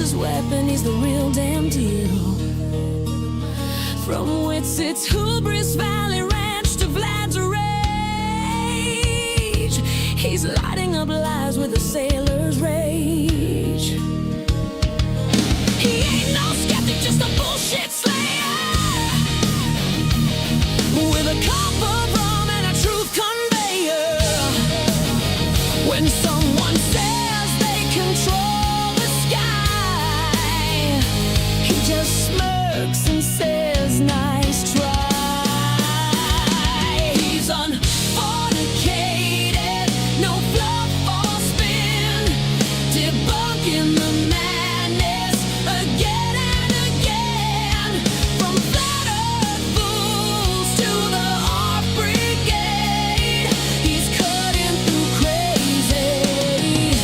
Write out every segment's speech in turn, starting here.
his weapon, he's the real damn deal. From Witsit's Hubris Valley Ranch to Vlad's rage, he's lighting up lives with a sailor's rage. He ain't no skeptic, just a bullshit slayer, with a cup of rum and a truth conveyor. When someone says they control the sky, he just smirks and says, nice try. He's unfornicated, no fluff or spin, debunking the madness again and again. From flat earth fools to the art brigade, he's cutting through crazy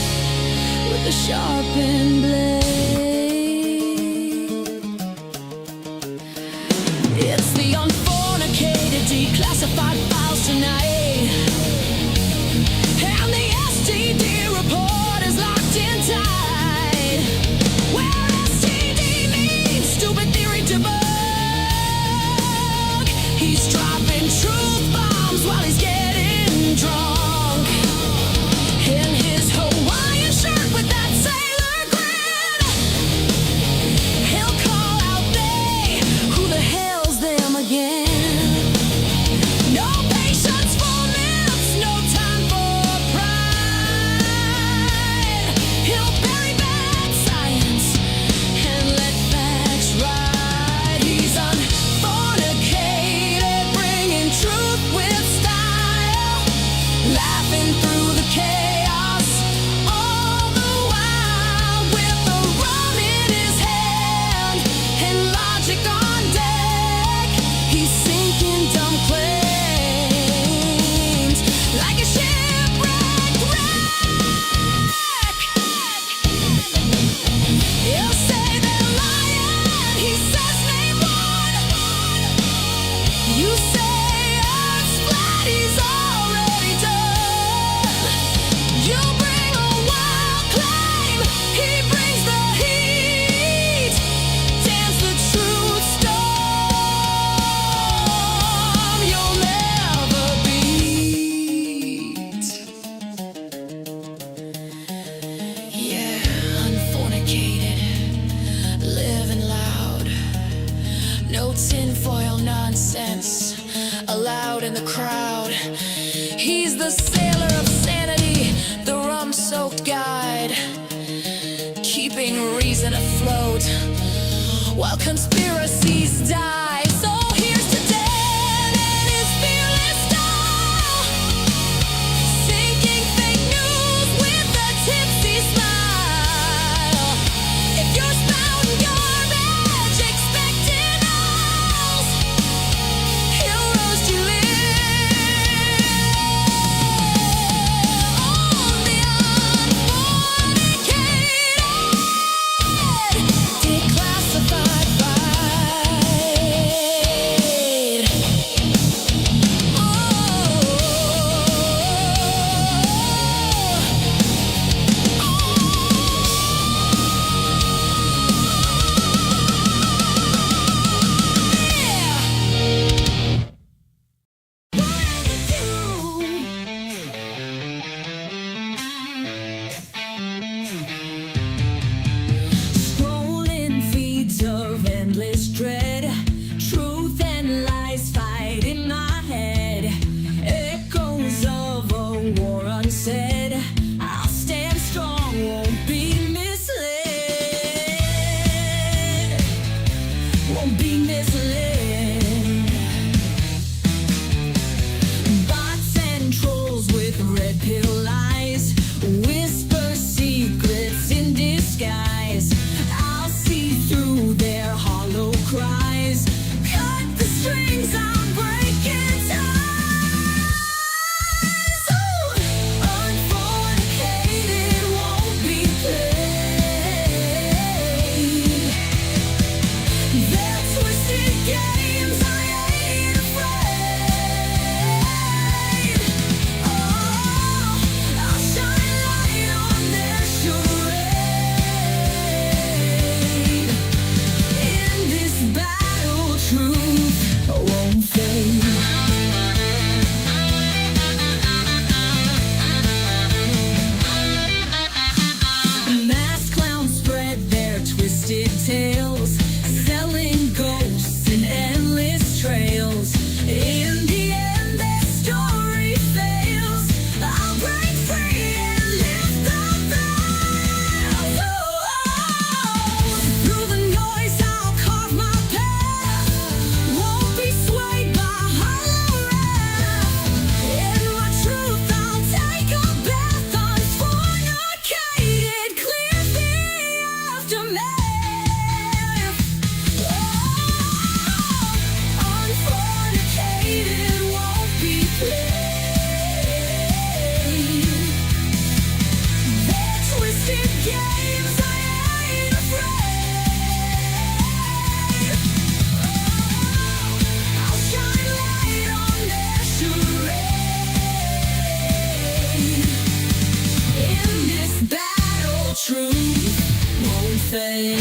with a sharpened blade. It's the unfornicated, declassified files tonight, and the STD report is locked in tight. Where STD means stupid theory debug, he's dropping truth bombs while he's getting drunk. In his Hawaiian shirt with that sailor grin, he'll call out they, who the hell's them again? No patience for myths, no time for pride. He'll bury bad science and let facts ride. He's unfornicated, bringing truth with style, laughing through the chaos all the while, with the rum in his hand and logic on deck. He's sinking dumb claims like a shipwrecked wreck. He'll say they're lying, he says name one. You say Earth's flat, he's already done. You bring a wild claim, he brings the heat. Dance the truth storm you'll never beat. Yeah, unfornicated, living loud, no tinfoil nonsense allowed in the crowd. He's the sailor of sanity, the rum-soaked guide, keeping reason afloat while conspiracies die. So here's to Dan and his fearless style, sinking fake news with a tipsy smile. If you're spouting garbage, expecting owls, he'll roast you live on the unfornicated, declassified files. fade.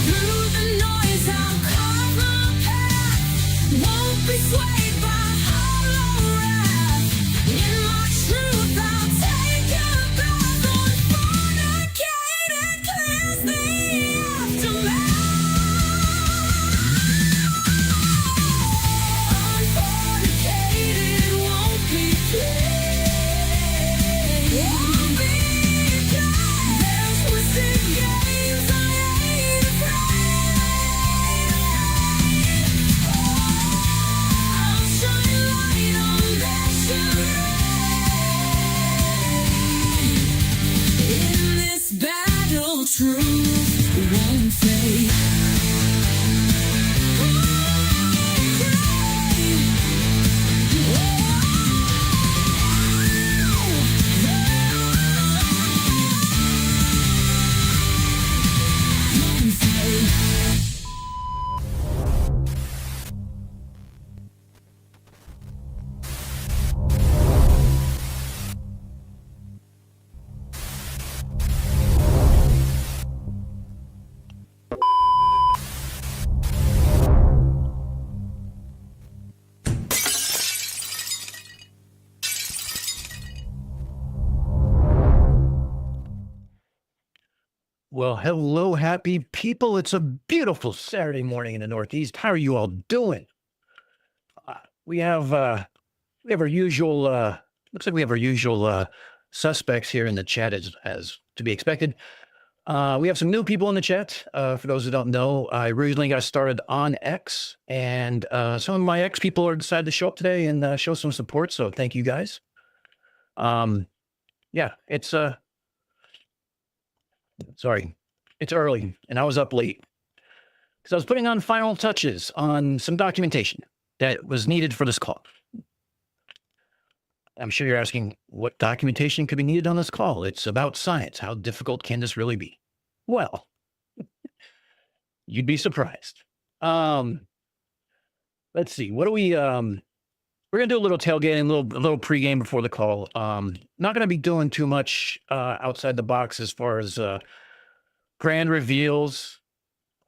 Through the noise, I'll carve my path. Won't be swayed by hollow wrath. In my truth, I'll take a path. Unfornicated clears the aftermath. Unfornicated won't be played. Won't be played. There's twisted games I ain't afraid. I'll shine light on that charade. In this battle, truth won't fade. Well, hello, happy people. It's a beautiful Saturday morning in the Northeast. How are you all doing? We have our usual looks like we have our usual suspects here in the chat as to be expected. We have some new people in the chat. For those who don't know, I originally got started on X, and some of my X people are decided to show up today and show some support. So thank you guys. Yeah, it's sorry, it's early, and I was up late because I was putting on final touches on some documentation that was needed for this call. I'm sure you're asking what documentation could be needed on this call. It's about science. How difficult can this really be? Well, you'd be surprised. Let's see. What do we? We're gonna do a little tailgating, a little pregame before the call. Not gonna be doing too much outside the box as far as grand reveals,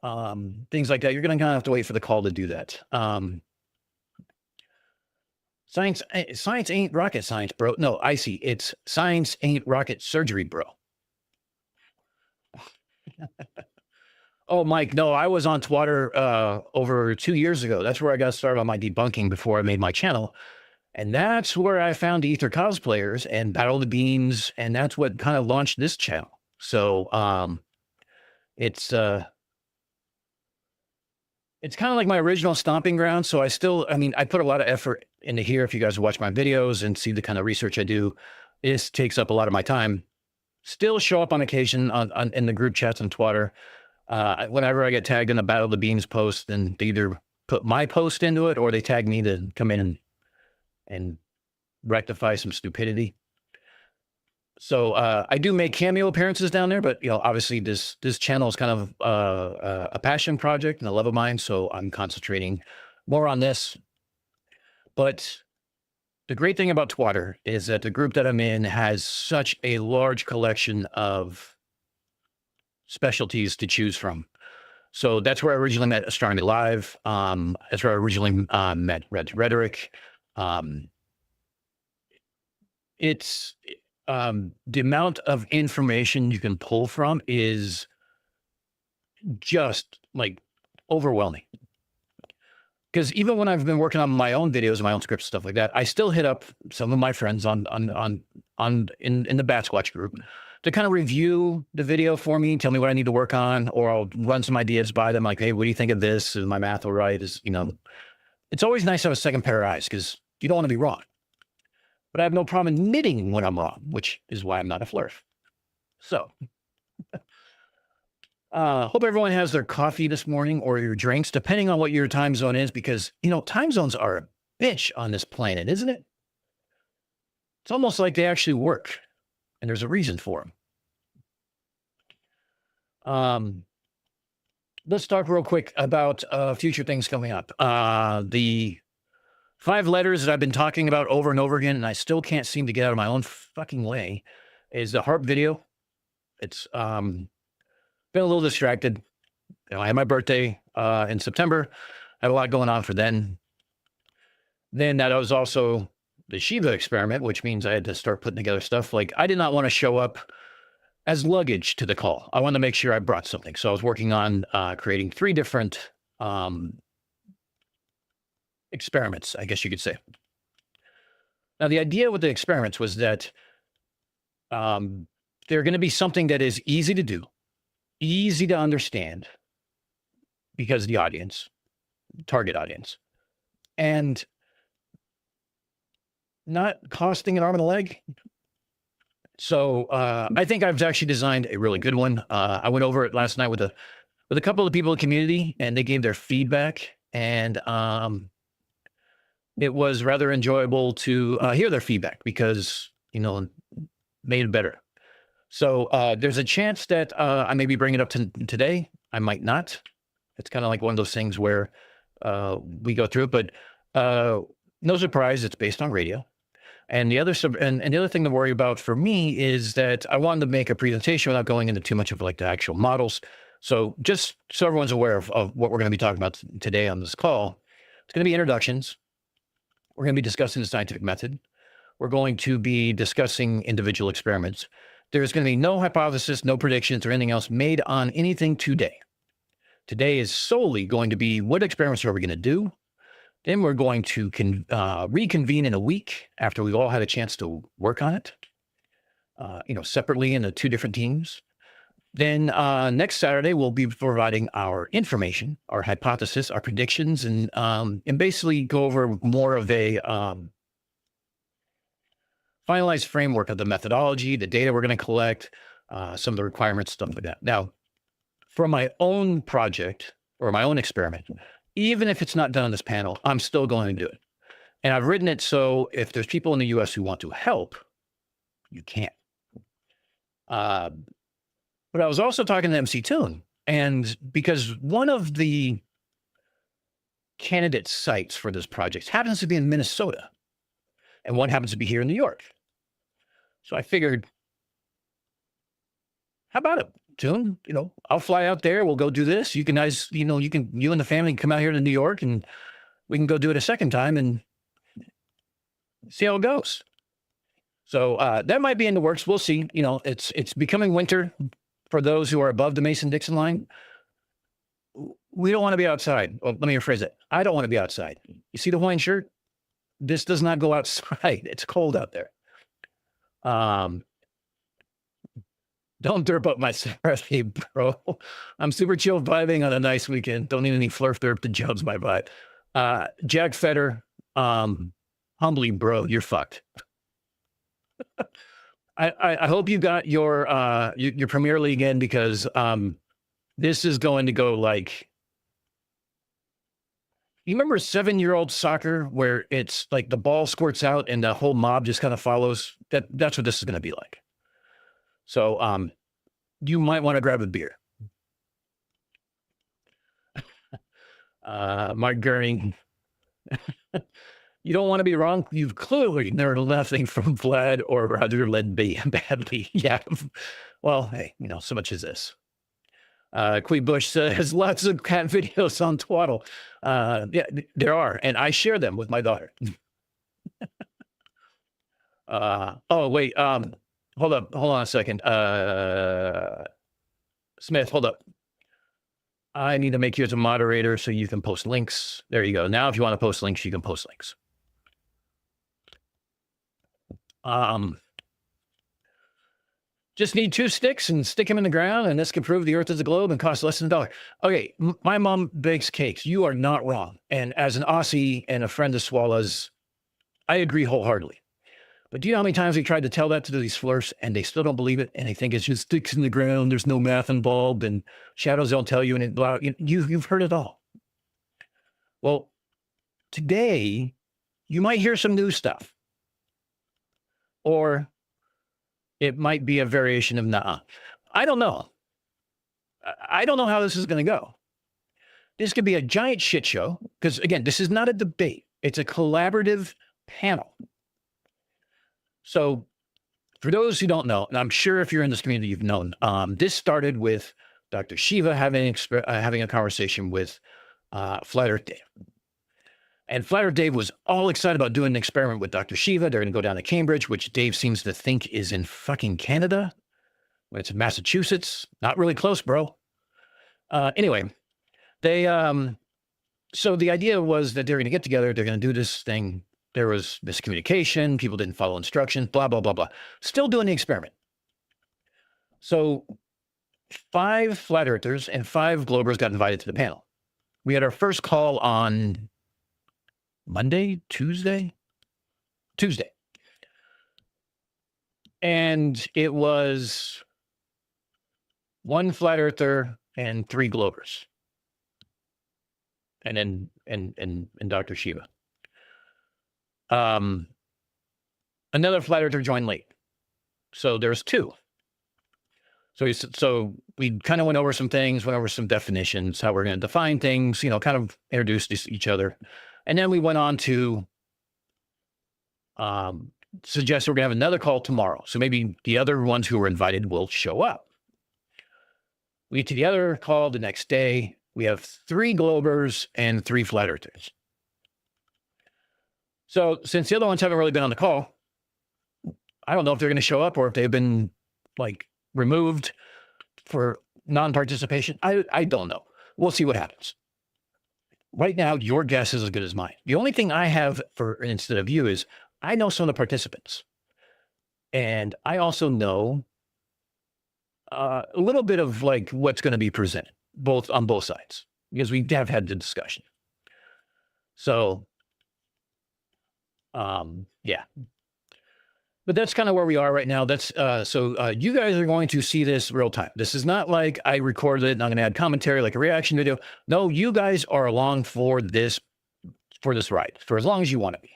things like that. You're gonna kind of have to wait for the call to do that. Science ain't rocket science, bro. No, I see. It's science ain't rocket surgery, bro. Oh, Mike, no, I was on Twitter over 2 years ago. That's where I got started on my debunking before I made my channel. And that's where I found Ether cosplayers and Battle of the Beams, and that's what kind of launched this channel. So it's kind of like my original stomping ground. So I mean, I put a lot of effort into here. If you guys watch my videos and see the kind of research I do, this takes up a lot of my time. Still show up on occasion in the group chats on Twitter. Whenever I get tagged in a Battle of the Beams post, then they either put my post into it or they tag me to come in and rectify some stupidity. So I do make cameo appearances down there, but obviously this channel is kind of a passion project and a love of mine. So I'm concentrating more on this. But the great thing about Twitter is that the group that I'm in has such a large collection of specialties to choose from. So that's where I originally met Astronomy Live. That's where I originally met Rhetoric. It's the amount of information you can pull from is just like overwhelming. Because even when I've been working on my own videos and my own scripts, stuff like that, I still hit up some of my friends in the Bat Squatch group to kind of review the video for me, tell me what I need to work on, or I'll run some ideas by them, like, hey, what do you think of this? Is my math all right? It's always nice to have a second pair of eyes because you don't want to be wrong. But I have no problem admitting when I'm wrong, which is why I'm not a flurf. So, hope everyone has their coffee this morning or your drinks, depending on what your time zone is, because, time zones are a bitch on this planet, isn't it? It's almost like they actually work, and there's a reason for them. Let's talk real quick about future things coming up. The 5 letters that I've been talking about over and over again, and I still can't seem to get out of my own fucking way, is the harp video. It's been a little distracted. I had my birthday in September. I had a lot going on for then. Then that was also the Shiva experiment, which means I had to start putting together stuff. Like, I did not want to show up as luggage to the call. I wanted to make sure I brought something. So I was working on creating 3 different experiments, I guess you could say. Now, the idea with the experiments was that they're going to be something that is easy to do, easy to understand, because the audience, target audience, and not costing an arm and a leg. So I think I've actually designed a really good one. I went over it last night with a couple of people in the community, and they gave their feedback, and it was rather enjoyable to hear their feedback because, made it better. So there's a chance that I may be bringing it up today. I might not. It's kind of like one of those things where we go through it, but no surprise, it's based on radio. And the other and the other thing to worry about for me is that I wanted to make a presentation without going into too much of like the actual models. So just so everyone's aware of what we're going to be talking about today on this call, it's going to be introductions. We're going to be discussing the scientific method. We're going to be discussing individual experiments. There's going to be no hypothesis, no predictions, or anything else made on anything today. Today is solely going to be what experiments are we going to do. Then we're going to reconvene in a week after we've all had a chance to work on it, separately into 2 different teams. Then next Saturday, we'll be providing our information, our hypothesis, our predictions, and basically go over more of a finalized framework of the methodology, the data we're going to collect, some of the requirements, stuff like that. Now, for my own project or my own experiment, even if it's not done on this panel, I'm still going to do it. And I've written it so if there's people in the US who want to help, you can. But I was also talking to MC Toon, and because one of the candidate sites for this project happens to be in Minnesota, and one happens to be here in New York. So I figured, how about it, Toon? I'll fly out there. We'll go do this. You guys, you and the family can come out here to New York, and we can go do it a second time and see how it goes. So that might be in the works. We'll see. It's becoming winter. For those who are above the Mason-Dixon line, we don't want to be outside. Well, let me rephrase it. I don't want to be outside. You see the Hawaiian shirt? This does not go outside. It's cold out there. Don't derp up my Saturday, bro. I'm super chill vibing on a nice weekend. Don't need any flurf derp to judge my vibe. Jack Fetter, humbly, bro, you're fucked. I hope you got your Premier League in, because this is going to go like, you remember 7-year-old soccer where it's like the ball squirts out and the whole mob just kind of follows? That's what this is going to be like. So you might want to grab a beer. Mark Goering. You don't want to be wrong. You've clearly learned nothing from Vlad, or rather led badly. Yeah. Well, hey, so much as this. Queen Bush says lots of cat videos on Twaddle. Yeah, there are, and I share them with my daughter. Oh, wait. Hold on a second. Smith, hold up. I need to make you as a moderator so you can post links. There you go. Now, if you want to post links, you can post links. Just need 2 sticks and stick them in the ground, and this can prove the earth is a globe and cost less than $1. Okay, my mom bakes cakes. You are not wrong. And as an Aussie and a friend of Swallow's, I agree wholeheartedly. But do you know how many times we tried to tell that to these flirts, and they still don't believe it, and they think it's just sticks in the ground, there's no math involved, and shadows don't tell you, and it, blah, you've heard it all. Well, today, you might hear some new stuff. Or it might be a variation of nah. I don't know. I don't know how this is going to go. This could be a giant shit show, because, again, this is not a debate. It's a collaborative panel. So for those who don't know, and I'm sure if you're in this community, you've known, this started with Dr. Shiva having a conversation with Flat Earth Dave. And Flat Earth Dave was all excited about doing an experiment with Dr. Shiva. They're going to go down to Cambridge, which Dave seems to think is in fucking Canada. When it's in Massachusetts. Not really close, bro. Anyway, they so the idea was that they're going to get together. They're going to do this thing. There was miscommunication. People didn't follow instructions, blah, blah, blah, blah. Still doing the experiment. So 5 flat earthers and 5 Globers got invited to the panel. We had our first call on Tuesday. And it was 1 flat earther and 3 Globers. And then and Dr. Shiva. Another flat earther joined late. So there's 2. So we kind of went over some things, went over some definitions, how we're going to define things, kind of introduced each other. And then we went on to suggest we're going to have another call tomorrow. So maybe the other ones who were invited will show up. We get to the other call the next day. We have 3 Globers and 3 flat earthers. So since the other ones haven't really been on the call, I don't know if they're going to show up or if they've been removed for non-participation. I don't know. We'll see what happens. Right now, your guess is as good as mine. The only thing I have instead of you is I know some of the participants. And I also know a little bit of what's going to be presented on both sides, because we have had the discussion. So, yeah. But that's kind of where we are right now. That's so you guys are going to see this real time. This is not like I recorded it and I'm going to add commentary like a reaction video. No, you guys are along for this ride for as long as you want to be.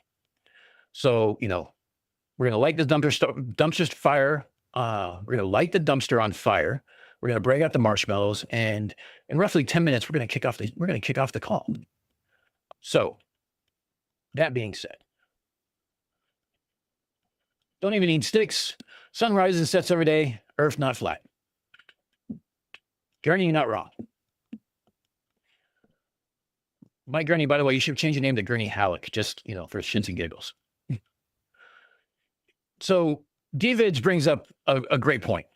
So, we're going to light the dumpster fire. We're going to light the dumpster on fire. We're going to break out the marshmallows, and in roughly 10 minutes, we're going to kick off the call. So, that being said, don't even need sticks. Sun rises and sets every day. Earth not flat. Gurney, you're not wrong. Mike Gurney, by the way, you should change your name to Gurney Halleck, just, for shits and giggles. So David brings up a great point.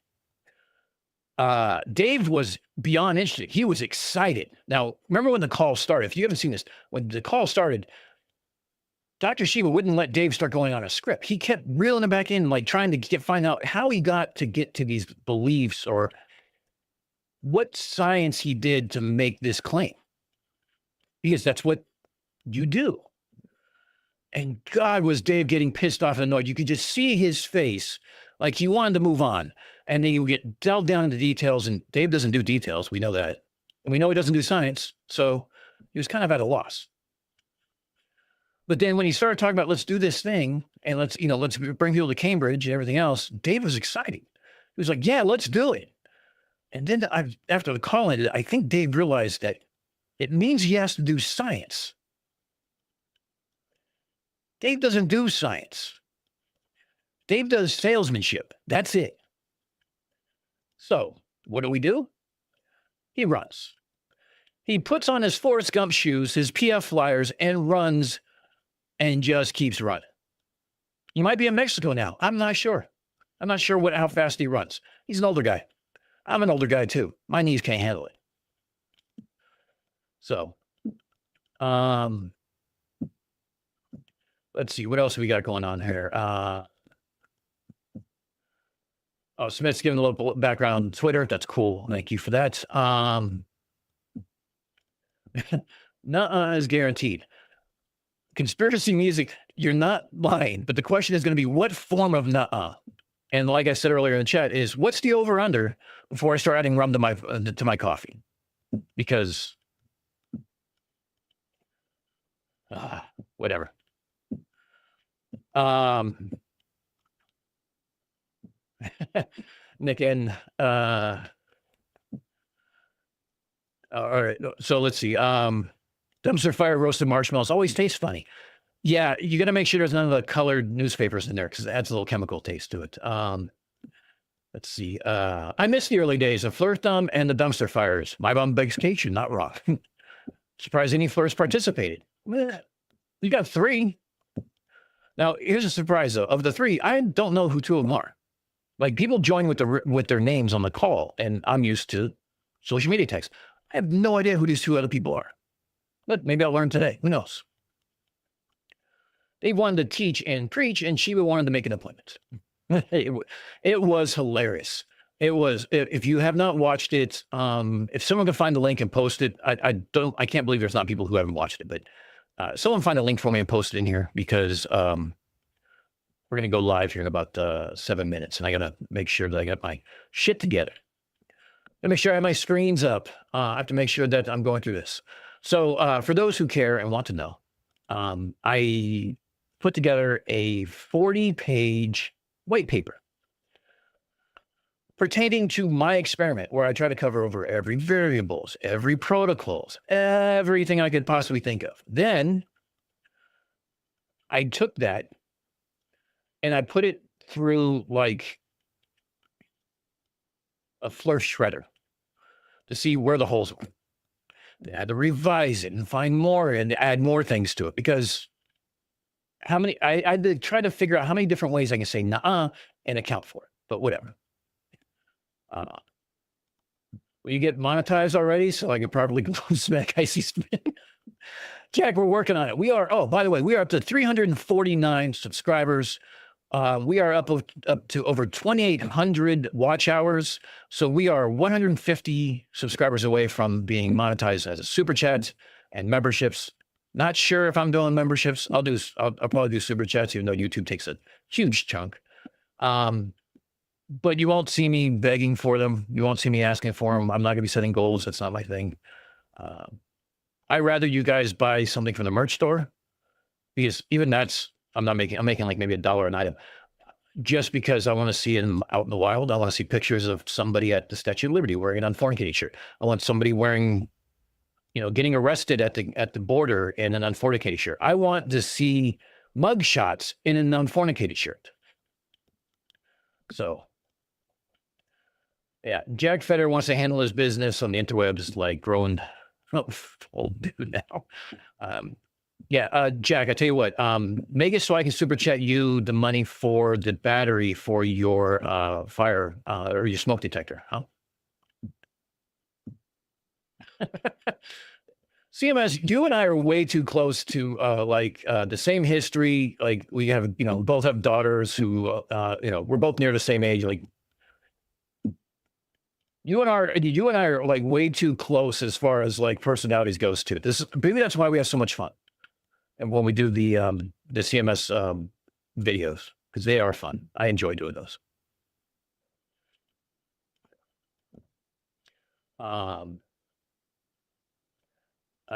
Dave was beyond interested. He was excited. Now, remember when the call started? If you haven't seen this, when the call started, Dr. Shiva wouldn't let Dave start going on a script. He kept reeling it back in, trying to find out how he got to get to these beliefs or what science he did to make this claim. Because that's what you do. And God, was Dave getting pissed off and annoyed. You could just see his face, like he wanted to move on. And then you get delved down into details, and Dave doesn't do details. We know that. And we know he doesn't do science. So he was kind of at a loss. But then when he started talking about, let's do this thing and let's bring people to Cambridge and everything else, Dave was excited. He was like, yeah, let's do it. And then after the call ended, I think Dave realized that it means he has to do science. Dave doesn't do science. Dave does salesmanship. That's it. So what do? He runs. He puts on his Forrest Gump shoes, his PF flyers, and runs and just keeps running. He might be in Mexico now. I'm not sure. I'm not sure how fast he runs. He's an older guy. I'm an older guy too. My knees can't handle it. So, let's see. What else have we got going on here? Smith's giving a little background on Twitter. That's cool. Thank you for that. Nuh-uh is guaranteed. Conspiracy music, you're not lying, but the question is going to be what form of nuh-uh? And like I said earlier in the chat, is what's the over-under before I start adding rum to my coffee? Because, whatever. Nick and all right. So let's see. Dumpster fire roasted marshmallows always tastes funny. Yeah, you got to make sure there's none of the colored newspapers in there because it adds a little chemical taste to it. Let's see. I miss the early days of Flirthum and the dumpster fires. My bum begs Cation, not rock. Surprised any flirts participated. Well, you got 3. Now, here's a surprise though. Of the 3, I don't know who 2 of them are. Like people join with their names on the call, and I'm used to social media text. I have no idea who these 2 other people are, but maybe I'll learn today. Who knows? They wanted to teach and preach, and Shiva wanted to make an appointment. It was hilarious. It was. If you have not watched it, if someone can find the link and post it, I can't believe there's not people who haven't watched it, but someone find a link for me and post it in here because we're going to go live here in about 7 minutes, and I got to make sure that I got my shit together. Make sure I have my screens up. I have to make sure that I'm going through this. So for those who care and want to know, I put together a 40-page white paper pertaining to my experiment where I try to cover over every variables, every protocols, everything I could possibly think of. Then I took that and I put it through like a Flurf shredder to see where the holes were. I had to revise it and find more and add more things to it because I had to try to figure out how many different ways I can say nah and account for it, but whatever. Will you get monetized already so I can properly close back icy spin? Jack, we're working on it. We are, oh, by the way, we are up to 349 subscribers. We are up to over 2,800 watch hours. So we are 150 subscribers away from being monetized as a super chat and memberships. Not sure if I'm doing memberships. I'll probably do super chats, even though YouTube takes a huge chunk. But you won't see me begging for them. You won't see me asking for them. I'm not gonna be setting goals. That's not my thing. I'd rather you guys buy something from the merch store because even that's, I'm making like maybe $1 an item just because I want to see it out in the wild. I want to see pictures of somebody at the Statue of Liberty wearing an unfornicated shirt. I want somebody wearing, getting arrested at the border in an unfornicated shirt. I want to see mug shots in an unfornicated shirt. So, yeah, Jack Feder wants to handle his business on the interwebs like growing old dude now. Jack, I tell you what, make it so I can super chat you the money for the battery for your fire or your smoke detector, huh? CMS, you and I are way too close to the same history. Like we have, both have daughters who, we're both near the same age. Like you and I are like way too close as far as like personalities goes too. Maybe that's why we have so much fun. And when we do the CMS videos, because they are fun. I enjoy doing those.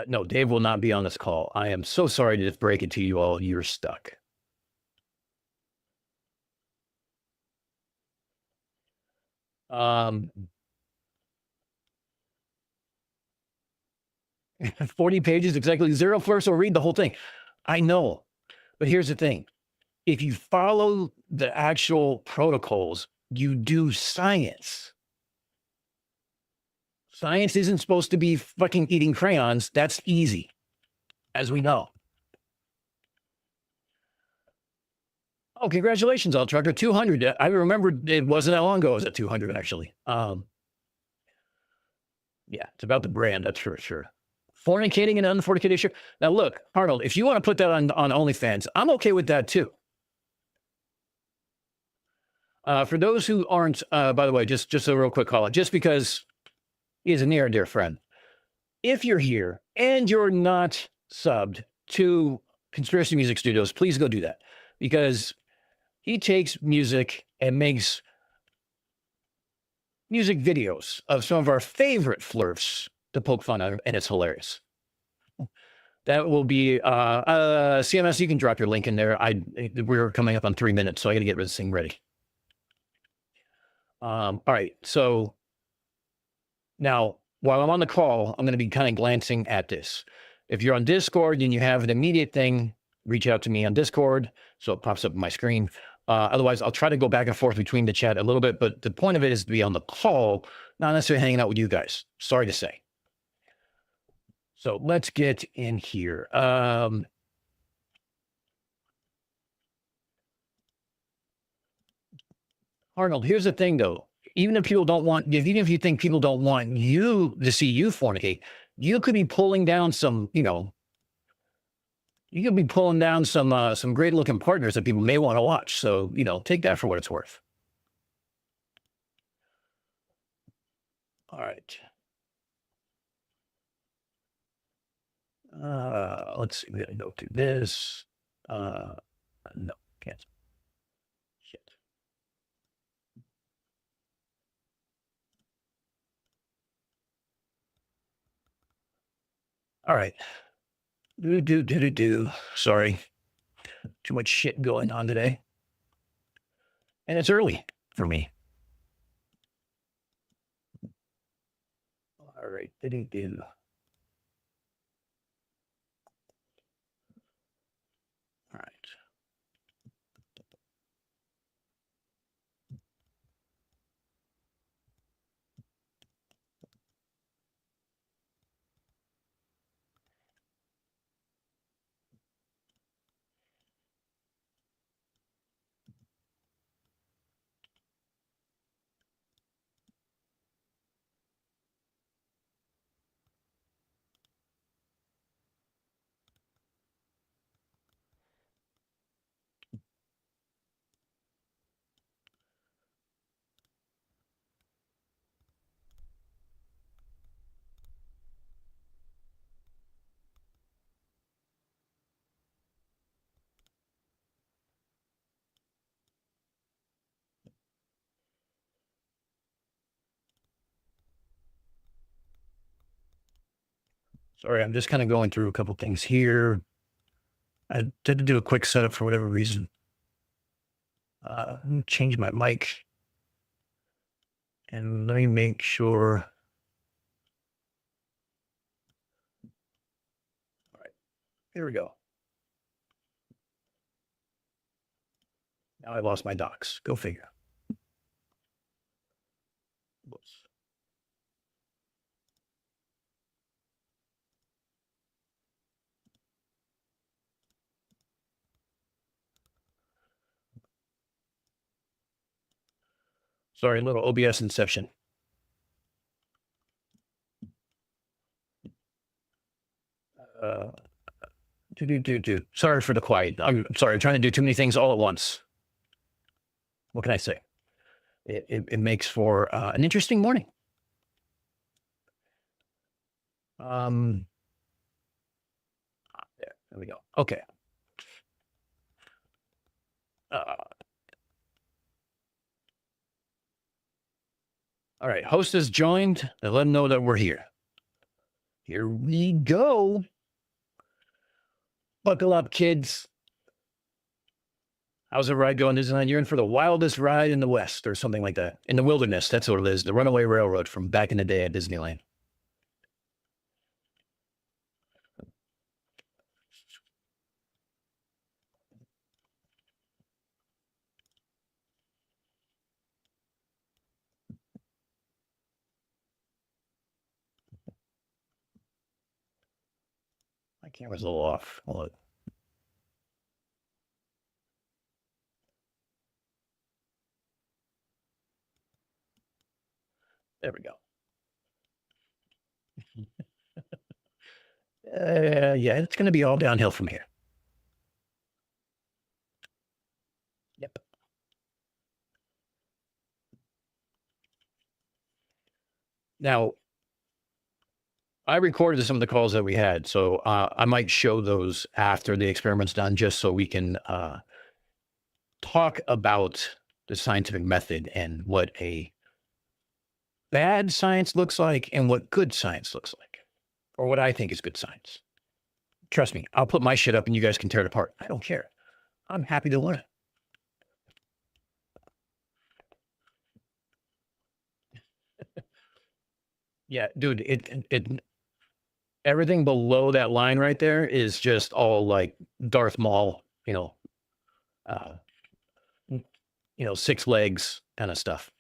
No, Dave will not be on this call. I am so sorry to just break it to you all. You're stuck. Um, 40 pages, exactly 0 first, or read the whole thing. I know, but here's the thing. If you follow the actual protocols, you do science. Science isn't supposed to be fucking eating crayons. That's easy, as we know. Oh, congratulations, All Trucker. 200. I remember it wasn't that long ago. It was at 200, actually. Yeah, it's about the brand. That's for sure. Fornicating and unfornicated shirt. Now, look, Arnold, if you want to put that on OnlyFans, I'm okay with that too. For those who aren't, by the way, just a real quick call out, just because he is a near and dear friend. If you're here and you're not subbed to Conspiracy Music Studios, please go do that because he takes music and makes music videos of some of our favorite flirts to poke fun at, and it's hilarious. That will be CMS. You can drop your link in there. We're coming up on 3 minutes, so I got to get this thing ready. All right. So now, while I'm on the call, I'm going to be kind of glancing at this. If you're on Discord and you have an immediate thing, reach out to me on Discord so it pops up on my screen. Otherwise, I'll try to go back and forth between the chat a little bit, but the point of it is to be on the call, not necessarily hanging out with you guys. Sorry to say. So let's get in here. Arnold, here's the thing though. Even if you think people don't want you to see you fornicate, you could be pulling down some, you could be pulling down some great looking partners that people may want to watch. So, take that for what it's worth. All right. Let's see. We gotta go through this. No, cancel. Shit. All right. Sorry. Too much shit going on today. And it's early for me. All right. All right. Sorry, I'm just kind of going through a couple things here. I had to do a quick setup for whatever reason. Change my mic. And let me make sure. All right, here we go. Now I lost my docs. Go figure. Whoops. Sorry, a little OBS inception. Sorry for the quiet. I'm sorry. I'm trying to do too many things all at once. What can I say? It makes for an interesting morning. There we go. Okay. All right. Host has joined. Let them know that we're here. Here we go. Buckle up, kids. How's the ride going, Disneyland? You're in for the wildest ride in the West or something like that. In the wilderness. That's what it is. The Runaway Railroad from back in the day at Disneyland. My camera's a little off. Hold on. There we go. Yeah, it's going to be all downhill from here. Yep. Now, I recorded some of the calls that we had, so I might show those after the experiment's done, just so we can talk about the scientific method and what a bad science looks like and what good science looks like, or what I think is good science. Trust me, I'll put my shit up and you guys can tear it apart. I don't care. I'm happy to learn. Yeah, dude, Everything below that line right there is just all like Darth Maul, uh, six legs kind of stuff.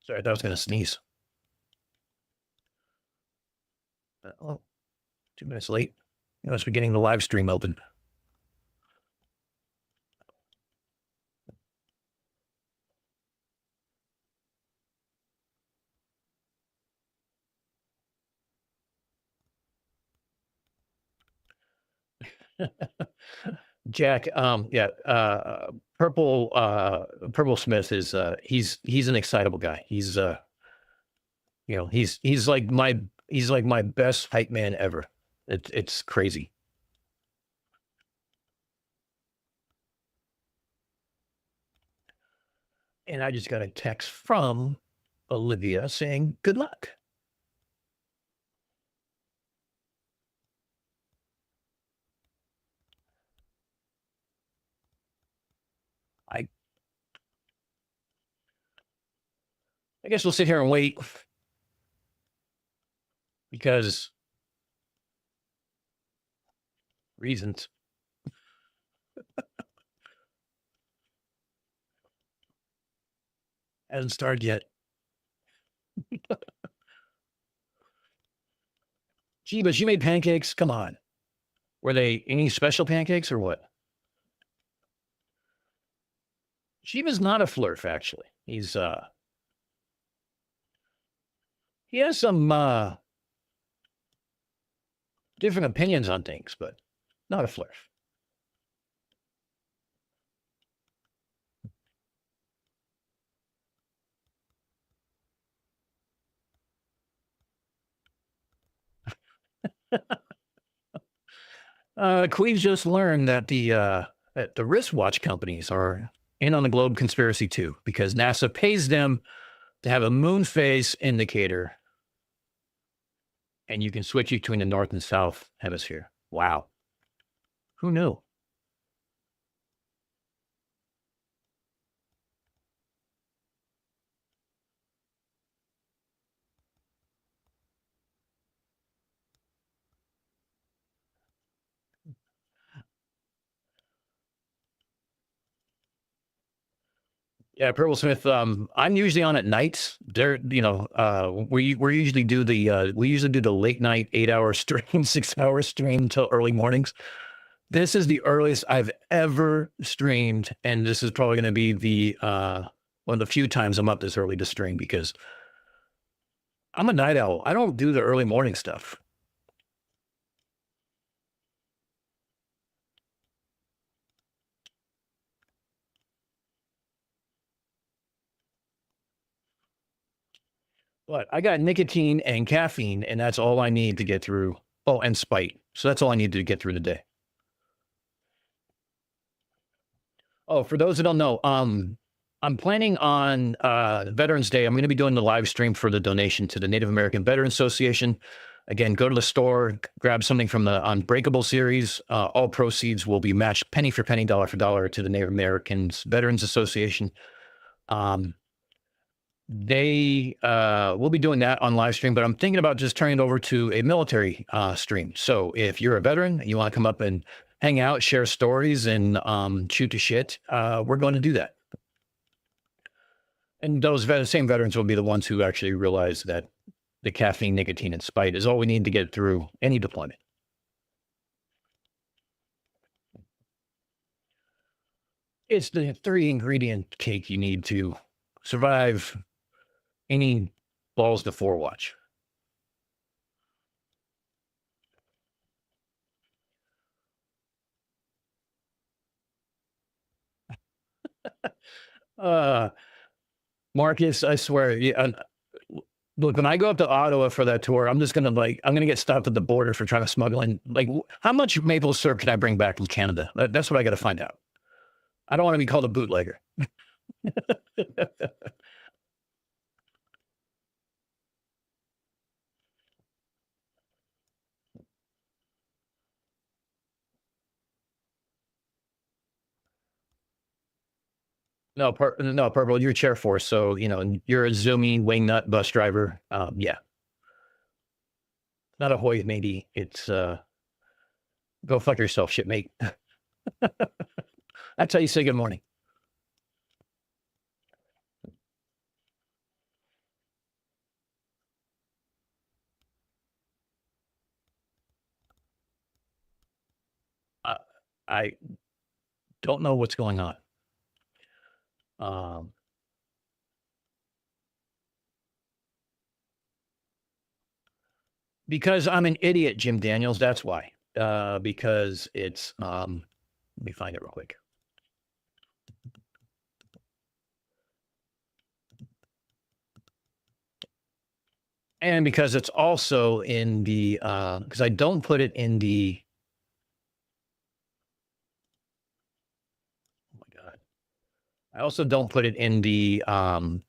Sorry, I thought I was going to sneeze. Oh, 2 minutes late. I must be getting the live stream open. Jack, yeah, Purple Smith is he's an excitable guy. He's like my best hype man ever. It's crazy. And I just got a text from Olivia saying good luck. I I guess we'll sit here and wait because reasons. Hasn't started yet. Gee, but she made pancakes. Come on. Were they any special pancakes or what? Shiva's not a flurf, actually. He has some different opinions on things, but not a flurf. Queens just learned that the wristwatch companies are in on the globe conspiracy too, because NASA pays them to have a moon phase indicator, and you can switch between the north and south hemisphere. Wow, who knew? Yeah, Purple Smith. I'm usually on at nights. We usually do the late night 8 hour stream, 6 hour stream till early mornings. This is the earliest I've ever streamed, and this is probably going to be the one of the few times I'm up this early to stream because I'm a night owl. I don't do the early morning stuff. But I got nicotine and caffeine, and that's all I need to get through. Oh, and spite. So that's all I need to get through the day. Oh, for those that don't know, I'm planning on Veterans Day. I'm going to be doing the live stream for the donation to the Native American Veterans Association. Again, go to the store, grab something from the Unbreakable series. All proceeds will be matched penny for penny, dollar for dollar to the Native Americans Veterans Association. They will be doing that on live stream, but I'm thinking about just turning it over to a military stream. So if you're a veteran and you want to come up and hang out, share stories, and shoot the shit, we're going to do that. And those same veterans will be the ones who actually realize that the caffeine, nicotine, and spite is all we need to get through any deployment. It's the 3 ingredient cake you need to survive any balls to four watch. Uh, Marcus, I swear, look, when I go up to Ottawa for that tour, I'm gonna get stopped at the border for trying to smuggle in. Like, how much maple syrup can I bring back from Canada? That's what I got to find out. I don't want to be called a bootlegger. No, purple. You're chair force, so you're a zoomy wing nut bus driver. Yeah, not a hoy, maybe. It's go fuck yourself, shipmate. That's how you say good morning. Uh, I don't know what's going on. Um, because I'm an idiot, Jim Daniels. That's why. Because it's let me find it real quick. And because it's also in the because I don't put it in the oh my god. I also don't put it in the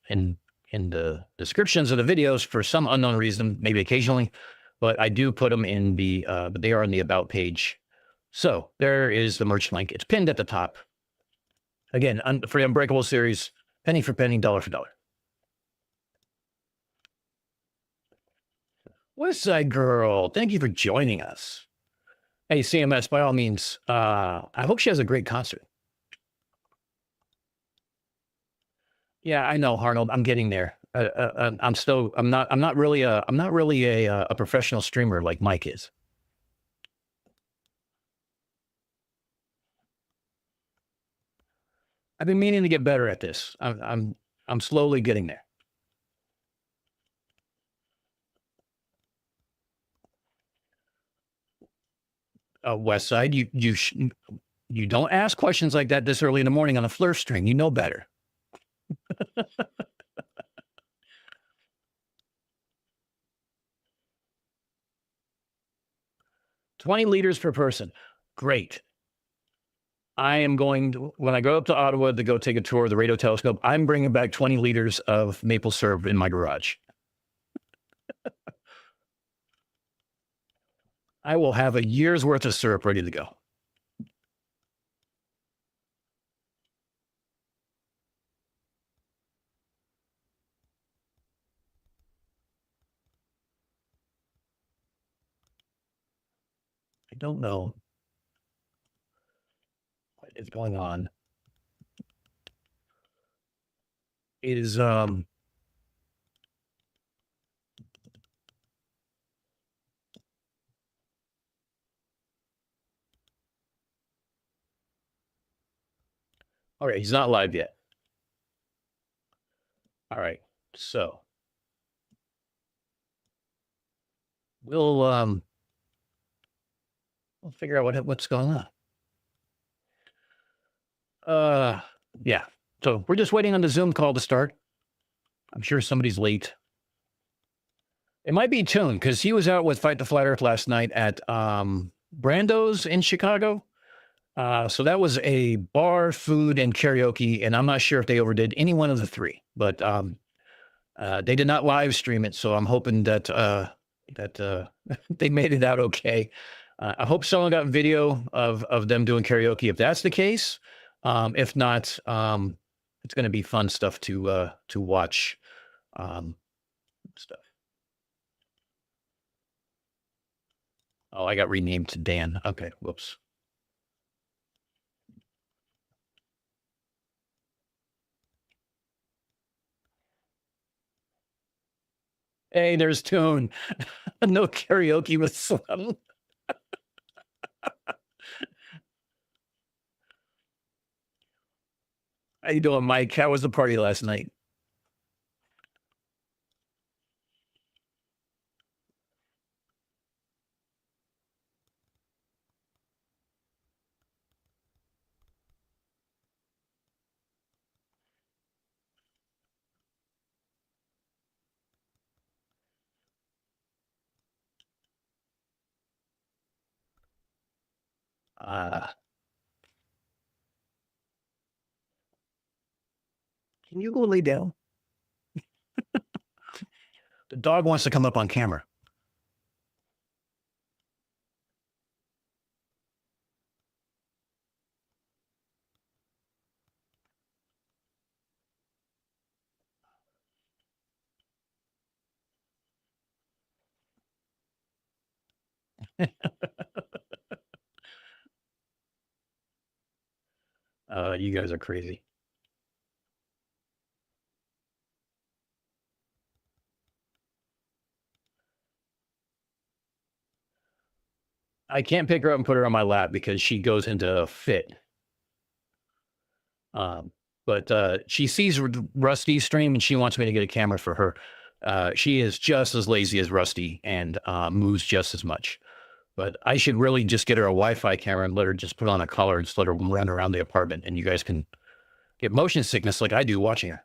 in the descriptions of the videos for some unknown reason, maybe occasionally, but I do put them in the but they are on the about page. So there is the merch link. It's pinned at the top. Again, for the Unbreakable series, penny for penny, dollar for dollar. West Side Girl, thank you for joining us. Hey, CMS, by all means, I hope she has a great concert. Yeah, I know, Arnold. I'm getting there. I'm not really a professional streamer like Mike is. I've been meaning to get better at this. I'm slowly getting there. West Side, you don't ask questions like that this early in the morning on a flirt stream. You know better. 20 liters per person. Great. I am going to, when I go up to Ottawa to go take a tour of the radio telescope, I'm bringing back 20 liters of maple syrup in my garage. I will have a year's worth of syrup ready to go. I don't know what is going on. It is all right, he's not live yet. All right. So we'll figure out what's going on. Yeah. So we're just waiting on the Zoom call to start. I'm sure somebody's late. It might be Toon because he was out with Fight the Flat Earth last night at Brando's in Chicago. So that was a bar, food, and karaoke, and I'm not sure if they overdid any one of the three, but they did not live stream it. So I'm hoping that they made it out okay. I hope someone got video of them doing karaoke. If that's the case, if not, it's going to be fun stuff to watch. Stuff. Oh, I got renamed to Dan. Okay, whoops. Hey, there's Toon. No karaoke with Slim. How you doing, Mike? How was the party last night? Uh, can you go lay down? The dog wants to come up on camera. You guys are crazy. I can't pick her up and put her on my lap because she goes into a fit. But she sees Rusty's stream and she wants me to get a camera for her. She is just as lazy as Rusty and moves just as much. But I should really just get her a Wi-Fi camera and let her just put on a collar and just let her run around the apartment, and you guys can get motion sickness like I do watching her.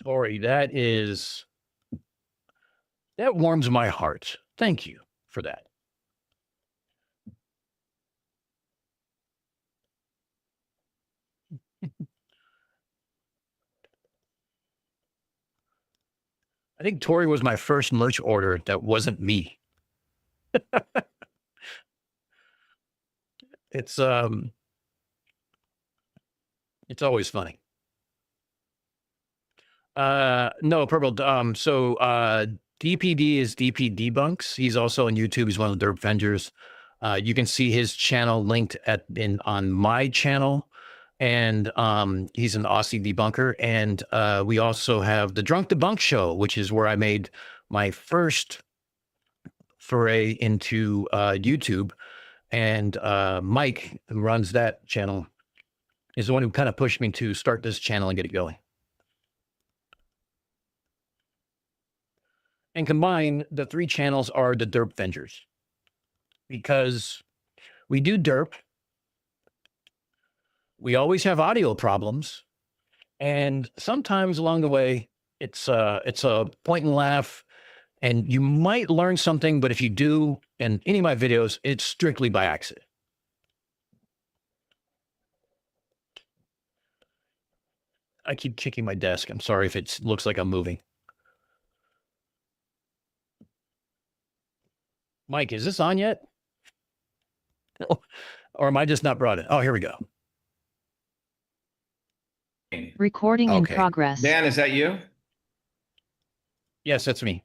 Tori, that warms my heart. Thank you for that. I think Tori was my first merch order that wasn't me. It's always funny. No, Purple. DPD is DP Debunks. He's also on YouTube. He's one of the Derp Vengers. You can see his channel linked on my channel, and he's an Aussie debunker. And we also have the Drunk Debunk Show, which is where I made my first foray into YouTube. And Mike, who runs that channel, is the one who kind of pushed me to start this channel and get it going. And combined, the three channels are the Derp Vengers, because we do derp. We always have audio problems, and sometimes along the way, it's a point and laugh, and you might learn something. But if you do, in any of my videos, it's strictly by accident. I keep kicking my desk. I'm sorry if it looks like I'm moving. Mike, is this on yet? Or am I just not brought it? Oh, here we go. Recording in progress. Dan, is that you? Yes, that's me.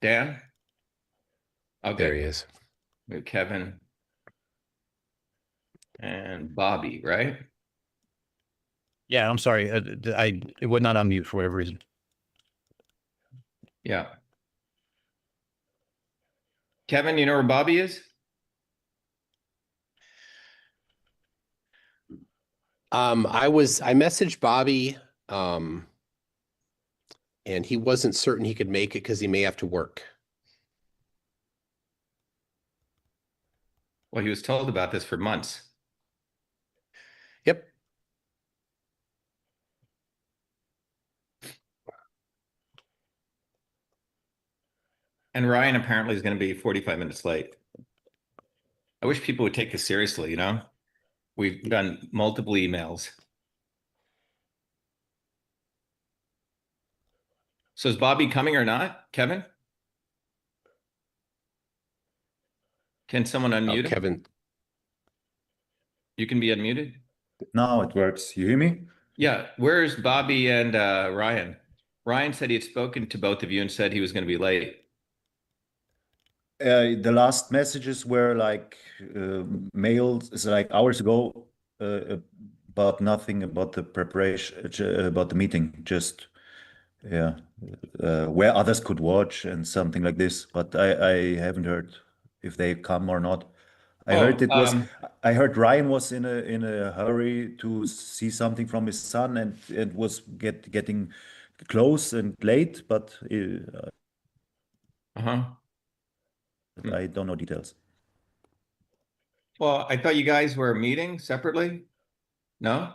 Dan? Okay. There he is. We have Kevin and Bobby, right? Yeah, I'm sorry. It would not unmute for whatever reason. Yeah. Kevin, you know where Bobby is? I messaged Bobby, and he wasn't certain he could make it because he may have to work. Well, he was told about this for months. Yep. And Ryan apparently is going to be 45 minutes late. I wish people would take this seriously, you know? We've done multiple emails. So is Bobby coming or not, Kevin? Can someone unmute him? Kevin. You can be unmuted? Now it works. You hear me? Yeah. Where's Bobby and Ryan? Ryan said he had spoken to both of you and said he was going to be late. The last messages were like mailed, it's like hours ago, about nothing about the preparation, about the meeting. Just where others could watch and something like this. But I haven't heard if they come or not. I heard it was. I heard Ryan was in a hurry to see something from his son, and it was getting close and late. But I don't know details. Well, I thought you guys were meeting separately. No?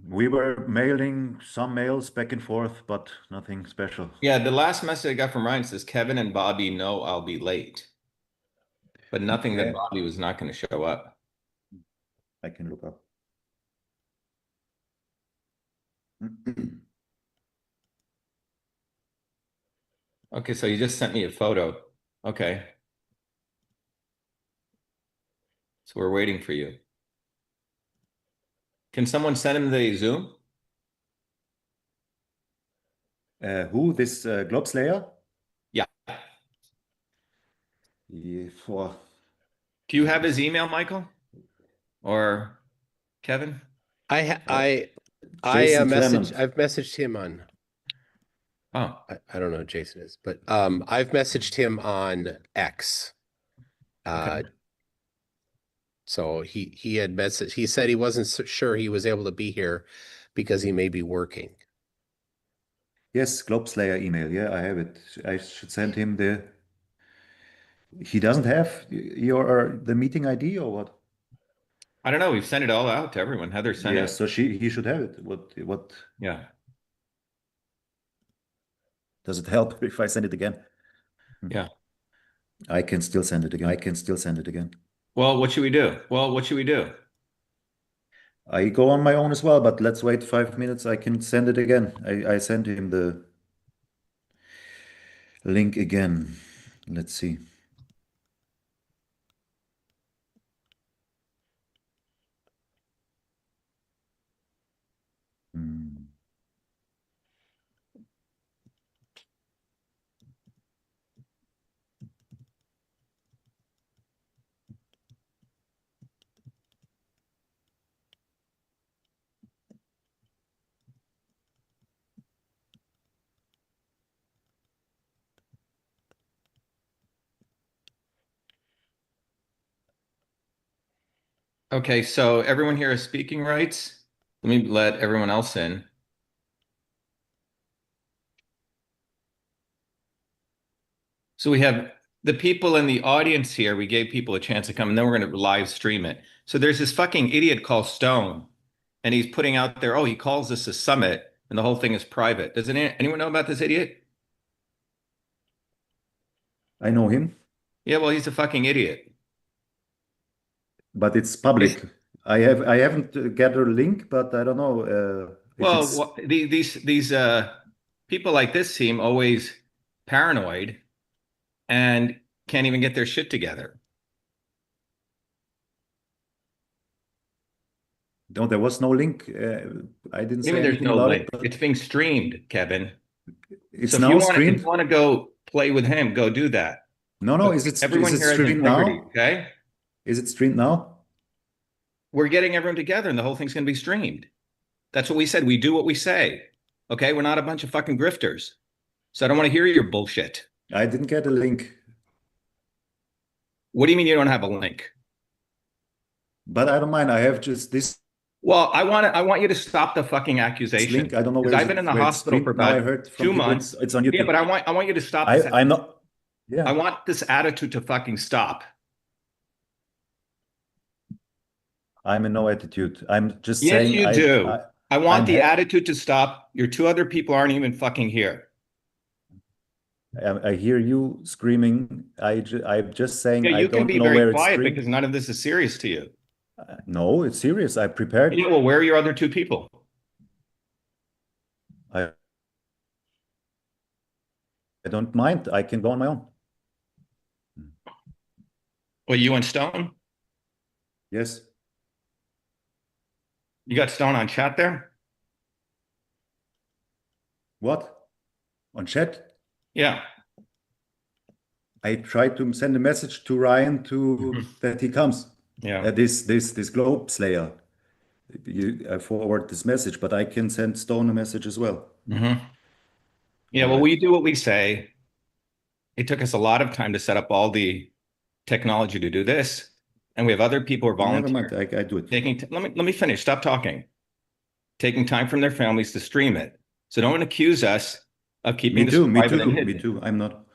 We were mailing some mails back and forth, but nothing special. Yeah, the last message I got from Ryan says, Kevin and Bobby know I'll be late. But nothing that Bobby was not going to show up. I can look up. Okay, so you just sent me a photo. Okay. So we're waiting for you. Can someone send him the Zoom? Who? This Globe Slayer? Yeah. Yeah, for Do you have his email, Michael? Or Kevin? I Jason Clement. I've messaged him on, Oh, I don't know who Jason is, but I've messaged him on X. okay. So he had messaged, he said he wasn't sure he was able to be here because he may be working. Yes, Globe Slayer email. Yeah, I have it. I should send him the. He doesn't have the meeting ID or what? I don't know. We've sent it all out to everyone. Heather sent Yeah, it. so he should have it. What Yeah. does it help if I send it again? Yeah. I can still send it again. I can still send it again. Well, what should we do? Well, what should we do? I go on my own as well, but let's wait 5 minutes. I can send it again. I sent him the link again. Let's see. Hmm. Okay, so everyone here has speaking rights. Let me let everyone else in. So we have the people in the audience here. We gave people a chance to come, and then we're going to live stream it. So there's this fucking idiot called Stone, and he's putting out there, oh, he calls this a summit, and the whole thing is private. Does anyone know about this idiot? I know him, Yeah, well, he's a fucking idiot. but it's public. I haven't gathered a link, but I don't know if it's. Well, these people like this seem always paranoid and can't even get their shit together. No, there was no link. I didn't say Maybe there's anything no about link. it, but It's being streamed, Kevin. it's So if now you want streamed. if you want to go play with him, go do that. No, But is it everyone is it here has streamed integrity, now? okay? Is it streamed now? We're getting everyone together and the whole thing's going to be streamed. That's what we said. We do what we say. Okay? We're not a bunch of fucking grifters. So I don't want to hear your bullshit. I didn't get a link, What do you mean you don't have a link? but I don't mind. I have just this Well, I want you to stop the fucking accusation. link. I don't know Because where I've been in the where it's hospital for streamed. Now I about heard from 2 people months. it's on YouTube. Yeah, but I want you to stop this. I'm not. Yeah, I want this attitude to fucking stop. I'm in no attitude. I'm just Yes, saying you do. I want I'm the ha- attitude to stop. Your two other people aren't even fucking here. I hear you screaming. I'm just saying Yeah, I you can don't be know very where it's quiet streamed. because none of this is serious to you. No, it's serious. I prepared. Yeah, well, where are your other two people? I don't mind. I can go on my own. Well, you and Stone? Yes. You got Stone on chat there? What? On chat? Yeah. I tried to send a message to Ryan that he comes. Yeah. This Globe Slayer. I forward this message, but I can send Stone a message as well. Mm-hmm. Yeah, well, we do what we say. It took us a lot of time to set up all the technology to do this. And we have other people who are Never volunteering. mind, I do it. Let me finish. Stop talking. Taking time from their families to stream it. So don't accuse us of keeping this private and hidden. Me too. I'm not.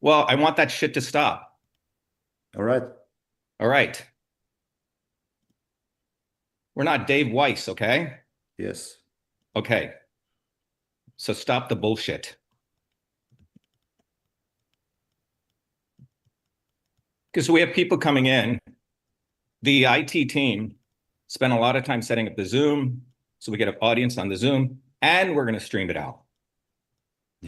Well, I want that shit to stop. All right. All right. We're not Dave Weiss, okay? Yes. Okay. So stop the bullshit. Because we have people coming in. The IT team spent a lot of time setting up the Zoom, so we get an audience on the Zoom, and we're going to stream it out.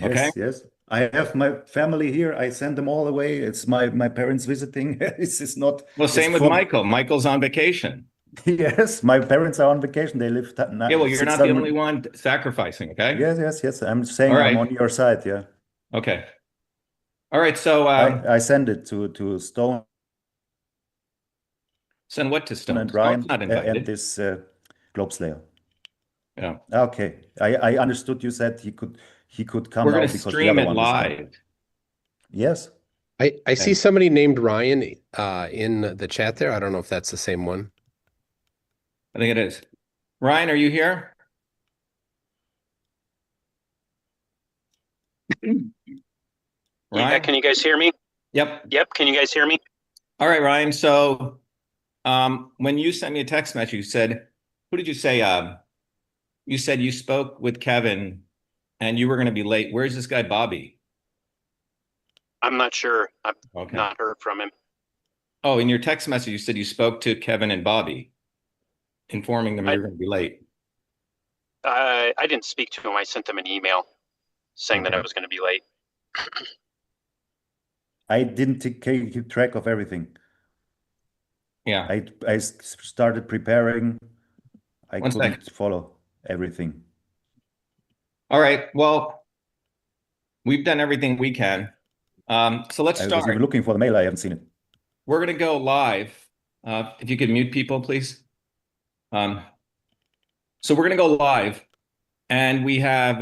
Okay. Yes, yes. I have my family here. I send them all away. It's my parents visiting. This is not. Well, It's same with from. Michael. Michael's on vacation. Yes, my parents are on vacation. They live Yeah, well, you're not the only 600. one sacrificing, okay? Yes, yes, yes. I'm All saying I'm right. on your side. Yeah. Okay. All right. So I send it to Stone send what to Stone? and Stone's Ryan not and invited. this Globe Slayer. Yeah. Okay, I understood you said he could come We're now going to because the stream other it one is coming. live. Yes. I see Okay. somebody named Ryan in the chat there. I don't know if that's the same one. I think it is. Ryan, are you here? Yeah, Ryan? can you guys hear me? Yep. Yep, can you guys hear me? All right, Ryan. So when you sent me a text message, you said, who did you say? You said you spoke with Kevin and you were going to be late. Where's this guy, Bobby? I'm not sure. I've Okay. not heard from him. Oh, in your text message, you said you spoke to Kevin and Bobby, informing them you were going to be late. I didn't speak to him. I sent him an email saying that I Okay. was going to be late. I didn't keep track of everything. Yeah. I started preparing. I One second. couldn't follow everything. All right. Well, we've done everything we can. So let's I was start. even looking for the mail. I haven't seen it. We're going to go live. If you could mute people, please. So we're going to go live, and we have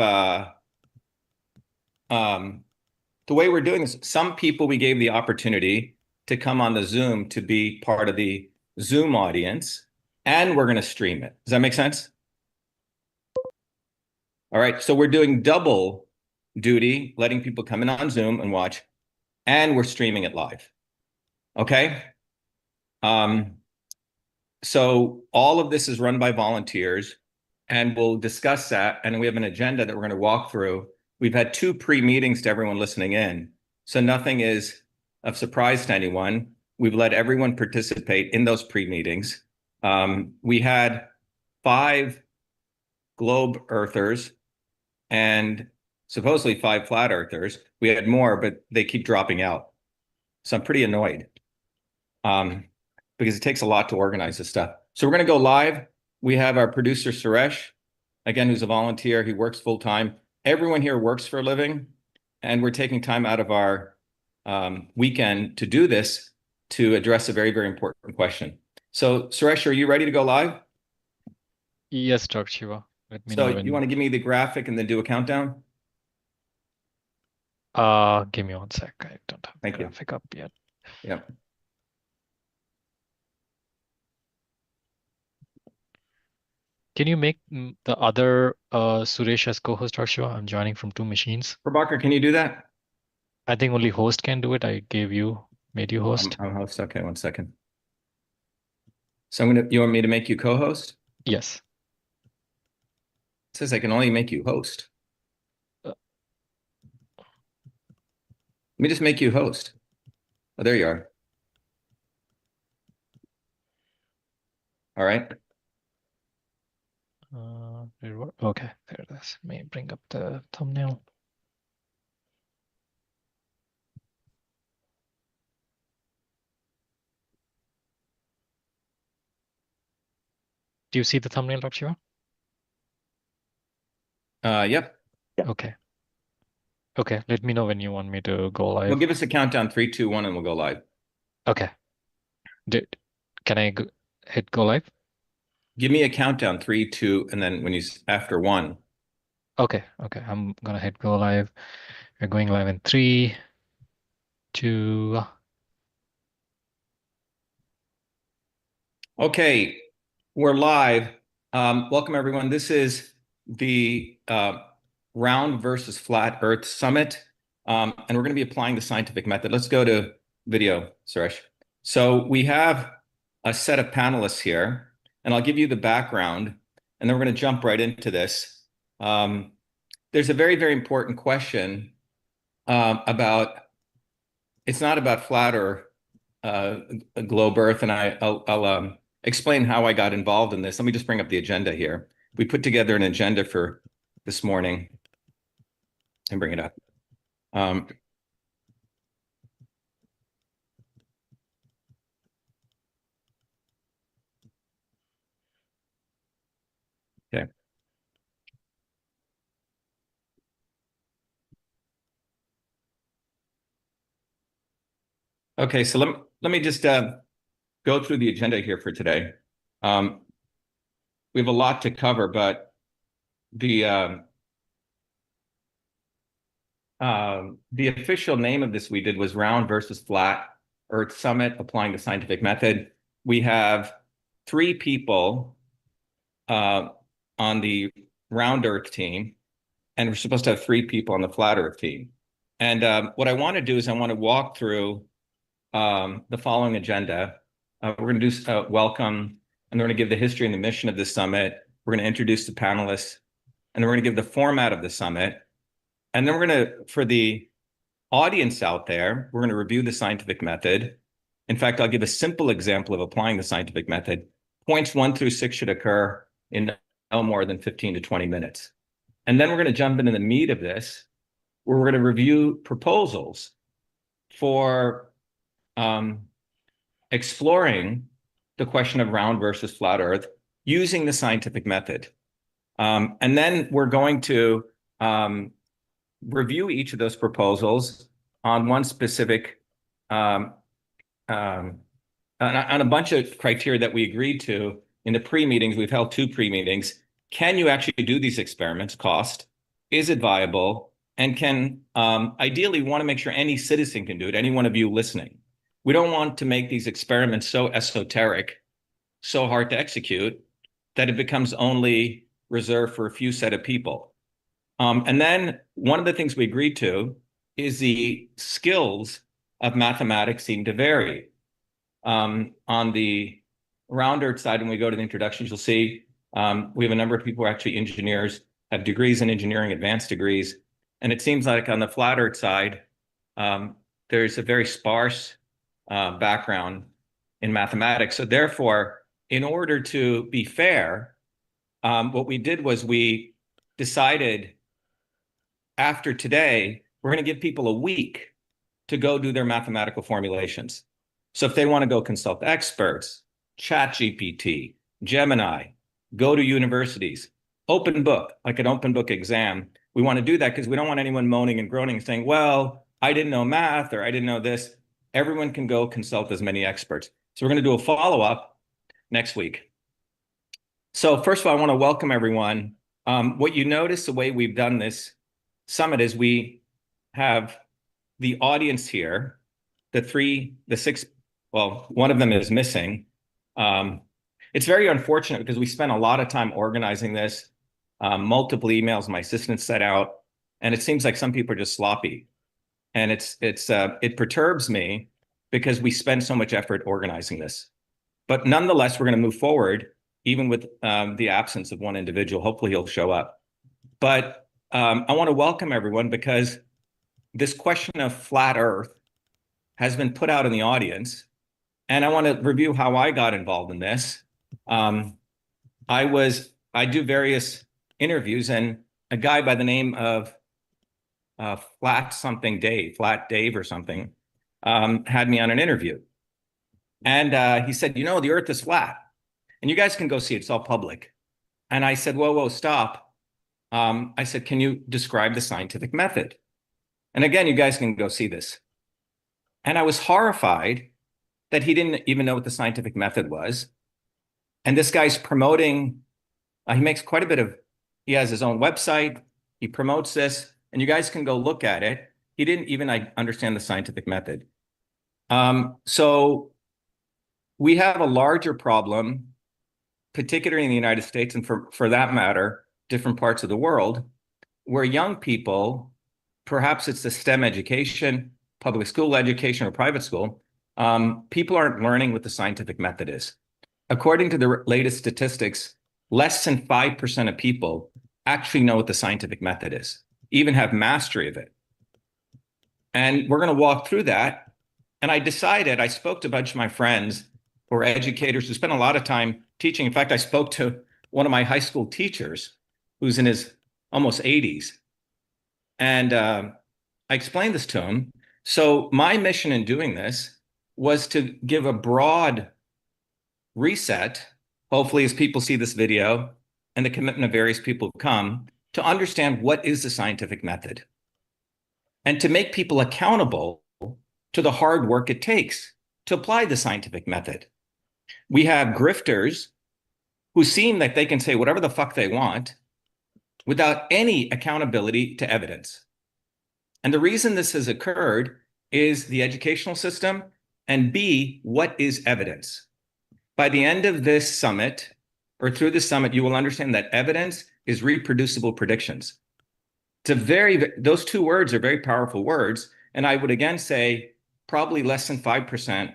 the way we're doing this. Some people we gave the opportunity to come on the Zoom to be part of the Zoom audience, and we're going to stream it. Does that make sense? All right. So we're doing double duty, letting people come in on Zoom and watch, and we're streaming it live. Okay. So all of this is run by volunteers, and we'll discuss that. And we have an agenda that we're going to walk through. We've had 2 pre-meetings to everyone listening in, so nothing is of surprise to anyone. We've let everyone participate in those pre-meetings. We had 5 globe earthers and supposedly 5 flat earthers. We had more, but they keep dropping out. So I'm pretty annoyed. Because it takes a lot to organize this stuff. So we're going to go live. We have our producer, Suresh, again, who's a volunteer. He works full time. Everyone here works for a living, and we're taking time out of our weekend to do this to address a very, very important question. So Suresh, are you ready to go live? Yes, Dr. Shiva. Let me So know when. you want to give me the graphic and then do a countdown? Give me 1 sec. I don't have the Thank you. graphic up yet. Yeah. Can you make the other Suresh as co-host, Dr. Shiva? I'm joining from 2 machines. Prabhakar, can you do that? I think only host can do it. I made you host. I'm host. Okay, 1 second. So you want me to make you co-host? Yes. It says I can only make you host. Uh. Let me just make you host. Oh, there you are. All right. Okay, there it is. Let me bring up the thumbnail. Do you see the thumbnail, Dr. Shiva? Yep. Okay. Okay, let me know when you want me to go live. Well, give us a countdown, 3, 2, 1, and we'll go live. Okay. Can I hit go live? Give me a countdown, 3, 2, and then when after 1. Okay, I'm gonna hit go live. We're going live in 3, 2. Okay, we're live. Welcome everyone. This is the Round versus Flat Earth Summit, and we're going to be applying the scientific method. Let's go to video, Suresh. So we have a set of panelists here, and I'll give you the background, and then we're going to jump right into this. There's a very, very important question about, it's not about flat or globe Earth, and I'll explain how I got involved in this. Let me just bring up the agenda here. We put together an agenda for this morning. and bring it up. Um, okay. Okay, so let me just go through the agenda here for today. We have a lot to cover, but the official name of this we did was Round versus Flat Earth Summit, Applying the Scientific Method. We have 3 people on the Round Earth team, and we're supposed to have 3 people on the Flat Earth team. And what I want to do is I want to walk through the following agenda. We're going to do welcome, and we're going to give the history and the mission of the summit. We're going to introduce the panelists, and then we're going to give the format of the summit. And then we're going to, for the audience out there, we're going to review the scientific method. In fact, I'll give a simple example of applying the scientific method. Points 1 through 6 should occur in no more than 15 to 20 minutes. And then we're going to jump into the meat of this, where we're going to review proposals for exploring the question of round versus flat Earth using the scientific method. And then we're going to review each of those proposals on one specific, on a bunch of criteria that we agreed to in the pre-meetings. We've held 2 pre-meetings. Can you actually do these experiments? Cost? Is it viable? And can, ideally, we want to make sure any citizen can do it, any one of you listening. We don't want to make these experiments so esoteric, so hard to execute, that it becomes only reserved for a few set of people. And then one of the things we agreed to is the skills of mathematics seem to vary. On the round Earth side, when we go to the introductions, you'll see we have a number of people who are actually engineers, have degrees in engineering, advanced degrees. And it seems like on the flat Earth side, there's a very sparse background in mathematics. So therefore, in order to be fair, what we did was we decided after today, we're going to give people a week to go do their mathematical formulations. So if they want to go consult experts, ChatGPT, Gemini, go to universities, open book, like an open book exam. We want to do that because we don't want anyone moaning and groaning and saying, well, I didn't know math or I didn't know this. Everyone can go consult as many experts. So we're going to do a follow-up next week. So first of all, I want to welcome everyone. What you notice the way we've done this summit is we have the audience here, the 6, well, one of them is missing. It's very unfortunate because we spent a lot of time organizing this, multiple emails my assistant set out, and it seems like some people are just sloppy. And it perturbs me because we spend so much effort organizing this. But nonetheless, we're going to move forward, even with the absence of one individual. Hopefully he'll show up. But I want to welcome everyone because this question of flat Earth has been put out in the audience. And I want to review how I got involved in this. I do various interviews, and a guy by the name of Flat Dave or something, had me on an interview. And he said, the Earth is flat. And you guys can go see it. It's all public. And I said, whoa, stop. I said, can you describe the scientific method? And again, you guys can go see this. And I was horrified that he didn't even know what the scientific method was. And this guy's promoting, he makes quite a bit of, he has his own website. He promotes this, and you guys can go look at it. He didn't even understand the scientific method. So we have a larger problem, particularly in the United States, and for that matter, different parts of the world, where young people, perhaps it's the STEM education, public school education, or private school, people aren't learning what the scientific method is. According to the latest statistics, less than 5% of people actually know what the scientific method is, even have mastery of it. And we're going to walk through that. And I spoke to a bunch of my friends who are educators who spend a lot of time teaching. In fact, I spoke to one of my high school teachers who's in his almost 80s. And I explained this to him. So my mission in doing this was to give a broad reset, hopefully as people see this video and the commitment of various people who come, to understand what is the scientific method and to make people accountable to the hard work it takes to apply the scientific method. We have grifters who seem like they can say whatever the fuck they want without any accountability to evidence. And the reason this has occurred is the educational system, and B, what is evidence? By the end of this summit, or through the summit, you will understand that evidence is reproducible predictions. Those two words are very powerful words, and I would again say probably less than 5%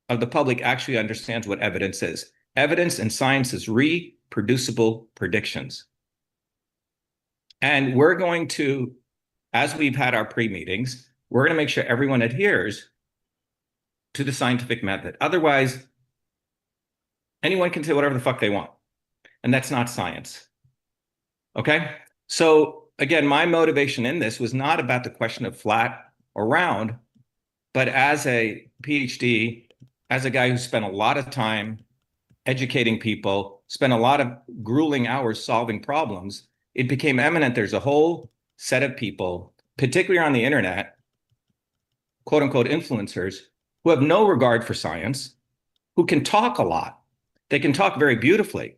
of the public actually understands what evidence is. Evidence in science is reproducible predictions. And we're going to, as we've had our pre-meetings, we're going to make sure everyone adheres to the scientific method. Otherwise, anyone can say whatever the fuck they want. And that's not science. Okay? So again, my motivation in this was not about the question of flat or round, but as a PhD, as a guy who spent a lot of time educating people, spent a lot of grueling hours solving problems, it became evident there's a whole set of people, particularly on the internet, quote unquote influencers, who have no regard for science, who can talk a lot. They can talk very beautifully.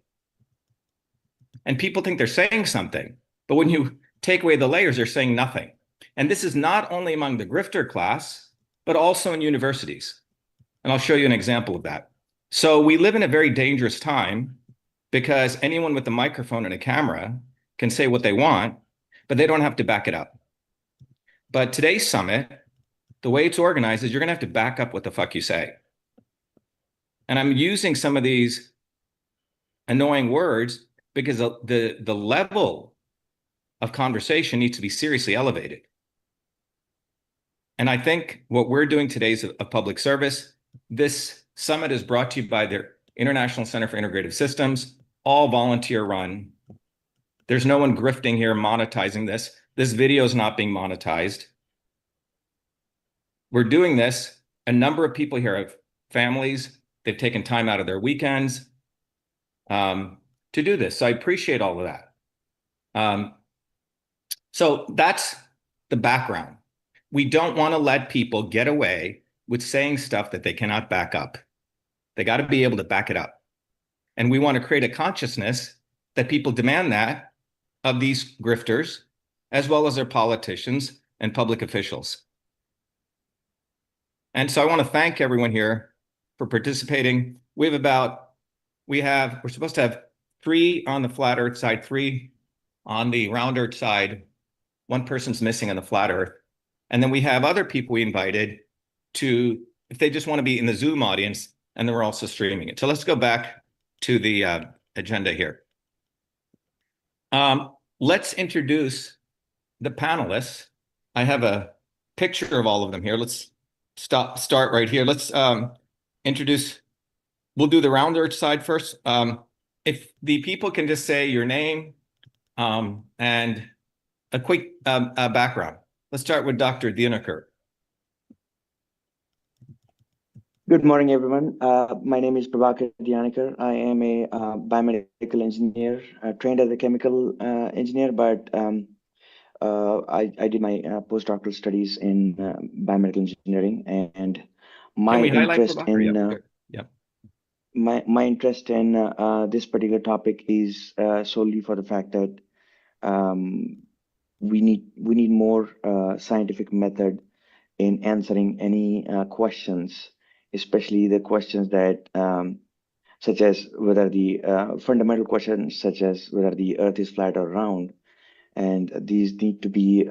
And people think they're saying something, but when you take away the layers, they're saying nothing. And this is not only among the grifter class, but also in universities. And I'll show you an example of that. So we live in a very dangerous time because anyone with a microphone and a camera can say what they want, but they don't have to back it up. But today's summit, the way it's organized is you're going to have to back up what the fuck you say. And I'm using some of these annoying words because the level of conversation needs to be seriously elevated. And I think what we're doing today is a public service. This summit is brought to you by the International Center for Integrative Systems, all volunteer run. There's no one grifting here monetizing this. This video is not being monetized. We're doing this. A number of people here have families. They've taken time out of their weekends to do this. So I appreciate all of that. So that's the background. We don't want to let people get away with saying stuff that they cannot back up. They got to be able to back it up. And we want to create a consciousness that people demand that of these grifters, as well as their politicians and public officials. And so I want to thank everyone here for participating. We're supposed to have 3 on the flat earth side, 3 on the round earth side. 1 person's missing on the flat earth. And then we have other people we invited to, if they just want to be in the Zoom audience, and then we're also streaming it. So let's go back to the agenda here. Let's introduce the panelists. I have a picture of all of them here. Let's start right here. Let's introduce, we'll do the round earth side first. If the people can just say your name and a quick background. Let's start with Dr. Dinakar. Good morning, everyone. My name is Prabhakar Dhyanekar. I am a biomedical engineer, trained as a chemical engineer, but I did my postdoctoral studies in biomedical engineering, and my interest in my interest in this particular topic is solely for the fact that we need more scientific method in answering any questions, especially the questions that such as whether the fundamental questions such as whether the earth is flat or round, and these need to be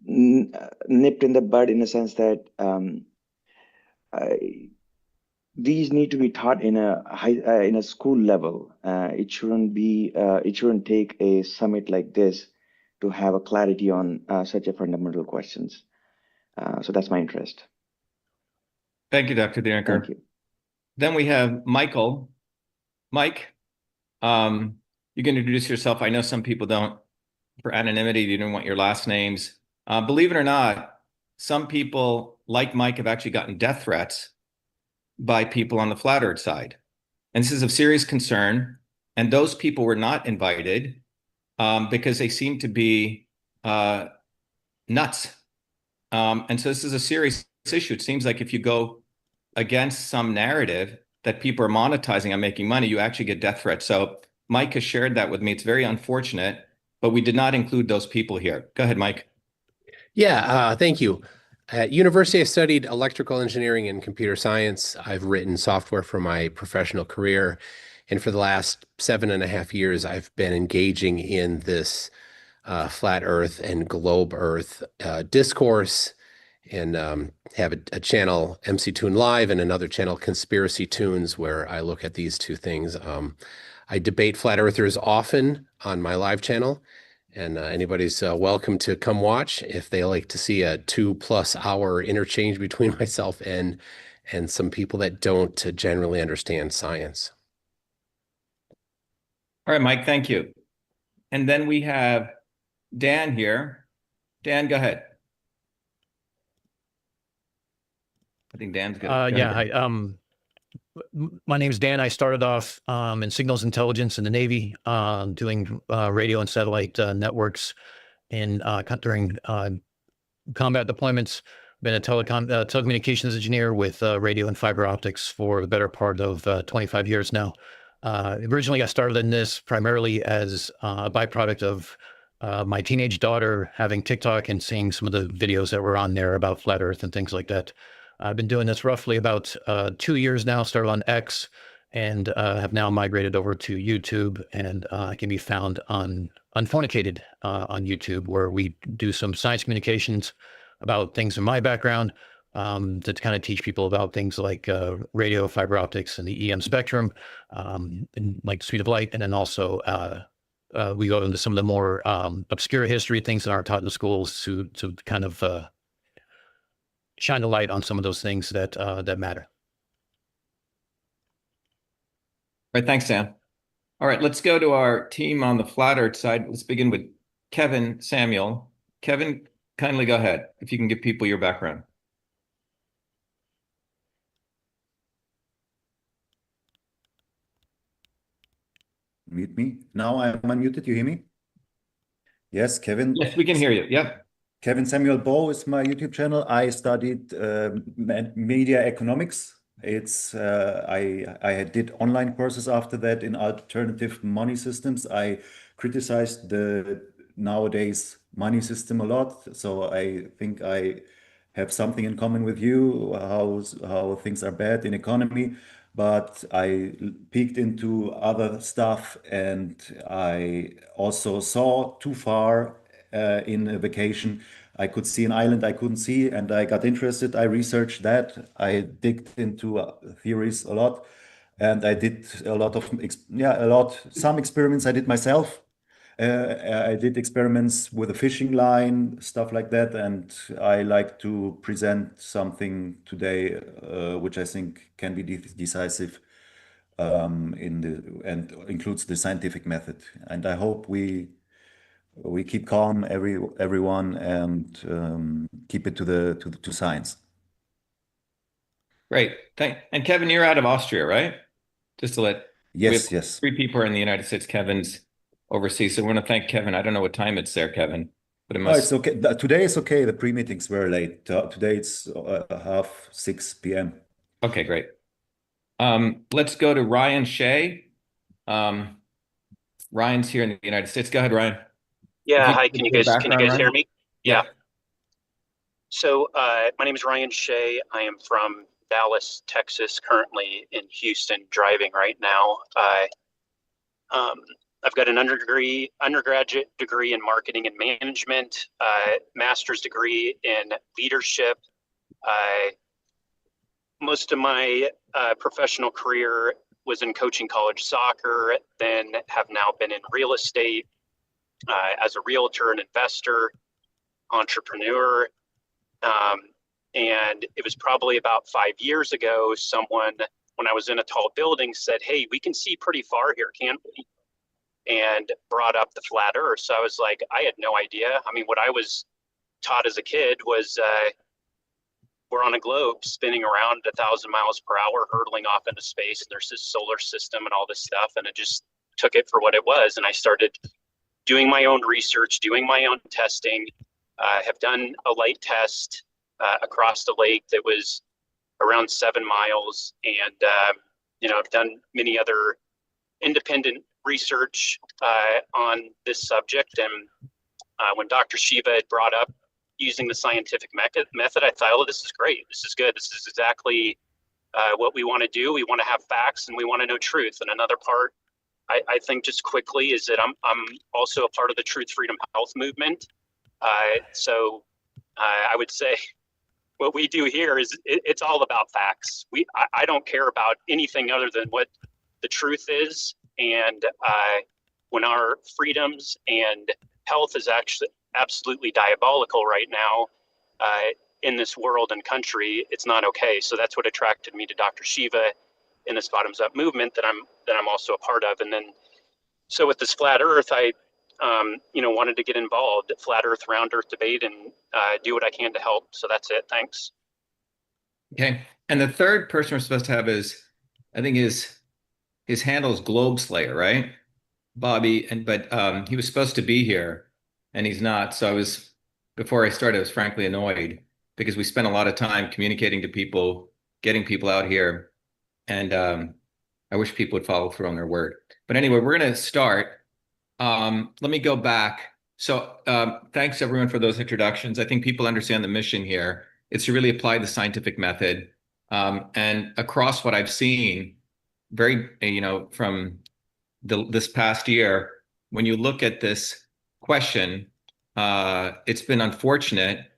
nipped in the bud in a sense that these need to be taught in a school level. It shouldn't take a summit like this to have a clarity on such a fundamental questions. So that's my interest. Thank you, Dr. Dinakar. Thank you. Then we have Michael. Mike, you can introduce yourself. I know some people don't for anonymity, you didn't want your last names. Believe it or not, some people like Mike have actually gotten death threats by people on the flat earth side. And this is of serious concern. And those people were not invited because they seem to be nuts. And so this is a serious issue. It seems like if you go against some narrative that people are monetizing on making money, you actually get death threats. So Mike has shared that with me. It's very unfortunate, but we did not include those people here. Go ahead, Mike. Yeah, thank you. At university, I studied electrical engineering and computer science. I've written software for my professional career. And for the last 7.5 years, I've been engaging in this flat earth and globe earth discourse, and have a channel, MC Tune Live, and another channel, Conspiracy Tunes, where I look at these two things. I debate flat earthers often on my live channel, and anybody's welcome to come watch if they like to see a 2+ hour interchange between myself and some people that don't generally understand science. All right, Mike, thank you. And then we have Dan here. Dan, go ahead. I think Dan's good. Yeah, hi. My name is Dan. I started off in signals intelligence in the Navy, doing radio and satellite networks in during combat deployments. Been a telecommunications engineer with radio and fiber optics for the better part of 25 years now. Originally, I started in this primarily as a byproduct of my teenage daughter having TikTok and seeing some of the videos that were on there about flat Earth and things like that. I've been doing this roughly about 2 years now, started on X, and have now migrated over to YouTube, and I can be found on Unfornicated on YouTube, where we do some science communications about things in my background to kind of teach people about things like radio, fiber optics, and the EM spectrum, and like the speed of light. And then also we go into some of the more obscure history things that aren't taught in the schools to kind of shine the light on some of those things that that matter. All right, thanks, Dan. All right, let's go to our team on the flat earth side. Let's begin with Kevin Samuel. Kevin, kindly go ahead, if you can give people your background. Mute me. Now I'm unmuted. You hear me? Yes, Kevin. Yes, we can hear you. Yep. Kevin Samuel Bow is my YouTube channel. I studied media economics. It's I did online courses after that in alternative money systems. I criticized the nowadays money system a lot, so I think I have something in common with you, how things are bad in economy. But I peeked into other stuff, and I also saw too far in a vacation. I could see an island I couldn't see, and I got interested. I researched that. I digged into theories a lot, and I did a lot of some experiments I did myself. I did experiments with a fishing line, stuff like that, and I like to present something today, which I think can be decisive and includes the scientific method. And I hope we keep calm, everyone, and keep it to science. Great. And Kevin, you're out of Austria, right? Just to let yes. 3 people are in the United States. Kevin's overseas, so we want to thank Kevin. I don't know what time it's there, Kevin, but it must. Oh, it's okay. Today is okay. The pre-meetings were late. Today it's 5:30 p.m. Okay, great. Let's go to Ryan Shea. Ryan's here in the United States. Go ahead, Ryan. Yeah, hi. Can you guys hear me? Yeah. So my name is Ryan Shea. I am from Dallas, Texas, currently in Houston, driving right now. I've got an undergraduate degree in marketing and management, master's degree in leadership. Most of my professional career was in coaching college soccer, then have now been in real estate as a realtor and investor, entrepreneur. And it was probably about 5 years ago, someone, when I was in a tall building, said, "Hey, we can see pretty far here, can't we?" and brought up the flat earth. So I was like, I had no idea. I mean, what I was taught as a kid was we're on a globe spinning around at 1,000 miles per hour, hurtling off into space. And there's this solar system and all this stuff. And it just took it for what it was. And I started doing my own research, doing my own testing. Have done a light test across the lake that was around 7 miles. And, I've done many other independent research on this subject. And when Dr. Shiva had brought up using the scientific method, I thought, oh, this is great. This is good. This is exactly what we want to do. We want to have facts and we want to know truth. And another part, I think just quickly, is that I'm also a part of the Truth, Freedom, Health movement. So I would say what we do here is it's all about facts. I don't care about anything other than what the truth is. And when our freedoms and health is actually absolutely diabolical right now in this world and country, it's not okay. So that's what attracted me to Dr. Shiva in this bottoms up movement that I'm also a part of. And then, so with this flat earth, I wanted to get involved, flat earth, round earth debate, and do what I can to help. So that's it. Thanks. Okay. And the third person we're supposed to have is, I think his handle is Globe Slayer, right? Bobby. But he was supposed to be here and he's not. So before I started, I was frankly annoyed because we spent a lot of time communicating to people, getting people out here. And I wish people would follow through on their word. But anyway, we're going to start. Let me go back. So thanks everyone for those introductions. I think people understand the mission here. It's to really apply the scientific method. And across what I've seen, from this past year, when you look at this question, it's been unfortunate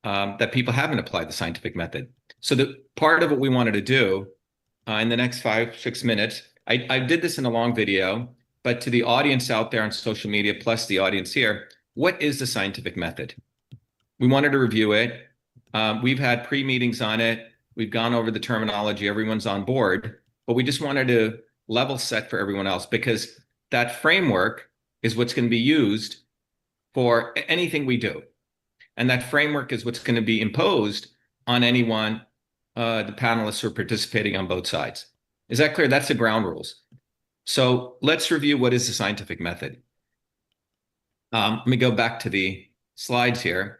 that people haven't applied the scientific method. So the part of what we wanted to do in the next 5-6 minutes, I did this in a long video, but to the audience out there on social media, plus the audience here, what is the scientific method? We wanted to review it. We've had pre-meetings on it. We've gone over the terminology. Everyone's on board, but we just wanted to level set for everyone else, because that framework is what's going to be used for anything we do. And that framework is what's going to be imposed on anyone, the panelists who are participating on both sides. Is that clear? That's the ground rules. So let's review what is the scientific method. Let me go back to the slides here.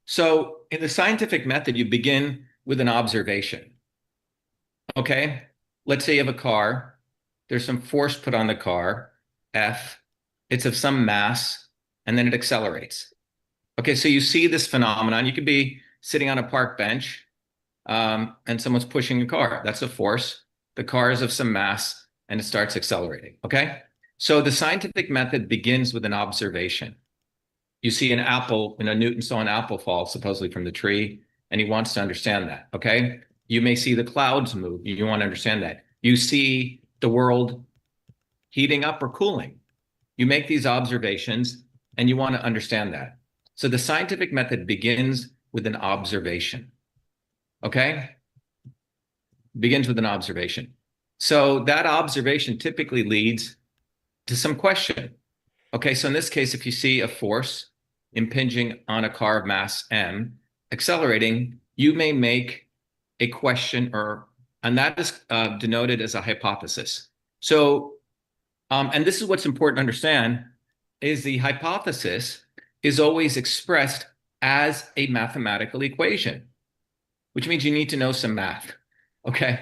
So in the scientific method, you begin with an observation. Okay, let's say you have a car. There's some force put on the car, F. It's of some mass, and then it accelerates. Okay, so you see this phenomenon. You could be sitting on a park bench, and someone's pushing a car. That's a force. The car is of some mass, and it starts accelerating, okay? So the scientific method begins with an observation. You see an apple, Newton saw an apple fall supposedly from the tree, and he wants to understand that, okay? You may see the clouds move. You want to understand that. You see the world heating up or cooling. You make these observations, and you want to understand that. So the scientific method begins with an observation, okay? Begins with an observation. So that observation typically leads to some question. Okay, so in this case, if you see a force impinging on a car of mass m, accelerating, you may make a question, and that is denoted as a hypothesis. So, and this is what's important to understand, is the hypothesis is always expressed as a mathematical equation, which means you need to know some math, okay?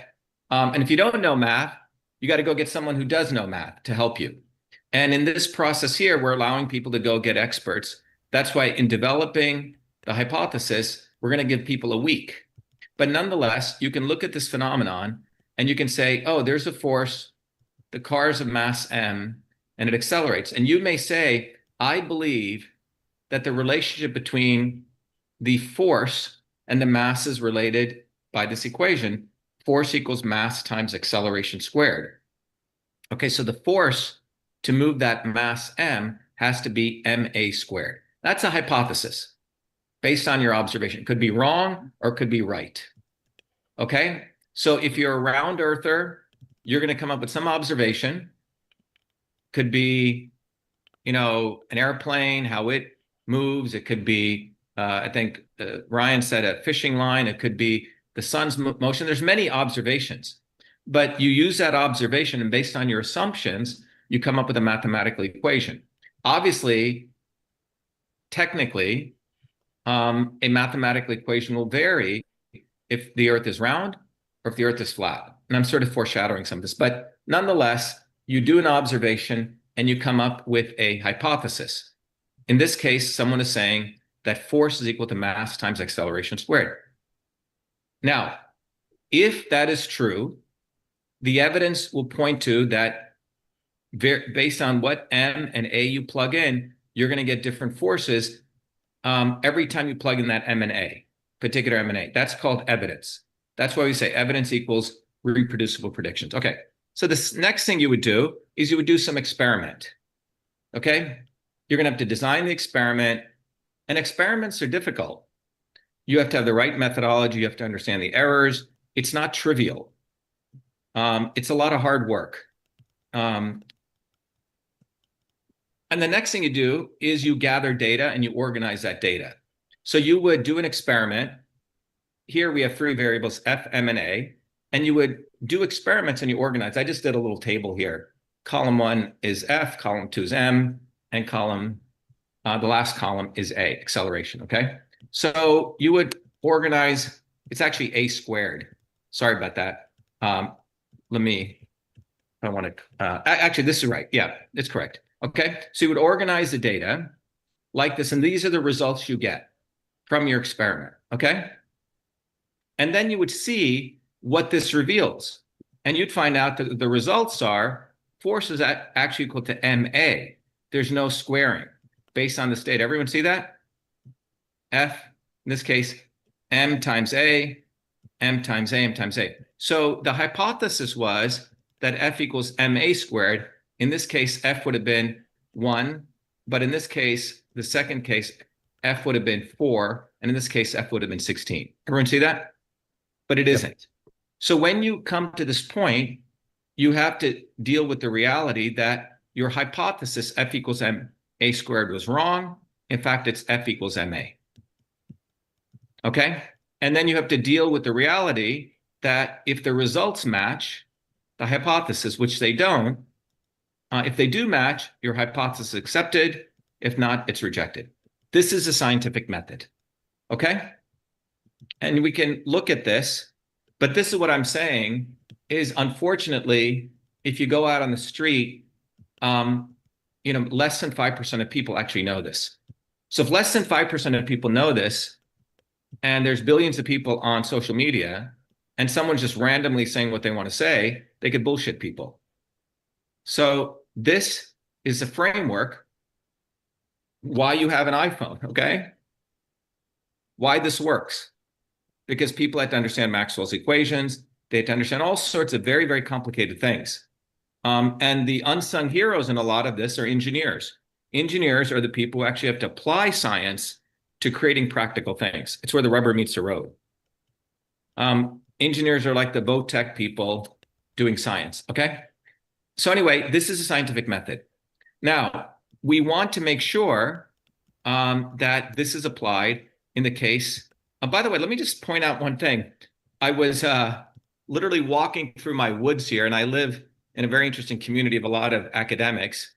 And if you don't know math, you got to go get someone who does know math to help you. And in this process here, we're allowing people to go get experts. That's why in developing the hypothesis, we're going to give people a week. But nonetheless, you can look at this phenomenon and you can say, oh, there's a force, the car is of mass m, and it accelerates. And you may say, I believe that the relationship between the force and the mass is related by this equation, force equals mass times acceleration squared. Okay, so the force to move that mass m has to be ma squared. That's a hypothesis based on your observation. It could be wrong or it could be right. Okay, so if you're a round earther, you're going to come up with some observation, could be, an airplane, how it moves. It could be, I think Ryan said a fishing line. It could be the sun's motion. There's many observations, but you use that observation, and based on your assumptions, you come up with a mathematical equation. Obviously, technically, a mathematical equation will vary if the Earth is round or if the Earth is flat. And I'm sort of foreshadowing some of this, but nonetheless, you do an observation and you come up with a hypothesis. In this case, someone is saying that force is equal to mass times acceleration squared. Now, if that is true, the evidence will point to that based on what M and A you plug in, you're going to get different forces every time you plug in that M and A, particular M and A. That's called evidence. That's why we say evidence equals reproducible predictions. Okay, so this next thing you would do is you would do some experiment. Okay, you're going to have to design the experiment, and experiments are difficult. You have to have the right methodology. You have to understand the errors. It's not trivial. It's a lot of hard work. And the next thing you do is you gather data and you organize that data. So you would do an experiment. Here we have 3 variables, F, M, and A, and you would do experiments and you organize. I just did a little table here. Column 1 is F, column 2 is M, and the last column is A, acceleration, okay? So you would organize, it's actually A squared. Sorry about that. I want to, actually, this is right. Yeah, it's correct. Okay, so you would organize the data like this, and these are the results you get from your experiment, okay? And then you would see what this reveals. And you'd find out that the results are force is actually equal to MA. There's no squaring based on this data. Everyone see that? F, in this case, M times A, M times A, M times A. So the hypothesis was that F equals MA squared. In this case, F would have been 1, but in this case, the second case, F would have been 4, and in this case, F would have been 16. Everyone see that? But it isn't. So when you come to this point, you have to deal with the reality that your hypothesis, F equals MA squared, was wrong. In fact, it's F equals MA. Okay? And then you have to deal with the reality that if the results match the hypothesis, which they don't, if they do match, your hypothesis is accepted. If not, it's rejected. This is a scientific method, okay? And we can look at this, but this is what I'm saying is, unfortunately, if you go out on the street, less than 5% of people actually know this. So if less than 5% of people know this, and there's billions of people on social media, and someone's just randomly saying what they want to say, they could bullshit people. So this is a framework why you have an iPhone, okay? Why this works. Because people have to understand Maxwell's equations. They have to understand all sorts of very, very complicated things. And the unsung heroes in a lot of this are engineers. Engineers are the people who actually have to apply science to creating practical things. It's where the rubber meets the road. Engineers are like the boat tech people doing science, okay? So anyway, this is a scientific method. Now, we want to make sure that this is applied in the case. By the way, let me just point out one thing. I was literally walking through my woods here, and I live in a very interesting community of a lot of academics.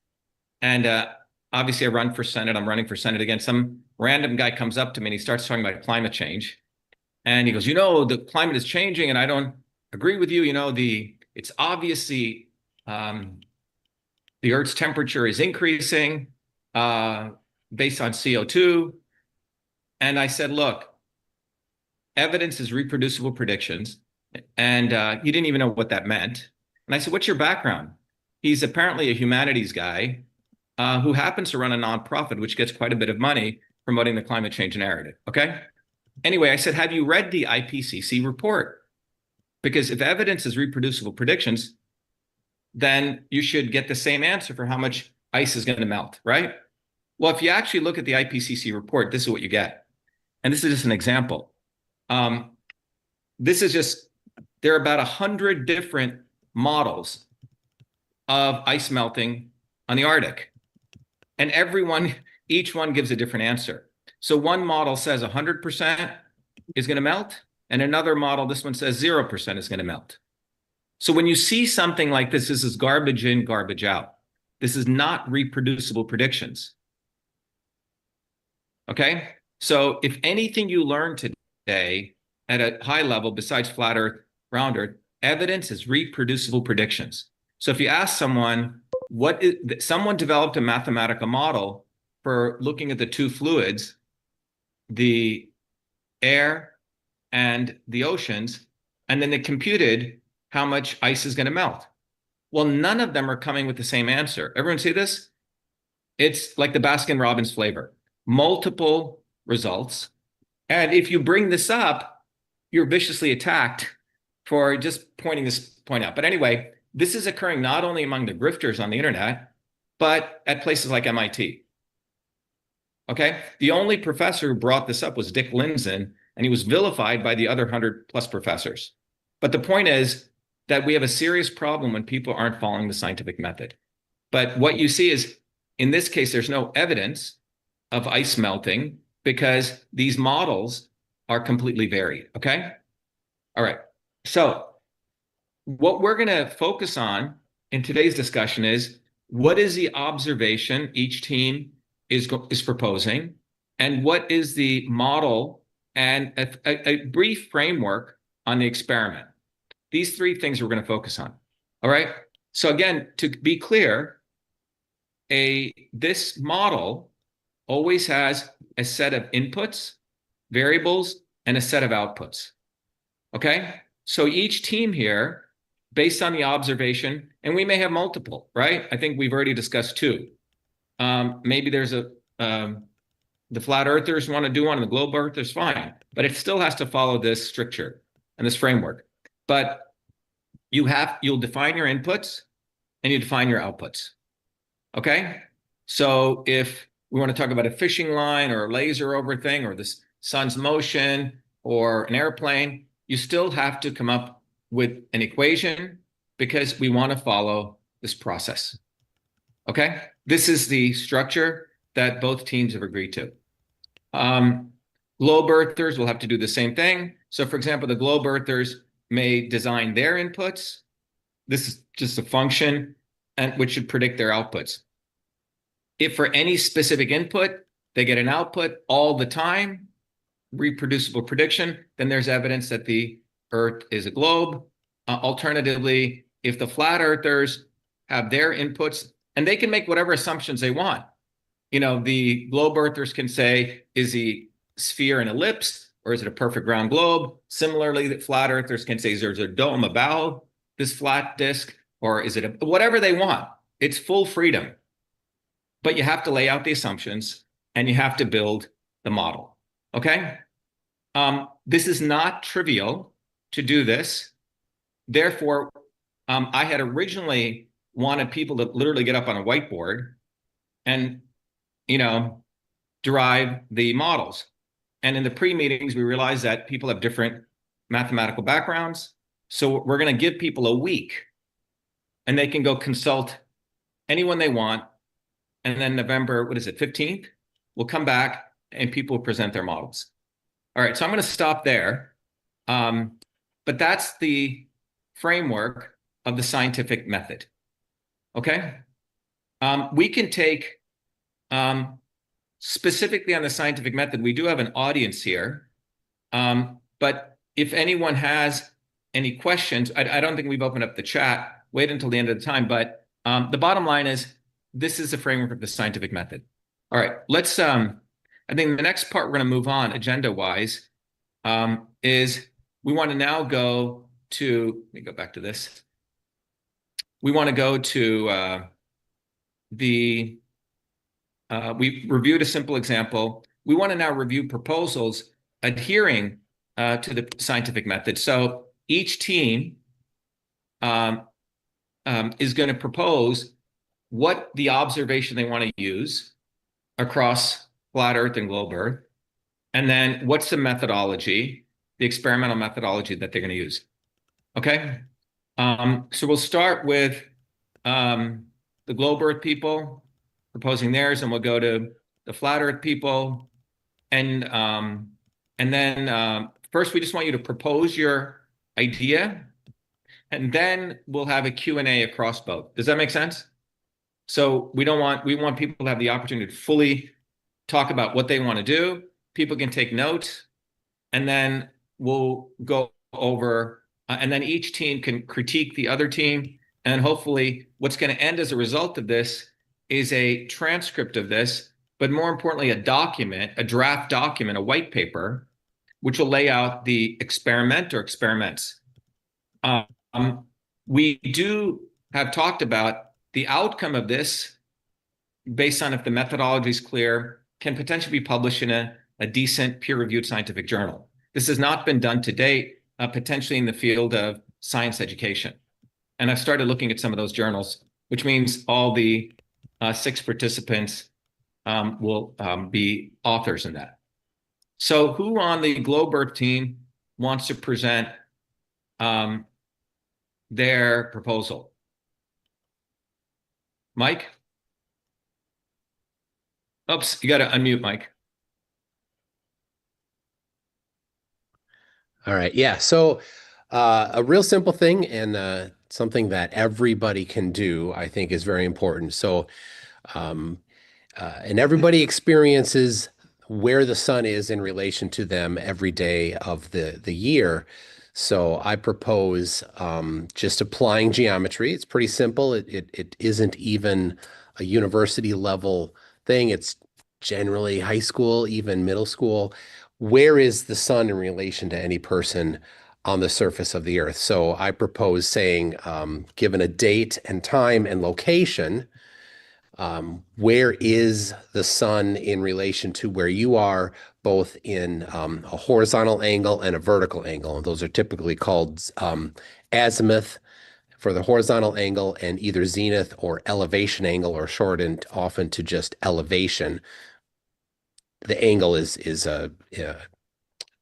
And obviously I run for Senate. I'm running for Senate again. Some random guy comes up to me and he starts talking about climate change. And he goes, the climate is changing and I don't agree with you. It's obviously the Earth's temperature is increasing based on CO2. And I said, look, evidence is reproducible predictions. And he didn't even know what that meant. And I said, what's your background? He's apparently a humanities guy who happens to run a nonprofit, which gets quite a bit of money promoting the climate change narrative, okay? Anyway, I said, have you read the IPCC report? Because if evidence is reproducible predictions, then you should get the same answer for how much ice is going to melt, right? Well, if you actually look at the IPCC report, this is what you get. And this is just an example. There are about 100 different models of ice melting on the Arctic. And each one gives a different answer. So one model says 100% is going to melt, and another model, this one says 0% is going to melt. So when you see something like this is garbage in, garbage out. This is not reproducible predictions. Okay? So if anything you learn today at a high level, besides flat Earth, round Earth, evidence is reproducible predictions. So if you ask someone, someone developed a mathematical model for looking at the two fluids, the air and the oceans, and then they computed how much ice is going to melt. Well, none of them are coming with the same answer. Everyone see this? It's like the Baskin-Robbins flavor. Multiple results. And if you bring this up, you're viciously attacked for just pointing this point out. But anyway, this is occurring not only among the grifters on the internet, but at places like MIT. Okay? The only professor who brought this up was Dick Lindzen, and he was vilified by the other 100+ professors. But the point is that we have a serious problem when people aren't following the scientific method. But what you see is, in this case, there's no evidence of ice melting because these models are completely varied, okay? All right, so what we're gonna focus on in today's discussion is, what is the observation each team is proposing, and what is the model and a brief framework on the experiment. These three things we're going to focus on. All right. So again, to be clear, this model always has a set of inputs, variables, and a set of outputs. Okay. So each team here, based on the observation, and we may have multiple, right? I think we've already discussed two. Maybe there's the flat earthers want to do one, and the globe earthers, fine, but it still has to follow this stricture and this framework. But you'll define your inputs and you define your outputs. Okay? So if we want to talk about a fishing line or a laser over thing or the sun's motion or an airplane, you still have to come up with an equation because we want to follow this process. Okay? This is the structure that both teams have agreed to. Globe earthers will have to do the same thing. So for example, the globe earthers may design their inputs. This is just a function which should predict their outputs. If for any specific input, they get an output all the time, reproducible prediction, then there's evidence that the Earth is a globe. Alternatively, if the flat earthers have their inputs, and they can make whatever assumptions they want. You know, the globe earthers can say, is the sphere an ellipse or is it a perfect round globe? Similarly, the flat earthers can say, is there a dome about this flat disk, or is it whatever they want? It's full freedom. But you have to lay out the assumptions and you have to build the model. Okay? This is not trivial to do this. Therefore, I had originally wanted people to literally get up on a whiteboard and, you know, derive the models. And in the pre-meetings, we realized that people have different mathematical backgrounds. So we're going to give people a week and they can go consult anyone they want. And then November, 15th, we'll come back and people will present their models. All right, so I'm going to stop there. But that's the framework of the scientific method. Okay? We can take, specifically on the scientific method, we do have an audience here. But if anyone has any questions, I don't think we've opened up the chat. Wait until the end of the time. But the bottom line is, this is the framework of the scientific method. All right, let's, I think the next part we're going to move on agenda-wise is we want to now go to, let me go back to this. We want to go to we reviewed a simple example. We want to now review proposals adhering to the scientific method. So each team is going to propose what the observation they want to use across flat Earth and globe Earth, and then what's the methodology, the experimental methodology that they're going to use. Okay, so we'll start with the globe Earth people proposing theirs, and we'll go to the flat Earth people. And then first, we just want you to propose your idea, and then we'll have a Q&A across both. Does that make sense? So we want people to have the opportunity to fully talk about what they want to do. People can take notes, and then we'll go over, and then each team can critique the other team. And hopefully what's going to end as a result of this is a transcript of this, but more importantly, a document, a draft document, a white paper, which will lay out the experiment or experiments. We do have talked about the outcome of this, based on if the methodology is clear, can potentially be published in a decent peer-reviewed scientific journal. This has not been done to date, potentially in the field of science education. And I've started looking at some of those journals, which means all the 6 participants will be authors in that. So who on the Globe Earth team wants to present their proposal? Mike? Oops, you got to unmute, Mike. All right. Yeah. So a real simple thing, and something that everybody can do, I think, is very important. So, and everybody experiences where the sun is in relation to them every day of the year. So I propose just applying geometry. It's pretty simple. It isn't even a university level thing. It's generally high school, even middle school. Where is the sun in relation to any person on the surface of the earth? So I propose saying, given a date and time and location, where is the sun in relation to where you are, both in a horizontal angle and a vertical angle? And those are typically called azimuth for the horizontal angle, and either zenith or elevation angle, or shortened often to just elevation. The angle is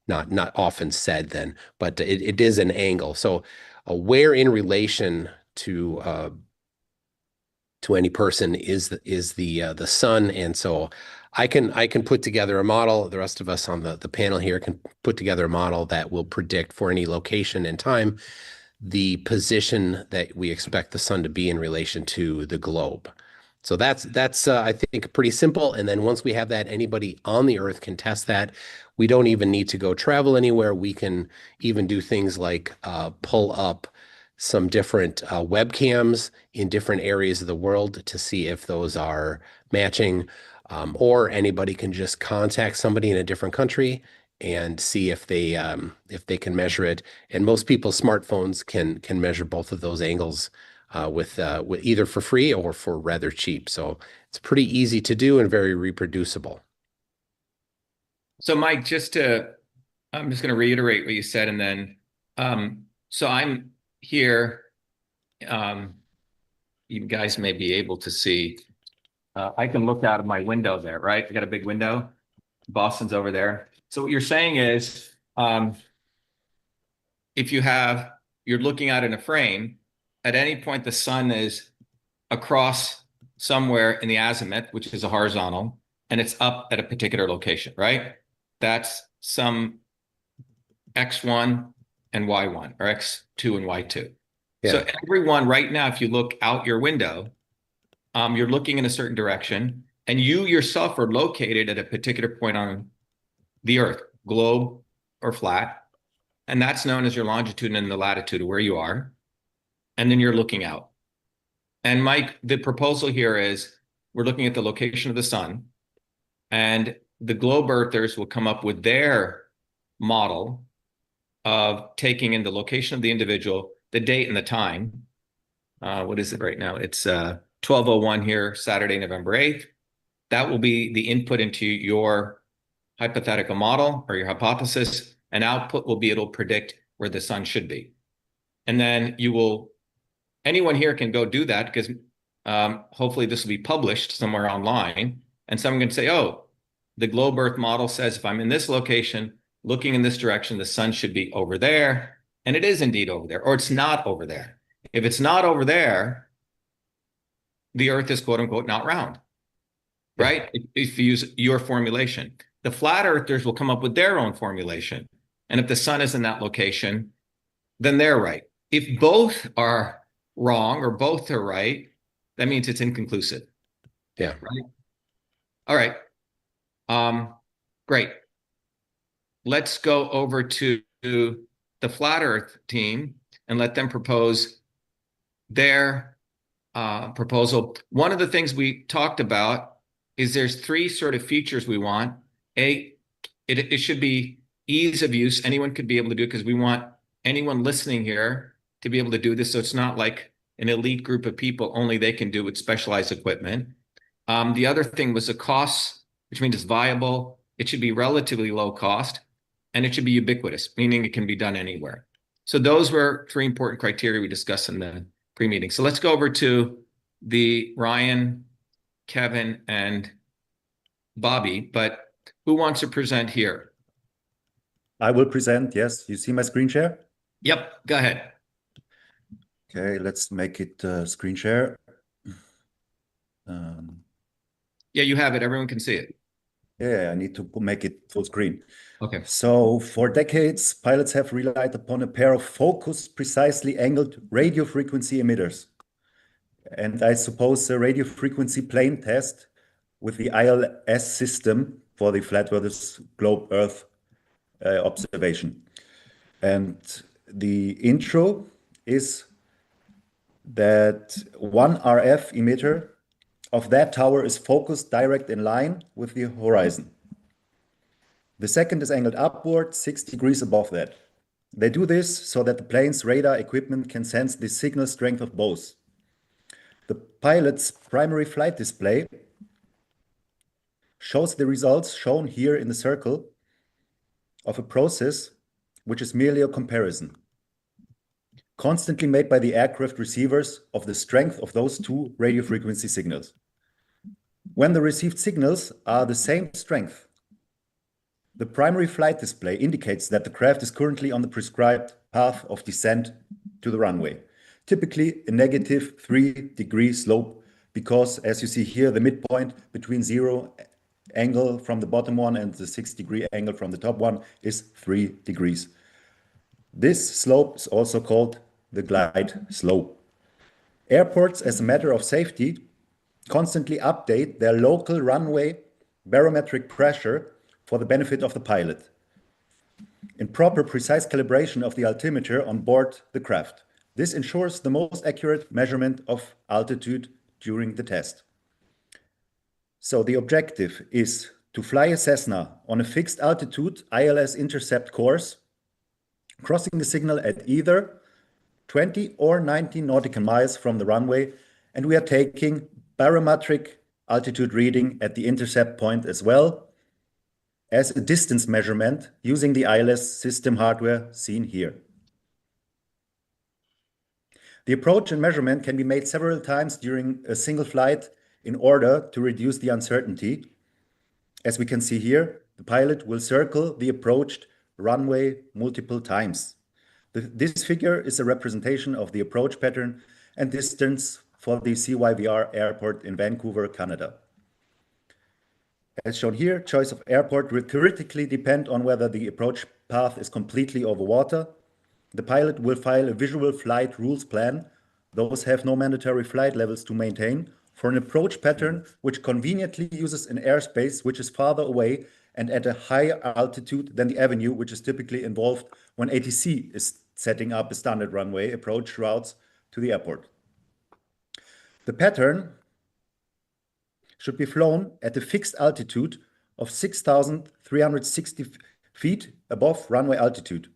not often said then, but it is an angle. So where in relation to any person is the sun? And so I can put together a model. The rest of us on the panel here can put together a model that will predict for any location and time the position that we expect the sun to be in relation to the globe. So that's I think pretty simple. And then once we have that, anybody on the earth can test that. We don't even need to go travel anywhere. We can even do things like pull up some different webcams in different areas of the world to see if those are matching, or anybody can just contact somebody in a different country and see if they can measure it. And most people's smartphones can measure both of those angles with either for free or for rather cheap. So it's pretty easy to do and very reproducible. So Mike, I'm just going to reiterate what you said, and then so I'm here. You guys may be able to see. I can look out of my window there, right? I got a big window. Boston's over there. So what you're saying is, if you're looking out in a frame, at any point the sun is across somewhere in the azimuth, which is a horizontal, and it's up at a particular location, right? That's some x1 and y1, or x2 and y2. Yeah. So everyone right now, if you look out your window, you're looking in a certain direction, and you yourself are located at a particular point on the earth, globe or flat, and that's known as your longitude and the latitude of where you are. And then you're looking out. And Mike, the proposal here is we're looking at the location of the sun, and the globe earthers will come up with their model of taking in the location of the individual, the date and the time. What is it right now? It's 12:01 here, Saturday, November 8th. That will be the input into your hypothetical model or your hypothesis, and output will be, it'll predict where the sun should be. And then anyone here can go do that, because hopefully this will be published somewhere online, and someone can say, oh, the globe earth model says if I'm in this location, looking in this direction, the sun should be over there. And it is indeed over there, or it's not over there. If it's not over there, the Earth is quote unquote not round, right? If you use your formulation. The flat earthers will come up with their own formulation. And if the sun is in that location, then they're right. If both are wrong or both are right, that means it's inconclusive. Yeah. Right. All right. Great. Let's go over to the flat earth team and let them propose their proposal. One of the things we talked about is there's three sort of features we want. It should be ease of use. Anyone could be able to do it because we want anyone listening here to be able to do this. So it's not like an elite group of people, only they can do with specialized equipment. The other thing was the cost, which means it's viable. It should be relatively low cost, and it should be ubiquitous, meaning it can be done anywhere. So those were three important criteria we discussed in the pre-meeting. So let's go over to the Ryan, Kevin, and Bobby, but who wants to present here? I will present, yes. You see my screen share? Yep, go ahead. Okay, let's make it screen share. Yeah, you have it. Everyone can see it. Yeah, I need to make it full screen. Okay. So for decades, pilots have relied upon a pair of focused, precisely angled radio frequency emitters. And I suppose the radio frequency plane test with the ILS system for the flat versus globe Earth observation. And the intro is that one RF emitter of that tower is focused direct in line with the horizon. The second is angled upward 6 degrees above that. They do this so that the plane's radar equipment can sense the signal strength of both. The pilot's primary flight display shows the results shown here in the circle of a process which is merely a comparison, constantly made by the aircraft receivers of the strength of those two radio frequency signals. When the received signals are the same strength, the primary flight display indicates that the craft is currently on the prescribed path of descent to the runway, typically a negative 3-degree slope, because as you see here, the midpoint between 0 angle from the bottom one and the 6-degree angle from the top one is 3 degrees. This slope is also called the glide slope. Airports, as a matter of safety, constantly update their local runway barometric pressure for the benefit of the pilot in proper precise calibration of the altimeter on board the craft. This ensures the most accurate measurement of altitude during the test. So the objective is to fly a Cessna on a fixed altitude ILS intercept course, crossing the signal at either 20 or 90 nautical miles from the runway, and we are taking barometric altitude reading at the intercept point as well as a distance measurement using the ILS system hardware seen here. The approach and measurement can be made several times during a single flight in order to reduce the uncertainty. As we can see here, the pilot will circle the approached runway multiple times. This figure is a representation of the approach pattern and distance for the CYVR airport in Vancouver, Canada. As shown here, choice of airport will theoretically depend on whether the approach path is completely over water. The pilot will file a visual flight rules plan. Those have no mandatory flight levels to maintain for an approach pattern which conveniently uses an airspace which is farther away and at a higher altitude than the avenue which is typically involved when ATC is setting up a standard runway approach routes to the airport. The pattern should be flown at a fixed altitude of 6,360 feet above runway altitude.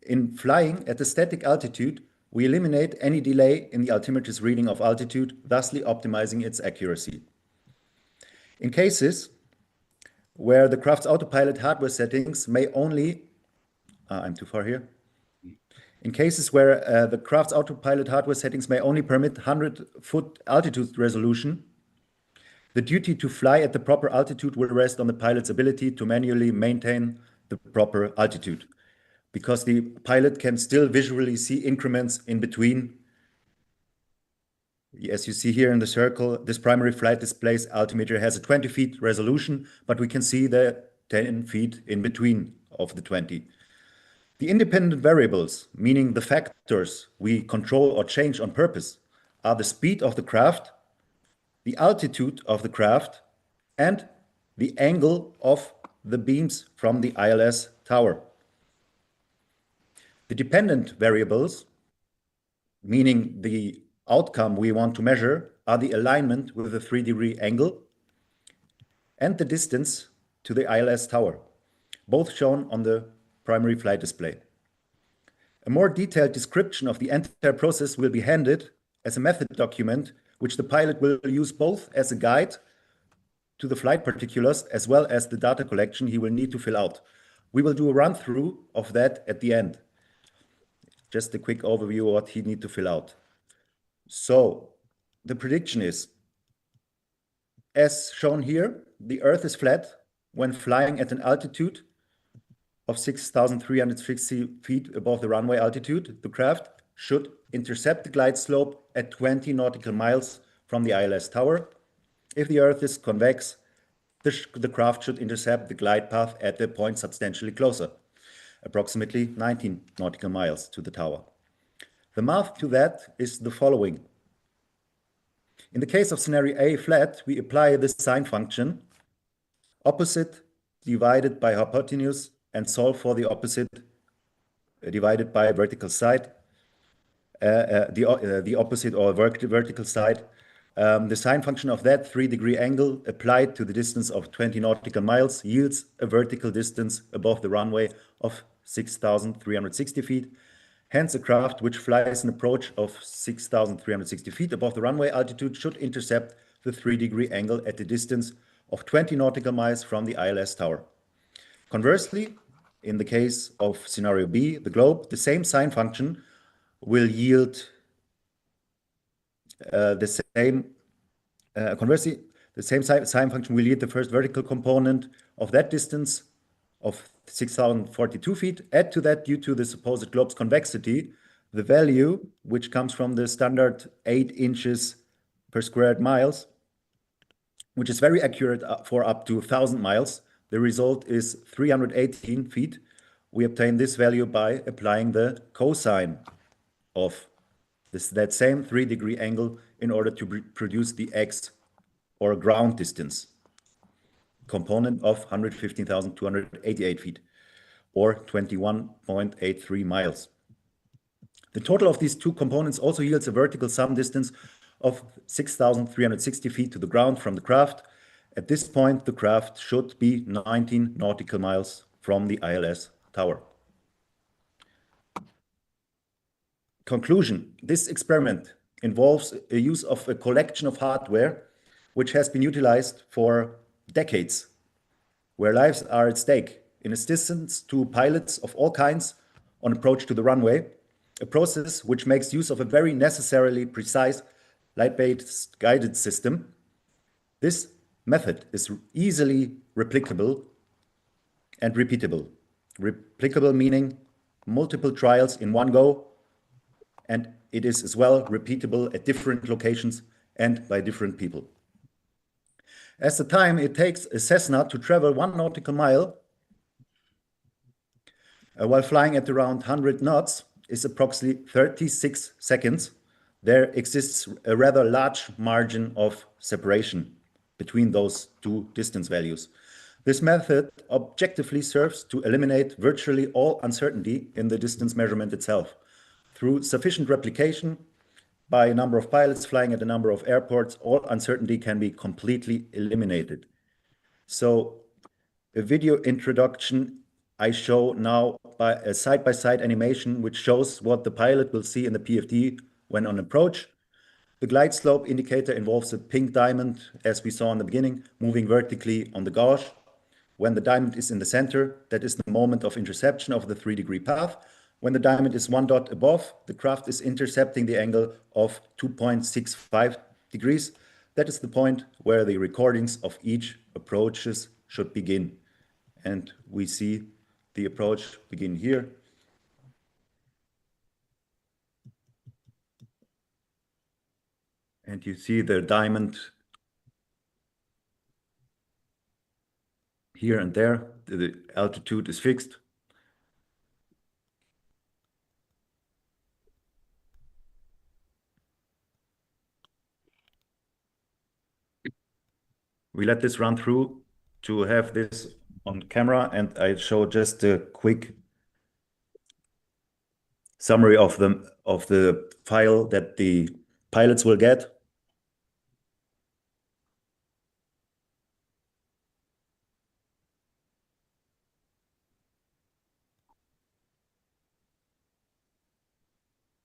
In flying at a static altitude, we eliminate any delay in the altimeter's reading of altitude, thusly optimizing its accuracy. In cases where the craft's autopilot hardware settings may only, I'm too far here. In cases where the craft's autopilot hardware settings may only permit 100-foot altitude resolution, the duty to fly at the proper altitude will rest on the pilot's ability to manually maintain the proper altitude, because the pilot can still visually see increments in between As you see here in the circle, this primary flight display's altimeter has a 20 feet resolution, but we can see the 10 feet in between of the 20. The independent variables, meaning the factors we control or change on purpose, are the speed of the craft, the altitude of the craft, and the angle of the beams from the ILS tower. The dependent variables, meaning the outcome we want to measure, are the alignment with the 3-degree angle and the distance to the ILS tower, both shown on the primary flight display. A more detailed description of the entire process will be handed as a method document, which the pilot will use both as a guide to the flight particulars as well as the data collection he will need to fill out. We will do a run through of that at the end. Just a quick overview of what he needs to fill out. So the prediction is, as shown here, the Earth is flat when flying at an altitude of 6,360 feet above the runway altitude. The craft should intercept the glide slope at 20 nautical miles from the ILS tower. If the Earth is convex, the craft should intercept the glide path at a point substantially closer, approximately 19 nautical miles to the tower. The math to that is the following. In the case of scenario A flat, we apply the sine function, opposite divided by hypotenuse, and solve for the opposite divided by vertical side, the opposite or vertical side. The sine function of that 3-degree angle applied to the distance of 20 nautical miles yields a vertical distance above the runway of 6,360 feet. Hence, a craft which flies an approach of 6,360 feet above the runway altitude should intercept the 3-degree angle at a distance of 20 nautical miles from the ILS tower. Conversely, in the case of scenario B, the globe, the same sine function will yield conversely, the same sine function will yield the first vertical component of that distance of 6,042 feet. Add to that, due to the supposed globe's convexity, the value, which comes from the standard 8 inches per squared miles, which is very accurate for up to 1,000 miles. The result is 318 feet. We obtain this value by applying the cosine of that same 3-degree angle in order to produce the x, or ground distance, component of 115,288 feet, or 21.83 miles. The total of these two components also yields a vertical sum distance of 6,360 feet to the ground from the craft. At this point, the craft should be 19 nautical miles from the ILS tower. Conclusion: this experiment involves a use of a collection of hardware which has been utilized for decades, where lives are at stake in assistance to pilots of all kinds on approach to the runway, a process which makes use of a very necessarily precise light-based guided system. This method is easily replicable and repeatable. Replicable meaning multiple trials in one go, and it is as well repeatable at different locations and by different people. As the time it takes a Cessna to travel 1 nautical mile while flying at around 100 knots is approximately 36 seconds, there exists a rather large margin of separation between those two distance values. This method objectively serves to eliminate virtually all uncertainty in the distance measurement itself. Through sufficient replication by a number of pilots flying at a number of airports, all uncertainty can be completely eliminated. So a video introduction I show now by a side-by-side animation which shows what the pilot will see in the PFD when on approach. The glide slope indicator involves a pink diamond, as we saw in the beginning, moving vertically on the gauge. When the diamond is in the center, that is the moment of interception of the 3-degree path. When the diamond is 1 dot above, the craft is intercepting the angle of 2.65 degrees. That is the point where the recordings of each approaches should begin. And we see the approach begin here. And you see the diamond here and there. The altitude is fixed. We let this run through to have this on camera, and I show just a quick summary of the file that the pilots will get.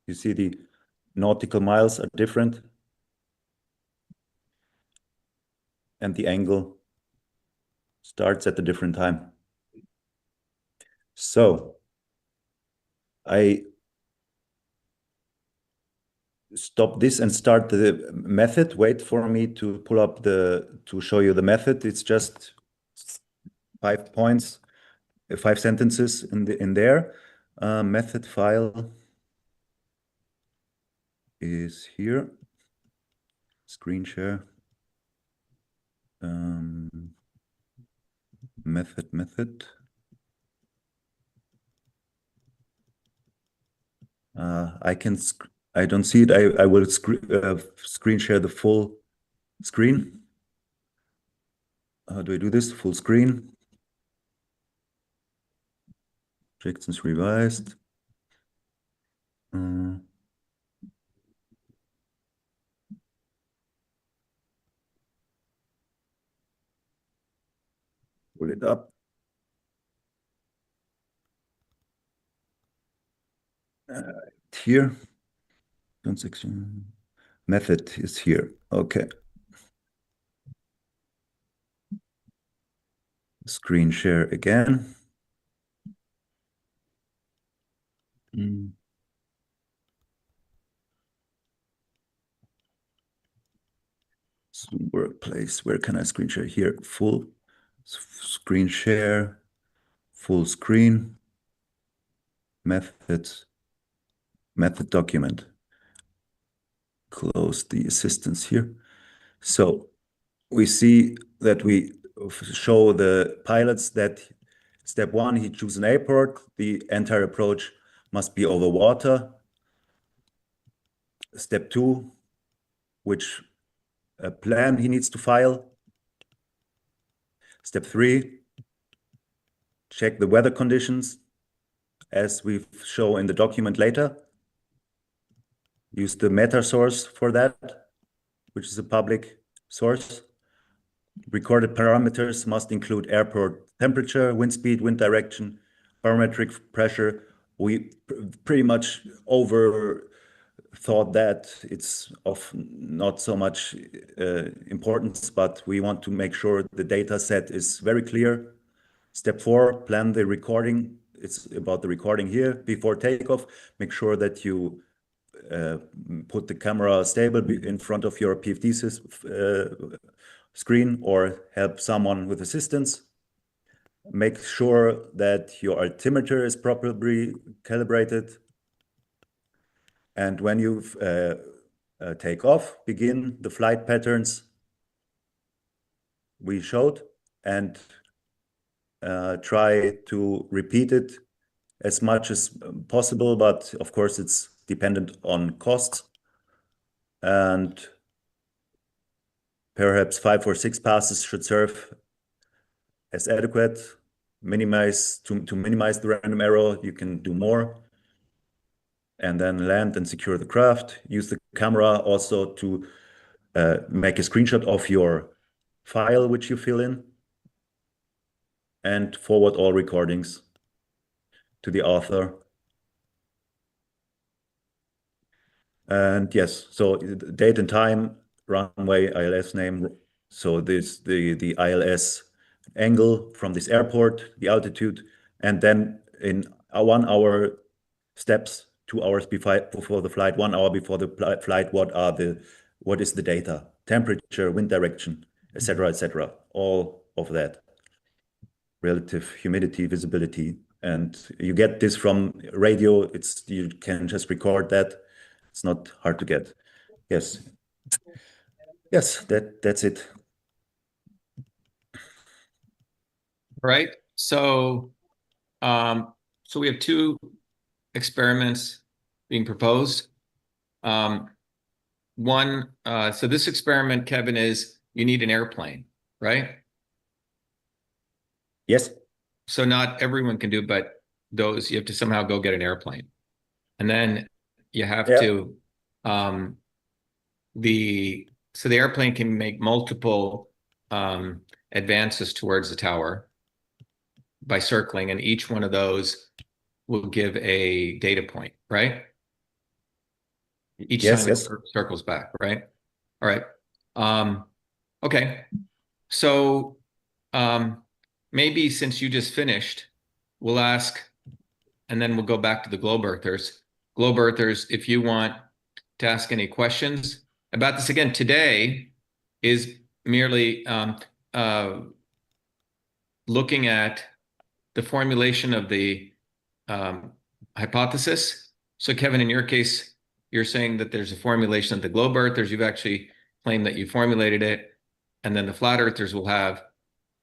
You see the nautical miles are different, and the angle starts at a different time. So I stop this and start the method. Wait for me to pull up to show you the method. It's just 5 points, 5 sentences in there. Method file is here. Screen share. Method. I don't see it. I will screen share the full screen. How do I do this? Full screen. Projections revised. Pull it up. Here. Section. Method is here. Okay. Screen share again. Workplace. Where can I screen share? Here. Full screen share. Full screen. Methods. Method document. Close the assistance here. So we see that we show the pilots that step 1, he chooses an airport. The entire approach must be over water. Step 2, which plan he needs to file. Step 3, check the weather conditions as we show in the document later. Use the meta source for that, which is a public source. Recorded parameters must include airport temperature, wind speed, wind direction, barometric pressure. We pretty much thought that it's of not so much importance, but we want to make sure the data set is very clear. Step 4, plan the recording. It's about the recording here before takeoff. Make sure that you put the camera stable in front of your PFD screen or help someone with assistance. Make sure that your altimeter is properly calibrated. And when you take off, begin the flight patterns we showed and try to repeat it as much as possible, but of course it's dependent on costs. And perhaps 5 or 6 passes should serve as adequate. To minimize the random error, you can do more. And then land and secure the craft. Use the camera also to make a screenshot of your file, which you fill in. And forward all recordings to the author. And yes, so date and time, runway, ILS name. So this the ILS angle from this airport, the altitude, and then in 1 hour steps, 2 hours before the flight, 1 hour before the flight, what is the data, temperature, wind direction, etc., all of that, relative humidity, visibility, and you get this from radio. You can just record that. It's not hard to get. Yes. Yes, that's it. Right. So, so we have two experiments being proposed. One, so this experiment, Kevin, is you need an airplane, right? Yes. So not everyone can do, but those you have to somehow go get an airplane, and then you have Yeah. to so the airplane can make multiple advances towards the tower by circling, and each one of those will give a data point, right? Each Yes, time it yes. circles back, right? All right. Okay. So maybe since you just finished, we'll ask, and then we'll go back to the globe earthers. Globe earthers, if you want to ask any questions about this again, today is merely looking at the formulation of the hypothesis. So Kevin, in your case, you're saying that there's a formulation of the globe earthers. You've actually claimed that you formulated it, and then the flat earthers will have,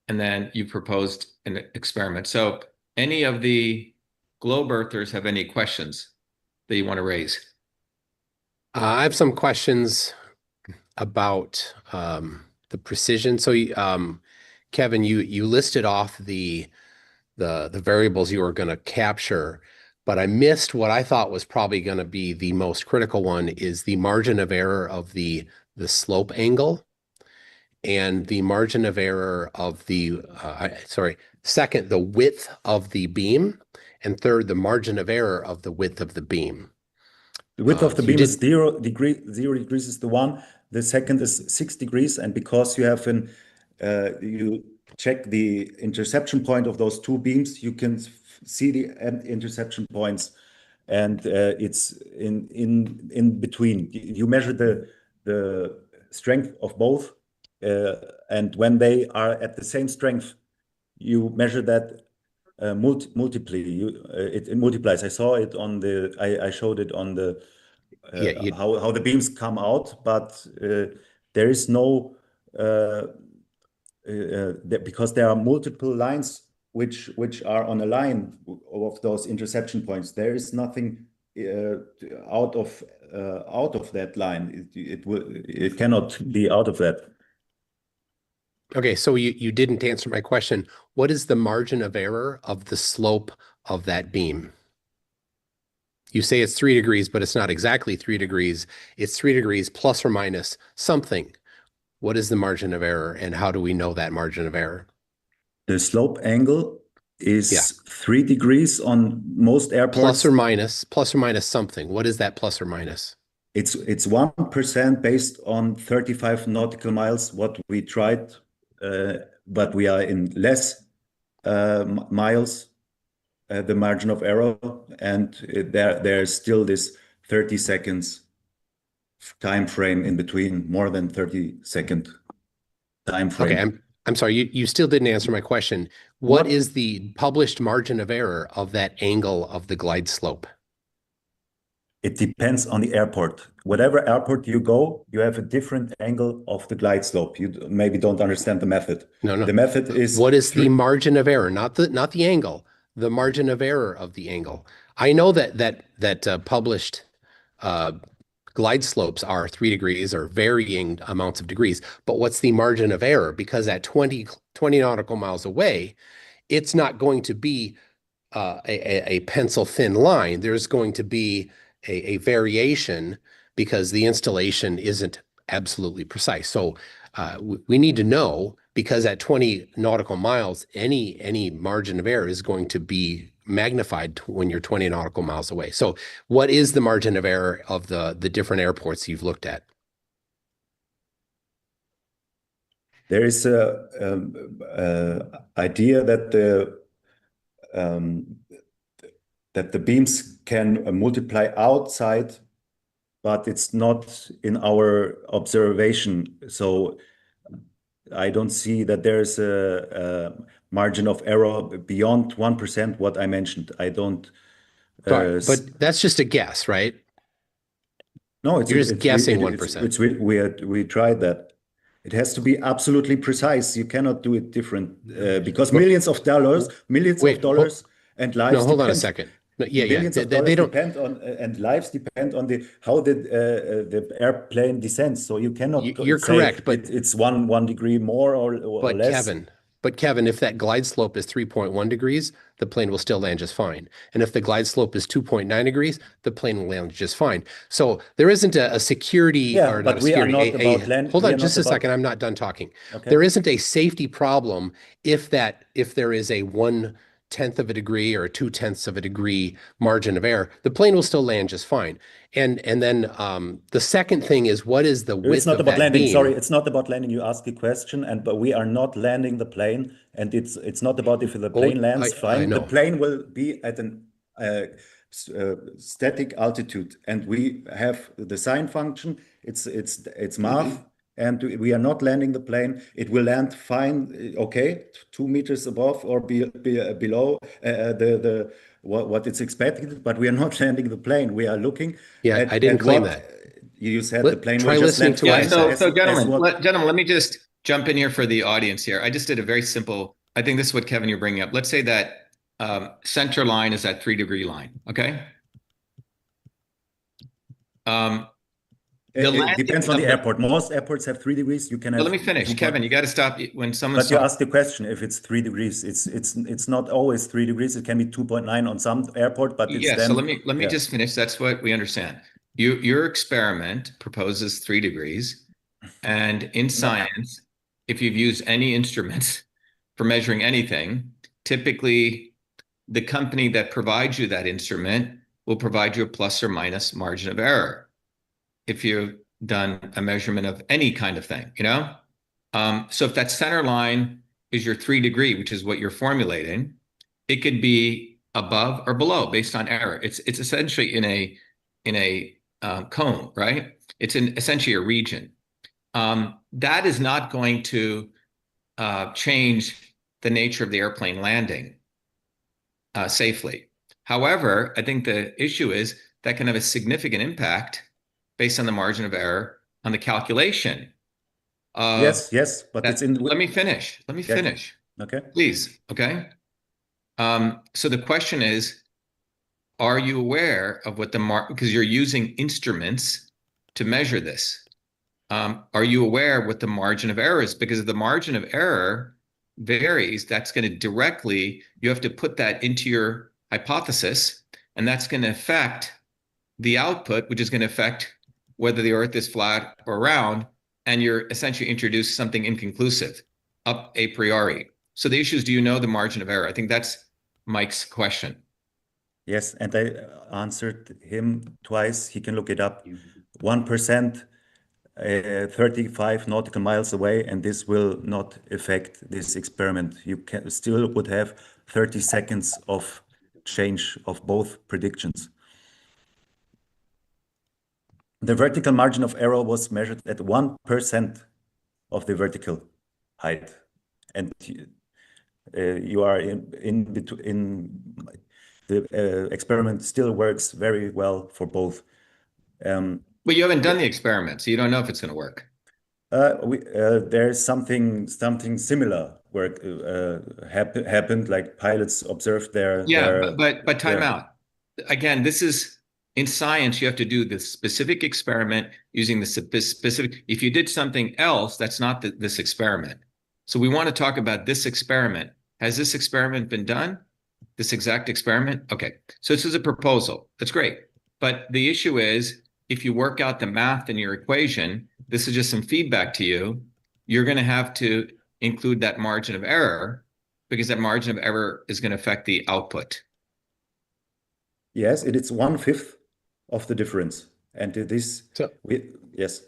and then you proposed an experiment. So any of the globe earthers have any questions that you want to raise? I have some questions about the precision. So, Kevin, you listed off the variables you were going to capture, but I missed what I thought was probably going to be the most critical one is the margin of error of the slope angle and the margin of error of the second, the width of the beam, and third, the margin of error of the width of the beam. The width of the You beam is did 0 degrees is the one. The second is 6 degrees, and because you have you check the interception point of those two beams, you can see the interception points, and it's in between. You measure the strength of both, and when they are at the same strength, you measure that multiply. It multiplies. I saw it on the. I showed it on the yeah, how the beams come out, but there is no because there are multiple lines which are on a line of those interception points. There is nothing out of that line. It cannot be out of that. Okay, so you didn't answer my question. What is the margin of error of the slope of that beam? You say it's 3 degrees, but it's not exactly 3 degrees. It's 3 degrees plus or minus something. What is the margin of error, and how do we know that margin of error? The slope angle is 3 degrees on most airports. Plus or minus something. What is that plus or minus? It's 1% based on 35 nautical miles, what we tried, but we are in less miles, the margin of error, and there's still this 30 seconds time frame in between, more than 30-second time frame. Okay, I'm sorry, you still didn't answer my question. What is the published margin of error of that angle of the glide slope? It depends on the airport. Whatever airport you go, you have a different angle of the glide slope. You maybe don't understand the method. No. The method is what is the margin of error? Not the angle. The margin of error of the angle. I know that published glide slopes are 3 degrees or varying amounts of degrees. But what's the margin of error? Because at 20 nautical miles away, it's not going to be a pencil thin line. There's going to be a variation because the installation isn't absolutely precise. So we need to know, because at 20 nautical miles, any margin of error is going to be magnified when you're 20 nautical miles away. So what is the margin of error of the different airports you've looked at? There is a idea that the beams can multiply outside, but it's not in our observation. So I don't see that there's a margin of error beyond 1%, what I mentioned. I don't. But that's just a guess, right? No, You're just guessing 1%. We tried that. It has to be absolutely precise. You cannot do it different because millions of dollars and lives No, hold on a depend. second. Yeah, Millions of dollars they don't. depend on and lives depend on how the airplane descends. So you cannot You're say correct, but it's one degree more or but less. Kevin, if that glide slope is 3.1 degrees, the plane will still land just fine. And if the glide slope is 2.9 degrees, the plane will land just fine. So there isn't a security or not a security. Hold on just a second. I'm not done talking. Okay. There isn't a safety problem if there is a 1/10 of a degree or a 2/10 of a degree margin of error, the plane will still land just fine. And then the second thing is, what is the width It's not of about that landing. beam? Sorry, it's not about landing. You ask a question, but we are not landing the plane, and it's not about if the plane lands fine. I know. The plane will be at an static altitude, and we have the sine function. It's math, and we are not landing the plane. It will land fine, okay, 2 meters above or below what it's expected, but we are not landing the plane. We are looking. Yeah, I didn't claim that. You said the plane try will just listening land to what I fine. said. Gentlemen, let me just jump in here for the audience here. I just did a very simple, I think this is what, Kevin, you're bringing up. Let's say that center line is that 3-degree line, okay? It depends on the airport. Most airports have 3 degrees. You can have. Let me finish, Kevin. You got to stop when someone. But you asked the question if it's 3 degrees. It's not always 3 degrees. It can be 2.9 on some airport, but it's then. So let me just finish. That's what we understand. Your experiment proposes 3 degrees, and in science, if you've used any instruments for measuring anything, typically the company that provides you that instrument will provide you a plus or minus margin of error if you've done a measurement of any kind of thing, So if that center line is your 3-degree, which is what you're formulating, it could be above or below based on error. It's essentially in a cone, right? It's essentially a region. That is not going to change the nature of the airplane landing safely. However, I think the issue is that can have a significant impact based on the margin of error on the calculation. Yes, but it's in. Let me finish. Okay. Please. Okay. So the question is, are you aware of what because you're using instruments to measure this? Are you aware what the margin of error is? Because if the margin of error varies, that's going to directly, you have to put that into your hypothesis, and that's going to affect the output, which is going to affect whether the Earth is flat or round, and you're essentially introduced something inconclusive up a priori. So the issue is, do you know the margin of error? I think that's Mike's question. Yes, and I answered him twice. He can look it up. 1%, 35 nautical miles away, and this will not affect this experiment. You can still would have 30 seconds of change of both predictions. The vertical margin of error was measured at 1% of the vertical height, and you are in between. The experiment still works very well for both. But you haven't done the experiment, so you don't know if it's going to work. There's something similar where happened, like pilots observed their. But time out. Again, this is. In science, you have to do the specific experiment using the specific. If you did something else, that's not this experiment. So we want to talk about this experiment. Has this experiment been done? This exact experiment? Okay. So this is a proposal. That's great. But the issue is, if you work out the math in your equation, this is just some feedback to you. You're going to have to include that margin of error, because that margin of error is going to affect the output. Yes, it is 1/5 of the difference, and this. So yes,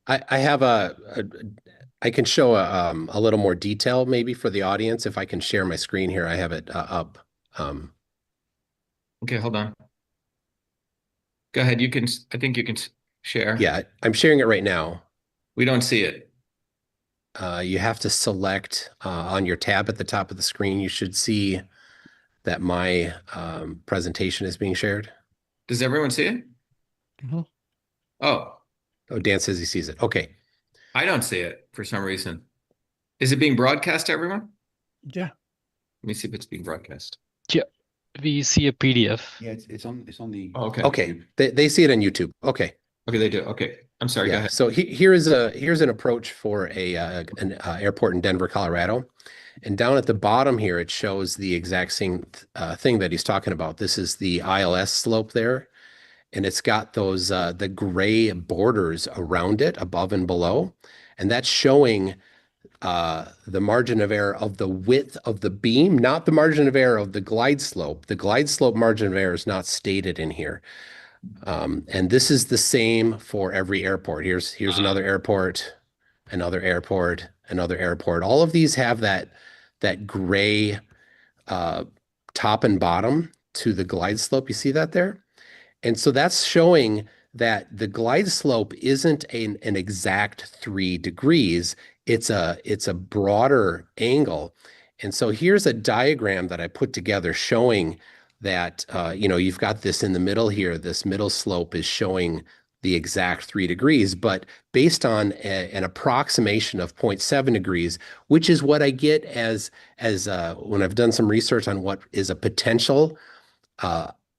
I have I can show a little more detail maybe for the audience if I can share my screen here. I have it up. Okay, hold on. Go ahead. I think you can share. Yeah, I'm sharing it right now. We don't see it. You have to select on your tab at the top of the screen. You should see that my presentation is being shared. Does everyone see it? Mm-hmm. Oh, Dan says he sees it. Okay. I don't see it for some reason. Is it being broadcast to everyone? Yeah. Let me see if it's being broadcast. Yeah, we see a PDF. Yeah, it's on the. Oh, okay. Okay. They see it on YouTube. Okay. Okay, they do. Okay. I'm sorry. Go Yeah. ahead. So here's an approach for an airport in Denver, Colorado. And down at the bottom here, it shows the exact same thing that he's talking about. This is the ILS slope there. And it's got those the gray borders around it above and below. And that's showing the margin of error of the width of the beam, not the margin of error of the glide slope. The glide slope margin of error is not stated in here. And this is the same for every airport. Here's another airport, another airport, another airport. All of these have that gray top and bottom to the glide slope. You see that there? And so that's showing that the glide slope isn't an exact 3 degrees. It's a broader angle. And so here's a diagram that I put together showing that, you've got this in the middle here. This middle slope is showing the exact 3 degrees, but based on an approximation of 0.7 degrees, which is what I get as when I've done some research on what is a potential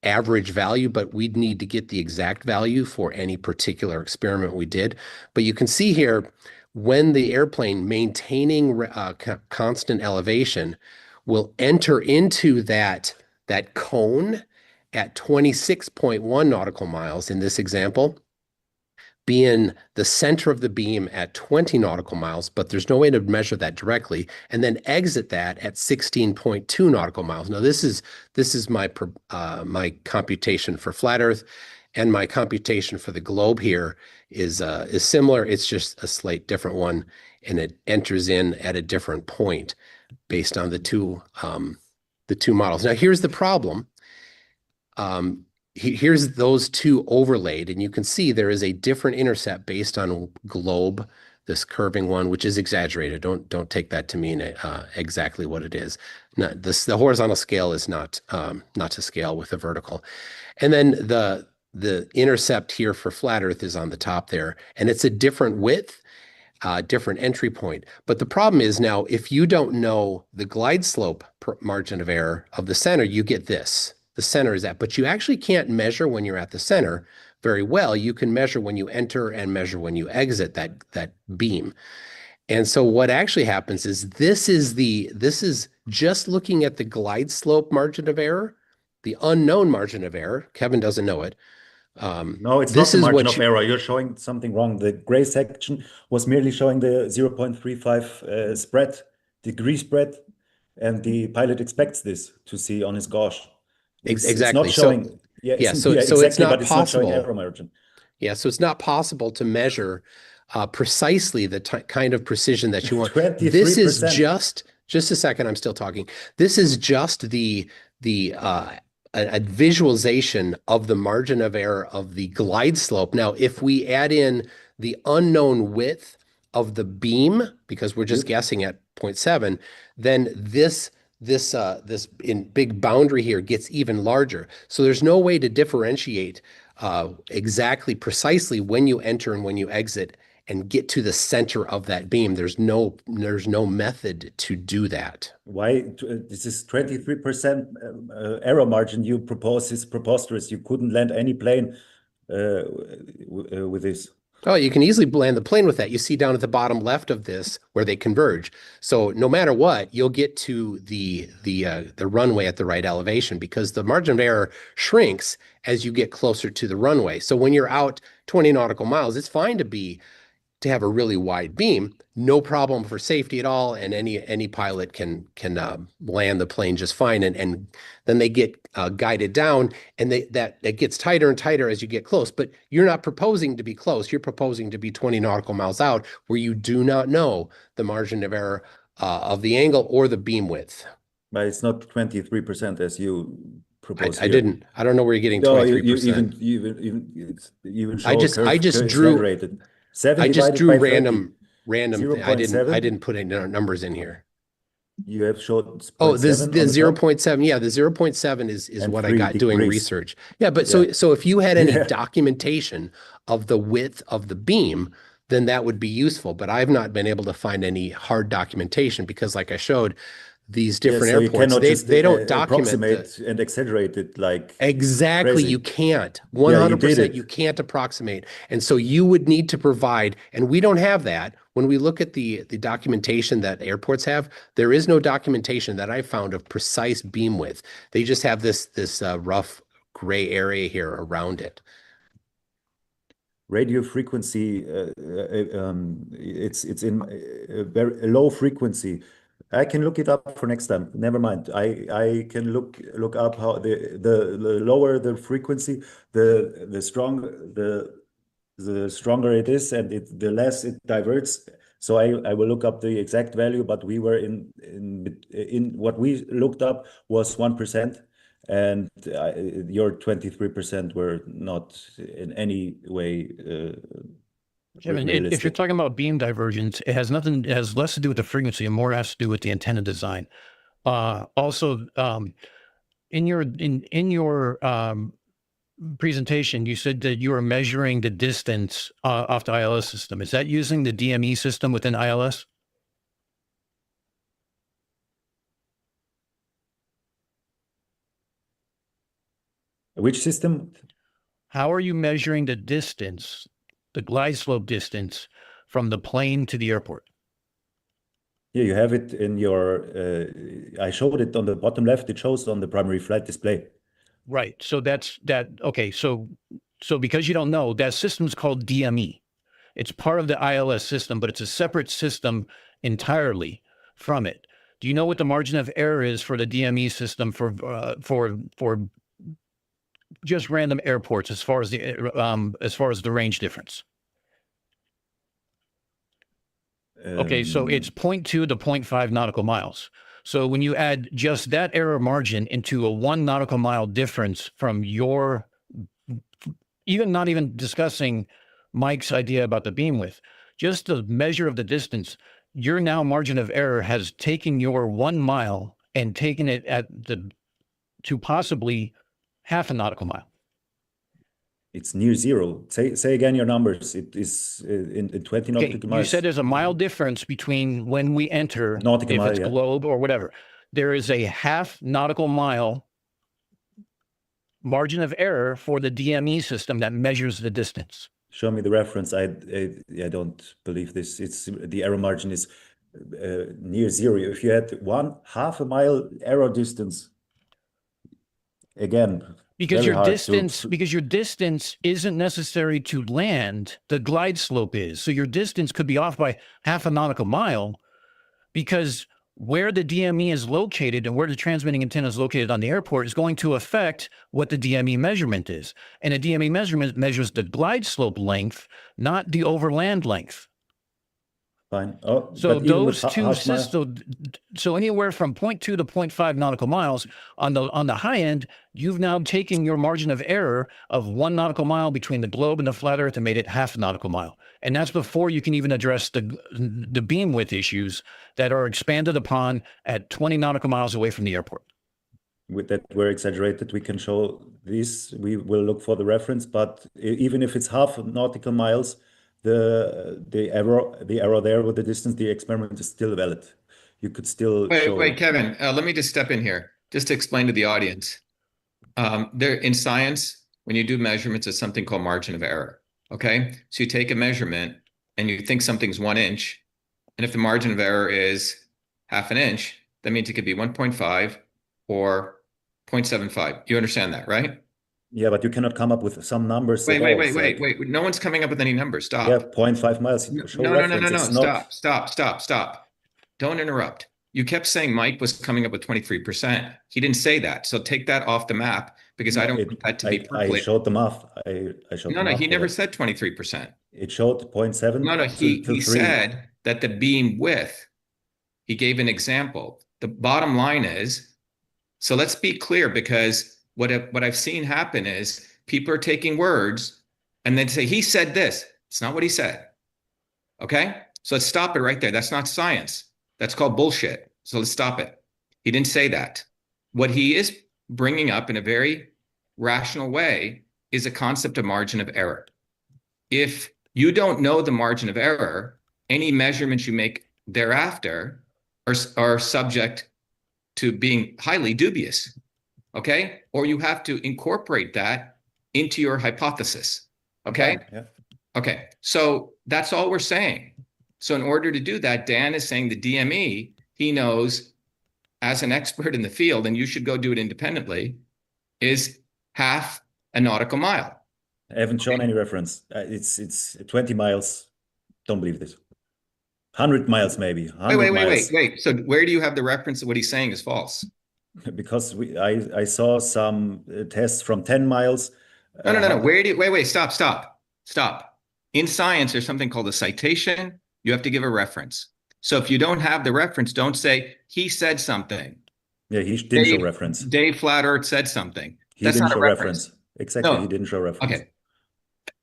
average value, but we'd need to get the exact value for any particular experiment we did. But you can see here, when the airplane maintaining constant elevation will enter into that cone at 26.1 nautical miles in this example, be in the center of the beam at 20 nautical miles, but there's no way to measure that directly, and then exit that at 16.2 nautical miles. Now, this is my computation for flat Earth, and my computation for the globe here is similar. It's just a slight different one, and it enters in at a different point based on the two models. Now, here's the problem. Here's those two overlaid, and you can see there is a different intercept based on globe, this curving one, which is exaggerated. Don't take that to mean exactly what it is. The horizontal scale is not to scale with the vertical. And then the intercept here for flat Earth is on the top there, and it's a different width, different entry point. But the problem is now, if you don't know the glide slope margin of error of the center, you get this. The center is that, but you actually can't measure when you're at the center very well. You can measure when you enter and measure when you exit that beam. And so what actually happens is this is just looking at the glide slope margin of error, the unknown margin of error. Kevin doesn't know it. No, it's not the margin of error. You're showing something wrong. The gray section was merely showing the 0.35 degree spread, and the pilot expects this to see on his gauge. Exactly. It's not showing. So exactly, it's not but it's not showing possible. error margin. Yeah, so it's not possible to measure precisely the kind of precision that you want. 23%. This is just a second. I'm still talking. This is just a visualization of the margin of error of the glide slope. Now, if we add in the unknown width of the beam, because we're just guessing at 0.7, then this in big boundary here gets even larger. So there's no way to differentiate exactly precisely when you enter and when you exit and get to the center of that beam. There's no method to do that. Why? This is 23% error margin you propose is preposterous. You couldn't land any plane with this. Oh, you can easily land the plane with that. You see down at the bottom left of this where they converge. So no matter what, you'll get to the runway at the right elevation, because the margin of error shrinks as you get closer to the runway. So when you're out 20 nautical miles, it's fine to have a really wide beam, no problem for safety at all, and any pilot can land the plane just fine, and then they get guided down, and that gets tighter and tighter as you get close. But you're not proposing to be close. You're proposing to be 20 nautical miles out, where you do not know the margin of error of the angle or the beam width. But it's not 23% as you propose. I didn't. I don't know where you're getting 23%. You even show I just drew. I just drew random. I didn't put any numbers in here. You have showed Oh, this 0.7 the on the top 0.7. Yeah, the 0.7 is and what I 3 got doing degrees. research. Yeah, but Yeah. so if you had any Yeah. documentation of the width of the beam, then that would be useful. But I've not been able to find any hard documentation because, like I showed, these Yeah, different so you airports, cannot just they don't document the approximate and exaggerate it like exactly. You crazy. can't. Yeah, you did 100% it. you can't approximate. And so you would need to provide, and we don't have that. When we look at the documentation that airports have, there is no documentation that I found of precise beam width. They just have this rough gray area here around it. Radio frequency, it's in a very low frequency. I can look it up for next time. Never mind. I can look up how the lower the frequency, the stronger it is, and the less it diverts. So I will look up the exact value, but we were in what we looked up was 1%, and your 23% were not in any way Kevin, if you're realistic. talking about beam divergence, it has less to do with the frequency and more has to do with the antenna design. Also, in your presentation, you said that you were measuring the distance off the ILS system. Is that using the DME system within ILS? Which system? How are you measuring the distance, the glide slope distance from the plane to the airport? Yeah, you have it in your, I showed it on the bottom left. It shows on the primary flight display. Right. So okay. So because you don't know, that system's called DME. It's part of the ILS system, but it's a separate system entirely from it. Do you know what the margin of error is for the DME system for just random airports as far as the range difference? Okay, so it's 0.2 to 0.5 nautical miles. So when you add just that error margin into a 1 nautical mile difference from your, not even discussing Mike's idea about the beam width, just the measure of the distance, your now margin of error has taken your 1 mile and taken it to possibly half a nautical mile. It's near zero. Say again your numbers. It is in 20 nautical miles. You said there's a mile difference between when we enter, nautical if mile, it's yeah. globe or whatever. There is a half nautical mile margin of error for the DME system that measures the distance. Show me the reference. I don't believe this. It's the error margin is near zero. If you had half a mile error distance, again, because your distance isn't necessary to land, the glide slope is. So your distance could be off by half a nautical mile because where the DME is located and where the transmitting antenna is located on the airport is going to affect what the DME measurement is. And a DME measurement measures the glide slope length, not the overland length. Fine. Oh, so those two systems, so anywhere from 0.2 to 0.5 nautical miles on the high end, you've now taken your margin of error of 1 nautical mile between the globe and the flat earth and made it half a nautical mile. And that's before you can even address the beam width issues that are expanded upon at 20 nautical miles away from the airport. With that were exaggerated, we can show this. We will look for the reference, but even if it's half nautical miles, the error there with the distance, the experiment is still valid. You could still show. Wait, Kevin, let me just step in here just to explain to the audience. There in science, when you do measurements, it's something called margin of error. Okay, so you take a measurement and you think something's 1 inch, and if the margin of error is half an inch, that means it could be 1.5 or 0.75. You understand that, right? Yeah, but you cannot come up with some numbers. Wait. No one's coming up with any numbers. Stop. Yeah, 0.5 miles. No. Stop. Don't interrupt. You kept saying Mike was coming up with 23%. He didn't say that. So take that off the map because I don't want that to be percolated. I showed them off. I showed them off. He never said 23%. It showed 0.7. He said that the beam width, he gave an example. The bottom line is, so let's be clear, because what I've seen happen is people are taking words and then say, he said this. It's not what he said. Okay? So let's stop it right there. That's not science. That's called bullshit. So let's stop it. He didn't say that. What he is bringing up in a very rational way is a concept of margin of error. If you don't know the margin of error, any measurements you make thereafter are subject to being highly dubious, okay? Or you have to incorporate that into your hypothesis, okay? Yeah. Okay, so that's all we're saying. So in order to do that, Dan is saying the DME, he knows as an expert in the field, and you should go do it independently, is half a nautical mile. I haven't shown any reference. It's 20 miles. Don't believe this. 100 miles maybe. 100 miles. Wait. So where do you have the reference that what he's saying is false? Because I saw some tests from 10 miles. No. Where do you, wait, stop. In science, there's something called a citation. You have to give a reference. So if you don't have the reference, don't say, he said something. Yeah, he didn't show reference. Dave Flat Earth said something. He didn't show reference. Exactly, No. He didn't show reference.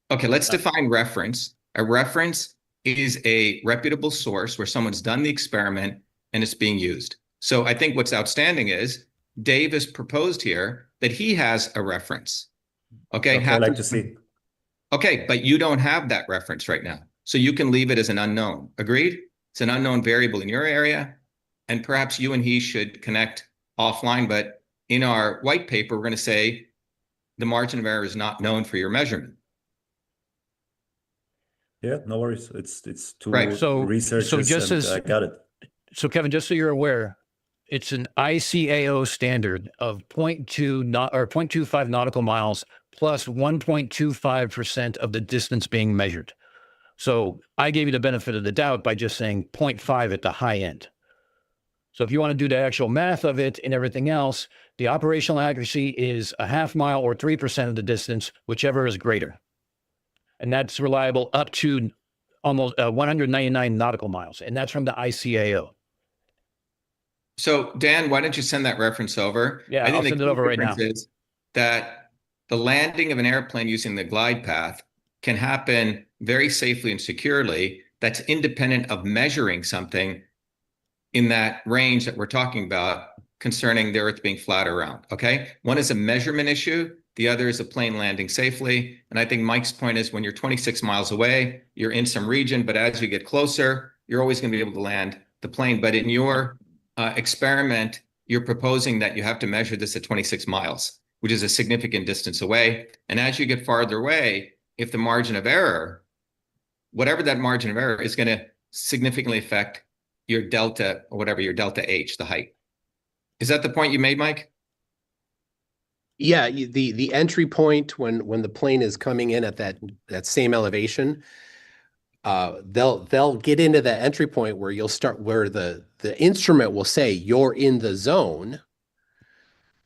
Okay, let's define reference. A reference is a reputable source where someone's done the experiment and it's being used. So I think what's outstanding is Dave has proposed here that he has a reference. Okay, I like to see. Okay, but you don't have that reference right now. So you can leave it as an unknown. Agreed? It's an unknown variable in your area. And perhaps you and he should connect offline. But in our white paper, we're going to say the margin of error is not known for your measurement. Yeah, no worries. It's two Right. researchers, just and as I got it. So Kevin, just so you're aware, it's an ICAO standard of 0.25 nautical miles plus 1.25% of the distance being measured. So I gave you the benefit of the doubt by just saying 0.5 at the high end. So if you want to do the actual math of it and everything else, the operational accuracy is a half mile or 3% of the distance, whichever is greater. And that's reliable up to almost 199 nautical miles. And that's from the ICAO. So Dan, why don't you send that reference over? Yeah, I think I'll send it over right now. is that the landing of an airplane using the glide path can happen very safely and securely. That's independent of measuring something in that range that we're talking about concerning the Earth being flat around, okay? One is a measurement issue. The other is a plane landing safely. And I think Mike's point is when you're 26 miles away, you're in some region, but as you get closer, you're always going to be able to land the plane. But in your experiment, you're proposing that you have to measure this at 26 miles, which is a significant distance away. And as you get farther away, if the margin of error, whatever that margin of error is going to significantly affect your delta, or whatever your delta H, the height. Is that the point you made, Mike? Yeah, the entry point when the plane is coming in at that same elevation, they'll get into that entry point where you'll start where the instrument will say you're in the zone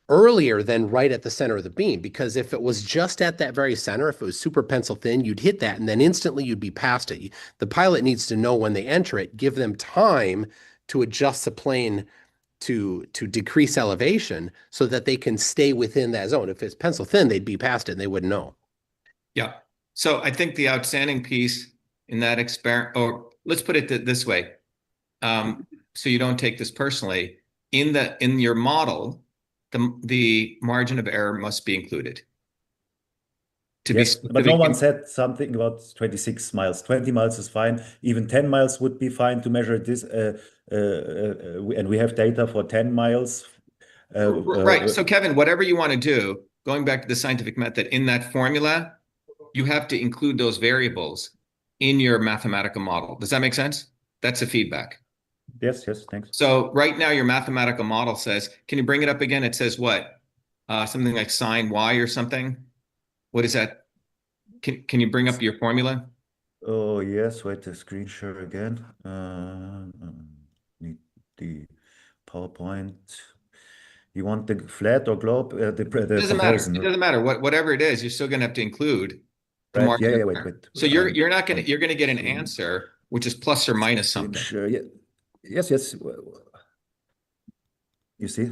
earlier than right at the center of the beam. Because if it was just at that very center, if it was super pencil thin, you'd hit that and then instantly you'd be past it. The pilot needs to know when they enter it, give them time to adjust the plane to decrease elevation so that they can stay within that zone. If it's pencil thin, they'd be past it and they wouldn't know. Yeah. So I think the outstanding piece in that experiment, or let's put it this way, so you don't take this personally, in your model, the margin of error must be included. But no one said something about 26 miles. 20 miles is fine. Even 10 miles would be fine to measure this. And we have data for 10 miles. Right. So Kevin, whatever you want to do, going back to the scientific method, in that formula, you have to include those variables in your mathematical model. Does that make sense? That's a feedback. Yes, thanks. So right now your mathematical model says, can you bring it up again? It says what? Something like sine y or something? What is that? Can you bring up your formula? Oh, yes. Wait, the screen share again. Need the PowerPoint. You want the flat or globe? The it doesn't comparison. matter. It doesn't matter. Whatever it is, you're still going to have to include the Right. margin. Yeah, wait. So you're not going to, you're going to get an answer which is plus or minus something. Sure. Yeah. Yes. You see?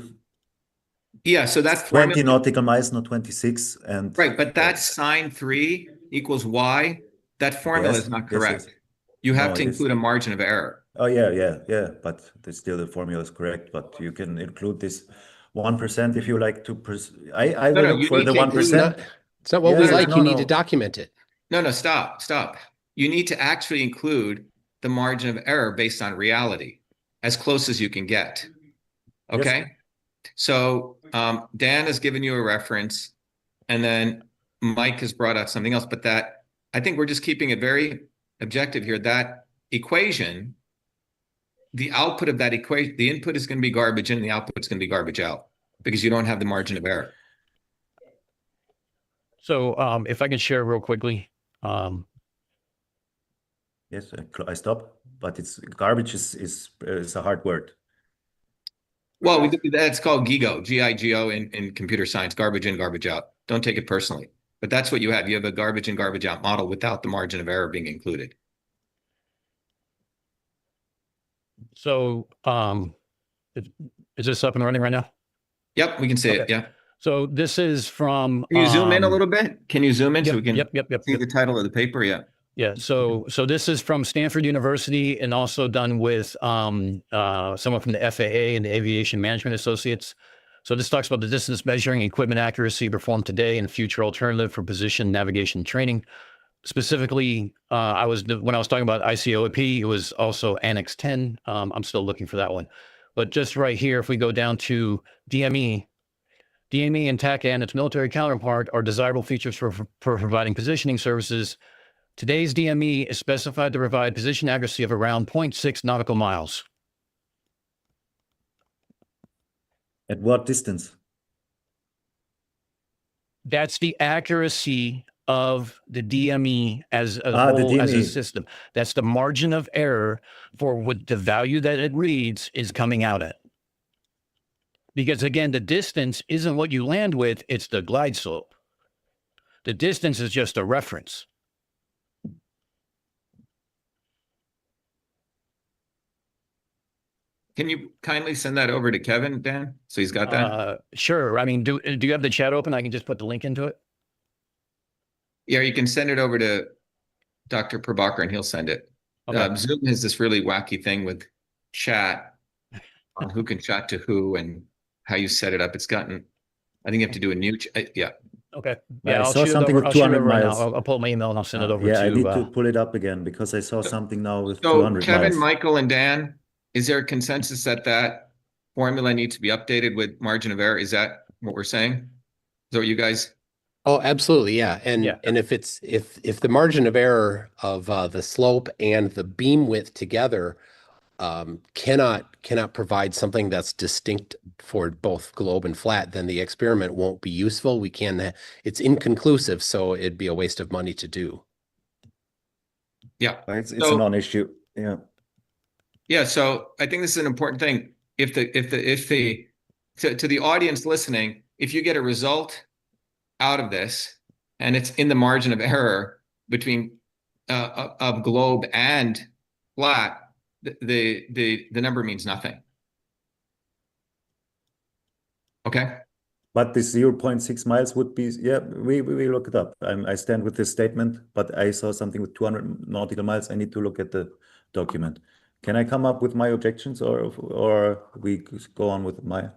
Yeah, so that's 20 nautical miles, not 26. And right, but that sine 3 equals y. That formula is not correct. You have No, to it is. include a margin of error. Oh yeah. But still the formula is correct. But you can include this 1% if you like to. I No, will no, look you for need the to include- 1%. It's not what Yeah, we yeah, like. no, You need to no. document it. No, stop. You need to actually include the margin of error based on reality, as close as you can get. Okay? Yes. So Dan has given you a reference, and then Mike has brought out something else, but that I think we're just keeping it very objective here. That equation, the output of that equation, the input is going to be garbage in, and the output is going to be garbage out because you don't have the margin of error. So if I can share real quickly, Yes, I stop. But it's garbage is a hard word. Well, that's called GIGO, G-I-G-O in computer science, garbage in, garbage out. Don't take it personally. But that's what you have. You have a garbage in, garbage out model without the margin of error being included. so is this up and running right now? Yep, we can see it. Okay. Yeah. So this is from. Can you zoom in a little bit? Can you zoom in so we can Yep. see the title of the paper? Yeah. Yeah. So this is from Stanford University and also done with someone from the FAA and the Aviation Management Associates. So this talks about the distance measuring equipment accuracy performed today and future alternative for position navigation training. Specifically, when I was talking about ICOP, it was also Annex 10. I'm still looking for that one. But just right here, if we go down to DME and TACA and its military counterpart are desirable features for providing positioning services. Today's DME is specified to provide position accuracy of around 0.6 nautical miles. At what distance? That's the accuracy of the DME as a whole, as a system. That's the margin of error for what the value that it reads is coming out at. Because again, the distance isn't what you land with, it's the glide slope. The distance is just a reference. Can you kindly send that over to Kevin, Dan? So he's got that? Sure. I mean, do you have the chat open? I can just put the link into it. Yeah, you can send it over to Dr. Prabhakar and he'll send it. Okay. Zoom has this really wacky thing with chat on who can chat to who and how you set it up. It's gotten, I think you have to do a new, yeah. Okay. Yeah, I I'll saw shoot something it over, with 200 right miles. now. I'll pull my email and I'll send it over Yeah, to. I need to pull it up again because I saw something now with So 200 Kevin, miles. Michael, and Dan, is there a consensus that that formula needs to be updated with margin of error? Is that what we're saying? Is that what you guys? Oh, absolutely. Yeah. And if the margin of error of the slope and the beam width together cannot provide something that's distinct for both globe and flat, then the experiment won't be useful. It's inconclusive, so it'd be a waste of money to do. Yeah. It's a non-issue. Yeah. Yeah. So I think this is an important thing. If to the audience listening, if you get a result out of this and it's in the margin of error between of globe and flat, the number means nothing. Okay. But this 0.6 miles would be, yeah, we look it up. I stand with this statement, but I saw something with 200 nautical miles. I need to look at the document. Can I come up with my objections or we go on with my?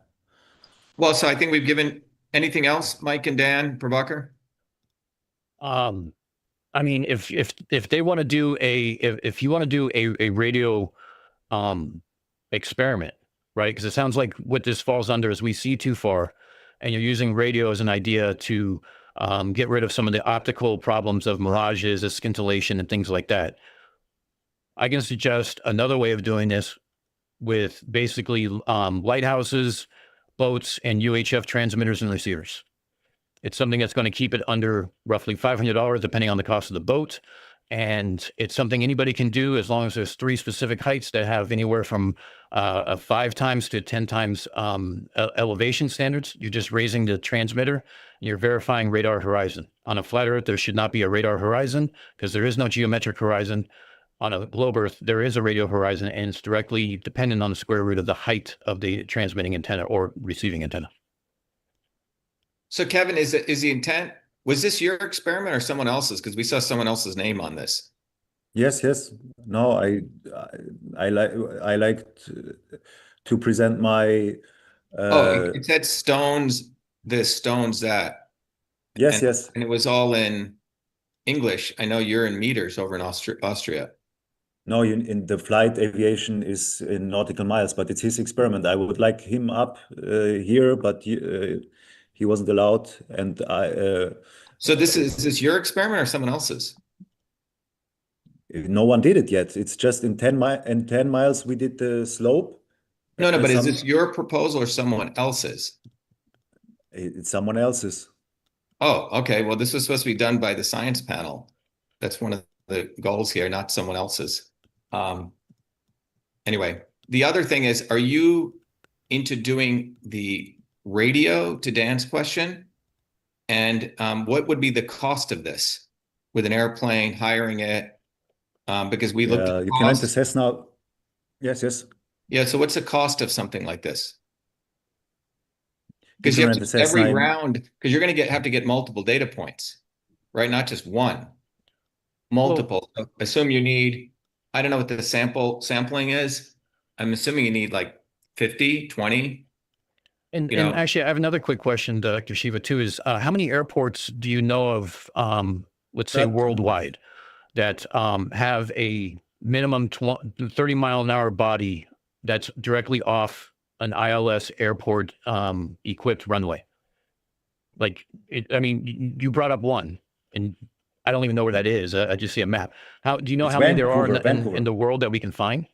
Well, so I think we've given anything else, Mike and Dan, Prabhakar? I mean, if they want to do if you want to do a radio experiment, right? Because it sounds like what this falls under is we see too far, and you're using radio as an idea to get rid of some of the optical problems of mirages, scintillation, and things like that. I can suggest another way of doing this with basically lighthouses, boats, and UHF transmitters and receivers. It's something that's going to keep it under roughly $500, depending on the cost of the boat. And it's something anybody can do as long as there's 3 specific heights that have anywhere from 5 times to 10 times elevation standards. You're just raising the transmitter and you're verifying radar horizon. On a flat Earth, there should not be a radar horizon because there is no geometric horizon. On a globe Earth, there is a radio horizon, and it's directly dependent on the square root of the height of the transmitting antenna or receiving antenna. So Kevin, is the intent, was this your experiment or someone else's? Because we saw someone else's name on this. Yes, yes. No, I like to present my Oh, uh it said stones this, stones that, yes, and yes. and it was all in English. I know you're in meters over in Austria. No, in the flight aviation is in nautical miles, but it's his experiment. I would like him up here, but he wasn't allowed, and So is this your experiment or someone else's? no one did it yet. It's just in 10 miles we did the slope. No, no, but is Some this your proposal or someone else's? it's someone else's. Oh, okay. Well, this was supposed to be done by the science panel. That's one of the goals here, not someone else's. Um, anyway, the other thing is, are you into doing the radio to Dan's question? And what would be the cost of this with an airplane, hiring it? Because we looked at You can rent the cost. Cessna. Yes, yes. Yeah, so what's the cost of something like this? You Because can you have rent to, the Cessna every in, round, because you're going to have to get multiple data points, right? Not just one, Well, multiple. So assume you need, I don't know what the sampling is. I'm assuming you need like 50, 20, and you and know. actually, I have another quick question, Dr. Shiva, too. Is how many airports do you know of, let's say that worldwide, that have a minimum 30-mile-an-hour body that's directly off an ILS airport equipped runway? Like, I mean, you brought up one, and I don't even know where that is. I just see a map. How do you know it's how many there are in Vancouver. the world that we can find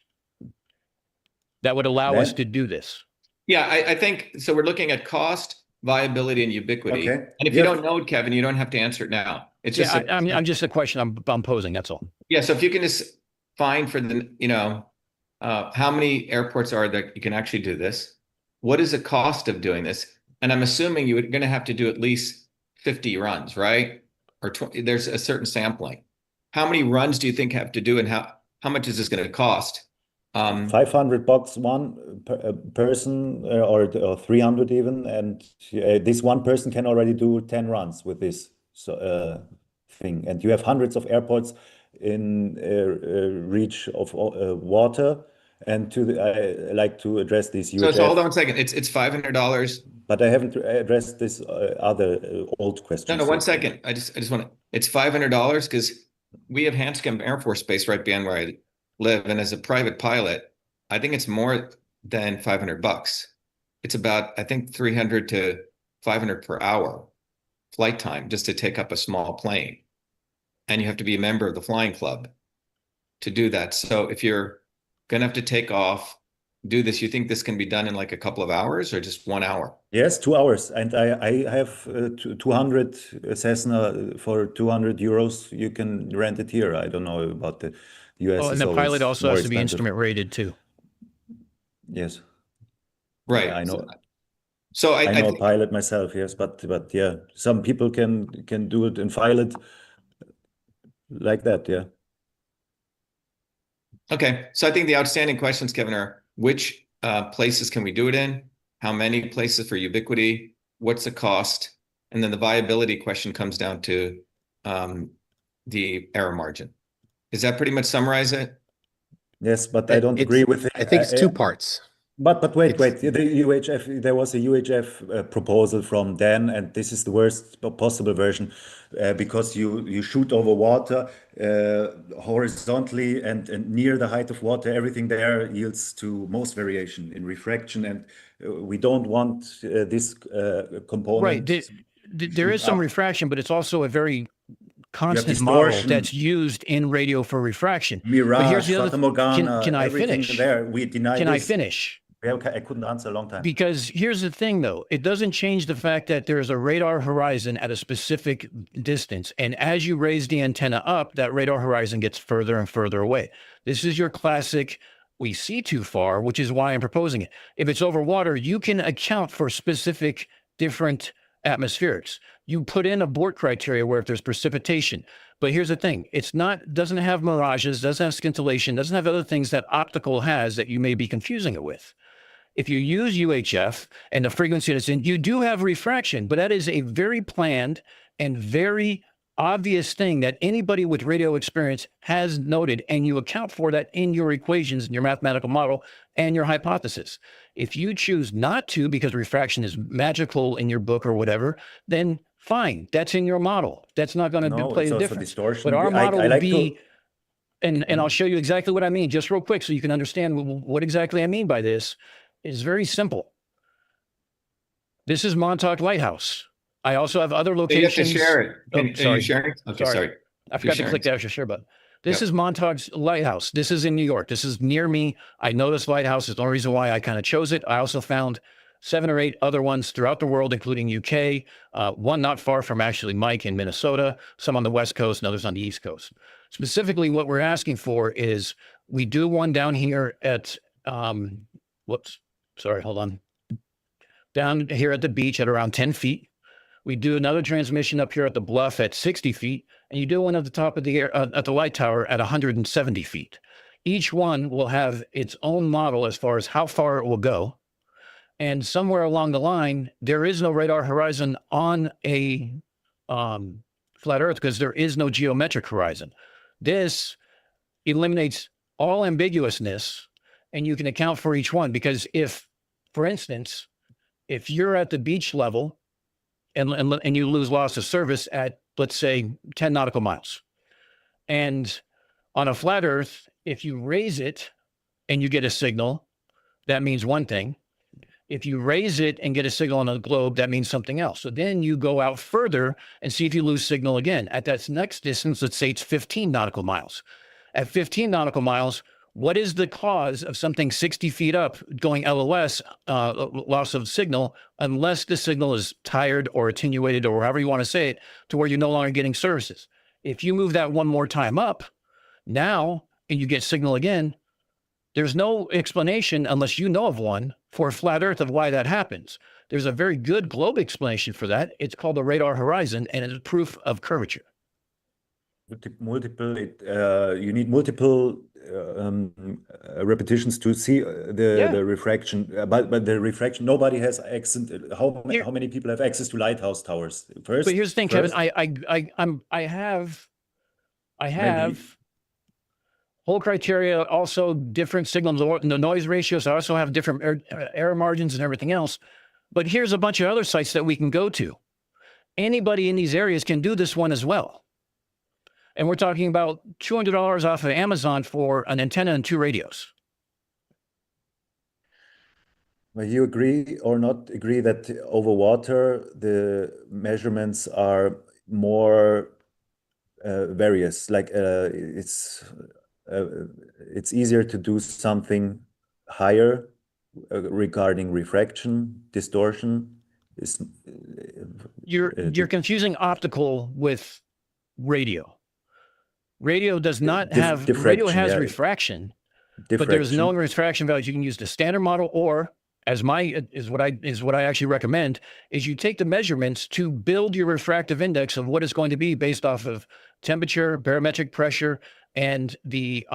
that would allow us Then to do this? Yeah, I think so. We're looking at cost, viability, and ubiquity. okay. And if you don't know it, Kevin, you don't have to answer it now. It's just Yeah, I mean, I'm just a question I'm posing. That's all. yeah. So if you can just find for the, how many airports are there you can actually do this? What is the cost of doing this? And I'm assuming you're going to have to do at least 50 runs, right? Or 20, there's a certain sampling. How many runs do you think have to do, and how much is this going to cost? $500 one person or 300 even, and this one person can already do 10 runs with this thing. And you have hundreds of airports in reach of water. And I like to address this So hold on UHF, a second. It's $500. but I haven't addressed this other old No, questions one yet. second. I just want to. It's $500 because we have Hanscom Air Force Base right beyond where I live, and as a private pilot, I think it's more than $500. It's about, I think, 300 to 500 per hour flight time just to take up a small plane, and you have to be a member of the flying club to do that. So if you're gonna have to take off, do this, you think this can be done in like a couple of hours or just 1 hour? Yes, 2 hours. And I have 200 Cessna for 200 euros. You can rent it here. I don't know about the US. Oh, and Is the pilot always also more has to be expensive. instrument rated too. Yes. Right. Yeah, I know. So I I know a think, pilot myself. Yes, but yeah, some people can do it and file it like that. Yeah. okay. So I think the outstanding questions, Kevin, are which places can we do it in? How many places for ubiquity? What's the cost? And then the viability question comes down to the error margin. Does that pretty much summarize it? Yes, but I don't agree with it. I think it's two parts. But wait, It's- The UHF, there was a UHF proposal from Dan, and this is the worst possible version because you shoot over water horizontally and near the height of water. Everything there yields to most variation in refraction, and we don't want this component. Right. There is some refraction, but it's also a very constant model distortion. that's used in radio for refraction. But Mirage, here's the other Fata Morgana, can I everything finish? there. We deny Can I this. finish? I couldn't answer a long time. Because here's the thing, though. It doesn't change the fact that there is a radar horizon at a specific distance. And as you raise the antenna up, that radar horizon gets further and further away. This is your classic, we see too far, which is why I'm proposing it. If it's over water, you can account for specific different atmospherics. You put in abort criteria where if there's precipitation. But here's the thing. Doesn't have mirages, doesn't have scintillation, doesn't have other things that optical has that you may be confusing it with. If you use UHF and the frequency that's in, you do have refraction, but that is a very planned and very obvious thing that anybody with radio experience has noted, and you account for that in your equations, in your mathematical model, and your hypothesis. If you choose not to because refraction is magical in your book or whatever, then fine, that's in your model. That's not going to play a difference. Distortion. But our model I would like be, and I'll show you exactly what I mean, just real quick, so you can understand what exactly I mean by this. It's very simple. This is Montauk Lighthouse. I also have other locations. You have to share it. Are you sharing? Okay, sorry. I forgot to click the extra share button. This is Montauk's Lighthouse. This is in New York. This is near me. I know this lighthouse is the only reason why I kind of chose it. I also found 7 or 8 other ones throughout the world, including UK, one not far from actually Mike in Minnesota, some on the West Coast and others on the East Coast. Specifically, what we're asking for is we do one down here at, down here at the beach at around 10 feet. We do another transmission up here at the bluff at 60 feet, and you do one at the top of the air, at the light tower at 170 feet. Each one will have its own model as far as how far it will go. And somewhere along the line, there is no radar horizon on a flat Earth because there is no geometric horizon. This eliminates all ambiguousness, and you can account for each one. Because if, for instance, if you're at the beach level and you lose loss of service at, let's say, 10 nautical miles, and on a flat Earth, if you raise it and you get a signal, that means one thing. If you raise it and get a signal on a globe, that means something else. So then you go out further and see if you lose signal again. At that next distance, let's say it's 15 nautical miles. At 15 nautical miles, what is the cause of something 60 feet up going LOS, loss of signal, unless the signal is tired or attenuated or however you want to say it, to where you're no longer getting services? If you move that one more time up now and you get signal again, there's no explanation, unless you know of one, for a flat Earth of why that happens. There's a very good globe explanation for that. It's called the radar horizon, and it's proof of curvature. You need multiple repetitions to see the refraction. But the refraction, nobody has access. How many people have access to lighthouse towers? First, but here's the thing, Kevin. I have whole criteria, also different signals, the noise ratios. I also have different error margins and everything else. But here's a bunch of other sites that we can go to. Anybody in these areas can do this one as well. And we're talking about $200 off of Amazon for an antenna and 2 radios. Well, you agree or not agree that over water, the measurements are more various? Like it's easier to do something higher regarding refraction, distortion. You're confusing optical with radio. Radio does not have, radio has refraction, but there's no refraction values. You can use the standard model, or as what I actually recommend is you take the measurements to build your refractive index of what it's going to be based off of temperature, barometric pressure, and the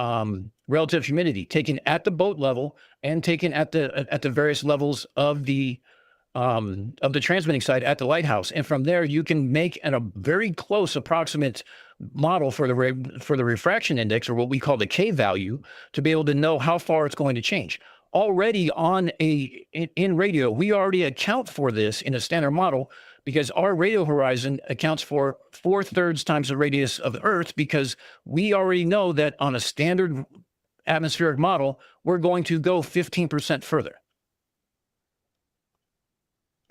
relative humidity, taken at the boat level and taken at the various levels of the transmitting site at the lighthouse. And from there, you can make a very close approximate model for the refraction index, or what we call the K value, to be able to know how far it's going to change. Already in radio, we already account for this in a standard model, because our radio horizon accounts for 4/3 times the radius of the Earth, because we already know that on a standard atmospheric model, we're going to go 15% further.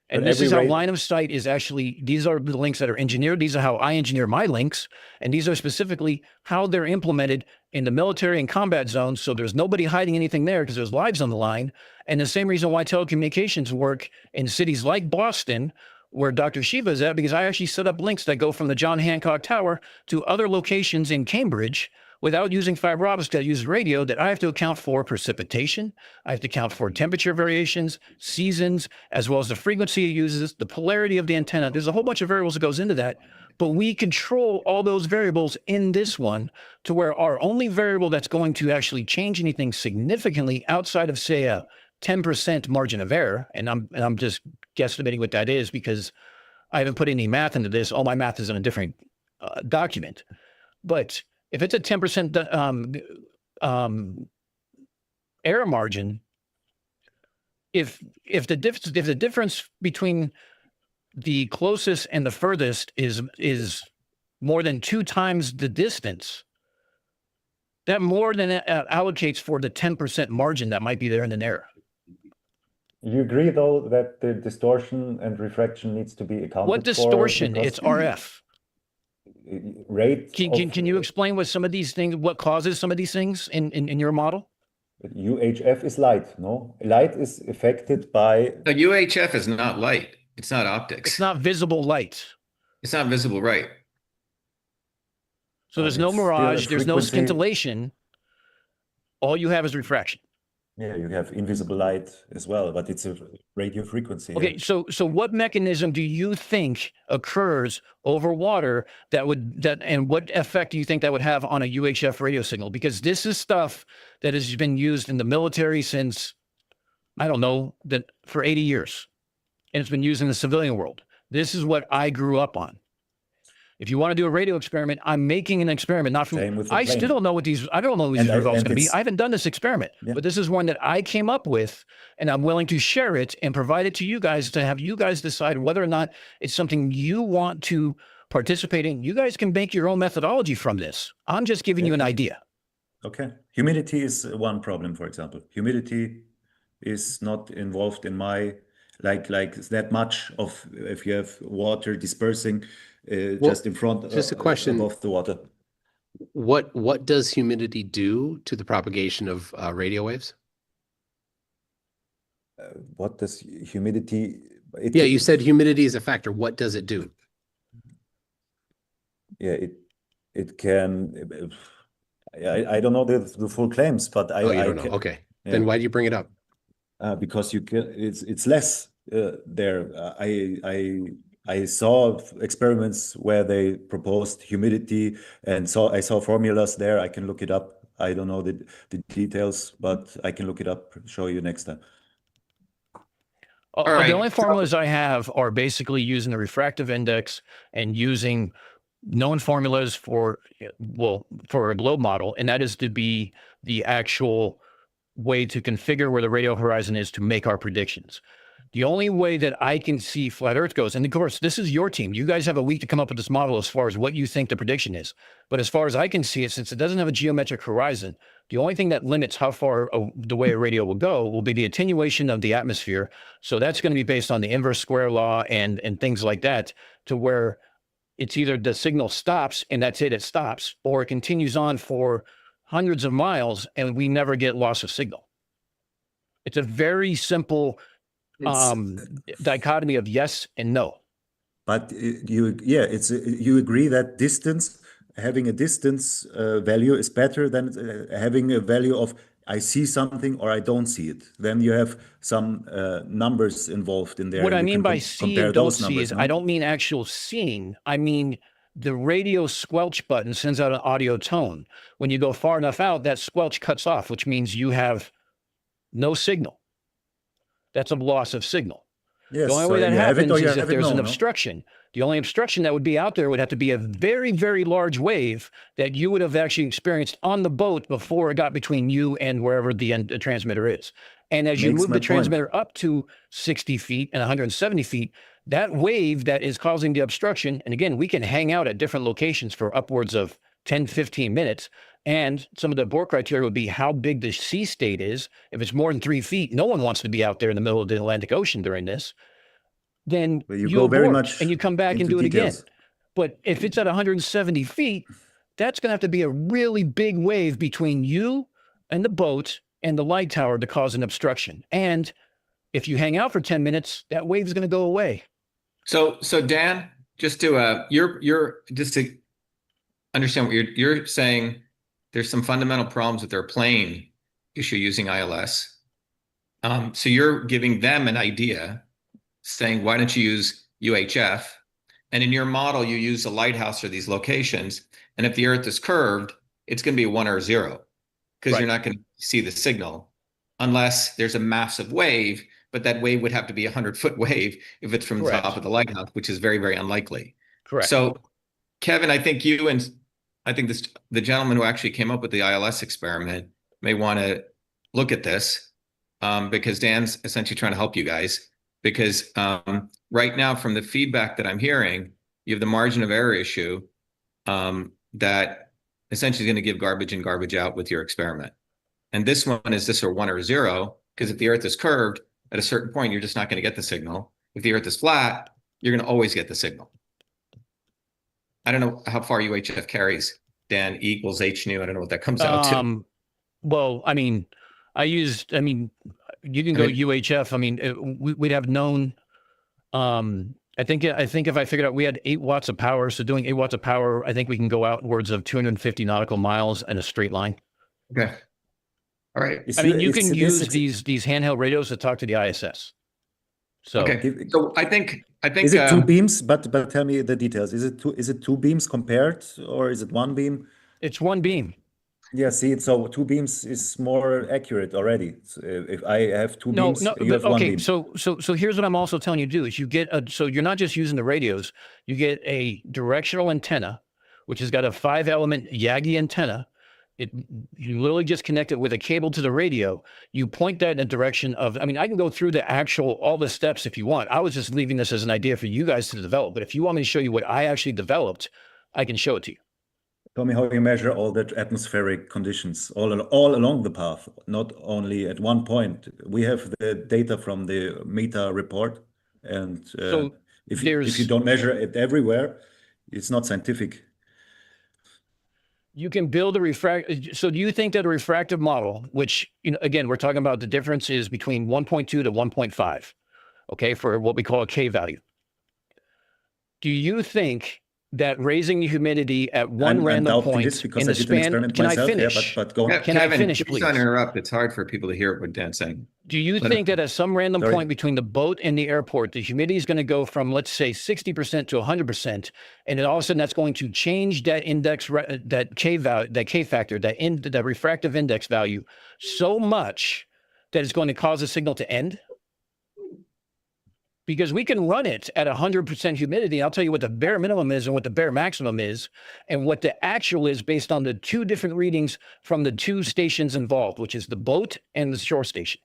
And this is how line of sight is actually, these are the links that are engineered. These are how I engineer my links. And these are specifically how they're implemented in the military and combat zones. So there's nobody hiding anything there because there's lives on the line. And the same reason why telecommunications work in cities like Boston, where Dr. Shiva is at, because I actually set up links that go from the John Hancock Tower to other locations in Cambridge without using fiber optics. I use radio, that I have to account for precipitation. I have to account for temperature variations, seasons, as well as the frequency it uses, the polarity of the antenna. There's a whole bunch of variables that goes into that, but we control all those variables in this one, to where our only variable that's going to actually change anything significantly outside of, say, a 10% margin of error, and I'm just guesstimating what that is because I haven't put any math into this. All my math is in a different document. But if it's a 10% error margin, if the difference between the closest and the furthest is more than 2 times the distance, that more than allocates for the 10% margin that might be there in an error. You agree, though, that the distortion and refraction needs to be accounted for? What distortion? It's RF. Rate. Can you explain what some of these things, what causes some of these things in your model? UHF is light, no? Light is affected by... The UHF is not light. It's not optics. It's not visible light. It's not visible, right? So there's no mirage, there's no scintillation. All you have is refraction. Yeah, you have invisible light as well, but it's a radio frequency. Okay, so what mechanism do you think occurs over water and what effect do you think that would have on a UHF radio signal? Because this is stuff that has been used in the military since, I don't know, for 80 years. And it's been used in the civilian world. This is what I grew up on. If you want to do a radio experiment, I'm making an experiment, not from, I still don't know what these, I don't know what these results are going to be. I haven't done this experiment, but this is one that I came up with, and I'm willing to share it and provide it to you guys to have you guys decide whether or not it's something you want to participate in. You guys can make your own methodology from this. I'm just giving you an idea. Okay. Humidity is one problem, for example. Humidity is not involved in my, like that much of, if you have water dispersing, just in front, just a question above the water. What does humidity do to the propagation of radio waves? What does humidity? Yeah, you said humidity is a factor. What does it do? Yeah, it can. I don't know the full claims, but you don't know. Okay, yeah. Then why do you bring it up? Because you can. It's less there. I saw experiments where they proposed humidity, and I saw formulas there. I can look it up. I don't know the details, but I can look it up, show you next time. The only formulas I have are basically using the refractive index and using known formulas for a globe model, and that is to be the actual way to configure where the radio horizon is to make our predictions. The only way that I can see flat Earth goes, and of course, this is your team. You guys have a week to come up with this model as far as what you think the prediction is. But as far as I can see it, since it doesn't have a geometric horizon, the only thing that limits how far the way a radio will go will be the attenuation of the atmosphere. So that's going to be based on the inverse square law and things like that, to where it's either the signal stops and that's it stops, or it continues on for hundreds of miles and we never get loss of signal. It's a very simple dichotomy of yes and no. But you agree that having a distance value is better than having a value of I see something or I don't see it. Then you have some numbers involved in there. What I mean by see and don't see is I don't mean actual seeing. I mean the radio squelch button sends out an audio tone. When you go far enough out, that squelch cuts off, which means you have no signal. That's a loss of signal. Yes, the only way that happens is if there's an obstruction. The only obstruction that would be out there would have to be a very, very large wave that you would have actually experienced on the boat before it got between you and wherever the transmitter is. And as you move the transmitter up to 60 feet and 170 feet, that wave that is causing the obstruction, and again, we can hang out at different locations for upwards of 10, 15 minutes. And some of the Bohr criteria would be how big the sea state is. If it's more than 3 feet, no one wants to be out there in the middle of the Atlantic Ocean during this. Then you go very much and you come back and do it again. But if it's at 170 feet, that's going to have to be a really big wave between you and the boat and the light tower to cause an obstruction. And if you hang out for 10 minutes, that wave is going to go away. So Dan, just to just to understand what you're saying, there's some fundamental problems with their plane issue using ILS. So you're giving them an idea, saying, why don't you use UHF? And in your model, you use a lighthouse or these locations. And if the Earth is curved, it's going to be a 1 or a 0, because you're not going to see the signal unless there's a massive wave. But that wave would have to be a 100-foot wave if it's from the top of the lighthouse, which is very, very unlikely. Correct. So Kevin, I think you and I think the gentleman who actually came up with the ILS experiment may want to look at this because Dan's essentially trying to help you guys. Because right now, from the feedback that I'm hearing, you have the margin of error issue that essentially is going to give garbage in, garbage out with your experiment. And this one is this or 1 or 0, because if the Earth is curved, at a certain point, you're just not going to get the signal. If the Earth is flat, you're going to always get the signal. I don't know how far UHF carries, Dan. E equals H nu. I don't know what that comes out to. Well, I mean, you can go UHF. I mean, we'd have known, I think if I figured out we had 8 watts of power, so doing 8 watts of power, I think we can go outwards of 250 nautical miles in a straight line. Okay. All right. I mean, you can use these handheld radios to talk to the ISS. So, okay. So I think is it 2 beams? But tell me the details. Is it 2 beams compared, or is it 1 beam? It's 1 beam. Yeah. See, so 2 beams is more accurate already. So if I have 2 beams, you have 1 beam. So here's what I'm also telling you to do is you get so you're not just using the radios. You get a directional antenna, which has got a 5-element Yagi antenna. You literally just connect it with a cable to the radio. You point that in the direction of, I mean, I can go through all the steps if you want. I was just leaving this as an idea for you guys to develop. But if you want me to show you what I actually developed, I can show it to you. Tell me how you measure all the atmospheric conditions all along the path, not only at one point. We have the data from the META report. And if you don't measure it everywhere, it's not scientific. You can build so do you think that a refractive model, which, again, we're talking about the difference is between 1.2 to 1.5, okay, for what we call a K value. Do you think that raising the humidity at one random point in the span, can I finish? Yeah, but go ahead. Can I finish, please? Don't interrupt. It's hard for people to hear what Dan's saying. Do you think that at some random point between the boat and the airport, the humidity is going to go from, let's say, 60% to 100%, and then all of a sudden that's going to change that index, that K value, that K factor, that refractive index value so much that it's going to cause the signal to end? Because we can run it at 100% humidity. I'll tell you what the bare minimum is and what the bare maximum is, and what the actual is based on the 2 different readings from the 2 stations involved, which is the boat and the shore station.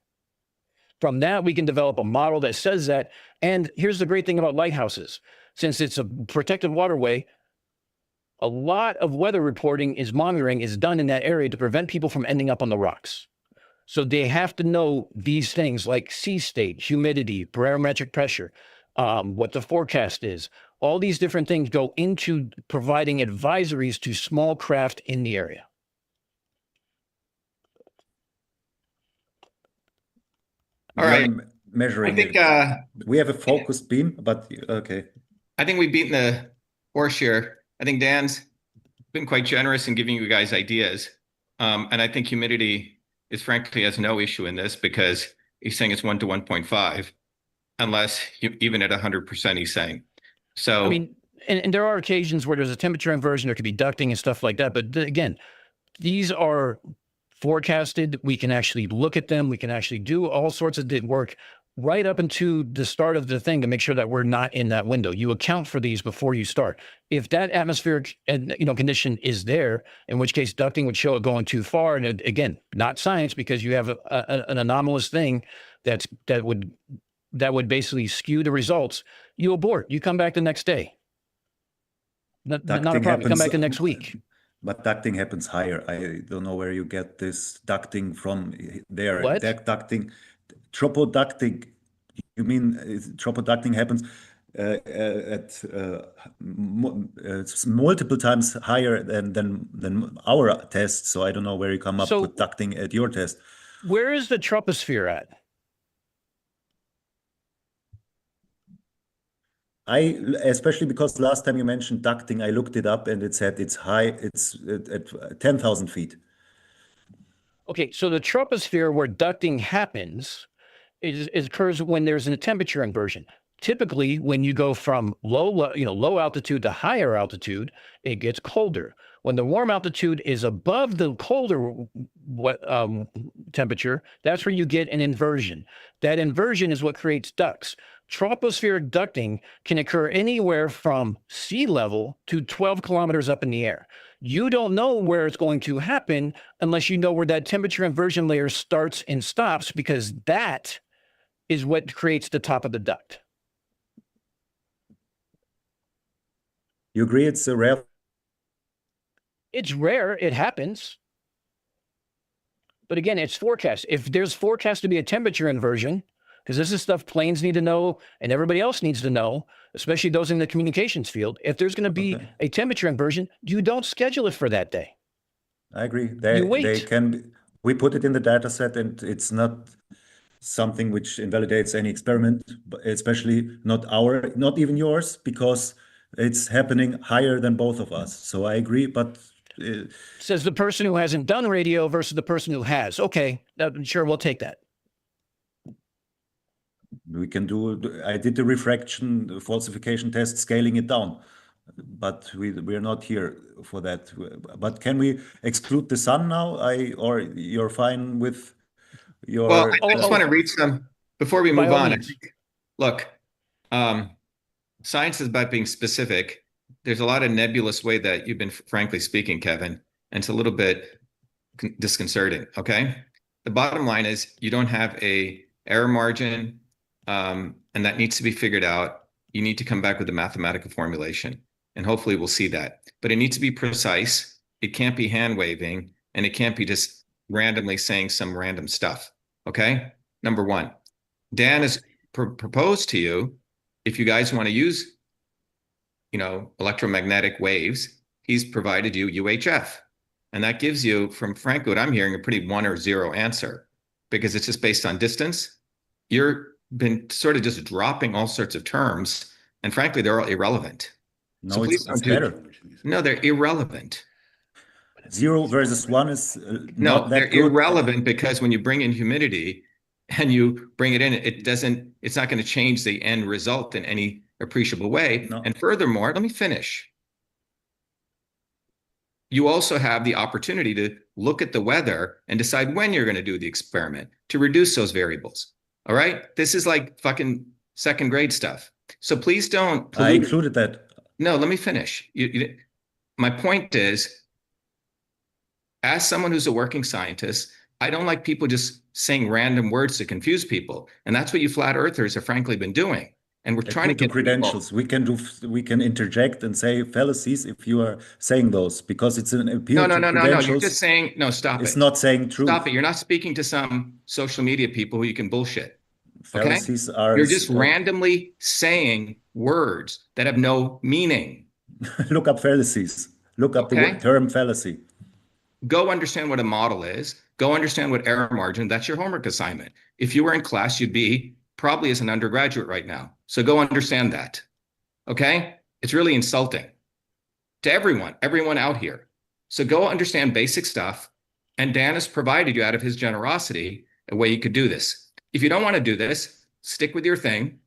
From that, we can develop a model that says that. And here's the great thing about lighthouses. Since it's a protected waterway, a lot of weather reporting monitoring is done in that area to prevent people from ending up on the rocks. So they have to know these things like sea state, humidity, barometric pressure, what the forecast is. All these different things go into providing advisories to small craft in the area. All right. Measuring. I think we have a focused beam, but okay. I think we've beaten the horse here. I think Dan's been quite generous in giving you guys ideas. And I think humidity is frankly has no issue in this because he's saying it's 1 to 1.5, unless even at 100% he's saying. So I mean, and there are occasions where there's a temperature inversion, there could be ducting and stuff like that. But again, these are forecasted. We can actually look at them. We can actually do all sorts of work right up into the start of the thing to make sure that we're not in that window. You account for these before you start. If that atmospheric condition is there, in which case ducting would show it going too far. And again, not science, because you have an anomalous thing that would basically skew the results. You abort. You come back the next day. Not a problem. You come back the next week. But ducting happens higher. I don't know where you get this ducting from. There, what? Ducting. Tropoducting, you mean tropoducting happens at multiple times higher than our test. So I don't know where you come up with ducting at your test. Where is the troposphere at? Especially because last time you mentioned ducting, I looked it up and it said it's high. It's at 10,000 feet. Okay, so the troposphere where ducting happens it occurs when there's a temperature inversion. Typically, when you go from low altitude to higher altitude, it gets colder. When the warm altitude is above the colder temperature, that's where you get an inversion. That inversion is what creates ducts. tropospheric ducting can occur anywhere from sea level to 12 kilometers up in the air. You don't know where it's going to happen unless you know where that temperature inversion layer starts and stops, because that is what creates the top of the duct. You agree it's a rare? It's rare, it happens. But again, it's forecast. If there's forecast to be a temperature inversion, because this is stuff planes need to know and everybody else needs to know, especially those in the communications field. If there's going to be a temperature inversion, you don't schedule it for that day. I agree. We put it in the data set, and it's not something which invalidates any experiment, especially not even yours, because it's happening higher than both of us. So I agree, but says the person who hasn't done radio versus the person who has. Okay, sure, we'll take that. We can I did the refraction falsification test, scaling it down, but we're not here for that. But can we exclude the sun now? Or you're fine with your... Well, I just want to read some, before we move on. Look, science is about being specific. There's a lot of nebulous way that you've been, frankly speaking, Kevin, and it's a little bit disconcerting, okay? The bottom line is you don't have a error margin, and that needs to be figured out. You need to come back with a mathematical formulation, and hopefully we'll see that. But it needs to be precise. It can't be hand waving, and it can't be just randomly saying some random stuff, okay? Number one, Dan has proposed to you, if you guys want to use, electromagnetic waves, he's provided you UHF. And that gives you, from frankly what I'm hearing, a pretty 1 or 0 answer, because it's just based on distance. You've been sort of just dropping all sorts of terms, and frankly, they're all irrelevant. No, so it's better. No, they're irrelevant. 0 versus 1 is no, they're irrelevant, because when you bring in humidity and you bring it in, it's not going to change the end result in any appreciable way. No. And furthermore, let me finish. You also have the opportunity to look at the weather and decide when you're going to do the experiment to reduce those variables. All right? This is like fucking second grade stuff. So please don't pollute. I included that. No, let me finish. My point is, as someone who's a working scientist, I don't like people just saying random words to confuse people. And that's what you flat earthers have frankly been doing. And we're trying to get credentials. People. We can interject and say fallacies if you are saying those, because it's an appeal to credentials. No. You're just saying, no, stop it. It's not saying truth. Stop it. You're not speaking to some social media people who you can bullshit. Fallacies are... You're just randomly saying words that have no meaning. Look up fallacies. Look up the term fallacy. Go understand what a model is. Go understand what error margin. That's your homework assignment. If you were in class, you'd be probably as an undergraduate right now. So go understand that, okay? It's really insulting to everyone out here. So go understand basic stuff, and Dan has provided you out of his generosity a way you could do this. If you don't want to do this, stick with your thing.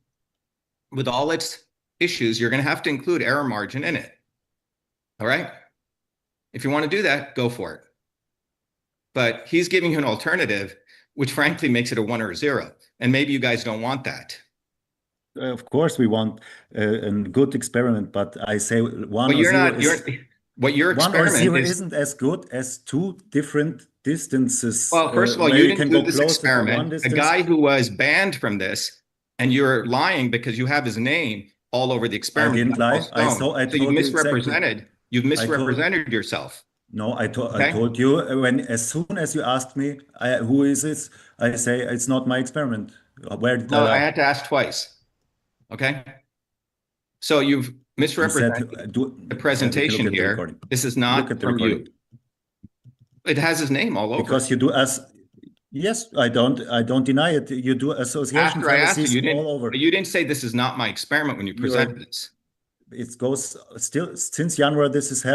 With all its issues, you're going to have to include error margin in it, all right? If you want to do that, go for it. But he's giving you an alternative, which frankly makes it a 1 or a 0. And maybe you guys don't want that. Of course, we want a good experiment, but I say 1 but or 0 isn't as good as 2 different distances. Well, first of all, you didn't do this experiment. A guy who was banned from this, and you're lying because you have his name all over the experiment. I didn't lie. So you misrepresented. Exactly. You've misrepresented yourself. No, I told you as soon as you asked me, who is this? I say it's not my experiment. Where did I had to ask twice. Okay. So you've misrepresented the presentation here. This is not from you. It has his name all over. Because you do yes, I don't deny it. You do association fallacies all over. You didn't say this is not my experiment when you presented this. It goes still since January. This is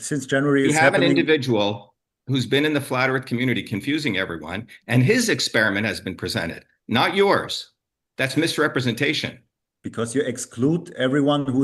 since January. You have an individual who's been in the flat Earth community confusing everyone, and his experiment has been presented, not yours. That's misrepresentation. Because you exclude everyone who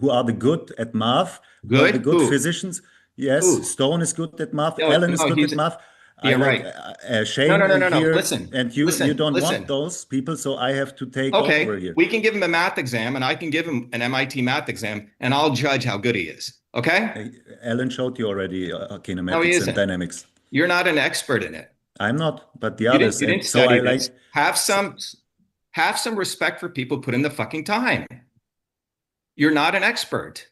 are the good at math, the good physicians. Yes, Stone is good at math. Ellen is good at math. Yeah, like right. Shane No. here, Listen, and you listen, don't want listen. those people, so I have to take over Okay, here. we can give him a math exam, and I can give him an MIT math exam, and I'll judge how good he is. Okay? Alan showed you already No, he kinematics and isn't. dynamics. You're not an expert in it. I'm not, but the You others. didn't And so study I this. like Have some respect for people who put in the fucking time. You're not an expert.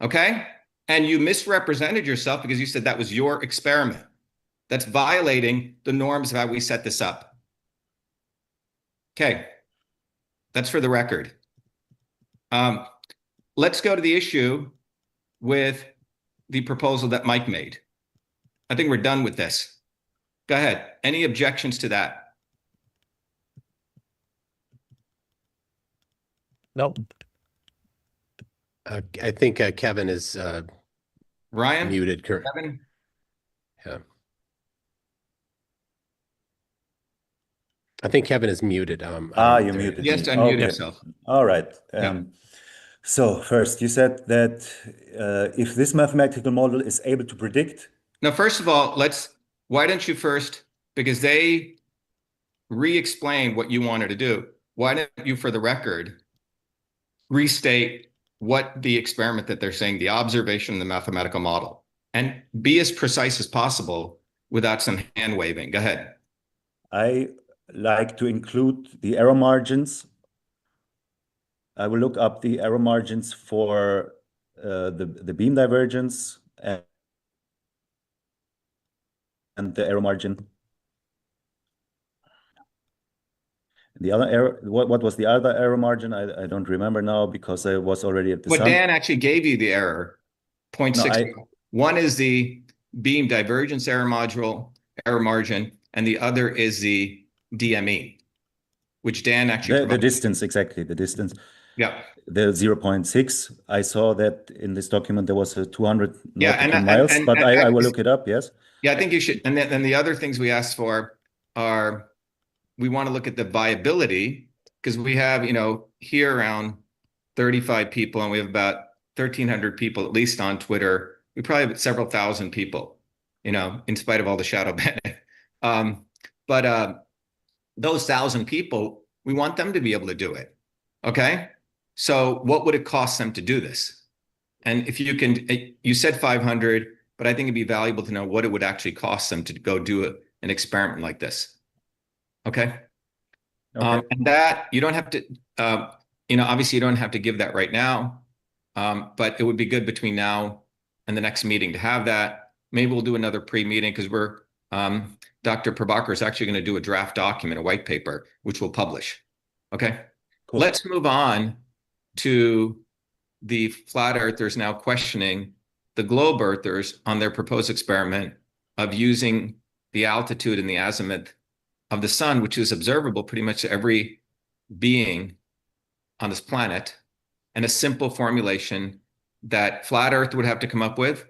Okay? And you misrepresented yourself because you said that was your experiment. That's violating the norms of how we set this up. Okay. That's for the record. Let's go to the issue with the proposal that Mike made. I think we're done with this. Go ahead. Any objections to that? Nope. I think Kevin is Ryan? muted. Kevin? Yeah. I think Kevin is muted. you muted He has to me. unmute Okay. himself. All right. Yeah. So first, you said that if this mathematical model is able to predict. Now, first of all, why don't you first, because they re-explain what you wanted to do, why don't you, for the record, restate what the experiment that they're saying, the observation, the mathematical model, and be as precise as possible without some hand waving. Go ahead. I like to include the error margins. I will look up the error margins for the beam divergence and the error margin. The other error, what was the other error margin? I don't remember now because I was already at the But sun. Dan actually gave you the error, 0.6. One is the beam divergence error margin, and the other is the DME, which Dan actually the distance, exactly, the distance. Yeah. The 0.6. I saw that in this document there was a 200 nautical miles, and but I will look it up, yes. Yeah, I think you should. And then the other things we asked for are, we want to look at the viability, because we have, here around 35 people, and we have about 1,300 people, at least on Twitter. We probably have several thousand people, in spite of all the shadow banning. But those 1,000 people, we want them to be able to do it. Okay. So what would it cost them to do this? And if you can, you said 500, but I think it'd be valuable to know what it would actually cost them to go do an experiment like this. Okay. And that you don't have to, obviously you don't have to give that right now, but it would be good between now and the next meeting to have that. Maybe we'll do another pre-meeting because Dr. Prabhakar is actually going to do a draft document, a white paper, which we'll publish. Okay. Cool. Let's move on to the flat earthers now questioning the globe earthers on their proposed experiment of using the altitude and the azimuth of the sun, which is observable pretty much to every being on this planet, and a simple formulation that flat earth would have to come up with.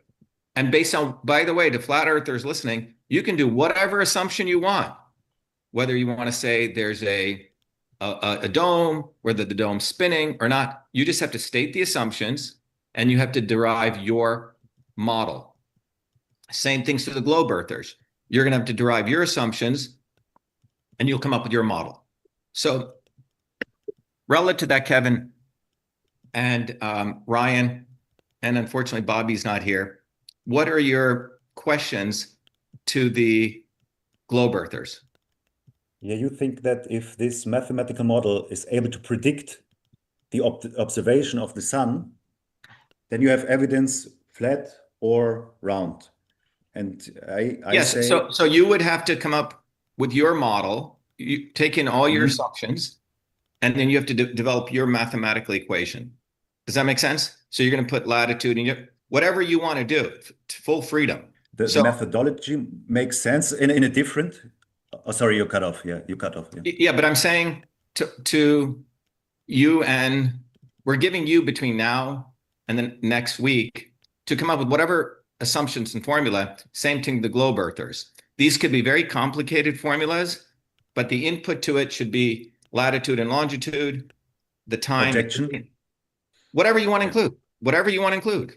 And based on, by the way, to flat earthers listening, you can do whatever assumption you want, whether you want to say there's a dome, whether the dome's spinning or not. You just have to state the assumptions and you have to derive your model. Same things to the globe earthers. You're going to have to derive your assumptions and you'll come up with your model. So relative to that, Kevin and Ryan, and unfortunately Bobby's not here, what are your questions to the globe earthers? Yeah, you think that if this mathematical model is able to predict the observation of the sun, then you have evidence flat or round. And I yes, say, so you would have to come up with your model, you take in all your assumptions, and then you have to develop your mathematical equation. Does that make sense? So you're going to put latitude in whatever you want to do, full freedom. The methodology makes sense in a different. Oh, sorry, you cut off. Yeah, you cut off. Yeah, but I'm saying to you, and we're giving you between now and then next week to come up with whatever assumptions and formula. Same thing, the globe earthers. These could be very complicated formulas, but the input to it should be latitude and longitude, the time, projection, whatever you want to include, whatever you want to include.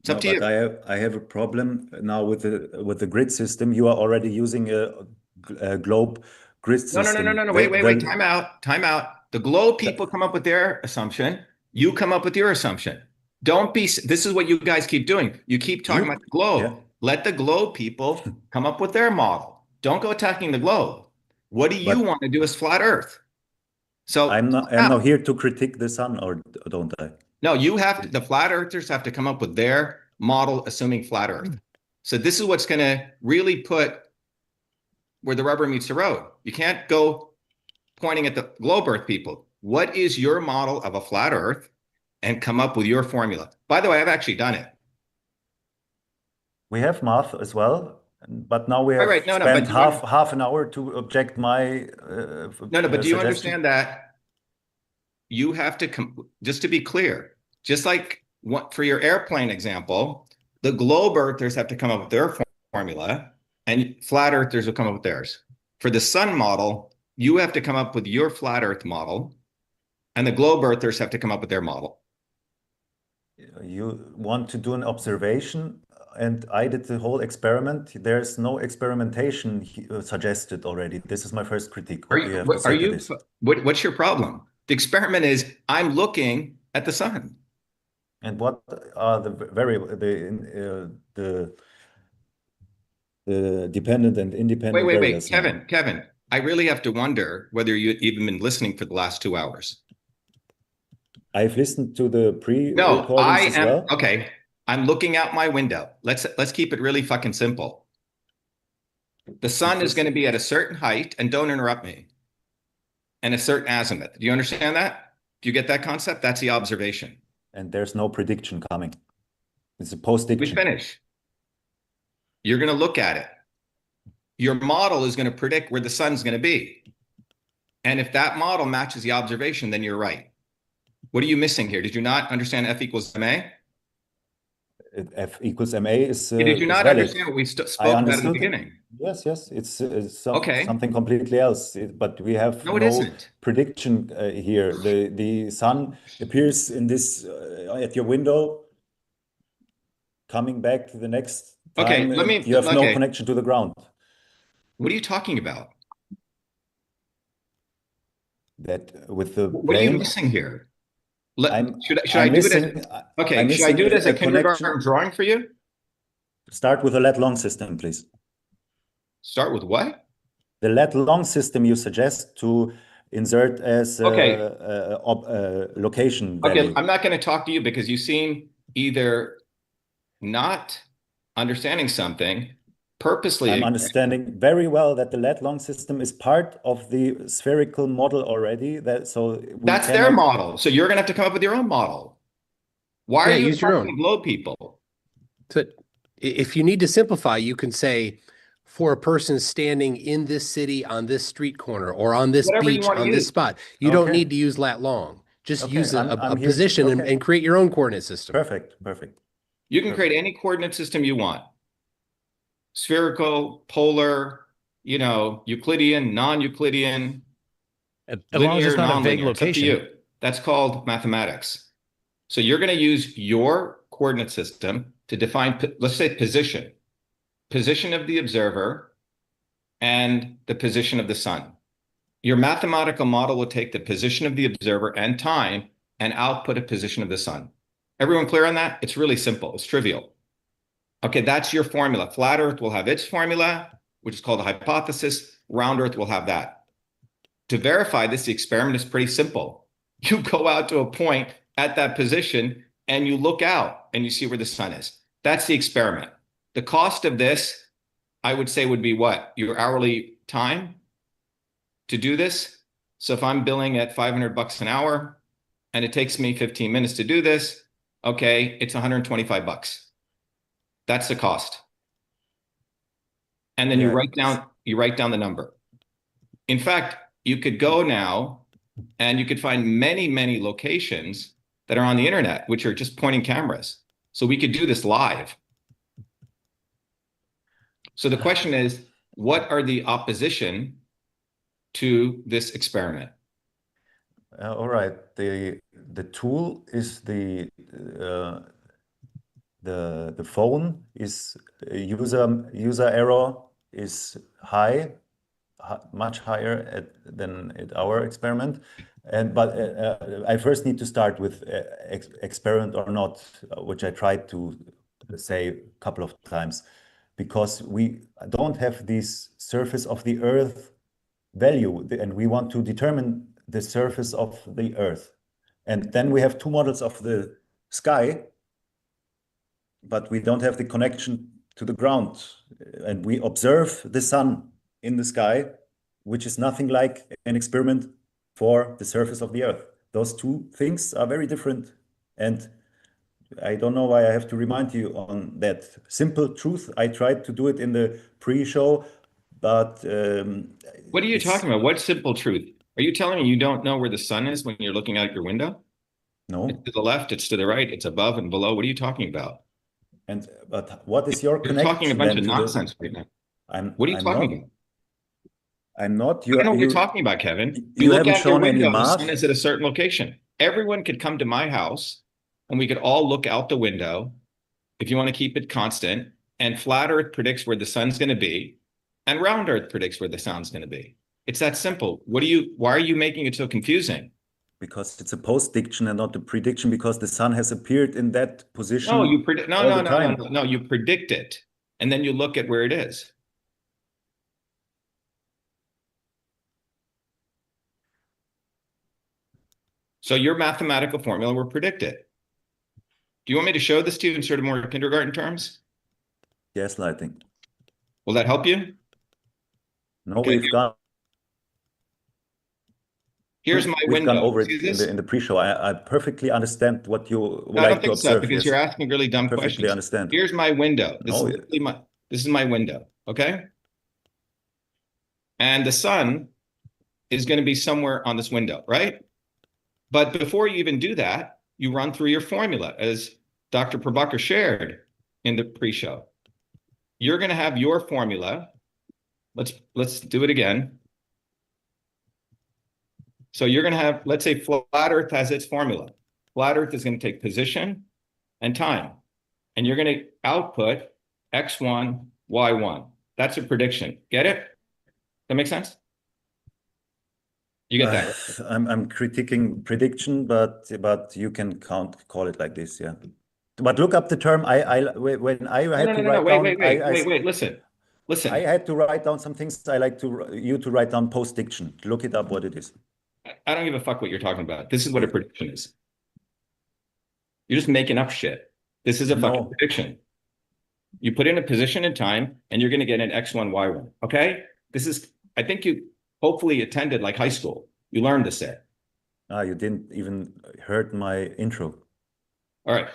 It's up to you. I have a problem now with the grid system. You are already using a globe grid system. No. Wait. Time out. The globe people come up with their assumption. You come up with your assumption. Don't be, this is what you guys keep doing. You keep talking about the globe. Yeah. Let the globe people come up with their model. Don't go attacking the globe. What do you want to do as flat Earth? So I'm not here to critique the sun, or don't I? no, you have to, the flat earthers have to come up with their model assuming flat Earth. So this is what's going to really put where the rubber meets the road. You can't go pointing at the globe Earth people. What is your model of a flat Earth? And come up with your formula. By the way, I've actually done it. We have math as well, but now we have spent half an hour to object my but do you understand that you have to just to be clear, just like for your airplane example, the globe earthers have to come up with their formula and flat earthers will come up with theirs. For the sun model, you have to come up with your flat earth model and the globe earthers have to come up with their model. You want to do an observation, and I did the whole experiment. There's no experimentation suggested already. This is my first critique. What's your problem? The experiment is I'm looking at the sun. And what are the dependent and independent variables? Kevin, I really have to wonder whether you've even been listening for the last 2 hours. I've listened to the pre-recordings as well. Okay, I'm looking out my window. Let's keep it really fucking simple. The sun is going to be at a certain height, and don't interrupt me, and a certain azimuth. Do you understand that? Do you get that concept? That's the observation. And there's no prediction coming. It's a post-diction. We finish. You're going to look at it. Your model is going to predict where the sun's going to be. And if that model matches the observation, then you're right. What are you missing here? Did you not understand F equals ma? F equals ma is did you not understand what we spoke about at the beginning? Yes. It's something completely else. But we have no prediction here. The sun appears in this at your window, coming back to the next time. You have no connection to the ground. What are you talking about? That with the what are you missing here? Should I do it as a kindergarten drawing for you? Start with a lat-long system, please. Start with what? The lat-long system you suggest to insert as a location value. I'm not going to talk to you because you seem either not understanding something purposely. I'm understanding very well that the lat-long system is part of the spherical model already. That's their model. So you're going to have to come up with your own model. Why are you talking globe people? So if you need to simplify, you can say, for a person standing in this city on this street corner or on this beach on this spot, you don't need to use lat-long. Just use a position and create your own coordinate system. Perfect. You can create any coordinate system you want. Spherical, polar, Euclidean, non-Euclidean, as long as it's not a vague location. That's called mathematics. So you're going to use your coordinate system to define, let's say, position of the observer and the position of the sun. Your mathematical model will take the position of the observer and time and output a position of the sun. Everyone clear on that? It's really simple. It's trivial. Okay, that's your formula. Flat Earth will have its formula, which is called a hypothesis. Round Earth will have that. To verify this, the experiment is pretty simple. You go out to a point at that position and you look out and you see where the sun is. That's the experiment. The cost of this, I would say, would be what? Your hourly time to do this. So if I'm billing at $500 an hour and it takes me 15 minutes to do this, okay, it's $125. That's the cost. And then you write down the number. In fact, you could go now and you could find many, many locations that are on the internet, which are just pointing cameras. So we could do this live. So the question is, what are the opposition to this experiment? All right. The tool is the phone is user error is much higher than at our experiment. But I first need to start with experiment or not, which I tried to say a couple of times, because we don't have this surface of the Earth value, and we want to determine the surface of the Earth. And then we have two models of the sky, but we don't have the connection to the ground. And we observe the sun in the sky, which is nothing like an experiment for the surface of the Earth. Those two things are very different. And I don't know why I have to remind you on that simple truth. I tried to do it in the pre-show, but what are you talking about? What simple truth? Are you telling me you don't know where the sun is when you're looking out your window? No. It's to the left, it's to the right, it's above and below. What are you talking about? But what is your connection? You're talking a bunch of nonsense right now. What are you talking about? I'm not. I don't know what you're talking about, Kevin. You look haven't out your shown any window, the math. sun is at a certain location. Everyone could come to my house and we could all look out the window, if you want to keep it constant, and flat Earth predicts where the sun's going to be, and round Earth predicts where the sun's going to be. It's that simple. Why are you making it so confusing? Because it's a post-diction and not a prediction, because the sun has appeared in that position. No, you predict. No, you predict it, and then you look at where it is. So your mathematical formula will predict it. Do you want me to show this to you in sort of more kindergarten terms? Gaslighting. Will that help you? No, okay, we've gone over it in the pre-show. I perfectly understand what you would like to observe. Because you're asking really dumb questions. Perfectly understand. Here's my window. This is my window, okay? And the sun is going to be somewhere on this window, right? But before you even do that, you run through your formula, as Dr. Prabhakar shared in the pre-show. You're going to have your formula. Let's do it again. So you're going to have, let's say flat Earth has its formula. Flat Earth is going to take position and time. And you're going to output X1, Y1. That's a prediction. Get it? That make sense? You get that? I'm critiquing prediction, but you can call it like this, yeah. But look up the term. When I had to write down. Wait. Listen. I had to write down some things. I like you to write down post-diction. Look it up what it is. I don't give a fuck what you're talking about. This is what a prediction is. You're just making up shit. This is a fucking prediction. You put in a position and time, and you're going to get an X1, Y1. Okay? This is, I think you hopefully attended like high school. You learned this set. You didn't even heard my intro. All right.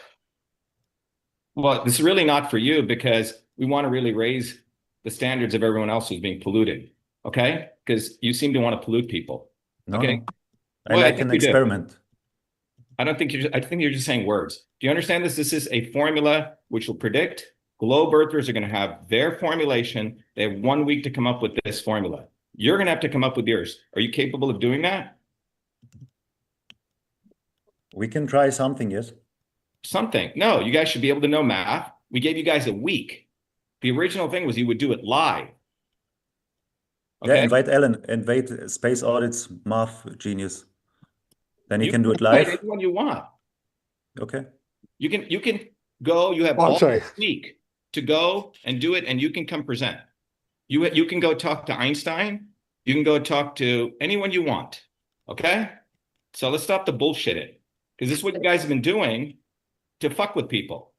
Well, this is really not for you because we want to really raise the standards of everyone else who's being polluted. Okay? Because you seem to want to pollute people. No, okay. I like an experiment. I think you're just saying words. Do you understand this? This is a formula which will predict globe earthers are going to have their formulation. They have 1 week to come up with this formula. You're going to have to come up with yours. Are you capable of doing that? We can try something, yes. Something. No, you guys should be able to know math. We gave you guys a week. The original thing was you would do it live. Okay. Yeah, invite Ellen, invite Space Audits math genius. Then you can do it live. Anyone you want. Okay. You can go. You have all week to go and do it, and you can come present. You can go talk to Einstein. You can go talk to anyone you want. Okay. So let's stop the bullshitting, because this is what you guys have been doing to fuck with people.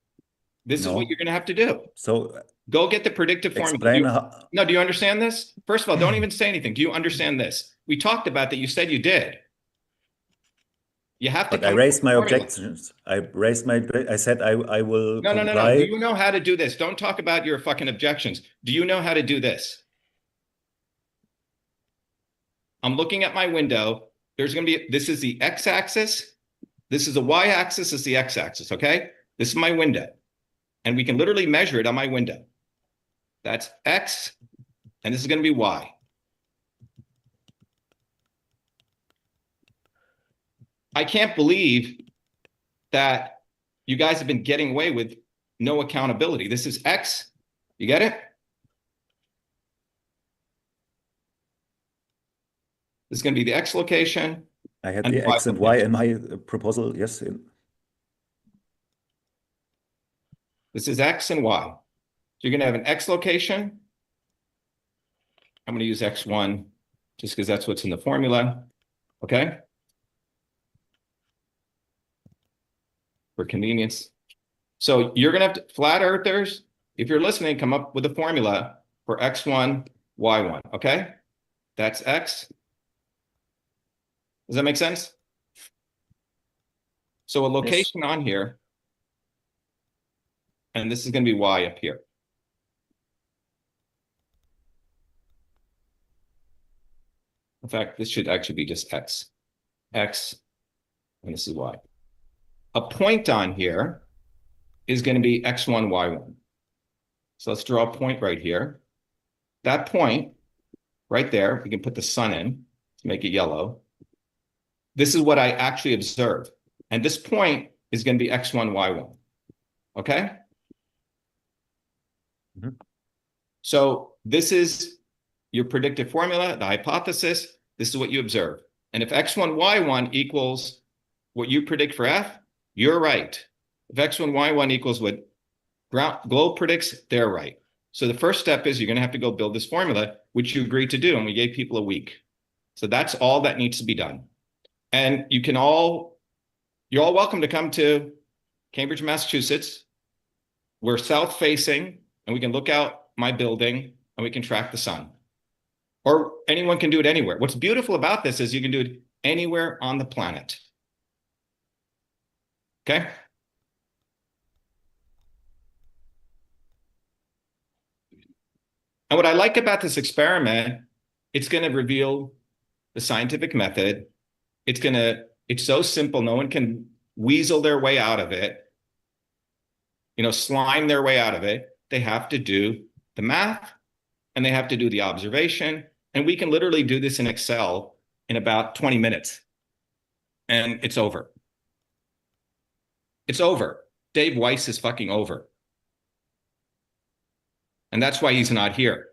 This is what you're going to have to do. So go get the predictive formula. Do you understand this? First of all, don't even say anything. Do you understand this? We talked about that. You said you did. You have to. But I raised my objections. I said I will. No. Do you know how to do this? Don't talk about your fucking objections. Do you know how to do this? I'm looking at my window. There's going to be, this is the x-axis. This is the y-axis. This is the x-axis. Okay. This is my window. And we can literally measure it on my window. That's X, and this is going to be Y. I can't believe that you guys have been getting away with no accountability. This is X. You get it? This is going to be the X location. I had and the Y X and Y location. in my proposal. Yes. This is X and Y. So you're going to have an X location. I'm going to use X1 just because that's what's in the formula. Okay. For convenience. So you're going to have to, flat earthers, if you're listening, come up with a formula for X1, Y1. Okay. That's X. Does that make sense? So a location on here, and this is going to be Y up here. In fact, this should actually be just X. X, and this is Y. A point on here is going to be X1, Y1. So let's draw a point right here. That point right there, we can put the sun in to make it yellow. This is what I actually observe. And this point is going to be X1, Y1. Okay? Mm-hmm. So this is your predictive formula, the hypothesis. This is what you observe. And if X1, Y1 equals what you predict for F, you're right. If X1, Y1 equals what Globe predicts, they're right. So the first step is you're going to have to go build this formula, which you agreed to do, and we gave people a week. So that's all that needs to be done. And you're all welcome to come to Cambridge, Massachusetts. We're south-facing, and we can look out my building, and we can track the sun. Or anyone can do it anywhere. What's beautiful about this is you can do it anywhere on the planet. Okay? And what I like about this experiment, it's going to reveal the scientific method. It's so simple, no one can weasel their way out of it, slime their way out of it. They have to do the math, and they have to do the observation. And we can literally do this in Excel in about 20 minutes. And it's over. It's over. Dave Weiss is fucking over. And that's why he's not here.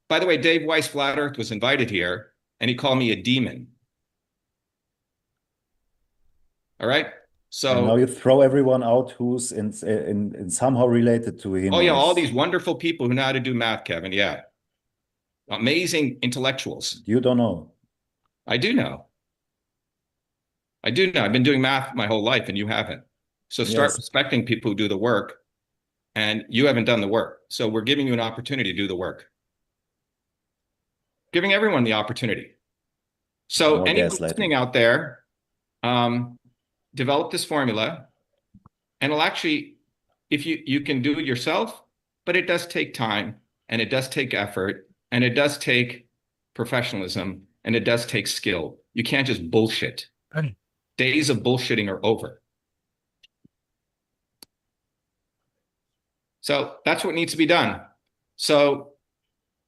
By the way, Dave Weiss, Flat Earth, was invited here, and he called me a demon. All right? So and now you throw everyone out who's in somehow related to him. Oh, yeah, all these wonderful people who know how to do math, Kevin. Yeah. Amazing intellectuals. You don't know. I do know. I've been doing math my whole life, and you haven't. So start respecting people who do the work, and you haven't done the work. So we're giving you an opportunity to do the work. Giving everyone the opportunity. So anyone listening out there, develop this formula, and it'll actually, if you can do it yourself, but it does take time, and it does take effort, and it does take professionalism, and it does take skill. You can't just bullshit. Days of bullshitting are over. So that's what needs to be done. So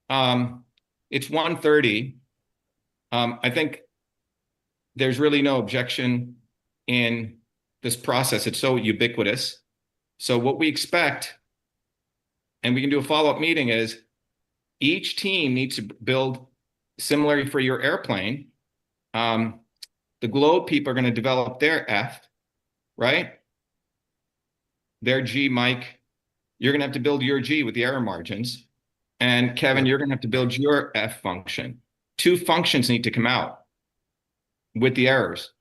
it's 1:30. I think there's really no objection in this process. It's so ubiquitous. So what we expect, and we can do a follow-up meeting, is each team needs to build, similarly for your airplane, the Globe people are going to develop their F, right? Their G, Mike. You're going to have to build your G with the error margins. And Kevin, you're going to have to build your F function. Two functions need to come out with the errors.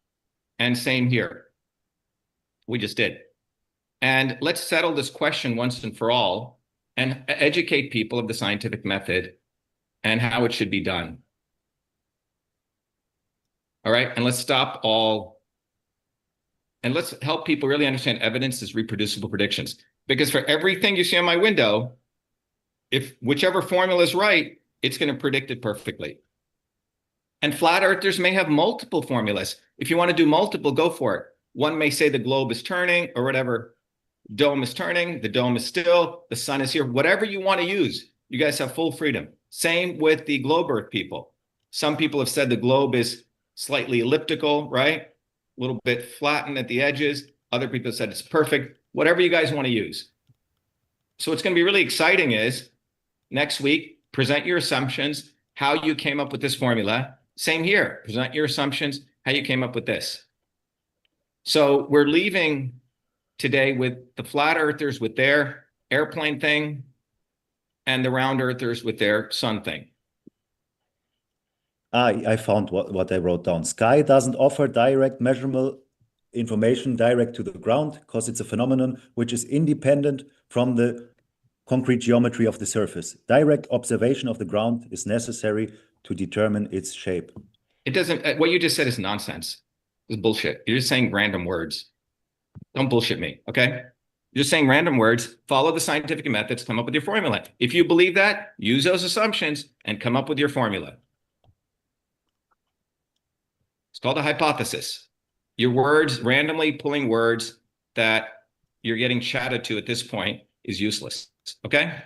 And same here. We just did. And let's settle this question once and for all and educate people of the scientific method and how it should be done. All right. And let's stop and let's help people really understand evidence is reproducible predictions. Because for everything you see on my window, if whichever formula is right, it's going to predict it perfectly. And flat earthers may have multiple formulas. If you want to do multiple, go for it. One may say the globe is turning or whatever. Dome is turning, the dome is still, the sun is here, whatever you want to use. You guys have full freedom. Same with the globe earth people. Some people have said the globe is slightly elliptical, right? A little bit flattened at the edges. Other people said it's perfect. Whatever you guys want to use. So what's going to be really exciting is next week, present your assumptions, how you came up with this formula. Same here, present your assumptions, how you came up with this. So we're leaving today with the flat earthers with their airplane thing and the round earthers with their sun thing. I found what I wrote down. Sky doesn't offer direct measurable information direct to the ground because it's a phenomenon which is independent from the concrete geometry of the surface. Direct observation of the ground is necessary to determine its shape. It doesn't, what you just said is nonsense. It's bullshit. You're just saying random words. Don't bullshit me, okay? You're just saying random words, follow the scientific methods, come up with your formula. If you believe that, use those assumptions and come up with your formula. It's called a hypothesis. Your words, randomly pulling words that you're getting chatted to at this point is useless, okay?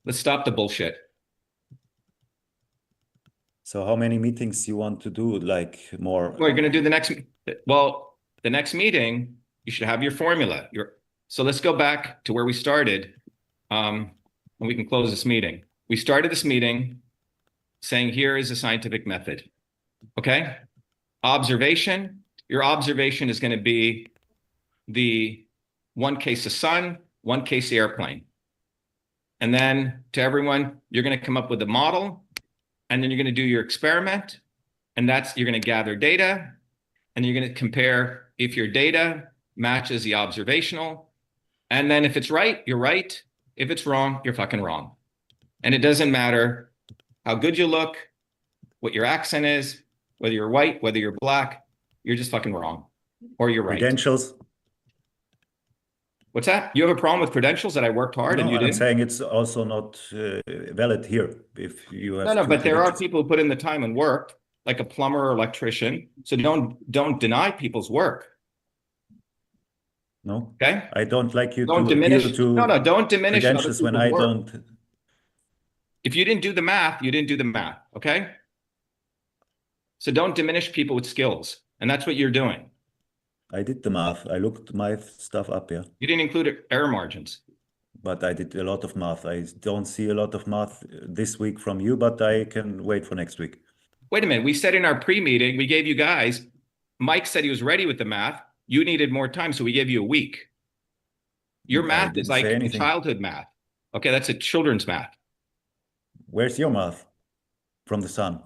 Let's stop the bullshit. So how many meetings you want to do, like more? Well, you're going to do the next, well, the next meeting, you should have your formula. So let's go back to where we started, and we can close this meeting. We started this meeting saying, here is a scientific method, okay? Observation, your observation is going to be the one case of sun, one case airplane. And then to everyone, you're going to come up with a model, and then you're going to do your experiment, and you're going to gather data, and you're going to compare if your data matches the observational. And then if it's right, you're right. If it's wrong, you're fucking wrong. And it doesn't matter how good you look, what your accent is, whether you're white, whether you're black, you're just fucking wrong, or you're right. Credentials. What's that? You have a problem with credentials that I worked hard and you didn't? I'm saying it's also not valid here. If you have no, but there are people who put in the time and work, like a plumber or electrician. So don't deny people's work. No. Okay. I don't like you don't to diminish. to No, don't diminish credentials when I don't. If you didn't do the math, you didn't do the math. Okay. So don't diminish people with skills, and that's what you're doing. I did the math. I looked my stuff up, yeah. You didn't include error margins. But I did a lot of math. I don't see a lot of math this week from you, but I can wait for next week. Wait a minute. We said in our pre-meeting, we gave you guys, Mike said he was ready with the math. You needed more time, so we gave you a week. Your math is like childhood math. Okay, that's a children's math. Where's your math? From the sun.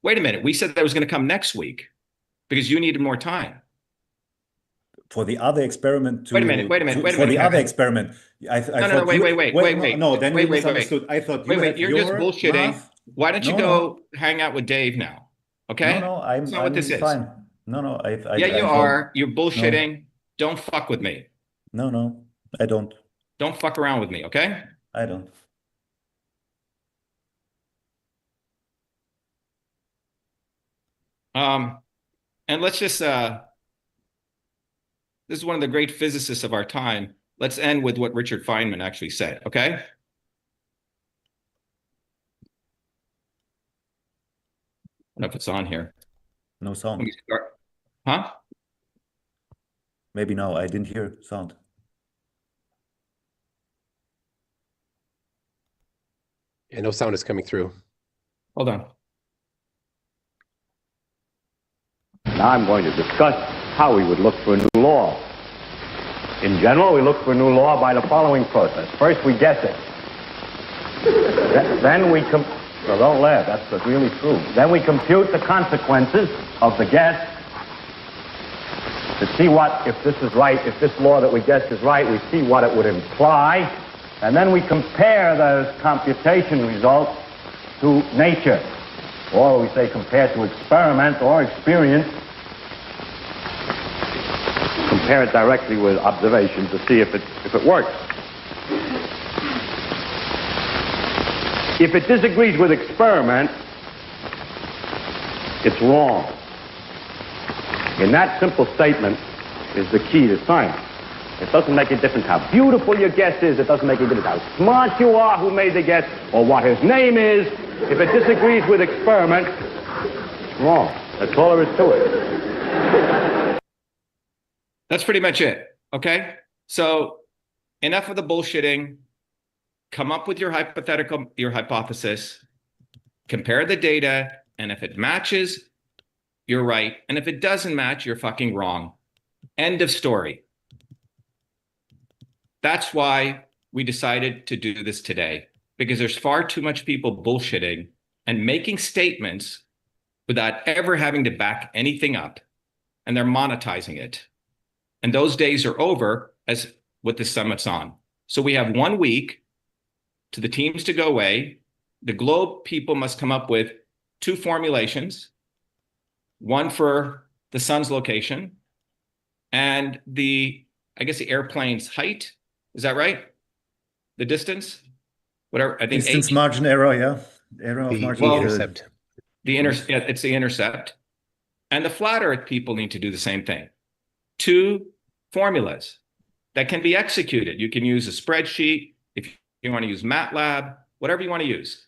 Wait a minute. We said that was going to come next week because you needed more time. For the other experiment to... Wait a minute. For the other experiment. Wait. No, then you misunderstood. I thought you had you're just bullshitting. Math. Why don't you go hang out with Dave now? Okay? No, I'm That's not what this fine. is. No, yeah, you are. You're bullshitting. No. Don't fuck with me. No, I don't. Don't fuck around with me, okay? I don't. And let's just, this is one of the great physicists of our time. Let's end with what Richard Feynman actually said, okay? I don't know if it's on here. No sound. Let me start. Huh? Maybe no, I didn't hear sound. Yeah, no sound is coming through. Hold on. Now I'm going to discuss how we would look for a new law. In general, we look for a new law by the following process. First, we guess it. Then we so don't laugh, that's really true. Then we compute the consequences of the guess to see what, if this is right, if this law that we guessed is right, we see what it would imply. And then we compare those computation results to nature. Or we say compare to experiment or experience. Compare it directly with observation to see if it works. If it disagrees with experiment, it's wrong. And that simple statement is the key to science. It doesn't make a difference how beautiful your guess is. It doesn't make a difference how smart you are who made the guess or what his name is. If it disagrees with experiment, it's wrong. That's all there is to it. That's pretty much it. Okay? So enough of the bullshitting. Come up with your hypothesis, compare the data, and if it matches, you're right. And if it doesn't match, you're fucking wrong. End of story. That's why we decided to do this today, because there's far too much people bullshitting and making statements without ever having to back anything up, and they're monetizing it. And those days are over as what the summit's on. So we have 1 week to the teams to go away. The globe people must come up with 2 formulations, one for the sun's location and I guess the airplane's height. Is that right? The distance? Whatever, I think distance margin error, yeah. Error of margin. The intercept. It's the intercept. And the flat earth people need to do the same thing. 2 formulas that can be executed. You can use a spreadsheet if you want to use MATLAB, whatever you want to use.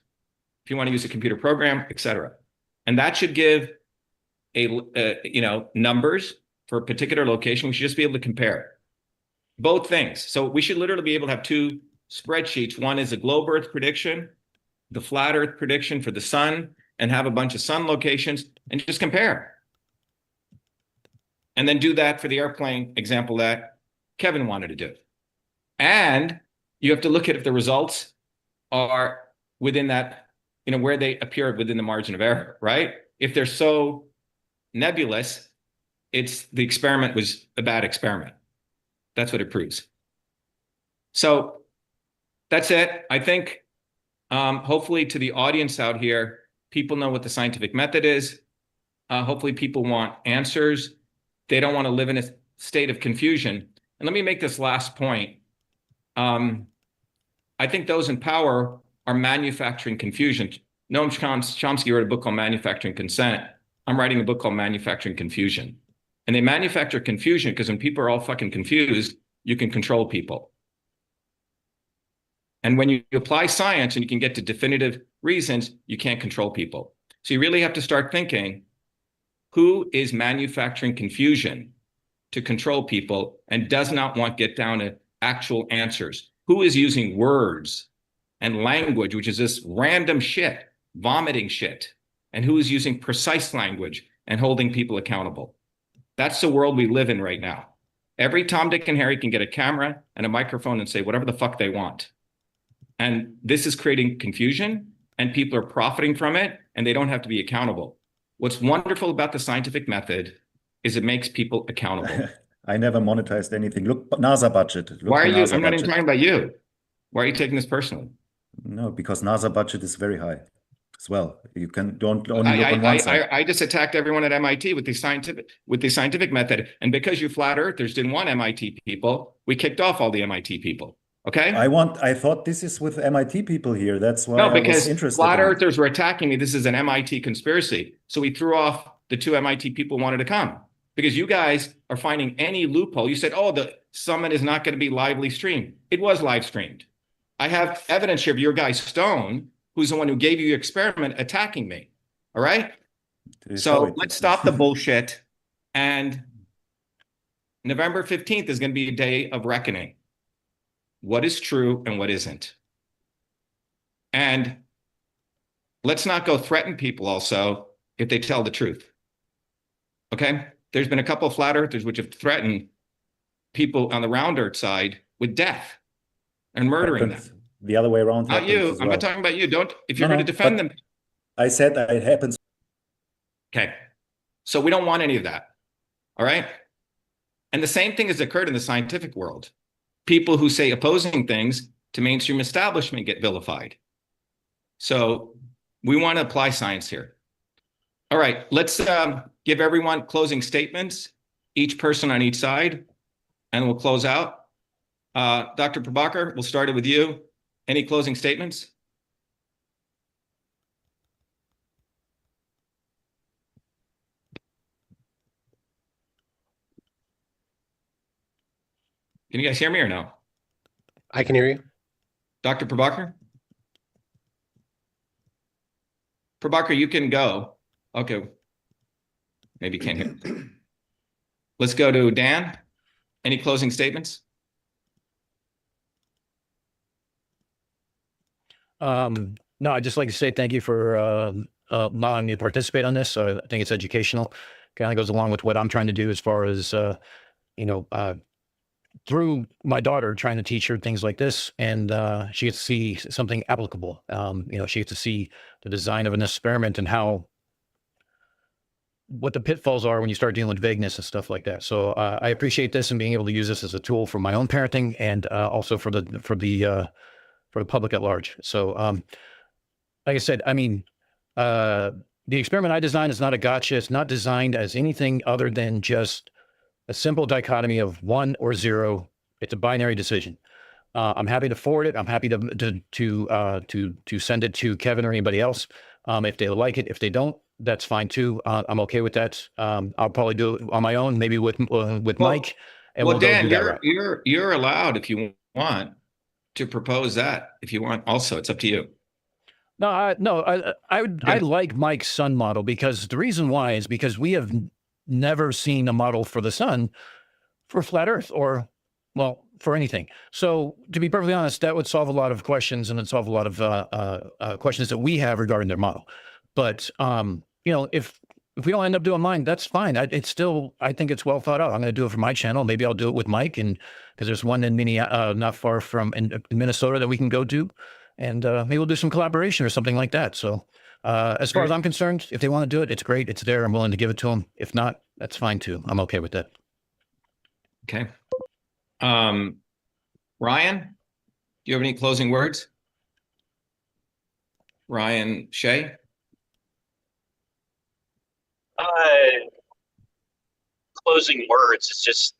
If you want to use a computer program, etc. And that should give numbers for a particular location. We should just be able to compare both things. So we should literally be able to have 2 spreadsheets. One is a globe Earth prediction, the flat Earth prediction for the sun, and have a bunch of sun locations and just compare. And then do that for the airplane example that Kevin wanted to do. And you have to look at if the results are within that, where they appear within the margin of error, right? If they're so nebulous, the experiment was a bad experiment. That's what it proves. So that's it. I think hopefully to the audience out here, people know what the scientific method is. Hopefully people want answers. They don't want to live in a state of confusion. And let me make this last point. I think those in power are manufacturing confusion. Noam Chomsky wrote a book called Manufacturing Consent. I'm writing a book called Manufacturing Confusion. And they manufacture confusion because when people are all fucking confused, you can control people. And when you apply science and you can get to definitive reasons, you can't control people. So you really have to start thinking, who is manufacturing confusion to control people and does not want to get down to actual answers? Who is using words and language, which is this random shit, vomiting shit? And who is using precise language and holding people accountable? That's the world we live in right now. Every Tom, Dick, and Harry can get a camera and a microphone and say whatever the fuck they want. And this is creating confusion, and people are profiting from it, and they don't have to be accountable. What's wonderful about the scientific method is it makes people accountable. I never monetized anything. Look, NASA budget. Look, why are you? NASA I'm not even budget. talking about you. Why are you taking this personally? No, because NASA budget is very high as well. You don't only look on one side. I just attacked everyone at MIT with the scientific method, and because you flat earthers didn't want MIT people, we kicked off all the MIT people. Okay. I thought this is with MIT people here. That's why I was interested. Flat earthers were attacking me. This is an MIT conspiracy. So we threw off the 2 MIT people who wanted to come because you guys are finding any loophole. You said, oh, the summit is not going to be lively streamed. It was live streamed. I have evidence here of your guy Stone, who's the one who gave you your experiment, attacking me. All right. So let's stop the bullshit. And November 15th is going to be a day of reckoning. What is true and what isn't. And let's not go threaten people also if they tell the truth. Okay? There's been a couple of flat earthers which have threatened people on the round earth side with death and murdering them. The other way around. Not you. I'm not talking about you. If you're going to defend them. I said that it happens. Okay. So we don't want any of that. All right? And the same thing has occurred in the scientific world. People who say opposing things to mainstream establishment get vilified. So we want to apply science here. All right, let's give everyone closing statements, each person on each side, and we'll close out. Dr. Prabhakar, we'll start it with you. Any closing statements? Can you guys hear me or no? I can hear you. Dr. Prabhakar? Prabhakar, you can go. Okay. Maybe you can't hear. Let's go to Dan. Any closing statements? No, I'd just like to say thank you for allowing me to participate on this. I think it's educational. Kind of goes along with what I'm trying to do as far as, through my daughter, trying to teach her things like this. And she gets to see something applicable. She gets to see the design of an experiment and what the pitfalls are when you start dealing with vagueness and stuff like that. So I appreciate this and being able to use this as a tool for my own parenting and also for the public at large. So, like I said, I mean, the experiment I designed is not a gotcha. It's not designed as anything other than just a simple dichotomy of 1 or 0. It's a binary decision. I'm happy to forward it. I'm happy to send it to Kevin or anybody else. If they like it, if they don't, that's fine too. I'm okay with that. I'll probably do it on my own, maybe with Mike. And well, Dan, go do that you're allowed if you want to propose that. If you want, also, it's up to you. No, I like Mike's sun model, because the reason why is because we have never seen a model for the sun for flat Earth or, well, for anything. So to be perfectly honest, that would solve a lot of questions, and it'd solve a lot of questions that we have regarding their model. But if we don't end up doing mine, that's fine. I think it's well thought out. I'm going to do it for my channel. Maybe I'll do it with Mike, and because there's one in not far from in Minnesota that we can go to, and maybe we'll do some collaboration or something like that. So as far as I'm concerned, if they want to do it, it's great. It's there. I'm willing to give it to them. If not, that's fine too. I'm okay with that. Okay. Ryan, do you have any closing words? Ryan Shea? Closing words is just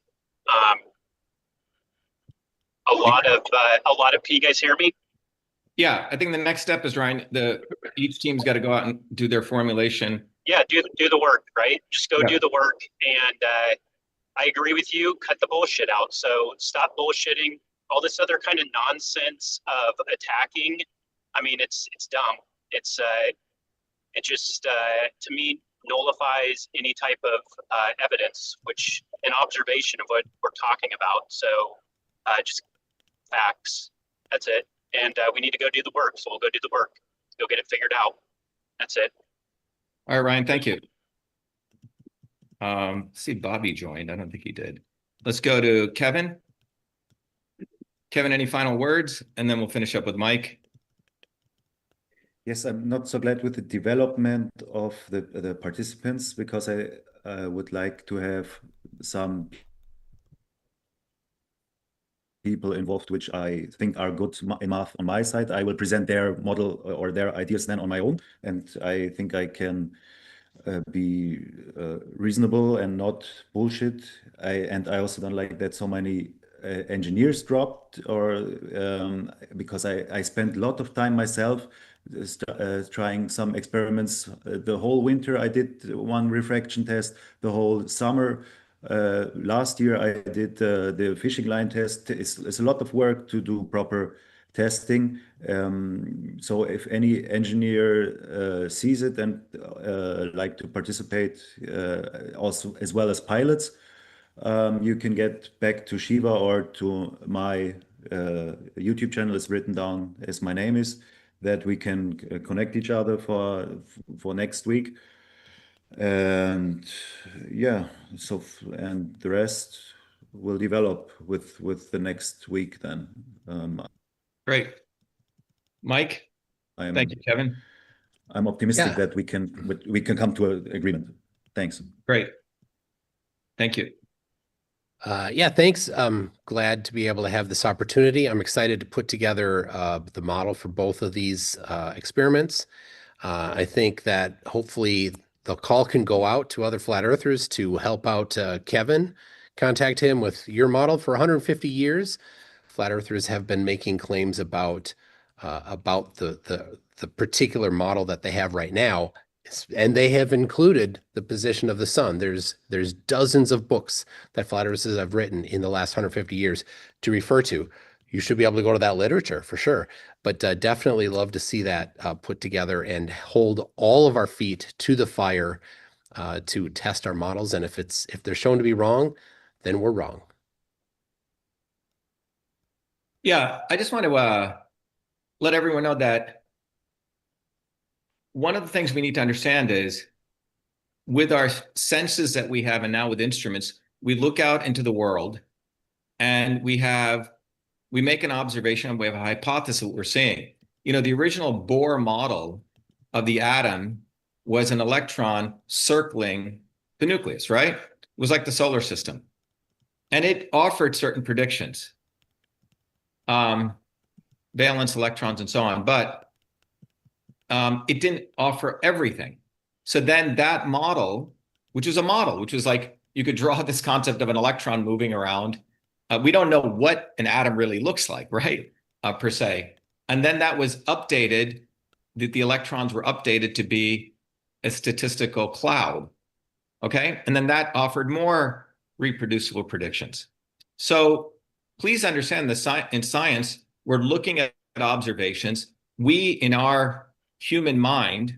a lot of you guys hear me? Yeah, I think the next step is, Ryan, each team's got to go out and do their formulation. Yeah, do the work, right? Just go do the work. And I agree with you, cut the bullshit out. So stop bullshitting. All this other kind of nonsense of attacking, I mean, it's dumb. It just to me nullifies any type of evidence, which an observation of what we're talking about. So just facts. That's it. And we need to go do the work. So we'll go do the work. Go get it figured out. That's it. All right, Ryan, thank you. See, Bobby joined. I don't think he did. Let's go to Kevin. Kevin, any final words? And then we'll finish up with Mike. Yes, I'm not so glad with the development of the participants, because I would like to have some people involved which I think are good in math on my side. I will present their model or their ideas then on my own, and I think I can be reasonable and not bullshit. I also don't like that so many engineers dropped, or because I spent a lot of time myself trying some experiments. The whole winter I did one refraction test. The whole summer last year I did the fishing line test. It's a lot of work to do proper testing. So if any engineer sees it and like to participate, also as well as pilots, you can get back to Shiva or to my YouTube channel. Is written down as my name is, that we can connect each other for next week. And yeah, and the rest will develop with the next week then. Great. Mike, thank you, Kevin. I'm optimistic that we can come to an agreement. Thanks. Great. Thank you. Yeah, thanks. I'm glad to be able to have this opportunity. I'm excited to put together the model for both of these experiments. I think that hopefully the call can go out to other flat earthers to help out Kevin. Contact him with your model. For 150 years, flat earthers have been making claims about the particular model that they have right now. And they have included the position of the sun. There's dozens of books that flat earthers have written in the last 150 years to refer to. You should be able to go to that literature for sure, but definitely love to see that put together and hold all of our feet to the fire to test our models. And if they're shown to be wrong, then we're wrong. Yeah, I just want to let everyone know that one of the things we need to understand is with our senses that we have and now with instruments, we look out into the world and we make an observation, we have a hypothesis of what we're seeing. You know, the original Bohr model of the atom was an electron circling the nucleus, right? It was like the solar system. And it offered certain predictions, valence electrons and so on, but it didn't offer everything. So then that model, which was like you could draw this concept of an electron moving around. We don't know what an atom really looks like, right? Per se. And then that was updated, the electrons were updated to be a statistical cloud. Okay. And then that offered more reproducible predictions. So please understand in science, we're looking at observations. We, in our human mind,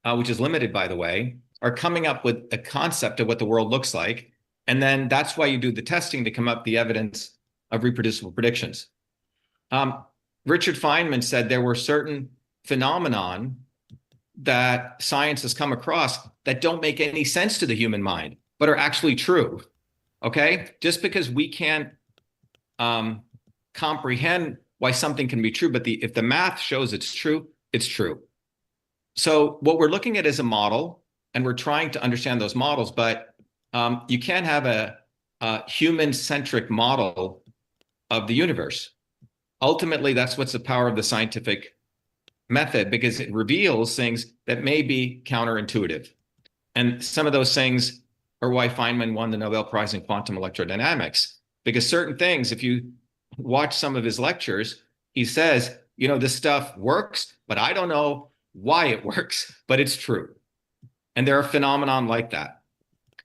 which is limited, by the way, are coming up with a concept of what the world looks like. And then that's why you do the testing to come up the evidence of reproducible predictions. Richard Feynman said there were certain phenomenon that science has come across that don't make any sense to the human mind, but are actually true. Okay? Just because we can't comprehend why something can be true, but if the math shows it's true, it's true. So what we're looking at is a model, and we're trying to understand those models, but you can't have a human-centric model of the universe. Ultimately, that's what's the power of the scientific method, because it reveals things that may be counterintuitive. And some of those things are why Feynman won the Nobel Prize in quantum electrodynamics, because certain things, if you watch some of his lectures, he says, you know, this stuff works, but I don't know why it works, but it's true. And there are phenomena like that.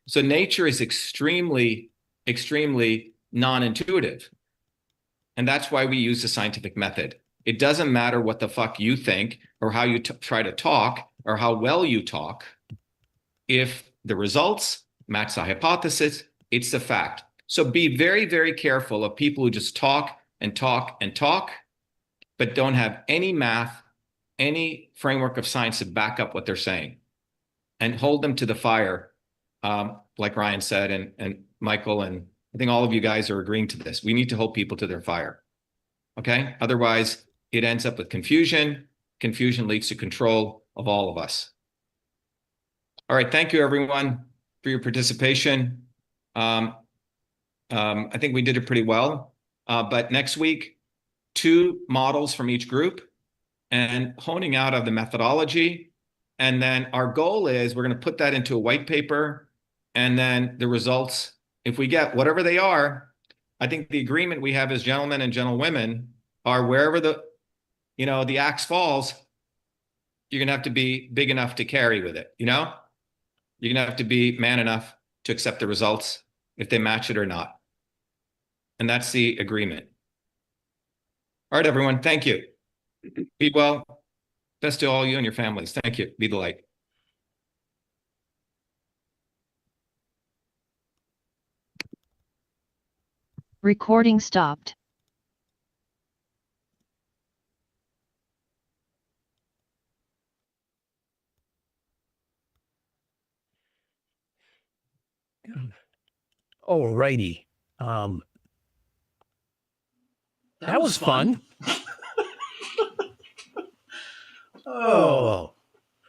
So nature is extremely, extremely non-intuitive. And that's why we use the scientific method. It doesn't matter what the fuck you think or how you try to talk or how well you talk. If the results match the hypothesis, it's a fact. So be very, very careful of people who just talk and talk and talk, but don't have any math, any framework of science to back up what they're saying, and hold them to the fire, like Ryan said, and Michael, and I think all of you guys are agreeing to this. We need to hold people to their fire, okay? Otherwise, it ends up with confusion. Confusion leads to control of all of us. All right, thank you, everyone, for your participation. I think we did it pretty well, but next week, 2 models from each group and honing out of the methodology. And then our goal is we're going to put that into a white paper, and then the results, if we get whatever they are, I think the agreement we have as gentlemen and gentlewomen are wherever the axe falls, you're going to have to be big enough to carry with it, you know? You're going to have to be man enough to accept the results if they match it or not. And that's the agreement. All right, everyone. Thank you. Be well. Best to all you and your families. Thank you. Be the light. Recording stopped. All righty. That was fun. Oh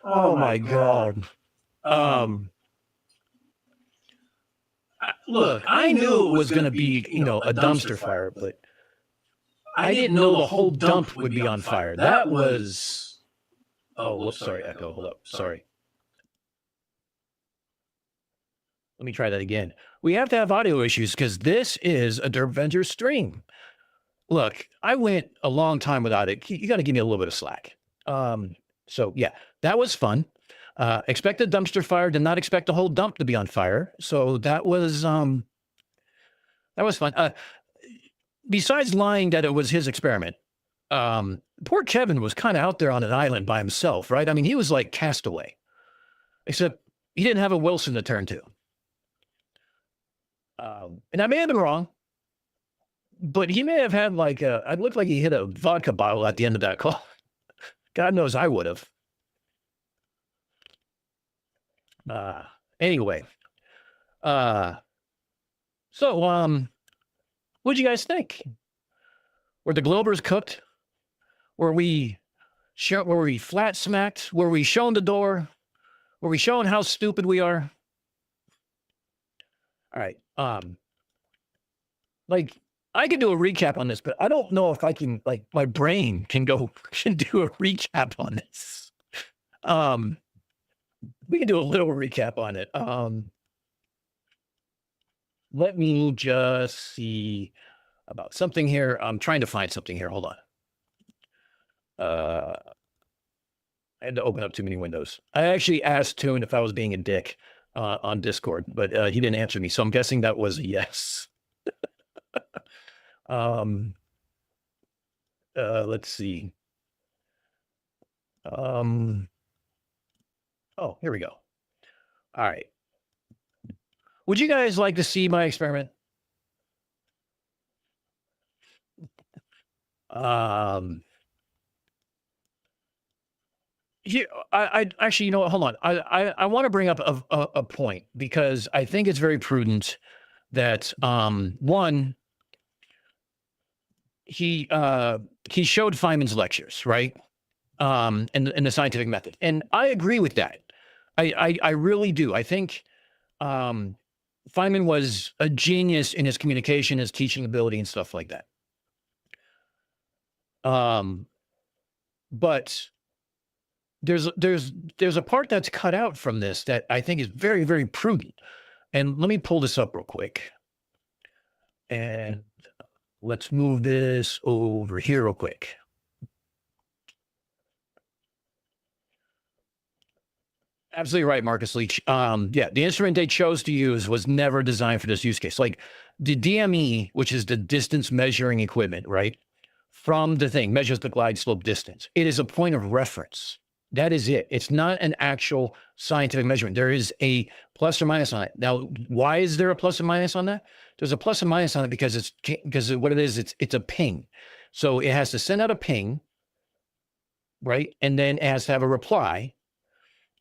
my God. Look, I knew it was going to be, a dumpster fire, but I didn't know the whole dump would be on fire. That was, oh, whoops, sorry, echo, hold up, sorry. Let me try that again. We have to have audio issues because this is a Derp Venture stream. Look, I went a long time without it. You got to give me a little bit of slack. So yeah, that was fun. Expect a dumpster fire, did not expect the whole dump to be on fire. So that was fun. Besides lying that it was his experiment, poor Kevin was kind of out there on an island by himself, right? I mean, he was like castaway, except he didn't have a Wilson to turn to. And I may have been wrong. but he may have had like it looked like he hit a vodka bottle at the end of that call. God knows I would have. Anyway, so what'd you guys think? Were the Globers cooked? Were we flat smacked? Were we shown the door? Were we shown how stupid we are? All right. Like I could do a recap on this, but I don't know if I can, like, my brain can do a recap on this. We can do a little recap on it. Let me just see about something here. I'm trying to find something here. Hold on. I had to open up too many windows. I actually asked Toon if I was being a dick on Discord, but he didn't answer me. So I'm guessing that was a yes. Let's see. Oh, here we go. All right. Would you guys like to see my experiment? Yeah, I actually, you know what? Hold on. I want to bring up a point because I think it's very prudent that one, he showed Feynman's lectures, right? In the scientific method, and I agree with that. I really do. I think Feynman was a genius in his communication, his teaching ability, and stuff like that. But there's a part that's cut out from this that I think is very, very prudent. And let me pull this up real quick. And let's move this over here real quick. Absolutely right, Marcus Leach. Yeah, the instrument they chose to use was never designed for this use case. Like the DME, which is the distance measuring equipment, right? From the thing, measures the glide slope distance. It is a point of reference. That is it. It's not an actual scientific measurement. There is a plus or minus on it. Now, why is there a plus or minus on that? There's a plus and minus on it because what it is, it's a ping. So it has to send out a ping, right? And then it has to have a reply.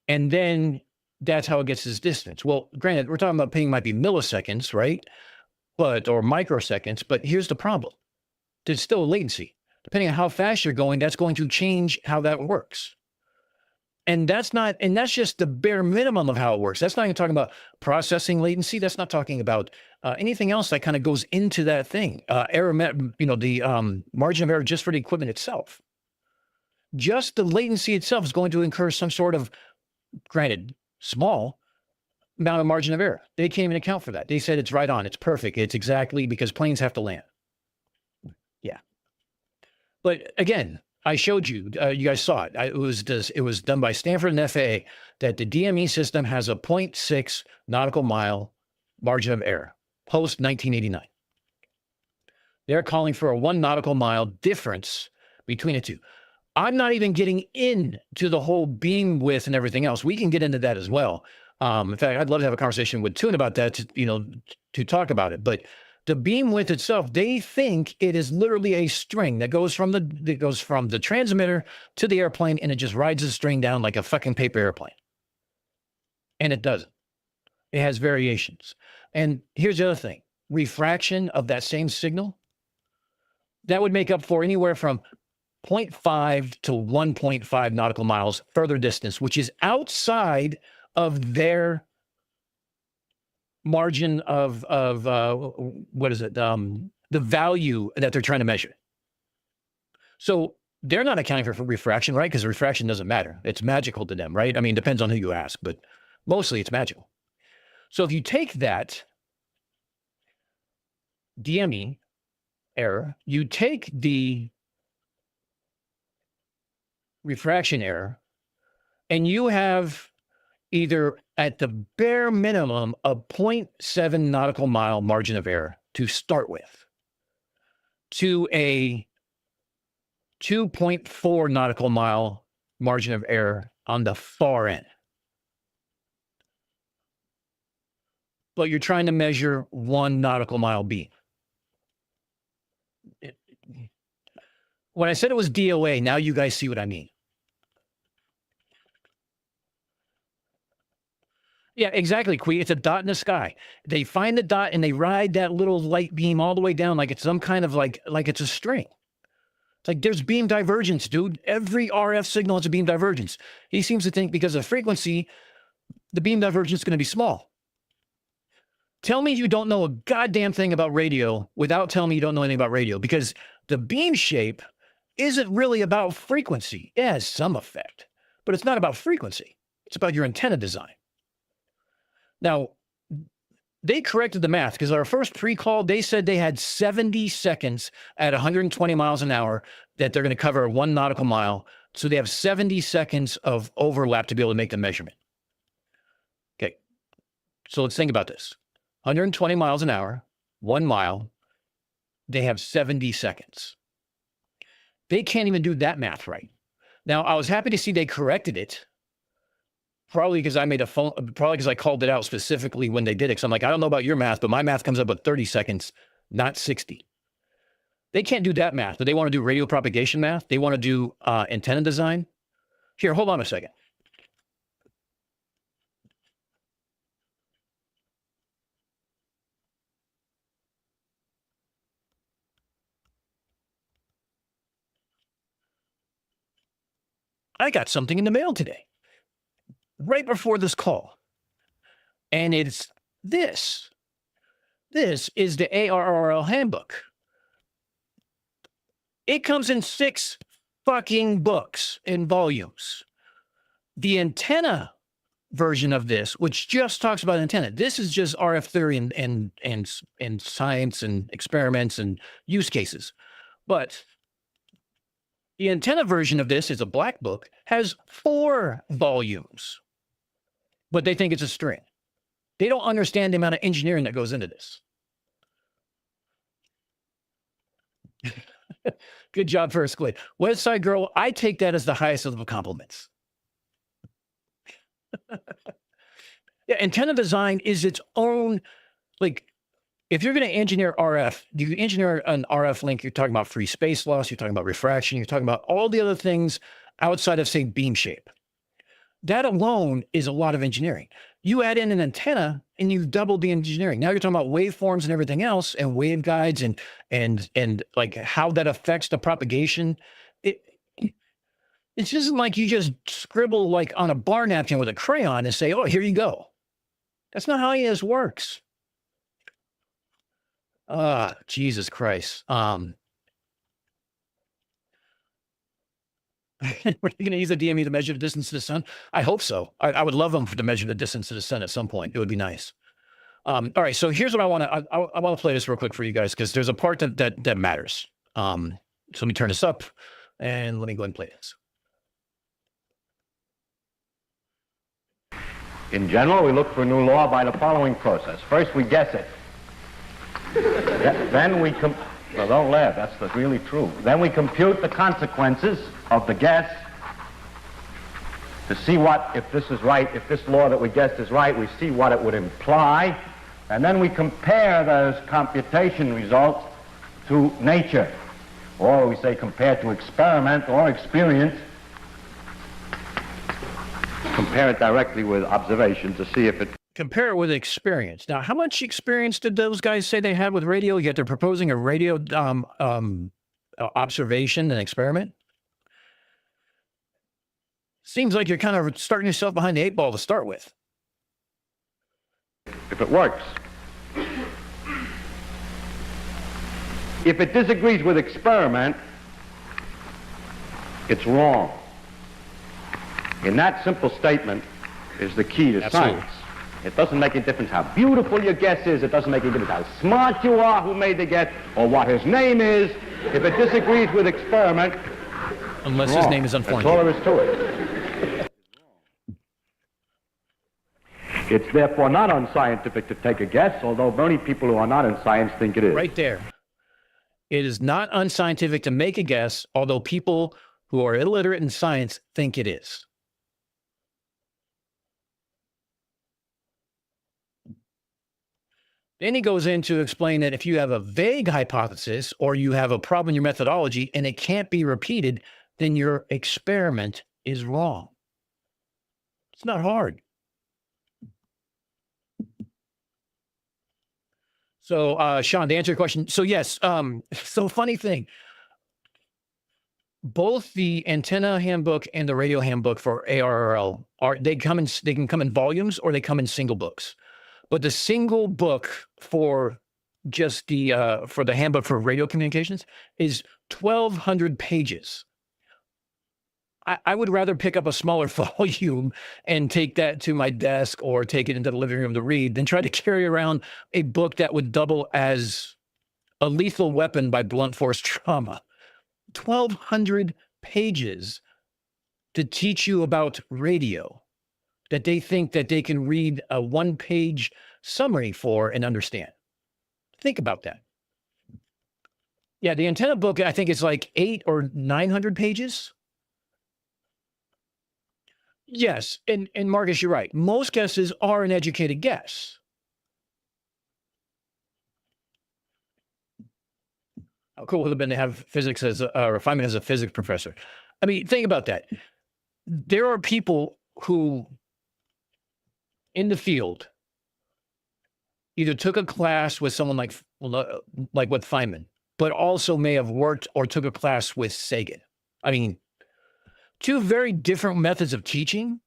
And then that's how it gets its distance. Well, granted, we're talking about ping might be milliseconds, right? Or microseconds. But here's the problem. There's still a latency. Depending on how fast you're going, that's going to change how that works. And that's just the bare minimum of how it works. That's not even talking about processing latency. That's not talking about anything else that kind of goes into that thing. The margin of error just for the equipment itself. Just the latency itself is going to incur some sort of, granted, small amount of margin of error. They can't even account for that. They said it's right on. It's perfect. It's exactly because planes have to land. Yeah. But again, I showed you, you guys saw it. It was done by Stanford and FAA that the DME system has a 0.6 nautical mile margin of error post 1989. They're calling for a 1 nautical mile difference between the two. I'm not even getting into the whole beam width and everything else. We can get into that as well. In fact, I'd love to have a conversation with Toon about that to talk about it. But the beam width itself, they think it is literally a string that goes from the transmitter to the airplane, and it just rides the string down like a fucking paper airplane. And it doesn't. It has variations. And here's the other thing. Refraction of that same signal, that would make up for anywhere from 0.5 to 1.5 nautical miles further distance, which is outside of their margin of what is it? The value that they're trying to measure. So they're not accounting for refraction, right? Because refraction doesn't matter. It's magical to them, right? I mean, depends on who you ask, but mostly it's magical. So if you take that DME error, you take the refraction error, and you have either at the bare minimum a 0.7 nautical mile margin of error to start with, to a 2.4 nautical mile margin of error on the far end. But you're trying to measure 1 nautical mile beam. When I said it was DOA, now you guys see what I mean. Yeah, exactly, Quee. It's a dot in the sky. They find the dot and they ride that little light beam all the way down like it's some kind of like it's a string. It's like there's beam divergence, dude. Every RF signal has a beam divergence. He seems to think because of frequency, the beam divergence is going to be small. Tell me you don't know a goddamn thing about radio without telling me you don't know anything about radio, because the beam shape isn't really about frequency. It has some effect, but it's not about frequency. It's about your antenna design. Now, they corrected the math because our first pre-call, they said they had 70 seconds at 120 miles an hour that they're going to cover 1 nautical mile. So they have 70 seconds of overlap to be able to make the measurement. Okay. So let's think about this. 120 miles an hour, 1 mile, they have 70 seconds. They can't even do that math right. Now, I was happy to see they corrected it. Probably because I called it out specifically when they did it. So I'm like, I don't know about your math, but my math comes up with 30 seconds, not 60. They can't do that math, but they want to do radio propagation math. They want to do antenna design. Here, hold on a second. I got something in the mail today, right before this call. And it's this. This is the ARRL handbook. It comes in 6 fucking books in volumes. The antenna version of this, which just talks about antenna, this is just RF theory and science and experiments and use cases. But the antenna version of this is a black book, has 4 volumes, but they think it's a string. They don't understand the amount of engineering that goes into this. Good job, First Glade. West Side Girl, I take that as the highest of the compliments. Yeah, antenna design is its own, like, if you're going to engineer RF, you engineer an RF link, you're talking about free space loss, you're talking about refraction, you're talking about all the other things outside of, say, beam shape. That alone is a lot of engineering. You add in an antenna and you've doubled the engineering. Now you're talking about waveforms and everything else, and waveguides and like how that affects the propagation. It's just like you just scribble like on a bar napkin with a crayon and say, oh, here you go. That's not how ES works. Jesus Christ. We're going to use a DME to measure the distance to the sun. I hope so. I would love them to measure the distance to the sun at some point. It would be nice. All right. So here's what I want to, I want to play this real quick for you guys, because there's a part that matters. So let me turn this up and let me go ahead and play this. In general, we look for a new law by the following process. First, we guess it. Then we well, don't laugh, that's really true. Then we compute the consequences of the guess to see what, if this is right, if this law that we guessed is right, we see what it would imply, and then we compare those computation results to nature, or we say compare to experiment or experience. Compare it directly with observation to see if it... Compare it with experience. Now, how much experience did those guys say they had with radio, yet they're proposing a radio observation and experiment? Seems like you're kind of starting yourself behind the 8 ball to start with. If it works. If it disagrees with experiment, it's wrong. In that simple statement is the key to science. It doesn't make any difference how beautiful your guess is. It doesn't make any difference how smart you are who made the guess or what his name is. If it disagrees with experiment, unless his name is unfortunate. That's all there is to it. It's therefore not unscientific to take a guess, although many people who are not in science think it is. Right there. It is not unscientific to make a guess, although people who are illiterate in science think it is. Then he goes in to explain that if you have a vague hypothesis or you have a problem in your methodology and it can't be repeated, then your experiment is wrong. It's not hard. So, Sean, to answer your question, so yes, so funny thing, both the antenna handbook and the radio handbook for ARRL they can come in volumes or they come in single books. But the single book for just the handbook for radio communications is 1,200 pages. I would rather pick up a smaller volume and take that to my desk or take it into the living room to read than try to carry around a book that would double as a lethal weapon by blunt force trauma. 1,200 pages to teach you about radio that they think that they can read a one-page summary for and understand. Think about that. Yeah, the antenna book, I think it's like 800 or 900 pages. Yes, and Marcus, you're right. Most guesses are an educated guess. How cool would it have been to have physics as refinement as a physics professor? I mean, think about that. There are people who, in the field, either took a class with someone like with Feynman, but also may have worked or took a class with Sagan. I mean, two very different methods of teaching,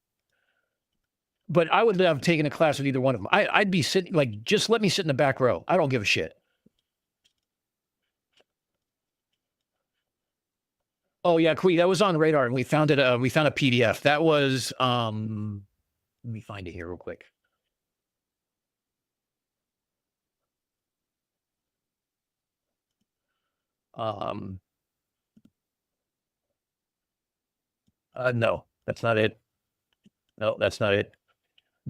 but I would have taken a class with either one of them. I'd be sitting, like, just let me sit in the back row. I don't give a shit. Oh yeah, Quee, that was on radar, and we found it. We found a PDF. That was let me find it here real quick. No, that's not it. No, that's not it.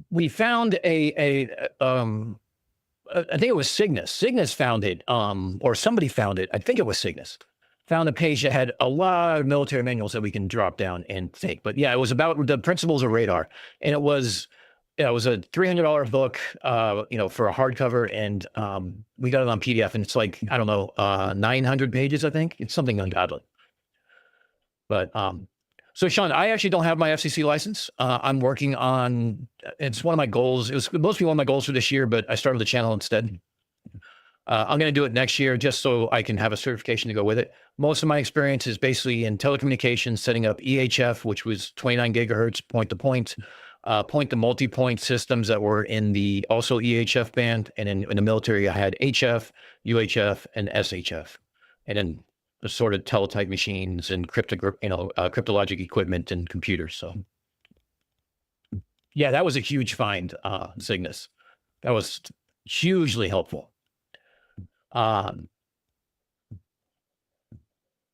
We found I think it was Cygnus. Cygnus found it, or somebody found it. I think it was Cygnus. Found a page that had a lot of military manuals that we can drop down and take. But yeah, it was about the principles of radar, and it was a $300 book, for a hardcover, and we got it on PDF, and it's like, I don't know, 900 pages. I think it's something ungodly. But so Sean, I actually don't have my FCC license. I'm working on, it's one of my goals. It was supposed to be one of my goals for this year, but I started the channel instead. I'm going to do it next year just so I can have a certification to go with it. Most of my experience is basically in telecommunications, setting up EHF, which was 29 gigahertz point-to-point, point to multi-point systems that were in the also EHF band. And in the military, I had HF, UHF, and SHF. And then the sort of teletype machines and cryptologic equipment and computers. So yeah, that was a huge find, Cygnus. That was hugely helpful.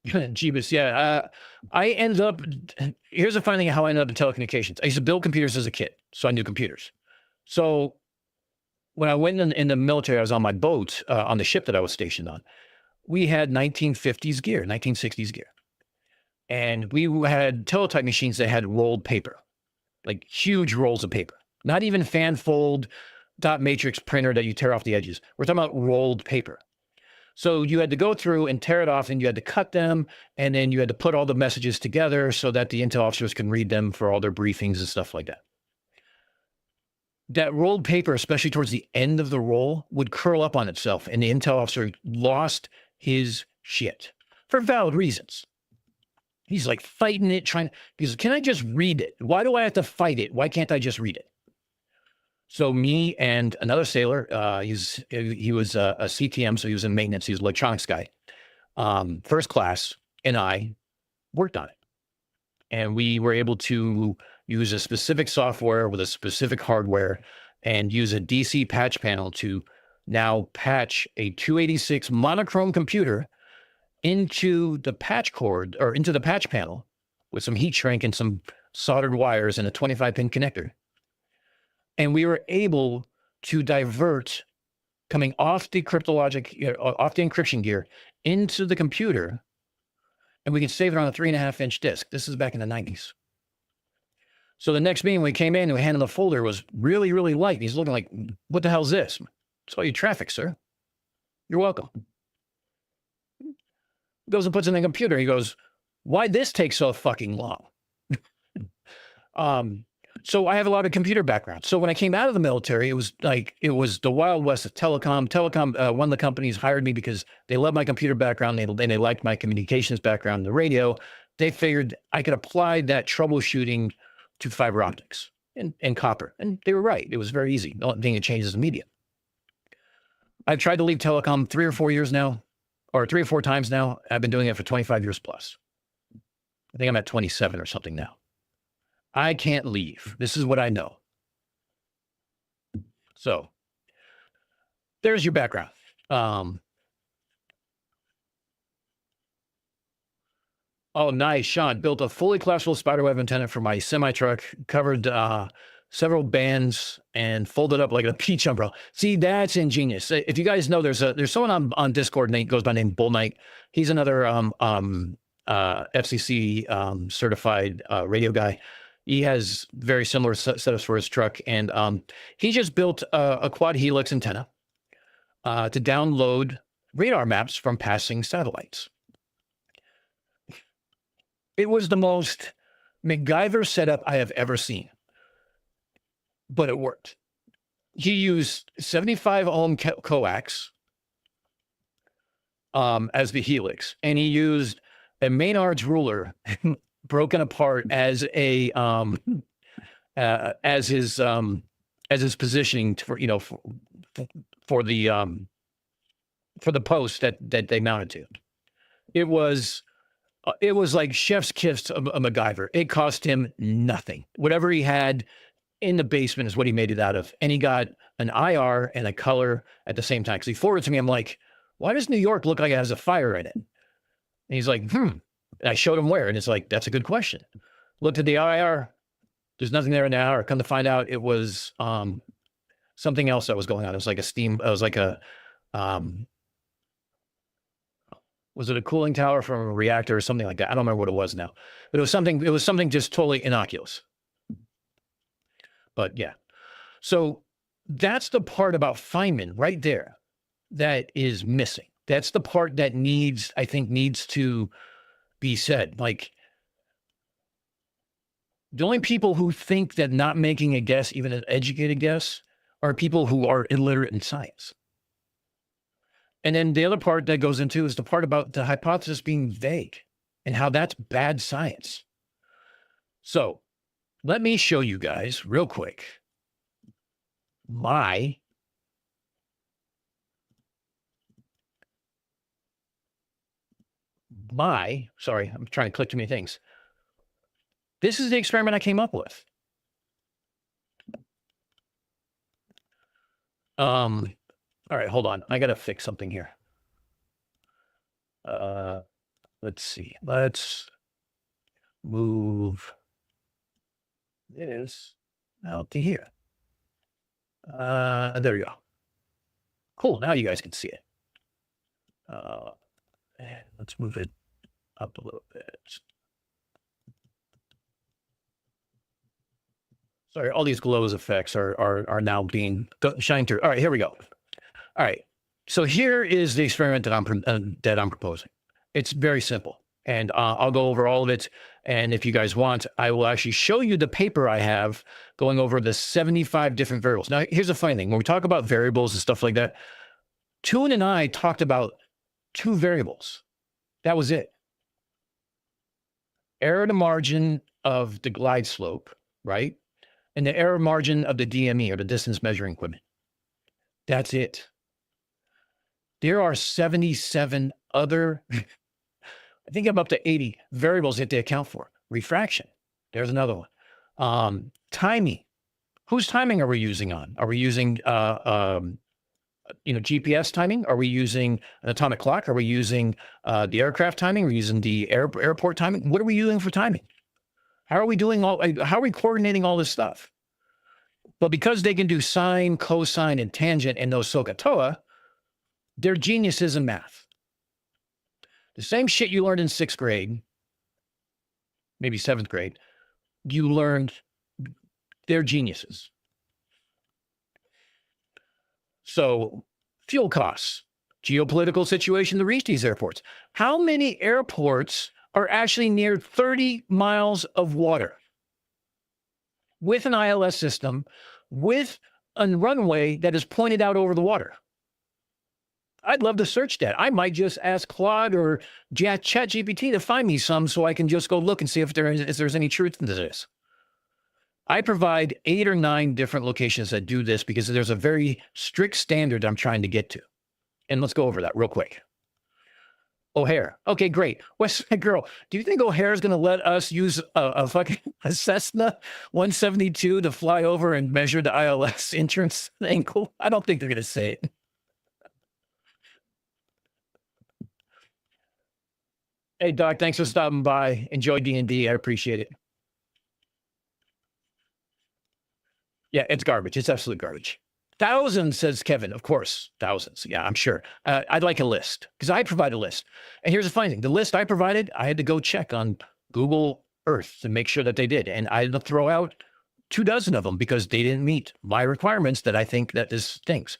Jeebus, yeah. I ended up, here's the funny thing how I ended up in telecommunications. I used to build computers as a kid, so I knew computers. So when I went in the military, I was on my boat, on the ship that I was stationed on. We had 1950s gear, 1960s gear. And we had teletype machines that had rolled paper, like huge rolls of paper, not even fan fold dot matrix printer that you tear off the edges. We're talking about rolled paper. So you had to go through and tear it off, and you had to cut them, and then you had to put all the messages together so that the intel officers can read them for all their briefings and stuff like that. That rolled paper, especially towards the end of the roll, would curl up on itself, and the intel officer lost his shit for valid reasons. He's like fighting it, because can I just read it? Why do I have to fight it? Why can't I just read it? So me and another sailor, he was a CTM, so he was in maintenance. He was an electronics guy, first class, and I worked on it. And we were able to use a specific software with a specific hardware and use a DC patch panel to now patch a 286 monochrome computer into the patch cord, or into the patch panel, with some heat shrink and some soldered wires and a 25-pin connector. And we were able to divert coming off the off the encryption gear into the computer, and we can save it on a 3.5-inch disk. This is back in the 90s. So the next meeting we came in and we handed the folder was really, really light. He's looking like, what the hell is this? It's all your traffic, sir. You're welcome. Goes and puts it in the computer. He goes, why'd this take so fucking long? So I have a lot of computer background. So when I came out of the military, it was the Wild West of telecom. One of the companies hired me because they loved my computer background. They liked my communications background, the radio. They figured I could apply that troubleshooting to fiber optics and copper. And they were right. It was very easy. The only thing that changes the media. I've tried to leave telecom 3 or 4 years now, or 3 or 4 times now. I've been doing it for 25 years plus. I think I'm at 27 or something now. I can't leave. This is what I know. So there's your background. Oh, nice. Sean built a fully collapsible spiderweb antenna for my semi-truck, covered several bands and folded up like a peach umbrella. See, that's ingenious. If you guys know, there's someone on Discord named goes by the name Bull Knight. He's another FCC certified radio guy. He has very similar setups for his truck, and he just built a quad helix antenna to download radar maps from passing satellites. It was the most MacGyver setup I have ever seen, but it worked. He used 75 ohm coax as the helix, and he used a Maynard's ruler broken apart as a as his positioning for the post that they mounted to. It was like chef's kiss of a MacGyver. It cost him nothing. Whatever he had in the basement is what he made it out of. And he got an IR and a color at the same time. Because he forwarded to me, I'm like, why does New York look like it has a fire in it? And he's like, And I showed him where. And it's like, that's a good question. Looked at the IR. There's nothing there in the IR. Come to find out, it was something else that was going on. It was like was it a cooling tower from a reactor or something like that? I don't remember what it was now, but it was something just totally innocuous. But yeah, so that's the part about Feynman right there that is missing. That's the part that I think needs to be said. Like, the only people who think that not making a guess, even an educated guess, are people who are illiterate in science. And then the other part that goes into is the part about the hypothesis being vague and how that's bad science. So let me show you guys real quick sorry, I'm trying to click too many things. This is the experiment I came up with. All right, hold on. I got to fix something here. Let's see. Let's move this out to here. There you go. Cool. Now you guys can see it. And let's move it up a little bit. Sorry, all these glows effects are now being shined through. All right, here we go. All right, so here is the experiment that I'm proposing. It's very simple, and I'll go over all of it. And if you guys want, I will actually show you the paper I have going over the 75 different variables. Now, here's the funny thing. When we talk about variables and stuff like that, Toon and I talked about 2 variables. That was it. Error to margin of the glide slope, right? And the error margin of the DME, or the distance measuring equipment. That's it. There are 77 other, I think I'm up to 80 variables that they account for. Refraction, there's another one. Timing, whose timing are we using on? Are we using, GPS timing? Are we using an atomic clock? Are we using the aircraft timing? Are we using the airport timing? What are we using for timing? How are we coordinating all this stuff? But because they can do sine, cosine, and tangent and those SOHCAHTOA, they're geniuses in math. The same shit you learned in 6th grade, maybe 7th grade, you learned. They're geniuses. So fuel costs, geopolitical situation to reach these airports. How many airports are actually near 30 miles of water with an ILS system, with a runway that is pointed out over the water? I'd love to search that. I might just ask Claude or ChatGPT to find me some so I can just go look and see if there's any truth into this. I provide 8 or 9 different locations that do this because there's a very strict standard I'm trying to get to. And let's go over that real quick. O'Hare. Okay, great. West Side Girl, do you think O'Hare is going to let us use a Cessna 172 to fly over and measure the ILS entrance angle? I don't think they're going to say it. Hey, Doc, thanks for stopping by. Enjoy D&D. I appreciate it. Yeah, it's garbage. It's absolute garbage. Thousands, says Kevin. Of course, thousands. Yeah, I'm sure. I'd like a list because I provide a list. And here's the funny thing. The list I provided, I had to go check on Google Earth to make sure that they did. And I had to throw out 24 of them because they didn't meet my requirements that I think that this stinks.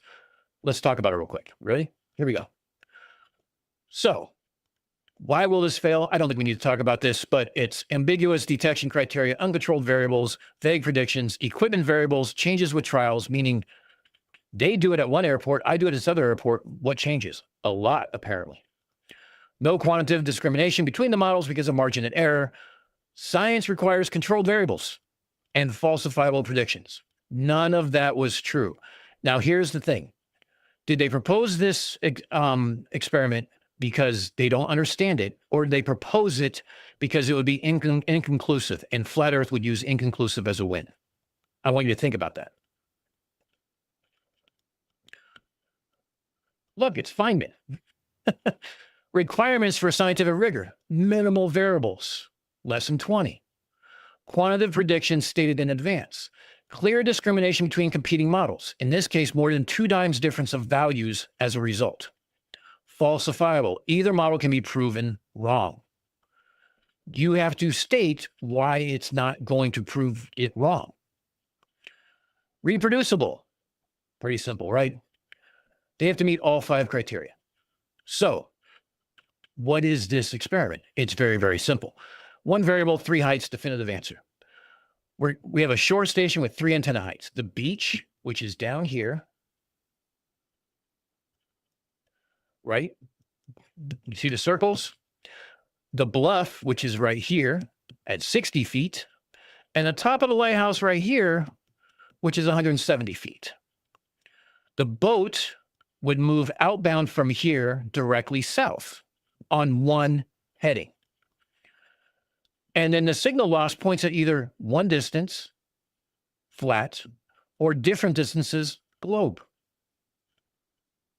Let's talk about it real quick. Ready? Here we go. So why will this fail? I don't think we need to talk about this, but it's ambiguous detection criteria, uncontrolled variables, vague predictions, equipment variables, changes with trials, meaning they do it at one airport, I do it at this other airport. What changes? A lot, apparently. No quantitative discrimination between the models because of margin of error. Science requires controlled variables and falsifiable predictions. None of that was true. Now, here's the thing. Did they propose this experiment because they don't understand it, or did they propose it because it would be inconclusive, and Flat Earth would use inconclusive as a win? I want you to think about that. Look, it's Feynman. Requirements for scientific rigor: minimal variables, less than 20. Quantitative predictions stated in advance. Clear discrimination between competing models. In this case, more than 2 times difference of values as a result. Falsifiable. Either model can be proven wrong. You have to state why it's not going to prove it wrong. Reproducible. Pretty simple, right? They have to meet all 5 criteria. So, what is this experiment? It's very, very simple. 1 variable, 3 heights, definitive answer. We have a shore station with 3 antenna heights. The beach, which is down here, right? You see the circles? The bluff, which is right here at 60 feet, and the top of the lighthouse right here, which is 170 feet. The boat would move outbound from here directly south on 1 heading. And then the signal loss points at either one distance, flat, or different distances, globe.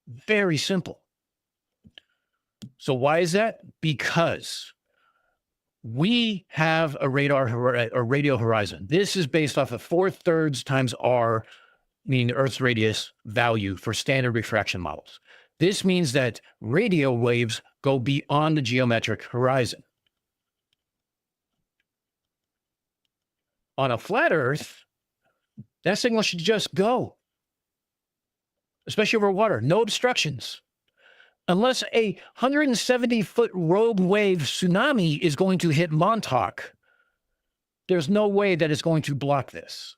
Very simple. So why is that? Because we have a radar or radio horizon. This is based off of 4/3 times R, meaning Earth's radius value for standard refraction models. This means that radio waves go beyond the geometric horizon. On a flat Earth, that signal should just go, especially over water, no obstructions. Unless a 170-foot rogue wave tsunami is going to hit Montauk, there's no way that it's going to block this.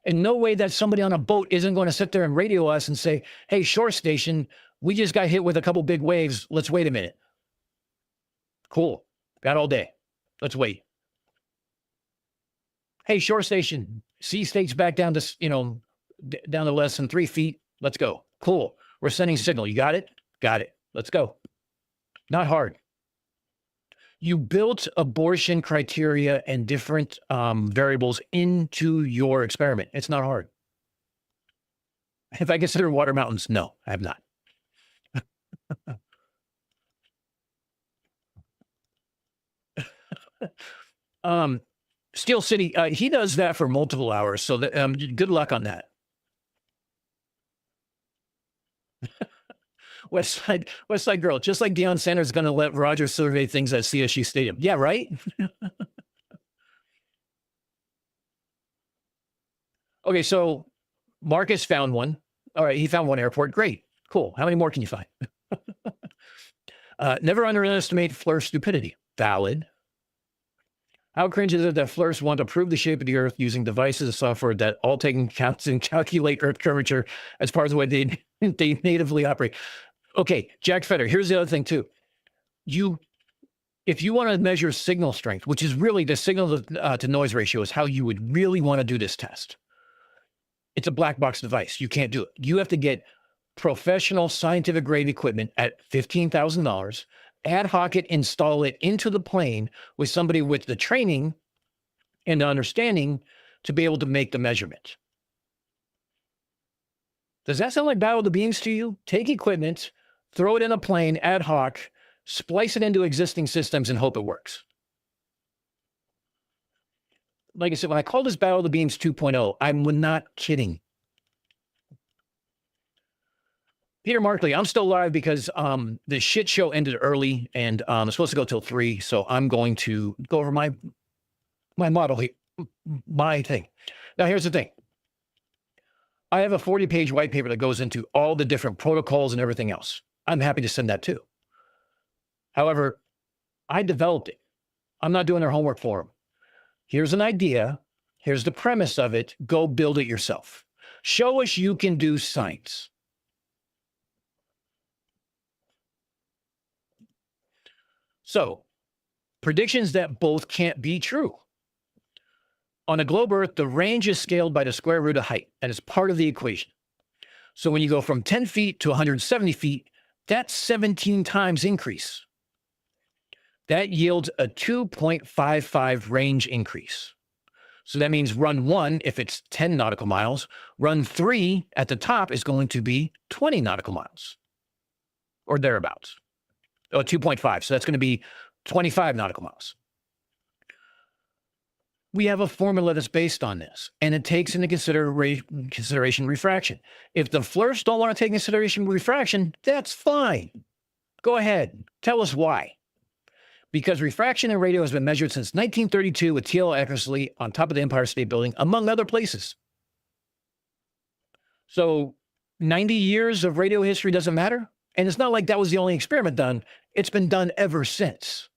And no way that somebody on a boat isn't going to sit there and radio us and say, hey, shore station, we just got hit with a couple big waves. Let's wait a minute. Cool. Got all day. Let's wait. Hey, shore station, sea state's back down to, down to less than 3 feet. Let's go. Cool. We're sending signal. You got it? Got it. Let's go. Not hard. You built abortion criteria and different variables into your experiment. It's not hard. Have I considered water mountains? No, I have not. Steel City, he does that for multiple hours. So that, good luck on that. West Side Girl, just like Deion Sanders is going to let Roger survey things at CSU Stadium. Yeah, right? Okay, so Marcus found one. All right, he found one airport. Great. Cool. How many more can you find? Never underestimate FLIR's stupidity. Valid. How cringe is it that FLIRs want to prove the shape of the Earth using devices and software that all take into account and calculate Earth curvature as far as the way they natively operate? Okay, Jack Fetter, here's the other thing too. If you want to measure signal strength, which is really the signal to noise ratio is how you would really want to do this test. It's a black box device. You can't do it. You have to get professional scientific grade equipment at $15,000, ad hoc it, install it into the plane with somebody with the training and the understanding to be able to make the measurement. Does that sound like Battle of the Beams to you? Take equipment, throw it in a plane ad hoc, splice it into existing systems and hope it works. Like I said, when I call this Battle of the Beams 2.0, I'm not kidding. Peter Markley, I'm still live because the shit show ended early and it's supposed to go till 3. So I'm going to go over my model here, my thing. Now, here's the thing. I have a 40-page white paper that goes into all the different protocols and everything else. I'm happy to send that too. However, I developed it. I'm not doing their homework for them. Here's an idea. Here's the premise of it. Go build it yourself. Show us you can do science. So, predictions that both can't be true. On a globe Earth, the range is scaled by the square root of height, and it's part of the equation. So when you go from 10 feet to 170 feet, that's 17 times increase. That yields a 2.55 range increase. So that means run 1, if it's 10 nautical miles, run 3 at the top is going to be 20 nautical miles or thereabouts. Oh, 2.5. So that's going to be 25 nautical miles. We have a formula that's based on this, and it takes into consideration refraction. If the FLIRs don't want to take into consideration refraction, that's fine. Go ahead. Tell us why. Because refraction in radio has been measured since 1932 with TL accuracy on top of the Empire State Building, among other places. So 90 years of radio history doesn't matter? And it's not like that was the only experiment done. It's been done ever since.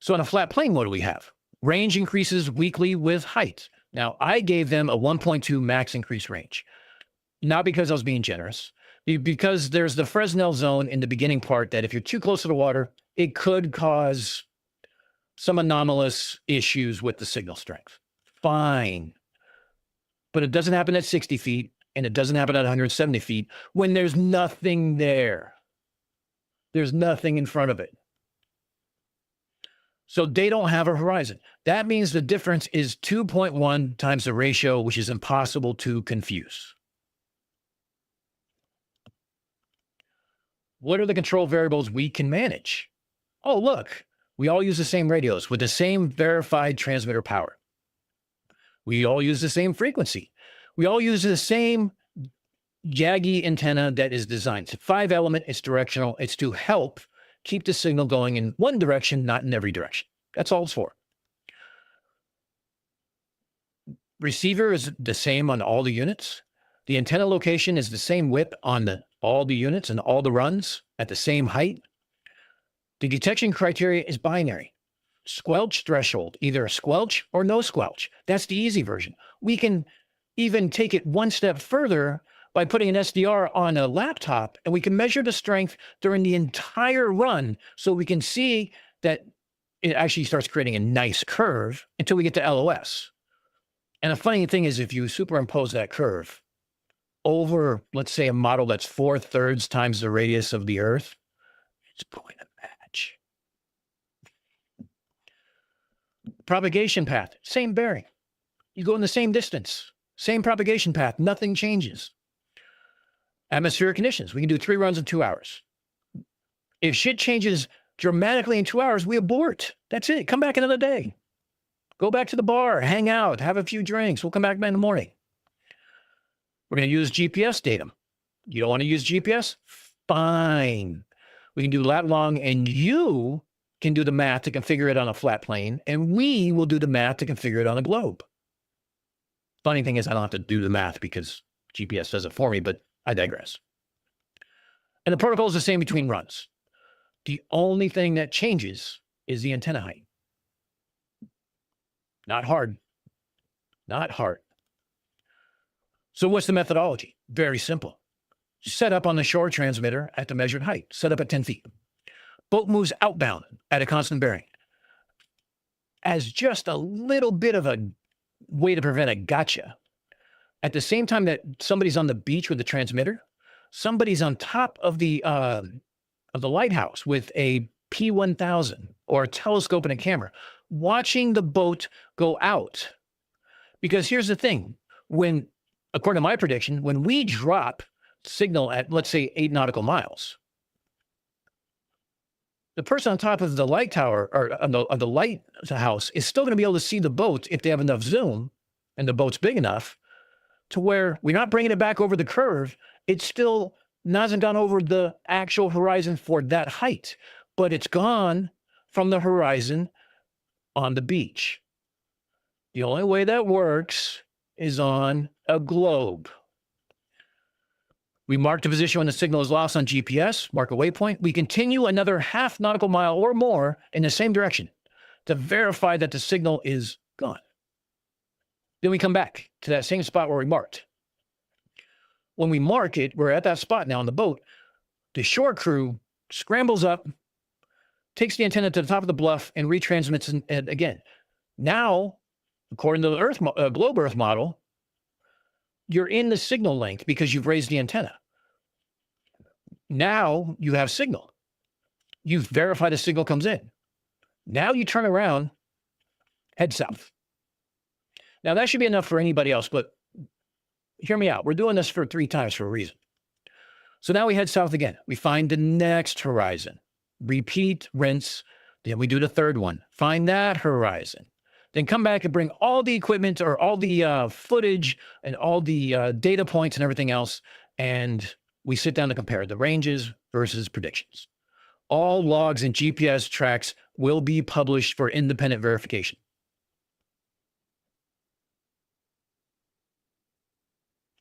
So on a flat plane, what do we have? Range increases weekly with height. Now, I gave them a 1.2 max increase range. Not because I was being generous, because there's the Fresnel zone in the beginning part that if you're too close to the water, it could cause some anomalous issues with the signal strength. Fine. But it doesn't happen at 60 feet, and it doesn't happen at 170 feet when there's nothing there. There's nothing in front of it. So they don't have a horizon. That means the difference is 2.1 times the ratio, which is impossible to confuse. What are the control variables we can manage? Oh, look, we all use the same radios with the same verified transmitter power. We all use the same frequency. We all use the same Yagi antenna that is designed. It's a 5-element, it's directional, it's to help keep the signal going in one direction, not in every direction. That's all it's for. Receiver is the same on all the units. The antenna location is the same width on all the units and all the runs at the same height. The detection criteria is binary. Squelch threshold, either a squelch or no squelch. That's the easy version. We can even take it one step further by putting an SDR on a laptop, and we can measure the strength during the entire run so we can see that it actually starts creating a nice curve until we get to LOS. And the funny thing is, if you superimpose that curve over, let's say, a model that's 4/3 times the radius of the Earth, it's going to match. Propagation path, same bearing. You go in the same distance, same propagation path, nothing changes. Atmospheric conditions, we can do 3 runs in 2 hours. If shit changes dramatically in 2 hours, we abort. That's it. Come back another day. Go back to the bar, hang out, have a few drinks. We'll come back in the morning. We're going to use GPS data. You don't want to use GPS? Fine. We can do lat long, and you can do the math to configure it on a flat plane, and we will do the math to configure it on a globe. Funny thing is, I don't have to do the math because GPS does it for me, but I digress. And the protocol is the same between runs. The only thing that changes is the antenna height. Not hard. Not hard. So what's the methodology? Very simple. Set up on the shore transmitter at the measured height. Set up at 10 feet. Boat moves outbound at a constant bearing. As just a little bit of a way to prevent a gotcha. At the same time that somebody's on the beach with the transmitter, somebody's on top of the lighthouse with a P1000 or a telescope and a camera, watching the boat go out. Because here's the thing, when, according to my prediction, when we drop signal at, let's say, 8 nautical miles, the person on top of the light tower or of the lighthouse is still going to be able to see the boat if they have enough zoom and the boat's big enough to where we're not bringing it back over the curve. It still hasn't gone over the actual horizon for that height, but it's gone from the horizon on the beach. The only way that works is on a globe. We mark the position when the signal is lost on GPS, mark a waypoint. We continue another half nautical mile or more in the same direction to verify that the signal is gone. Then we come back to that same spot where we marked. When we mark it, we're at that spot now on the boat. The shore crew scrambles up, takes the antenna to the top of the bluff, and retransmits it again. Now, according to the globe Earth model, you're in the signal length because you've raised the antenna. Now you have signal. You've verified the signal comes in. Now you turn around, head south. Now that should be enough for anybody else, but hear me out. We're doing this for 3 times for a reason. So now we head south again. We find the next horizon. Repeat, rinse. Then we do the third one. Find that horizon. Then come back and bring all the equipment or all the footage and all the data points and everything else. And we sit down to compare the ranges versus predictions. All logs and GPS tracks will be published for independent verification.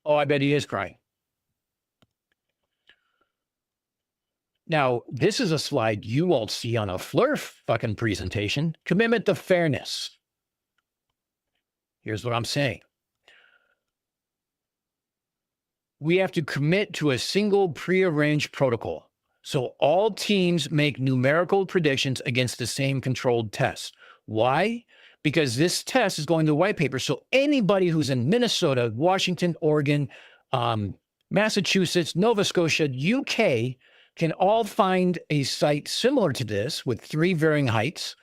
Oh, I bet he is crying. Now, this is a slide you won't see on a Flurf fucking presentation. Commitment to fairness. Here's what I'm saying. We have to commit to a single prearranged protocol. So all teams make numerical predictions against the same controlled test. Why? Because this test is going to the white paper. So anybody who's in Minnesota, Washington, Oregon, Massachusetts, Nova Scotia, UK can all find a site similar to this with 3 varying heights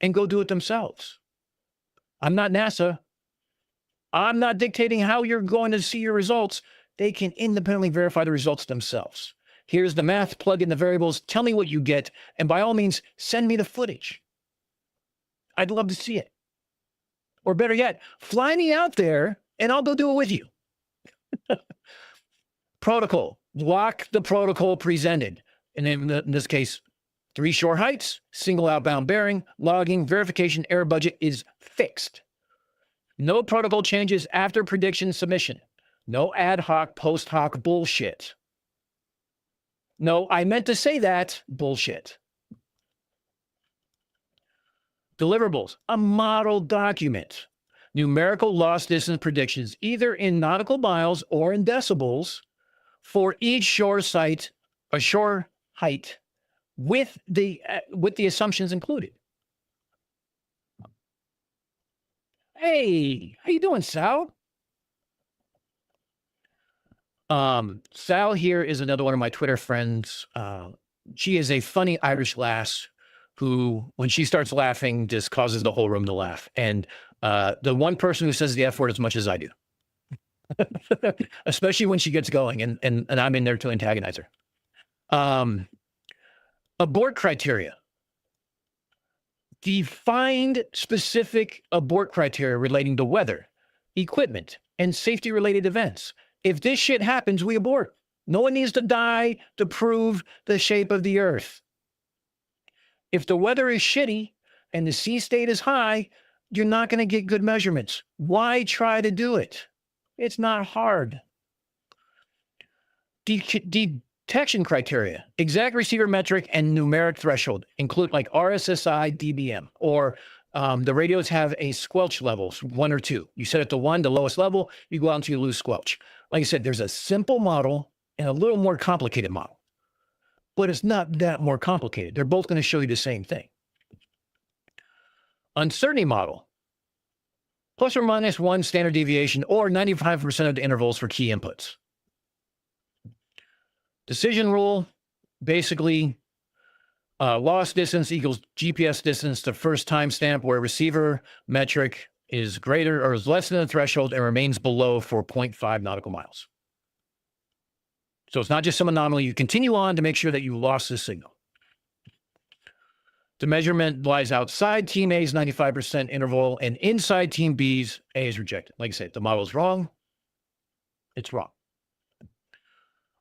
and go do it themselves. I'm not NASA. I'm not dictating how you're going to see your results. They can independently verify the results themselves. Here's the math, plug in the variables, tell me what you get, and by all means, send me the footage. I'd love to see it. Or better yet, fly me out there and I'll go do it with you. Protocol, lock the protocol presented. And in this case, 3 shore heights, single outbound bearing, logging, verification, error budget is fixed. No protocol changes after prediction submission. No ad hoc, post hoc bullshit. No, I meant to say that bullshit. Deliverables, a model document. Numerical loss distance predictions, either in nautical miles or in decibels, for each shore site, a shore height, with the assumptions included. Hey, how you doing, Sal? Sal here is another one of my Twitter friends. She is a funny Irish lass who, when she starts laughing, just causes the whole room to laugh. And the one person who says the F word as much as I do, especially when she gets going, and I'm in there to antagonize her. Abort criteria. Defined specific abort criteria relating to weather, equipment, and safety-related events. If this shit happens, we abort. No one needs to die to prove the shape of the earth. If the weather is shitty and the sea state is high, you're not going to get good measurements. Why try to do it? It's not hard. Detection criteria, exact receiver metric and numeric threshold include like RSSI, dBm, or the radios have a squelch levels, 1 or 2. You set it to 1, the lowest level, you go out until you lose squelch. Like I said, there's a simple model and a little more complicated model, but it's not that more complicated. They're both going to show you the same thing. Uncertainty model, plus or minus 1 standard deviation or 95% of the intervals for key inputs. Decision rule, basically, loss distance equals GPS distance to first timestamp where receiver metric is greater or is less than the threshold and remains below for 0.5 nautical miles. So it's not just some anomaly. You continue on to make sure that you lost this signal. The measurement lies outside Team A's 95% interval and inside Team B's, A is rejected. Like I said, the model is wrong. It's wrong.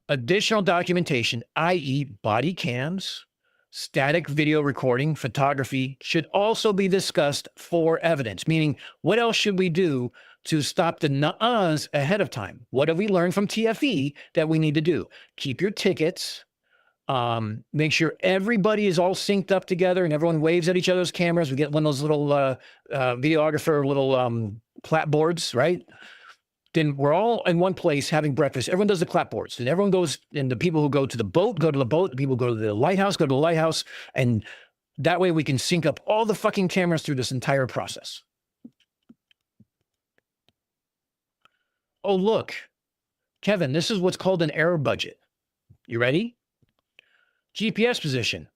Additional documentation, i.e. body cams, static video recording, photography, should also be discussed for evidence, meaning what else should we do to stop the nuh-uhs ahead of time? What have we learned from TFE that we need to do? Keep your tickets. Make sure everybody is all synced up together and everyone waves at each other's cameras. We get one of those little videographer little clapboards, right? Then we're all in one place having breakfast. Everyone does the clapboards. Then everyone goes, and the people who go to the boat, go to the boat. The people who go to the lighthouse, go to the lighthouse. And that way we can sync up all the fucking cameras through this entire process. Oh, look, Kevin, this is what's called an error budget. You ready? GPS position,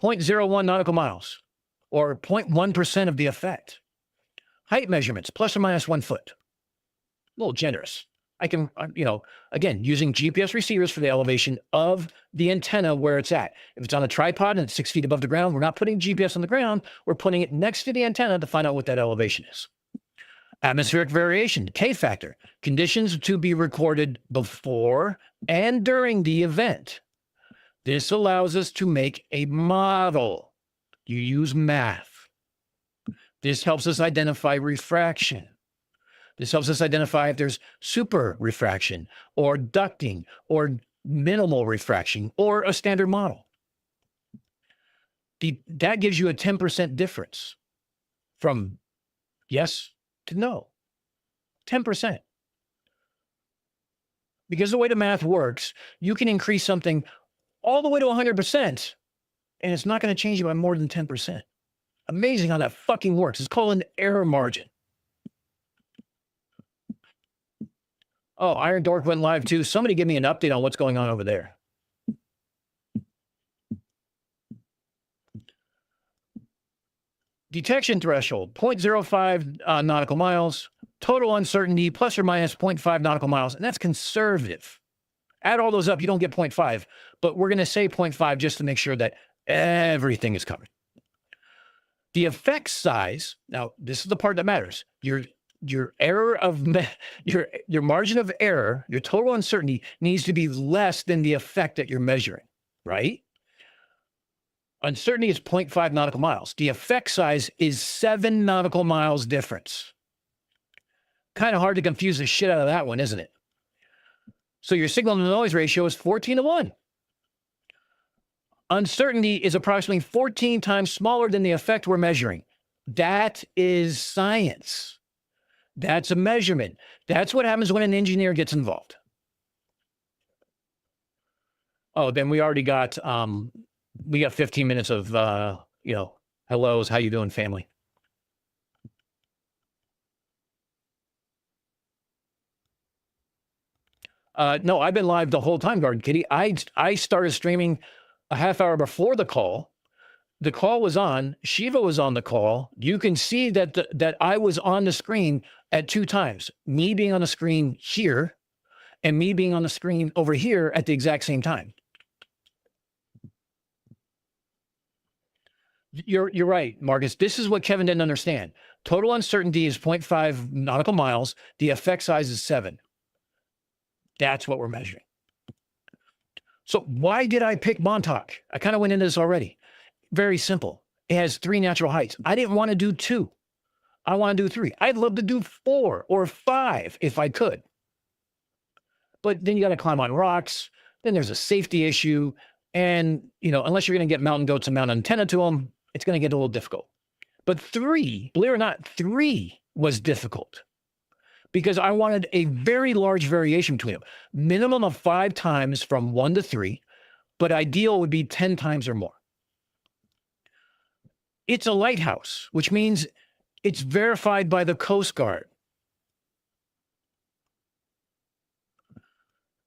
0.01 nautical miles, or 0.1% of the effect. Height measurements, plus or minus 1 foot. A little generous. I can, again, using GPS receivers for the elevation of the antenna where it's at. If it's on a tripod and it's 6 feet above the ground, we're not putting GPS on the ground. We're putting it next to the antenna to find out what that elevation is. Atmospheric variation, K factor, conditions to be recorded before and during the event. This allows us to make a model. You use math. This helps us identify refraction. This helps us identify if there's super refraction or ducting or minimal refraction or a standard model. That gives you a 10% difference from yes to no. 10%. Because the way the math works, you can increase something all the way to 100%, and it's not going to change you by more than 10%. Amazing how that fucking works. It's called an error margin. Oh, Iron Dork went live too. Somebody give me an update on what's going on over there. Detection threshold, 0.05 nautical miles. Total uncertainty, plus or minus 0.5 nautical miles. And that's conservative. Add all those up, you don't get 0.5. But we're going to say 0.5 just to make sure that everything is covered. The effect size, now this is the part that matters. Your error of your margin of error, your total uncertainty needs to be less than the effect that you're measuring, right? Uncertainty is 0.5 nautical miles. The effect size is 7 nautical miles difference. Kind of hard to confuse the shit out of that one, isn't it? So your signal to noise ratio is 14:1. Uncertainty is approximately 14 times smaller than the effect we're measuring. That is science. That's a measurement. That's what happens when an engineer gets involved. Oh, then we already got 15 minutes of hellos, how you doing, family? No, I've been live the whole time, Garden Kitty. I started streaming a half hour before the call. The call was on. Shiva was on the call. You can see that I was on the screen at 2 times. Me being on the screen here and me being on the screen over here at the exact same time. You're right, Marcus. This is what Kevin didn't understand. Total uncertainty is 0.5 nautical miles. The effect size is 7. That's what we're measuring. So why did I pick Montauk? I kind of went into this already. Very simple. It has 3 natural heights. I didn't want to do 2. I want to do 3. I'd love to do 4 or 5 if I could. But then you got to climb on rocks. then there's a safety issue. And, unless you're going to get mountain goats and mount an antenna to them, it's going to get a little difficult. But 3, believe it or not, 3 was difficult because I wanted a very large variation between them. Minimum of 5 times from 1 to 3, but ideal would be 10 times or more. It's a lighthouse, which means it's verified by the Coast Guard.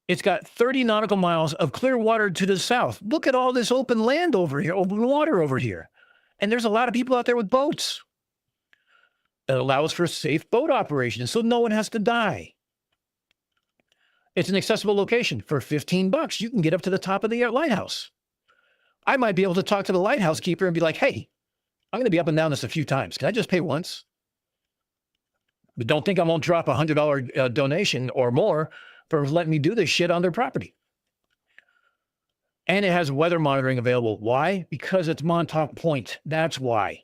It's got 30 nautical miles of clear water to the south. Look at all this open land over here, open water over here. And there's a lot of people out there with boats. It allows for safe boat operations, so no one has to die. It's an accessible location. For $15, you can get up to the top of the lighthouse. I might be able to talk to the lighthouse keeper and be like, hey, I'm going to be up and down this a few times. Can I just pay once? But don't think I won't drop a $100 donation or more for letting me do this shit on their property. And it has weather monitoring available. Why? Because it's Montauk Point. That's why.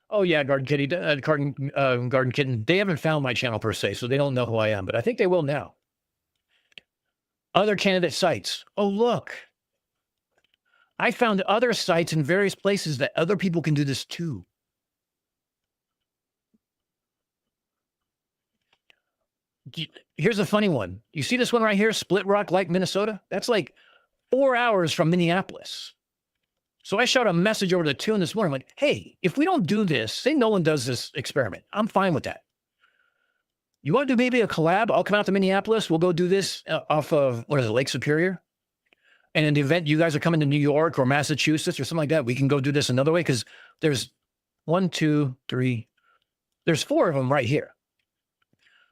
Oh yeah, Garden Kitty, Garden Kitten. They haven't found my channel per se, so they don't know who I am, but I think they will now. Other candidate sites. Oh, look. I found other sites in various places that other people can do this too. Here's a funny one. You see this one right here, Split Rock Lake, Minnesota? That's like 4 hours from Minneapolis. So I shot a message over to Tune this morning. I'm like, hey, if we don't do this, say no one does this experiment, I'm fine with that. You want to do maybe a collab? I'll come out to Minneapolis. We'll go do this off of, what is it, Lake Superior? And in the event you guys are coming to New York or Massachusetts or something like that, we can go do this another way because there's 1, 2, 3. There's 4 of them right here.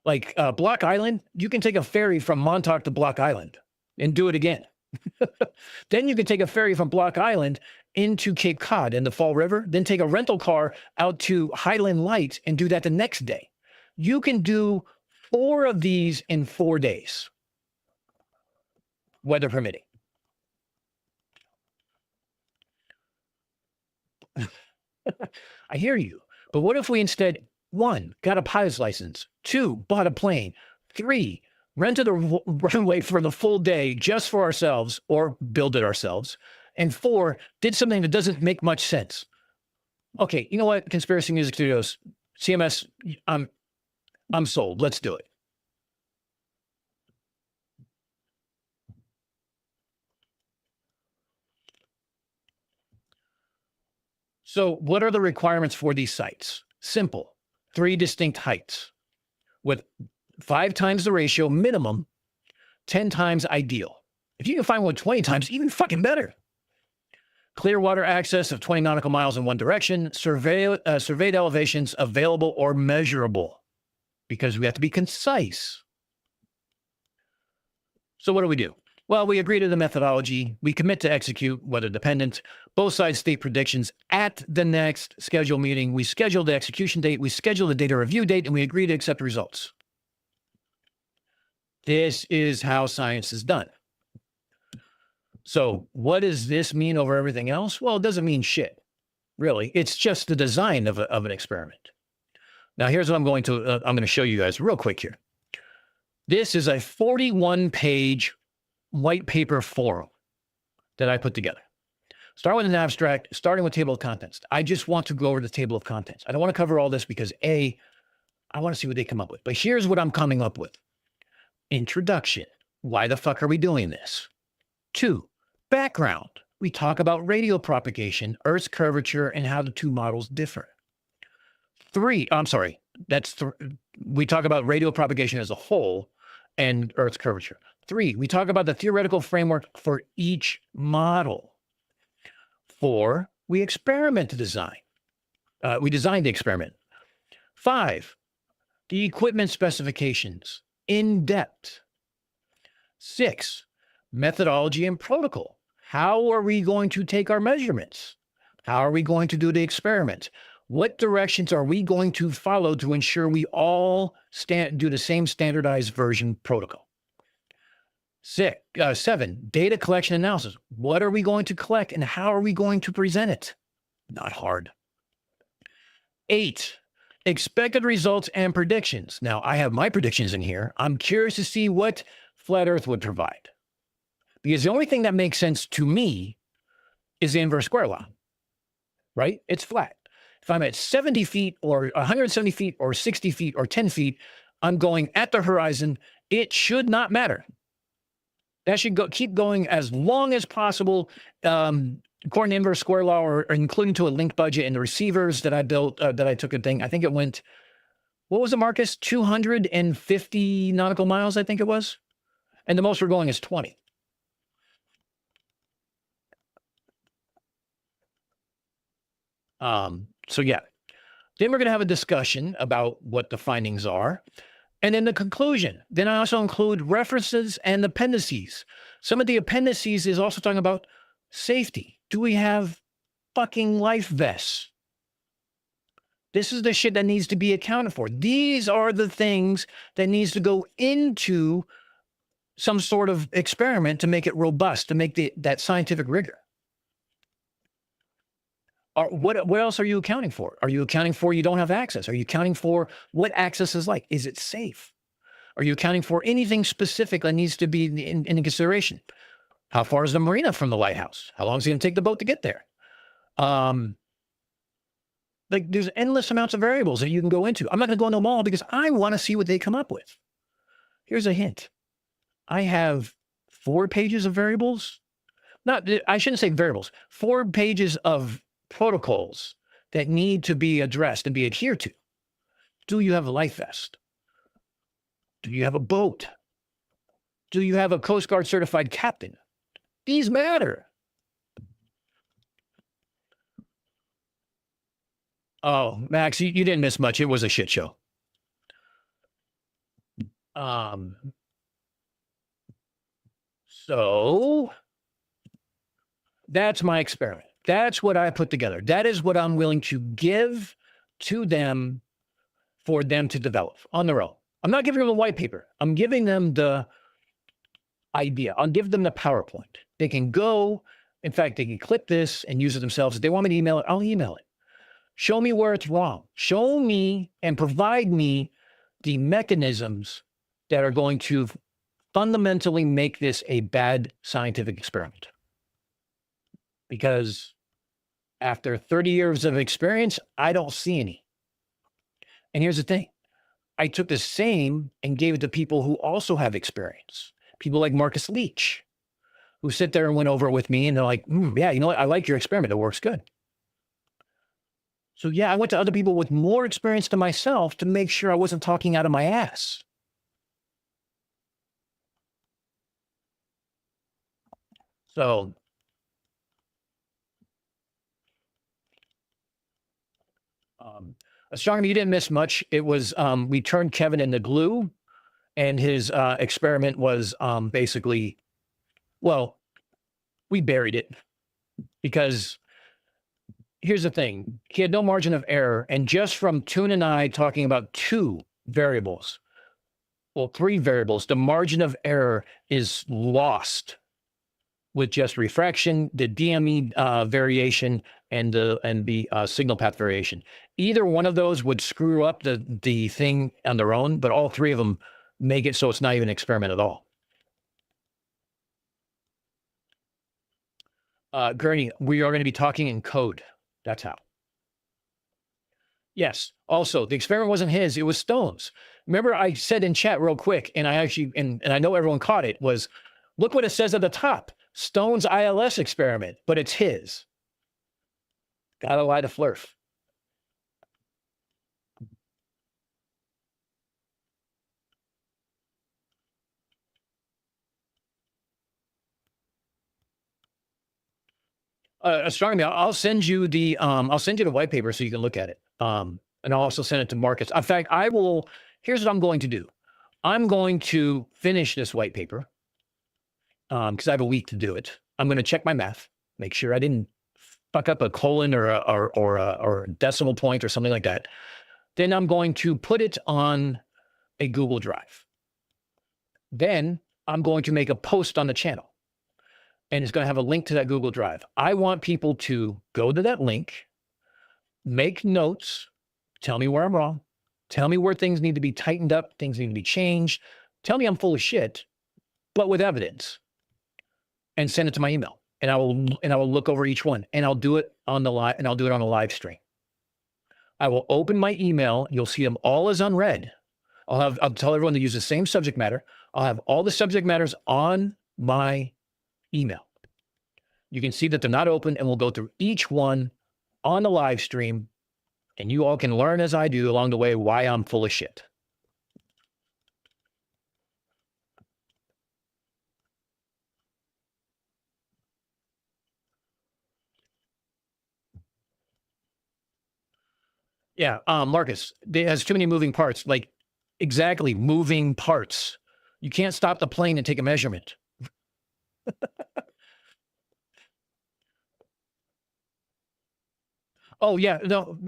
Like Block Island, you can take a ferry from Montauk to Block Island and do it again. Then you can take a ferry from Block Island into Cape Cod in the Fall River, then take a rental car out to Highland Light and do that the next day. You can do 4 of these in 4 days, weather permitting. I hear you. But what if we instead, 1, got a pilot's license, 2, bought a plane, 3, rented a runway for the full day just for ourselves or build it ourselves, and 4, did something that doesn't make much sense? Okay, you know what? Conspiracy Music Studios, CMS, I'm sold. Let's do it. So what are the requirements for these sites? Simple. 3 distinct heights with 5 times the ratio minimum, 10 times ideal. If you can find one 20 times, even fucking better. Clear water access of 20 nautical miles in one direction, surveyed elevations available or measurable, because we have to be concise. So what do? Well, we agree to the methodology. We commit to execute, weather dependent. Both sides state predictions at the next scheduled meeting. We schedule the execution date. We schedule the data review date, and we agree to accept results. This is how science is done. So what does this mean over everything else? Well, it doesn't mean shit, really. It's just the design of an experiment. Now, here's what I'm going to show you guys real quick here. This is a 41-page white paper forum that I put together. Start with an abstract, starting with table of contents. I just want to go over the table of contents. I don't want to cover all this because A, I want to see what they come up with. But here's what I'm coming up with. Introduction. Why the fuck are we doing this? 2, background. We talk about radial propagation, Earth's curvature, and how the 2 models differ. 3, I'm sorry, we talk about radial propagation as a whole and Earth's curvature. 3, we talk about the theoretical framework for each model. 4, we experiment to design. We designed the experiment. 5, the equipment specifications in depth. 6, methodology and protocol. How are we going to take our measurements? How are we going to do the experiment? What directions are we going to follow to ensure we all do the same standardized version protocol? 7, data collection analysis. What are we going to collect and how are we going to present it? Not hard. 8, expected results and predictions. Now, I have my predictions in here. I'm curious to see what flat Earth would provide. Because the only thing that makes sense to me is the inverse square law, right? It's flat. If I'm at 70 feet or 170 feet or 60 feet or 10 feet, I'm going at the horizon. It should not matter. That should keep going as long as possible, according to inverse square law, or including to a link budget and the receivers that I built, that I took a thing. I think it went, what was it, Marcus? 250 nautical miles, I think it was. And the most we're going is 20. So yeah, then we're going to have a discussion about what the findings are. And then the conclusion. Then I also include references and appendices. Some of the appendices is also talking about safety. Do we have fucking life vests? This is the shit that needs to be accounted for. These are the things that needs to go into some sort of experiment to make it robust, to make that scientific rigor. What else are you accounting for? Are you accounting for you don't have access? Are you accounting for what access is like? Is it safe? Are you accounting for anything specific that needs to be in consideration? How far is the marina from the lighthouse? How long is it going to take the boat to get there? Like there's endless amounts of variables that you can go into. I'm not going to go into them all because I want to see what they come up with. Here's a hint. I have 4 pages of variables. I shouldn't say variables. 4 pages of protocols that need to be addressed and be adhered to. Do you have a life vest? Do you have a boat? Do you have a Coast Guard certified captain? These matter. Oh, Max, you didn't miss much. It was a shit show. So that's my experiment. That's what I put together. That is what I'm willing to give to them for them to develop on their own. I'm not giving them a white paper. I'm giving them the idea. I'll give them the PowerPoint. They can go, in fact, they can clip this and use it themselves. If they want me to email it, I'll email it. Show me where it's wrong. Show me and provide me the mechanisms that are going to fundamentally make this a bad scientific experiment. Because after 30 years of experience, I don't see any. And here's the thing. I took the same and gave it to people who also have experience. People like Marcus Leach, who sit there and went over it with me and they're like, yeah, you know what? I like your experiment. It works good. So yeah, I went to other people with more experience than myself to make sure I wasn't talking out of my ass. So astronomy, you didn't miss much. It was, we turned Kevin into glue, and his experiment was basically, well, we buried it because here's the thing. He had no margin of error. And just from Toon and I talking about 2 variables, well, 3 variables, the margin of error is lost with just refraction, the DME variation, and the signal path variation. Either one of those would screw up the thing on their own, but all 3 of them make it so it's not even an experiment at all. Gurney, we are going to be talking in code. That's how. Yes. Also, the experiment wasn't his, it was Stone's. Remember I said in chat real quick, and I actually, and I know everyone caught it, was look what it says at the top. Stone's ILS experiment, but it's his. Gotta lie to Flurf. Astronomy, I'll send you the white paper so you can look at it. And I'll also send it to Marcus. In fact, here's what I'm going to do. I'm going to finish this white paper because I have a week to do it. I'm going to check my math, make sure I didn't fuck up a colon or a decimal point or something like that. Then I'm going to put it on a Google Drive. Then I'm going to make a post on the channel. And it's going to have a link to that Google Drive. I want people to go to that link, make notes, Tell me where I'm wrong. Tell me where things need to be tightened up, things need to be changed. Tell me I'm full of shit, but with evidence, and send it to my email. And I will look over each one, and I'll do it on the live, and I'll do it on a live stream. I will open my email. You'll see them all as unread. I'll tell everyone to use the same subject matter. I'll have all the subject matters on my email. You can see that they're not open, and we'll go through each one on the live stream, and you all can learn as I do along the way why I'm full of shit. Yeah, Marcus, it has too many moving parts. Like, exactly, moving parts. You can't stop the plane and take a measurement. Oh yeah, no,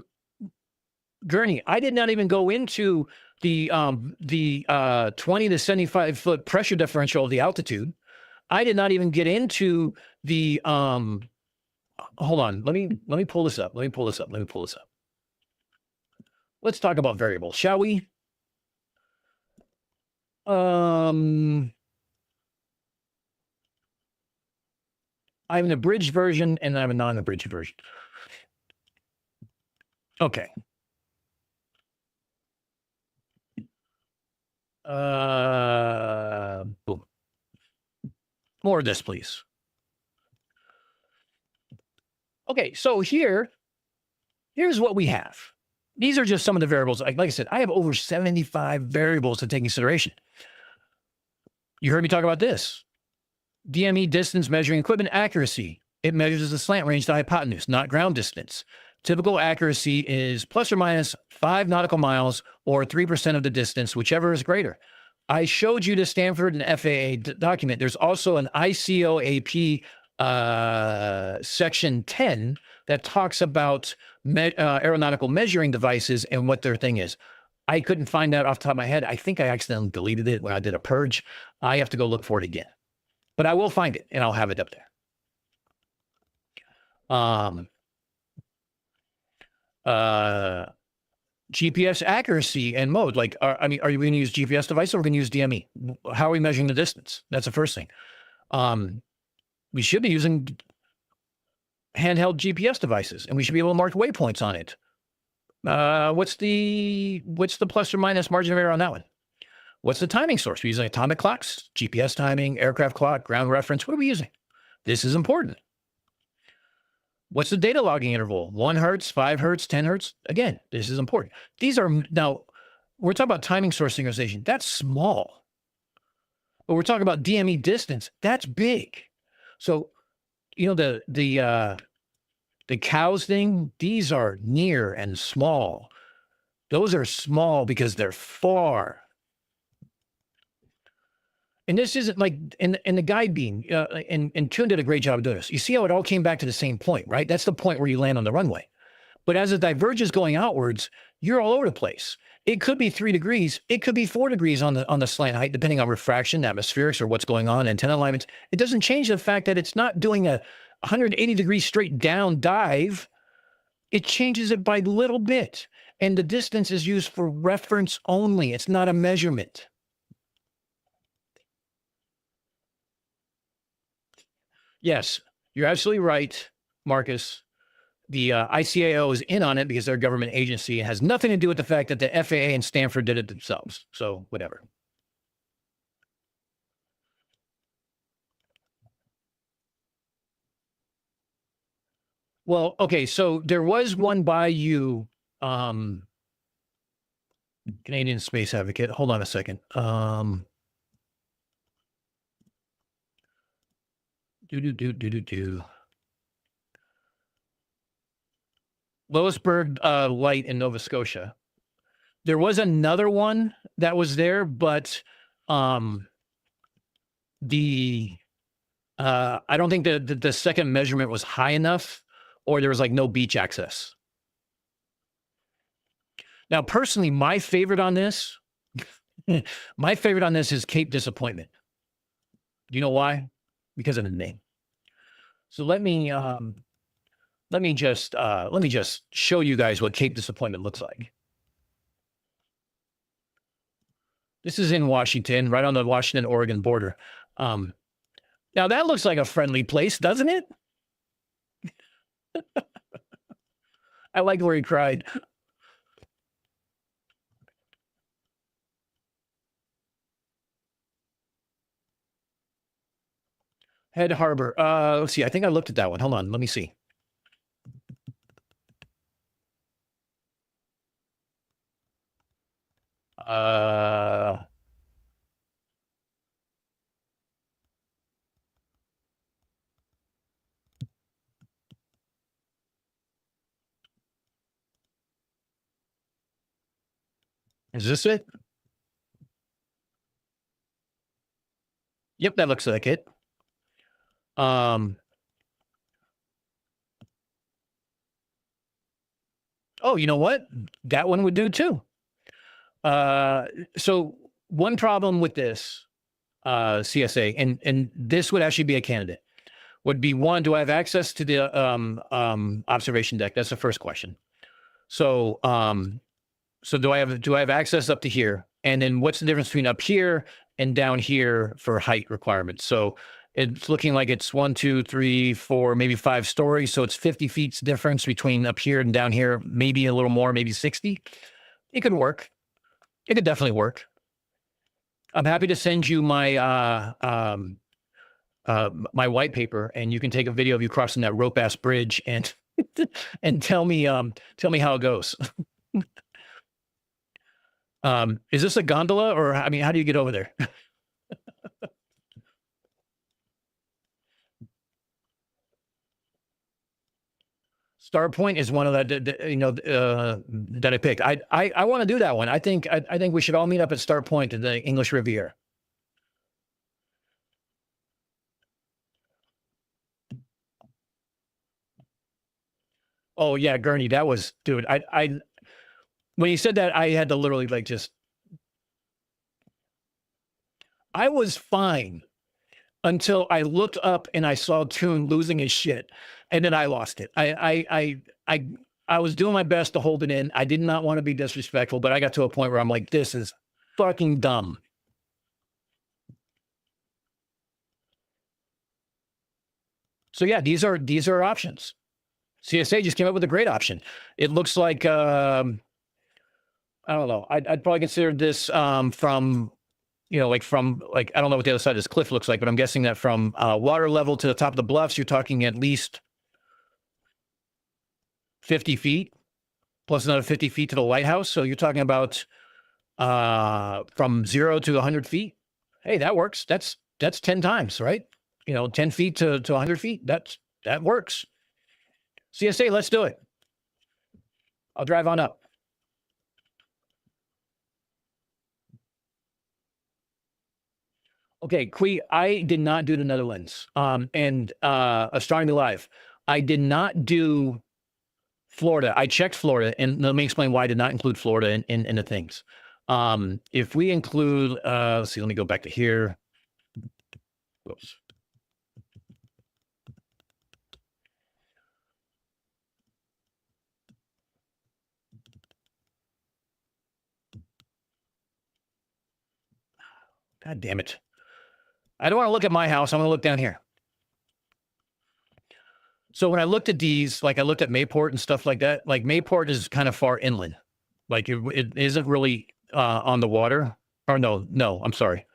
Gurney, I did not even go into the 20 to 75 foot pressure differential of the altitude. I did not even get into the hold on, let me pull this up. Let me pull this up. Let's talk about variables, shall we? I have an abridged version and I have a non-abridged version. Okay. Boom. More of this, please. Okay, so here's what we have. These are just some of the variables. Like I said, I have over 75 variables to take into consideration. You heard me talk about this. DME, distance measuring equipment accuracy. It measures the slant range to hypotenuse, not ground distance. Typical accuracy is plus or minus 5 nautical miles or 3% of the distance, whichever is greater. I showed you the Stanford and FAA document. There's also an ICOAP section 10 that talks about aeronautical measuring devices and what their thing is. I couldn't find that off the top of my head. I think I accidentally deleted it when I did a purge. I have to go look for it again. But I will find it, and I'll have it up there. GPS accuracy and mode. Like, are you going to use GPS device or are we going to use DME? How are we measuring the distance? That's the first thing. We should be using handheld GPS devices, and we should be able to mark waypoints on it. What's the plus or minus margin of error on that one? What's the timing source? We're using atomic clocks, GPS timing, aircraft clock, ground reference. What are we using? This is important. What's the data logging interval? 1 hertz, 5 hertz, 10 hertz? Again, this is important. These are, now, we're talking about timing source synchronization. That's small. But we're talking about DME distance. That's big. So, you know, the cows thing, these are near and small. Those are small because they're far. And this isn't like in the guide beam, and Toon did a great job of doing this. You see how it all came back to the same point, right? That's the point where you land on the runway. But as it diverges going outwards, you're all over the place. It could be 3 degrees. It could be 4 degrees on the slant height, depending on refraction, atmospherics, or what's going on, antenna alignments. It doesn't change the fact that it's not doing a 180 degrees straight down dive. It changes it by little bit. And the distance is used for reference only. It's not a measurement. Yes, you're absolutely right, Marcus. The ICAO is in on it because they're a government agency. It has nothing to do with the fact that the FAA and Stanford did it themselves. So whatever. Well, okay, so there was one by you, Canadian Space Advocate. Hold on a second. Louisburg Light in Nova Scotia. There was another one that was there, but I don't think the second measurement was high enough, or there was like no beach access. Now, personally, my favorite on this, is Cape Disappointment. Do you know why? Because of the name. So let me just show you guys what Cape Disappointment looks like. This is in Washington, right on the Washington-Oregon border. Now that looks like a friendly place, doesn't it? I like where he cried. Head Harbor. Let's see. I think I looked at that one. Hold on. Let me see. Is this it? Yep, that looks like it. Oh, you know what? That one would do too. So one problem with this CSA, and this would actually be a candidate, would be one, do I have access to the observation deck? That's the first question. So so do I have access up to here? And then what's the difference between up here and down here for height requirements? So it's looking like it's 1, 2, 3, 4, maybe 5 stories. So it's 50 feet difference between up here and down here, maybe a little more, maybe 60. It could work. It could definitely work. I'm happy to send you my my white paper, and you can take a video of you crossing that rope ass bridge and and tell me how it goes. Is this a gondola, or I mean, how do you get over there? Star Point is one of that I picked. I want to do that one. I think we should all meet up at Star Point in the English Riviera. Oh yeah, Gurney, that was, dude. I when you said that, I had to literally like just. I was fine until I looked up and I saw Toon losing his shit, and then I lost it. I was doing my best to hold it in. I did not want to be disrespectful, but I got to a point where I'm like, this is fucking dumb. So yeah, these are options. CSA just came up with a great option. It looks like I don't know. I'd probably consider this from, you know, from I don't know what the other side of this cliff looks like, but I'm guessing that from water level to the top of the bluffs, you're talking at least 50 feet plus another 50 feet to the lighthouse. So you're talking about from 0 to 100 feet. Hey, that works. That's 10 times, right? You know, 10 feet to 100 feet. That works. CSA, let's do it. I'll drive on up. Okay, Qui, I did not do the Netherlands. And Astronomy Live, I did not do Florida. I checked Florida, and let me explain why I did not include Florida in the things. If we include, let's see, let me go back to here. Whoops. God damn it. I don't want to look at my house. I'm going to look down here. So when I looked at these, like I looked at Mayport and stuff like that, like Mayport is kind of far inland. Like it isn't really on the water. Or no, I'm sorry.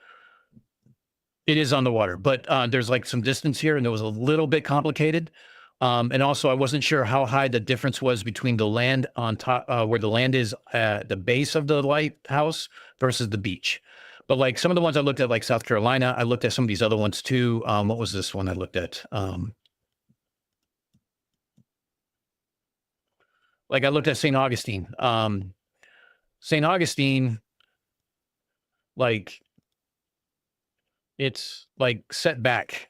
It is on the water, but there's like some distance here, and it was a little bit complicated. And also I wasn't sure how high the difference was between the land on top, where the land is at the base of the lighthouse versus the beach. But like some of the ones I looked at, like South Carolina, I looked at some of these other ones too. What was this one I looked at? Like I looked at St. Augustine. St. Augustine, like it's like set back.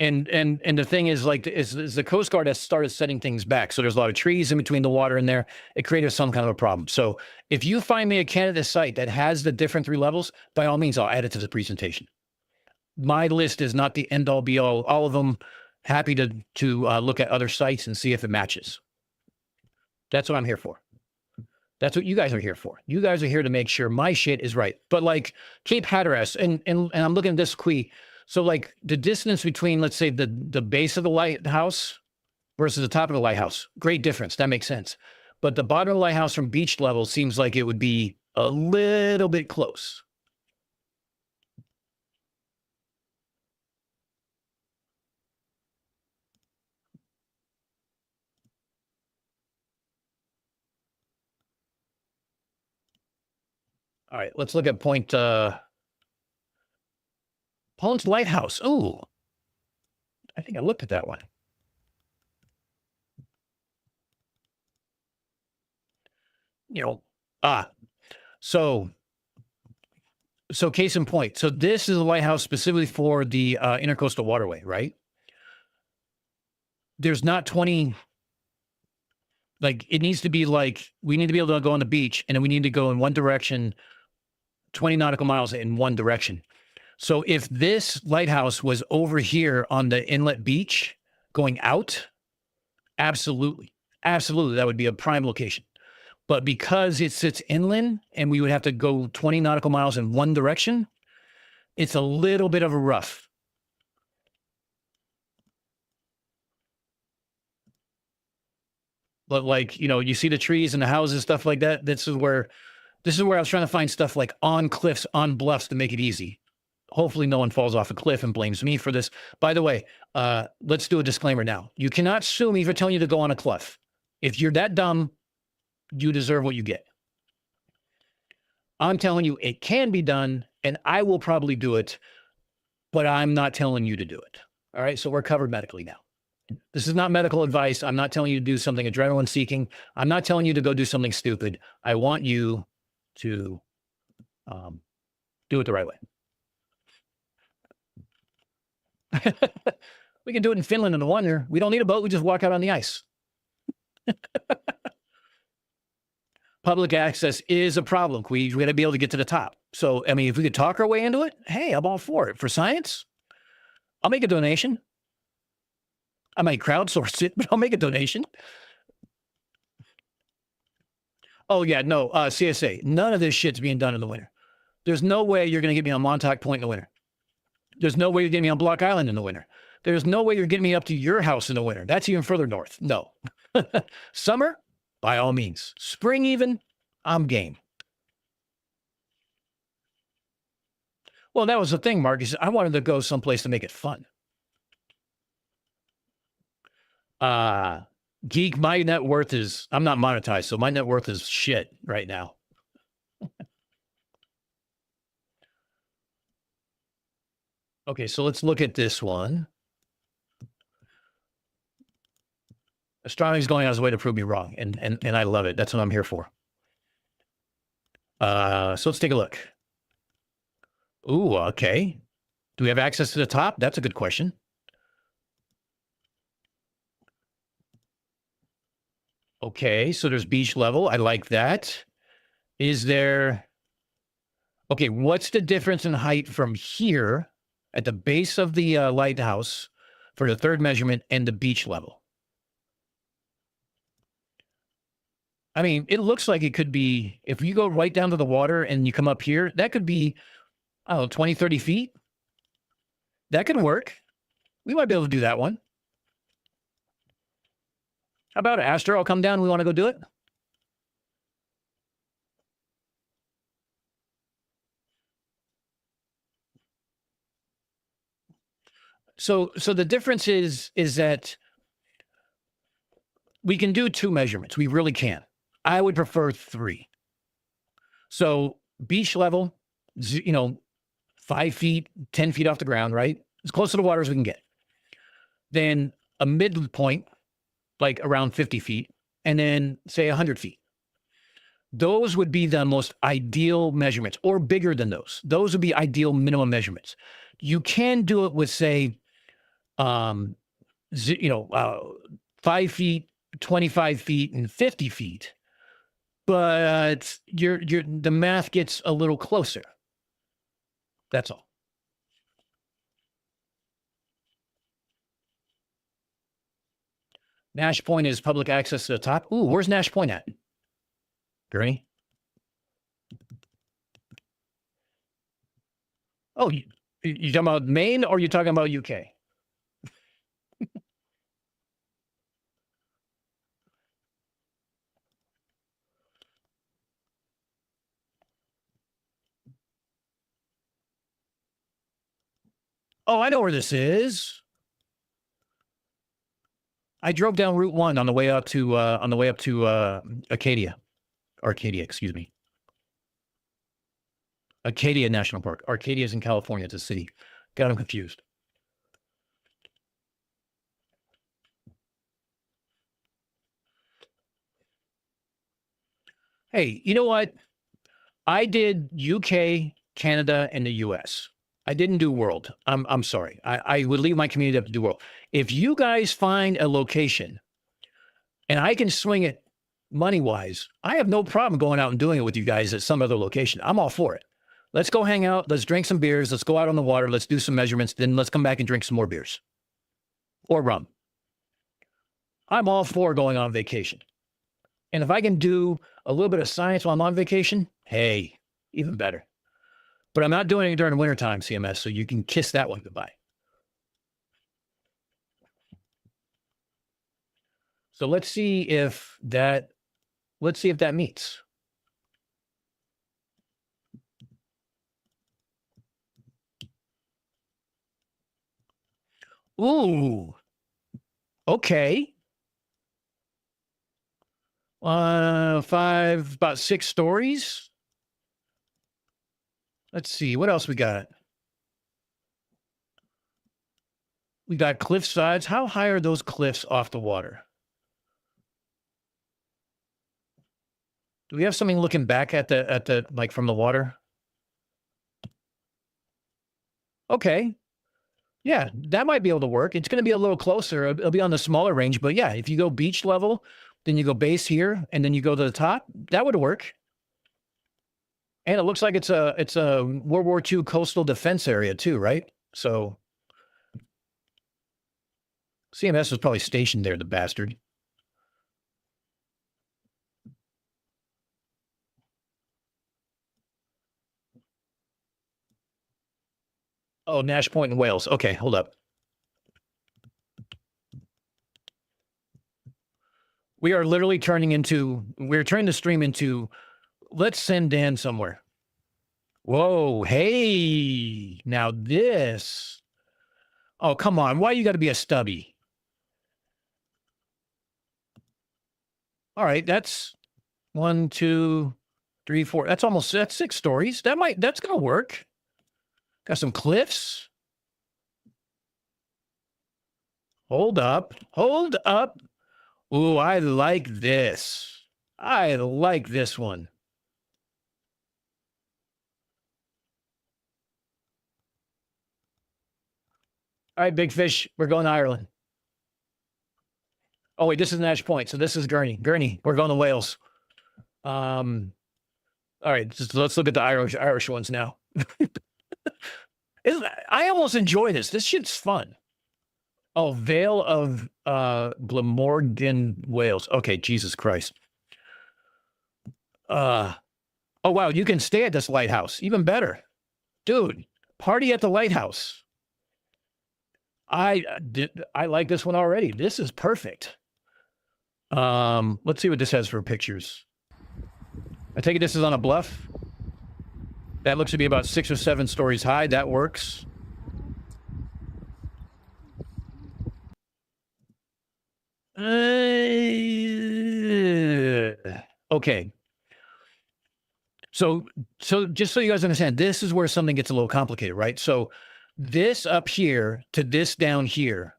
And the thing is, like, is the Coast Guard has started setting things back. So there's a lot of trees in between the water and there. It created some kind of a problem. So if you find me a candidate site that has the different 3 levels, by all means, I'll add it to the presentation. My list is not the end all be all of them. Happy to look at other sites and see if it matches. That's what I'm here for. That's what you guys are here for. You guys are here to make sure my shit is right. But like Cape Hatteras, and I'm looking at this Qui. So like the distance between, let's say, the base of the lighthouse versus the top of the lighthouse, great difference. That makes sense. But the bottom of the lighthouse from beach level seems like it would be a little bit close. All right, let's look at Point Paul's Lighthouse. Oh, I think I looked at that one. So case in point. So this is a lighthouse specifically for the intercoastal waterway, right? There's not 20, like it needs to be like, we need to be able to go on the beach and then we need to go in one direction, 20 nautical miles in one direction. So if this lighthouse was over here on the inlet beach going out, absolutely, that would be a prime location. But because it sits inland and we would have to go 20 nautical miles in one direction, it's a little bit of a rough. But like, you see the trees and the houses, stuff like that. This is where I was trying to find stuff like on cliffs, on bluffs to make it easy. Hopefully no one falls off a cliff and blames me for this. By the way, let's do a disclaimer now. You cannot sue me for telling you to go on a cliff. If you're that dumb, you deserve what you get. I'm telling you it can be done, and I will probably do it, but I'm not telling you to do it. All right, so we're covered medically now. This is not medical advice. I'm not telling you to do something adrenaline seeking. I'm not telling you to go do something stupid. I want you to do it the right way. We can do it in Finland in the winter. We don't need a boat. We just walk out on the ice. Public access is a problem. We got to be able to get to the top. So, I mean, if we could talk our way into it, hey, I'm all for it. For science, I'll make a donation. I might crowdsource it, but I'll make a donation. Oh, yeah, no, CSA. None of this shit's being done in the winter. There's no way you're going to get me on Montauk Point in the winter. There's no way you're getting me on Block Island in the winter. There's no way you're getting me up to your house in the winter. That's even further north. No. Summer, by all means. Spring even, I'm game. Well, that was the thing, Marcus. I wanted to go someplace to make it fun. Geek, my net worth is, I'm not monetized, so my net worth is shit right now. Okay, so let's look at this one. Astronomy's going out of his way to prove me wrong, and I love it. That's what I'm here for. So let's take a look. Ooh, okay. Do we have access to the top? That's a good question. Okay, so there's beach level. I like that. Is there... Okay, what's the difference in height from here at the base of the lighthouse for the third measurement and the beach level? I mean, it looks like it could be, if you go right down to the water and you come up here, that could be, I don't know, 20, 30 feet. That could work. We might be able to do that one. How about it, Astor? I'll come down. We want to go do it? So the difference is that we can do 2 measurements. We really can. I would prefer 3. So beach level, 5 feet, 10 feet off the ground, right? As close to the water as we can get. Then a midpoint, like around 50 feet, and then say 100 feet. Those would be the most ideal measurements, or bigger than those. Those would be ideal minimum measurements. You can do it with, say, 5 feet, 25 feet, and 50 feet, but the math gets a little closer. That's all. Nash Point is public access to the top. Ooh, where's Nash Point at? Gurney? Oh, you talking about Maine or you talking about UK? Oh, I know where this is. I drove down Route 1 on the way up to Arcadia, excuse me. Acadia National Park. Arcadia is in California. It's a city. Got them confused. Hey, you know what? I did UK, Canada, and the US. I didn't do world. I'm sorry. I would leave my community up to do world. If you guys find a location and I can swing it money-wise, I have no problem going out and doing it with you guys at some other location. I'm all for it. Let's go hang out. Let's drink some beers. Let's go out on the water. Let's do some measurements. Then let's come back and drink some more beers or rum. I'm all for going on vacation. And if I can do a little bit of science while I'm on vacation, hey, even better. But I'm not doing it during wintertime, CMS, so you can kiss that one goodbye. So let's see if that meets. Ooh. Okay. About 6 stories. Let's see, what else we got? We got cliff sides. How high are those cliffs off the water? Do we have something looking back at the like from the water? Okay. Yeah, that might be able to work. It's going to be a little closer. It'll be on the smaller range, but yeah, if you go beach level, then you go base here, and then you go to the top, that would work. And it looks like it's a World War II coastal defense area too, right? So CMS was probably stationed there, the bastard. Oh, Nash Point in Wales. Okay, hold up. We're turning the stream into, let's send Dan somewhere. Whoa, hey, now this. Oh, come on. Why you got to be a stubby? All right, that's 1, 2, 3, 4. That's 6 stories. That's going to work. Got some cliffs. Hold up. Ooh, I like this. I like this one. All right, big fish. We're going to Ireland. Oh, wait, this is Nash Point. So this is Gurney. Gurney, we're going to Wales. All right, let's look at the Irish ones now. I almost enjoy this. This shit's fun. Oh, Vale of Glamorgan, Wales. Okay, Jesus Christ. Oh, wow, you can stay at this lighthouse. Even better. Dude, party at the lighthouse. I like this one already. This is perfect. Let's see what this has for pictures. I take it this is on a bluff. That looks to be about 6 or 7 stories high. That works. Okay. So just so you guys understand, this is where something gets a little complicated, right? So this up here to this down here,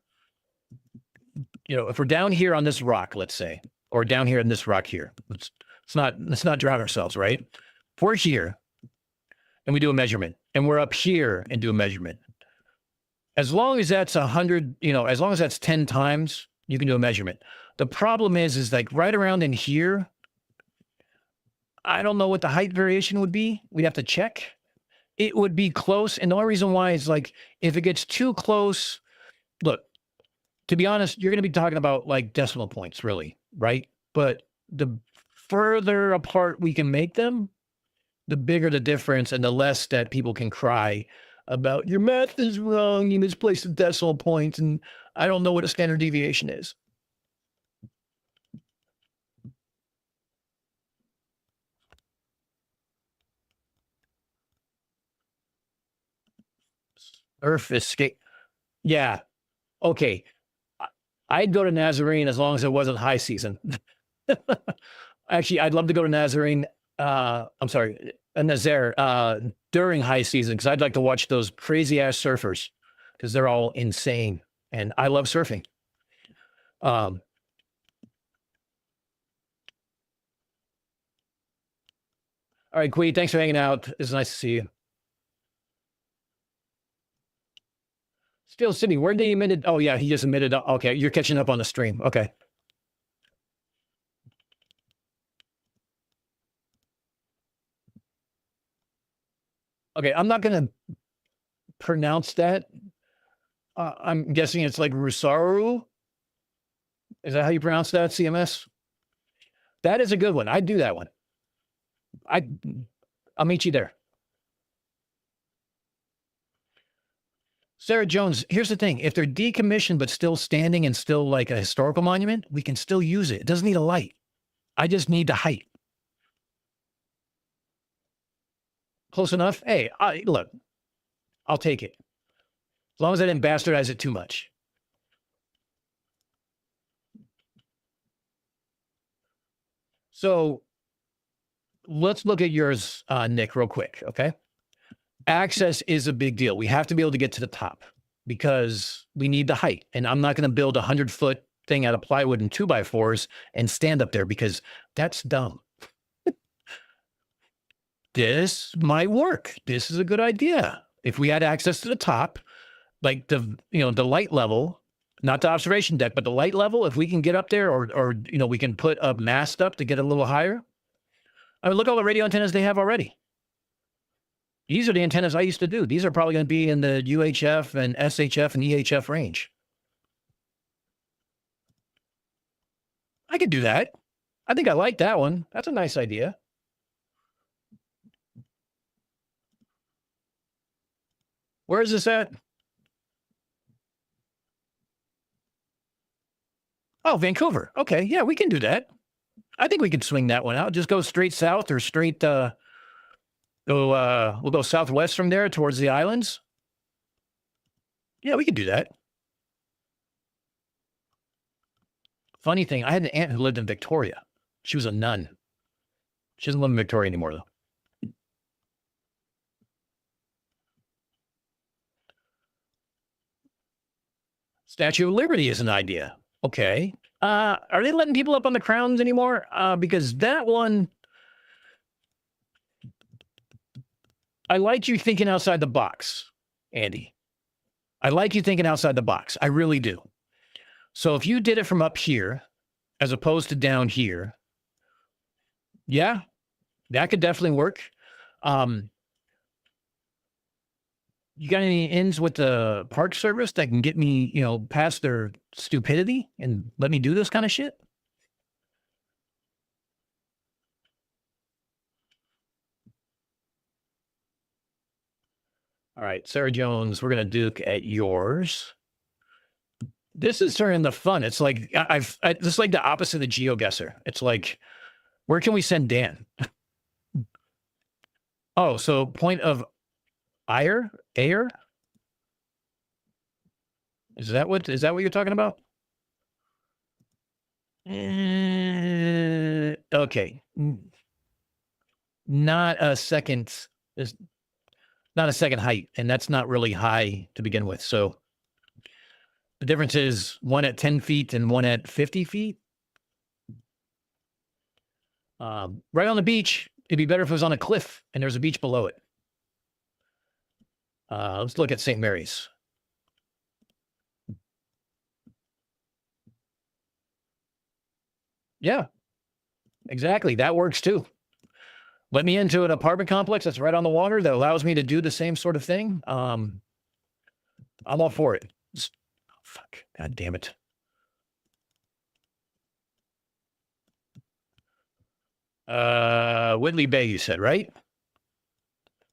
if we're down here on this rock, let's say, or down here in this rock here, let's not drown ourselves, right? If we're here and we do a measurement, and we're up here and do a measurement, as long as that's 100, as long as that's 10 times, you can do a measurement. The problem is like right around in here, I don't know what the height variation would be. We'd have to check. It would be close. And the only reason why is like, if it gets too close, look, to be honest, you're going to be talking about like decimal points really, right? But the further apart we can make them, the bigger the difference and the less that people can cry about your math is wrong, you misplaced the decimal point, and I don't know what a standard deviation is. Earth escape. Yeah. Okay. I'd go to Nazarene as long as it wasn't high season. Actually, I'd love to go to Nazarene. I'm sorry, Nazaire during high season because I'd like to watch those crazy ass surfers because they're all insane, and I love surfing. All right, Quee, thanks for hanging out. It's nice to see you. Still Sydney, where did he admit it? Oh yeah, he just admitted. Okay, you're catching up on the stream. Okay. Okay, I'm not going to pronounce that. I'm guessing it's like Rusaru. Is that how you pronounce that, CMS? That is a good one. I'd do that one. I'll meet you there. Sarah Jones, here's the thing. If they're decommissioned but still standing and still like a historical monument, we can still use it. It doesn't need a light. I just need the height. Close enough? Hey, look, I'll take it. As long as I didn't bastardize it too much. So let's look at yours, Nick, real quick, okay? Access is a big deal. We have to be able to get to the top because we need the height. And I'm not going to build a 100-foot thing out of plywood and 2x4s and stand up there because that's dumb. This might work. This is a good idea. If we had access to the top, like the light level, not the observation deck, but the light level, if we can get up there or we can put a mast up to get a little higher. I mean, look at all the radio antennas they have already. These are the antennas I used to do. These are probably going to be in the UHF and SHF and EHF range. I could do that. I think I like that one. That's a nice idea. Where is this at? Oh, Vancouver. Okay, yeah, we can do that. I think we can swing that one out. Just go straight south or straight, we'll go southwest from there towards the islands. Yeah, we could do that. Funny thing, I had an aunt who lived in Victoria. She was a nun. She doesn't live in Victoria anymore, though. Statue of Liberty is an idea. Okay. Are they letting people up on the crowns anymore? Because that one, I like you thinking outside the box, Andy. I like you thinking outside the box. I really do. So if you did it from up here, as opposed to down here, yeah, that could definitely work. You got any ins with the Park Service that can get me, past their stupidity and let me do this kind of shit? All right, Sarah Jones, we're going to duke at yours. This is turning the fun. It's like, this is like the opposite of GeoGuessr. It's like, where can we send Dan? Oh, so point of air? Is that what you're talking about? Okay. Not a second height, and that's not really high to begin with. So the difference is one at 10 feet and one at 50 feet. Right on the beach, it'd be better if it was on a cliff and there's a beach below it. Let's look at St. Mary's. Yeah, exactly. That works too. Let me into an apartment complex that's right on the water that allows me to do the same sort of thing. I'm all for it. Fuck. God damn it. Whitley Bay, you said, right?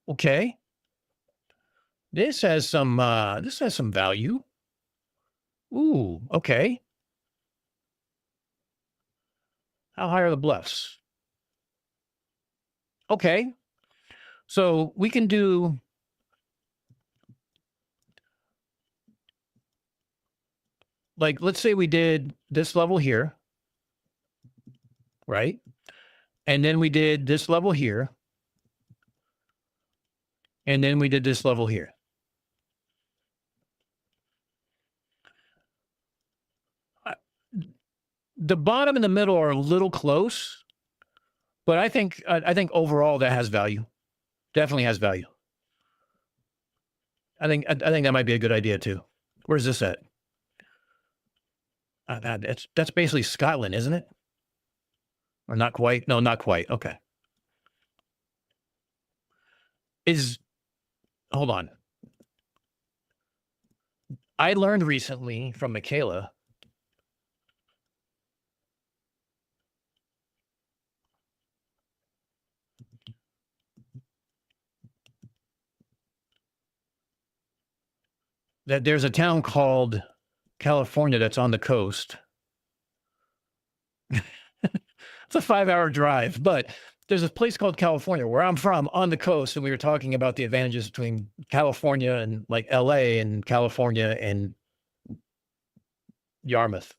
Okay. This has some value. Ooh, okay. How high are the bluffs? Okay. So we can do like, let's say we did this level here, right? And then we did this level here. And then we did this level here. The bottom and the middle are a little close, but I think overall that has value. Definitely has value. I think that might be a good idea too. Where's this at? That's basically Scotland, isn't it? Or not quite? No, not quite. Okay. Hold on. I learned recently from Michaela that there's a town called California that's on the coast. It's a 5-hour drive, but there's a place called California where I'm from on the coast. And we were talking about the advantages between California and like LA and California and Yarmouth.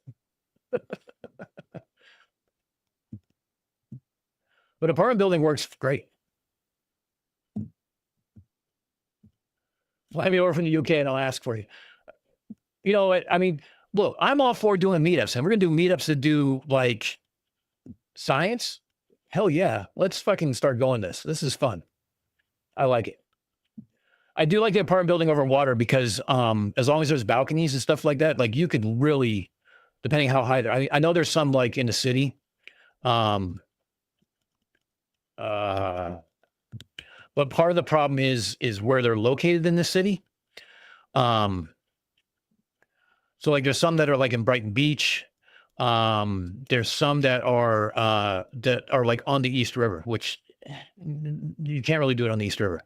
But apartment building works great. Fly me over from the UK and I'll ask for you. You know what? I mean, look, I'm all for doing meetups, and we're going to do meetups that do like science. Hell yeah. Let's fucking start going this. This is fun. I like it. I do like the apartment building over water because as long as there's balconies and stuff like that, like you could really, depending how high, I know there's some like in the city. But part of the problem is where they're located in the city. So like there's some that are like in Brighton Beach. There's some that are like on the East River, which you can't really do it on the East River.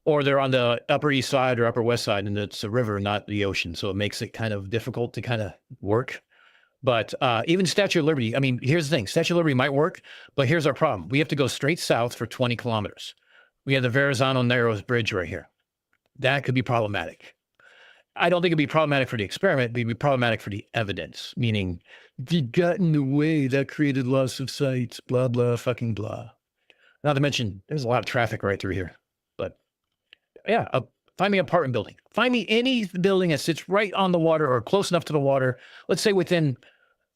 Or they're on the Upper East Side or Upper West Side, and it's a river, not the ocean. So it makes it kind of difficult to kind of work. But even Statue of Liberty, I mean, here's the thing. Statue of Liberty might work, but here's our problem. We have to go straight south for 20 kilometers. We have the Verrazano Narrows Bridge right here. That could be problematic. I don't think it'd be problematic for the experiment, but it'd be problematic for the evidence, meaning if you got in the way, that created loss of sight, blah, blah, fucking blah. Not to mention, there's a lot of traffic right through here. But yeah, find me an apartment building. Find me any building that sits right on the water or close enough to the water, let's say within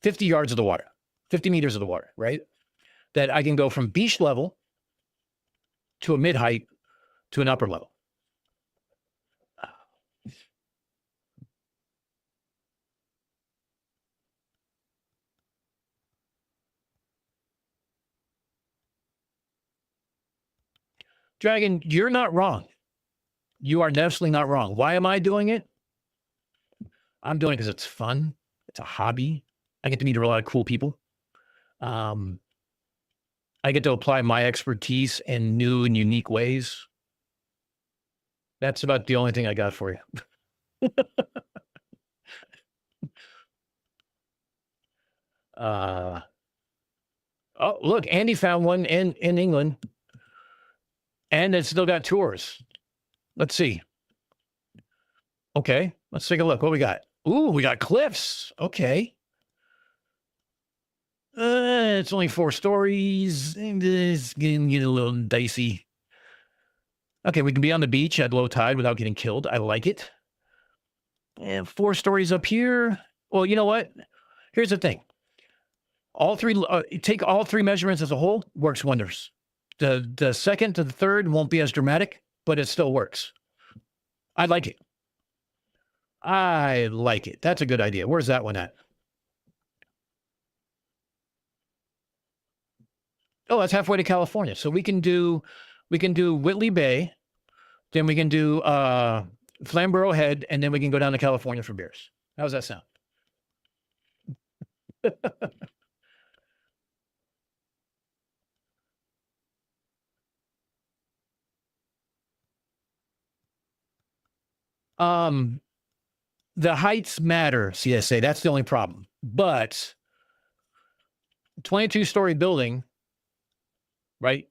50 yards of the water, 50 meters of the water, right? That I can go from beach level to a mid-height to an upper level. Dragon, you're not wrong. You are definitely not wrong. Why am I doing it? I'm doing it because it's fun. It's a hobby. I get to meet a lot of cool people. I get to apply my expertise in new and unique ways. That's about the only thing I got for you. Oh, look, Andy found one in England. And it's still got tours. Let's see. Okay, let's take a look. What we got? Ooh, we got cliffs. Okay. It's only 4 stories. It's getting a little dicey. Okay, we can be on the beach at low tide without getting killed. I like it. And 4 stories up here. Well, you know what? Here's the thing. Take all 3 measurements as a whole, works wonders. The second to the third won't be as dramatic, but it still works. I like it. I like it. That's a good idea. Where's that one at? Oh, that's halfway to California. So we can do Whitley Bay, then we can do Flamborough Head, and then we can go down to California for beers. How's that sound? The heights matter, CSA. That's the only problem. But 22-story building, right?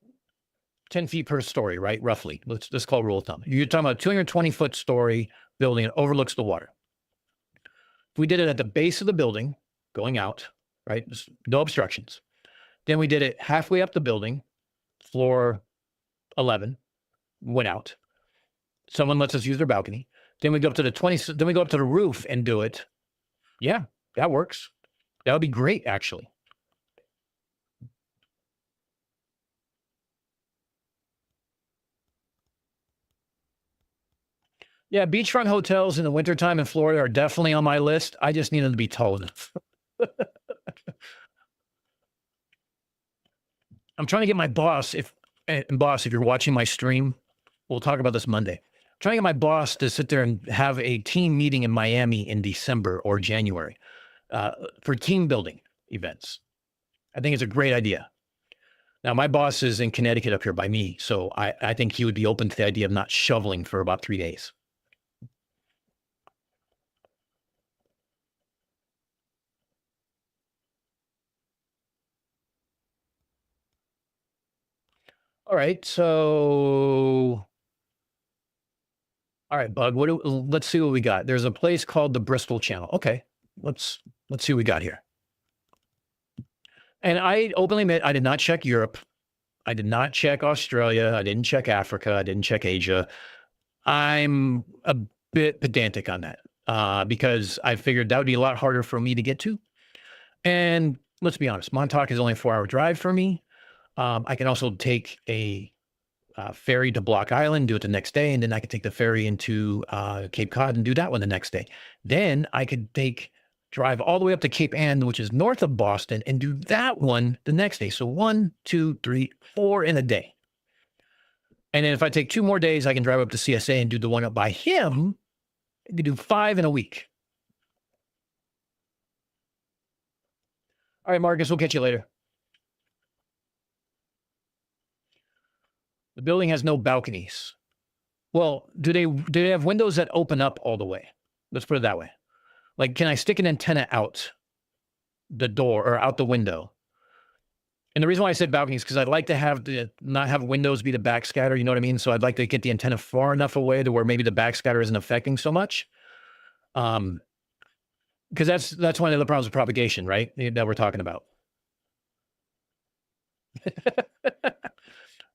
10 feet per story, right? Roughly. Let's call rule of thumb. You're talking about a 220-foot story building that overlooks the water. If we did it at the base of the building, going out, right? No obstructions. Then we did it halfway up the building, floor 11, went out. Someone lets us use their balcony. Then we go up to then we go up to the roof and do it. Yeah, that works. That would be great, actually. Yeah, beachfront hotels in the wintertime in Florida are definitely on my list. I just need them to be tall enough. I'm trying to get my boss, if you're watching my stream, we'll talk about this Monday. I'm trying to get my boss to sit there and have a team meeting in Miami in December or January for team building events. I think it's a great idea. Now, my boss is in Connecticut up here by me, so I think he would be open to the idea of not shoveling for about 3 days. All right, so all right, Bug. Let's see what we got. There's a place called the Bristol Channel. Okay, let's see what we got here. And I openly admit I did not check Europe. I did not check Australia. I didn't check Africa. I didn't check Asia. I'm a bit pedantic on that because I figured that would be a lot harder for me to get to. And let's be honest, Montauk is only a 4-hour drive for me. I can also take a ferry to Block Island, do it the next day, and then I could take the ferry into Cape Cod and do that one the next day. Then I could drive all the way up to Cape Ann, which is north of Boston, and do that one the next day. So 1, 2, 3, 4 in a day. And then if I take 2 more days, I can drive up to CSA and do the one up by him. I can do 5 in a week. All right, Marcus, we'll catch you later. The building has no balconies. Well, do they have windows that open up all the way? Let's put it that way. Like, can I stick an antenna out the door or out the window? And the reason why I said balconies is because I'd like to not have windows be the backscatter. You know what I mean? So I'd like to get the antenna far enough away to where maybe the backscatter isn't affecting so much. Because that's one of the problems with propagation, right? That we're talking about.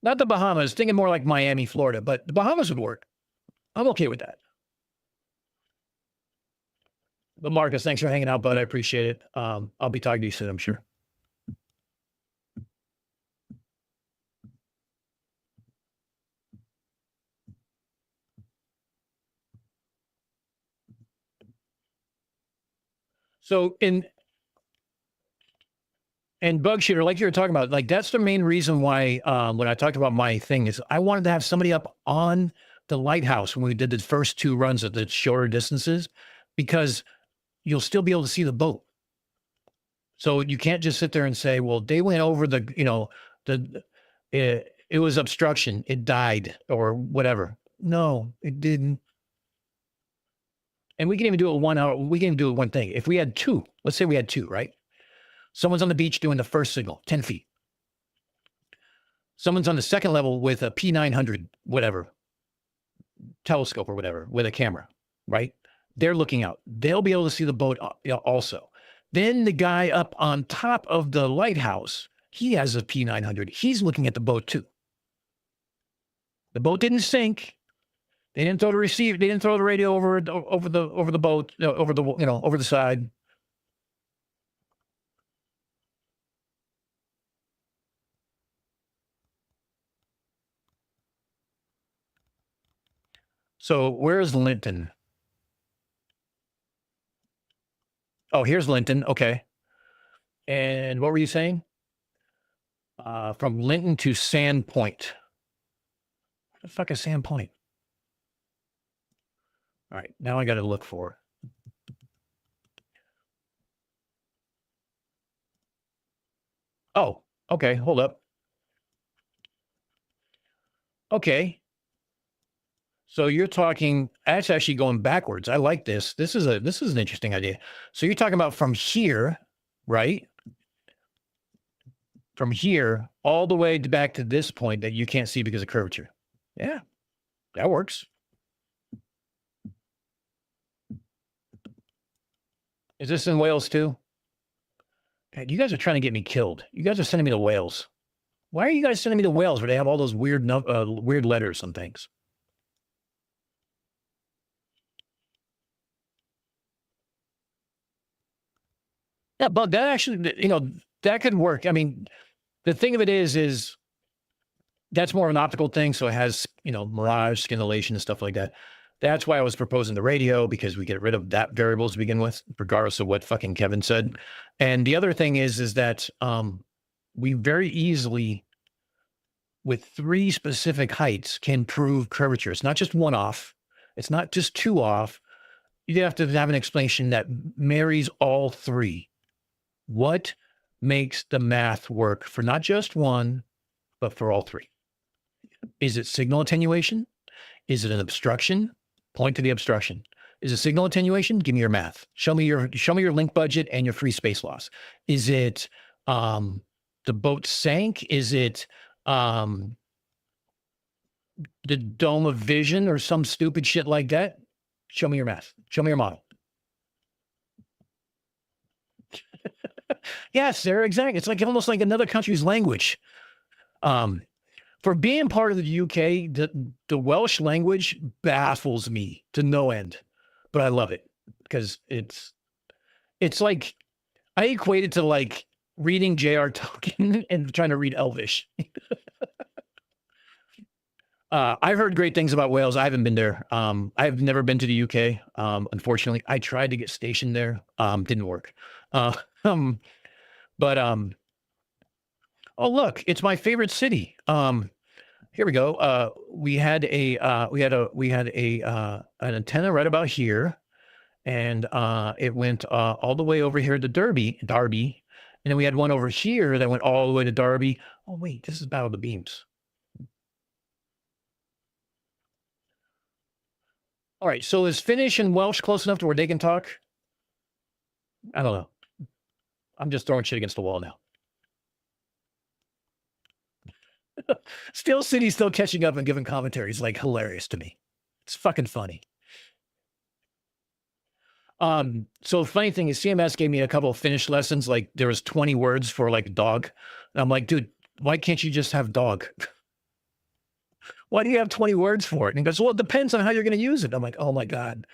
Not the Bahamas, thinking more like Miami, Florida, but the Bahamas would work. I'm okay with that. But Marcus, thanks for hanging out, bud. I appreciate it. I'll be talking to you soon, I'm sure. So and bug shooter, like you were talking about, like that's the main reason why when I talked about my thing is I wanted to have somebody up on the lighthouse when we did the first 2 runs at the shorter distances, because you'll still be able to see the boat. So you can't just sit there and say, well, they went over it was obstruction, it died or whatever. No, it didn't. And we can even do it 1 hour. We can even do it one thing. If we had 2, let's say we had 2, right? Someone's on the beach doing the first signal, 10 feet. Someone's on the second level with a P900, whatever, telescope or whatever, with a camera, right? They're looking out. They'll be able to see the boat also. Then the guy up on top of the lighthouse, he has a P900. He's looking at the boat too. The boat didn't sink. They didn't throw the receiver. They didn't throw the radio over the boat, over the side. So where's Linton? Oh, here's Linton. Okay. And what were you saying? From Linton to Sand Point. What the fuck is Sand Point? All right, now I got to look for it. Oh, okay. Hold up. Okay. So you're talking, that's actually going backwards. I like this. This is an interesting idea. So you're talking about from here, right? From here all the way back to this point that you can't see because of curvature. Yeah, that works. Is this in Wales too? God, you guys are trying to get me killed. You guys are sending me to Wales. Why are you guys sending me to Wales where they have all those weird letters and things? Yeah, but that actually, you know, that could work. I mean, the thing of it is that's more of an optical thing. So it has, you know, mirage, scintillation and stuff like that. That's why I was proposing the radio, because we get rid of that variable to begin with, regardless of what fucking Kevin said. And the other thing is that we very easily, with 3 specific heights, can prove curvature. It's not just one off. It's not just 2 off. You have to have an explanation that marries all 3. What makes the math work for not just one, but for all 3? Is it signal attenuation? Is it an obstruction? Point to the obstruction. Is it signal attenuation? Give me your math. Show me your link budget and your free space loss. Is it the boat sank? Is it the dome of vision or some stupid shit like that? Show me your math. Show me your model. Yes, Sarah, exactly. It's like almost like another country's language. For being part of the UK, the Welsh language baffles me to no end, but I love it because it's like, I equate it to like reading J.R. Tolkien and trying to read Elvish. I've heard great things about Wales. I haven't been there. I've never been to the UK. Unfortunately, I tried to get stationed there. Didn't work. Oh, look, it's my favorite city. Here we go. We had an antenna right about here, and it went all the way over here to Derby, and then we had one over here that went all the way to Derby. Oh wait, this is Battle of the Beams. All right, so is Finnish and Welsh close enough to where they can talk? I don't know. I'm just throwing shit against the wall now. Steel City's still catching up and giving commentaries, like, hilarious to me. It's fucking funny. So the funny thing is CMS gave me a couple of Finnish lessons. Like there was 20 words for like dog. And I'm like, dude, why can't you just have dog? Why do you have 20 words for it? And he goes, well, it depends on how you're going to use it. I'm like, oh my God.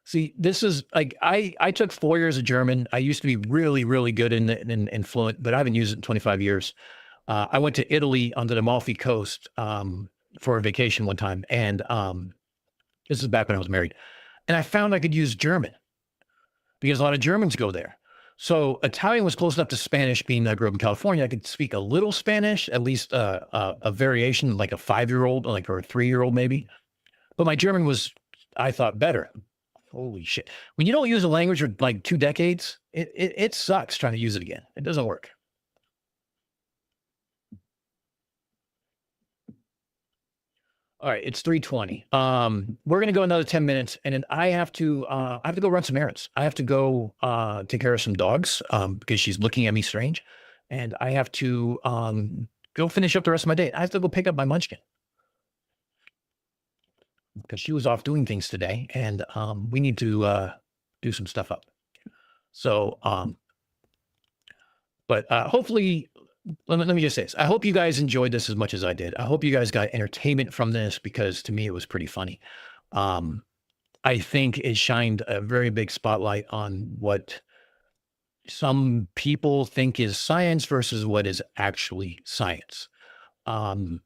See, this is like, I took 4 years of German. I used to be really, really good in fluent, but I haven't used it in 25 years. I went to Italy onto the Amalfi Coast for a vacation one time. And this is back when I was married. And I found I could use German because a lot of Germans go there. So Italian was close enough to Spanish, being that I grew up in California. I could speak a little Spanish, at least a variation, like a 5-year-old, like, or a 3-year-old maybe. But my German was, I thought, better. Holy shit. When you don't use a language for like 2 decades, it sucks trying to use it again. It doesn't work. All right, it's 3:20. We're gonna go another 10 minutes, and then I have to go run some errands. I have to go take care of some dogs because she's looking at me strange, and I have to go finish up the rest of my day. I have to go pick up my munchkin because she was off doing things today, and we need to do some stuff up. So, but hopefully. Let me just say this. I hope you guys enjoyed this as much as I did. I hope you guys got entertainment from this because to me, it was pretty funny. I think it shined a very big spotlight on what some people think is science versus what is actually science. I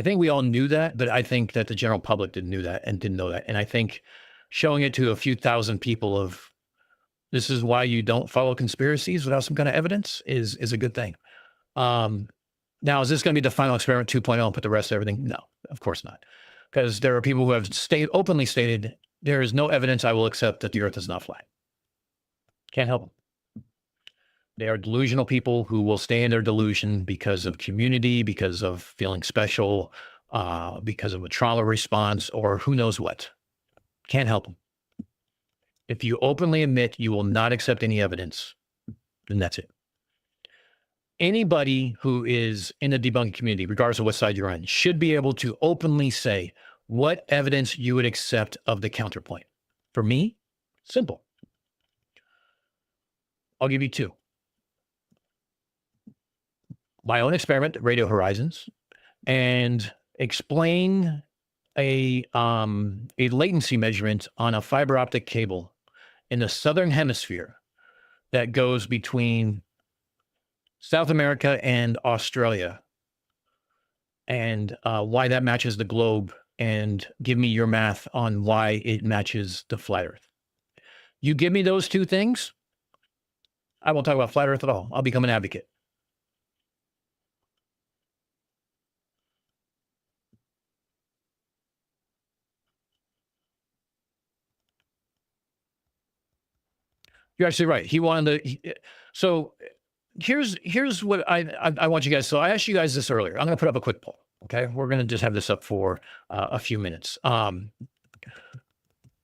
think we all knew that, but I think that the general public didn't know that. And I think showing it to a few thousand people of, this is why you don't follow conspiracies without some kind of evidence is a good thing. Now, is this going to be the final experiment 2.0 and put the rest of everything? No, of course not. Because there are people who have openly stated, there is no evidence I will accept that the earth is not flat. Can't help them. They are delusional people who will stay in their delusion because of community, because of feeling special, because of a trauma response or who knows what. Can't help them. If you openly admit you will not accept any evidence, then that's it. Anybody who is in the debunking community, regardless of what side you're on, should be able to openly say what evidence you would accept of the counterpoint. For me, simple. I'll give you two. My own experiment, radio horizons, and explain a latency measurement on a fiber optic cable in the southern hemisphere that goes between South America and Australia, and why that matches the globe, and give me your math on why it matches the flat Earth. You give me those two things, I won't talk about flat Earth at all. I'll become an advocate. You're actually right. He wanted to. So here's what I want you guys. So I asked you guys this earlier. I'm going to put up a quick poll. Okay, we're going to just have this up for a few minutes.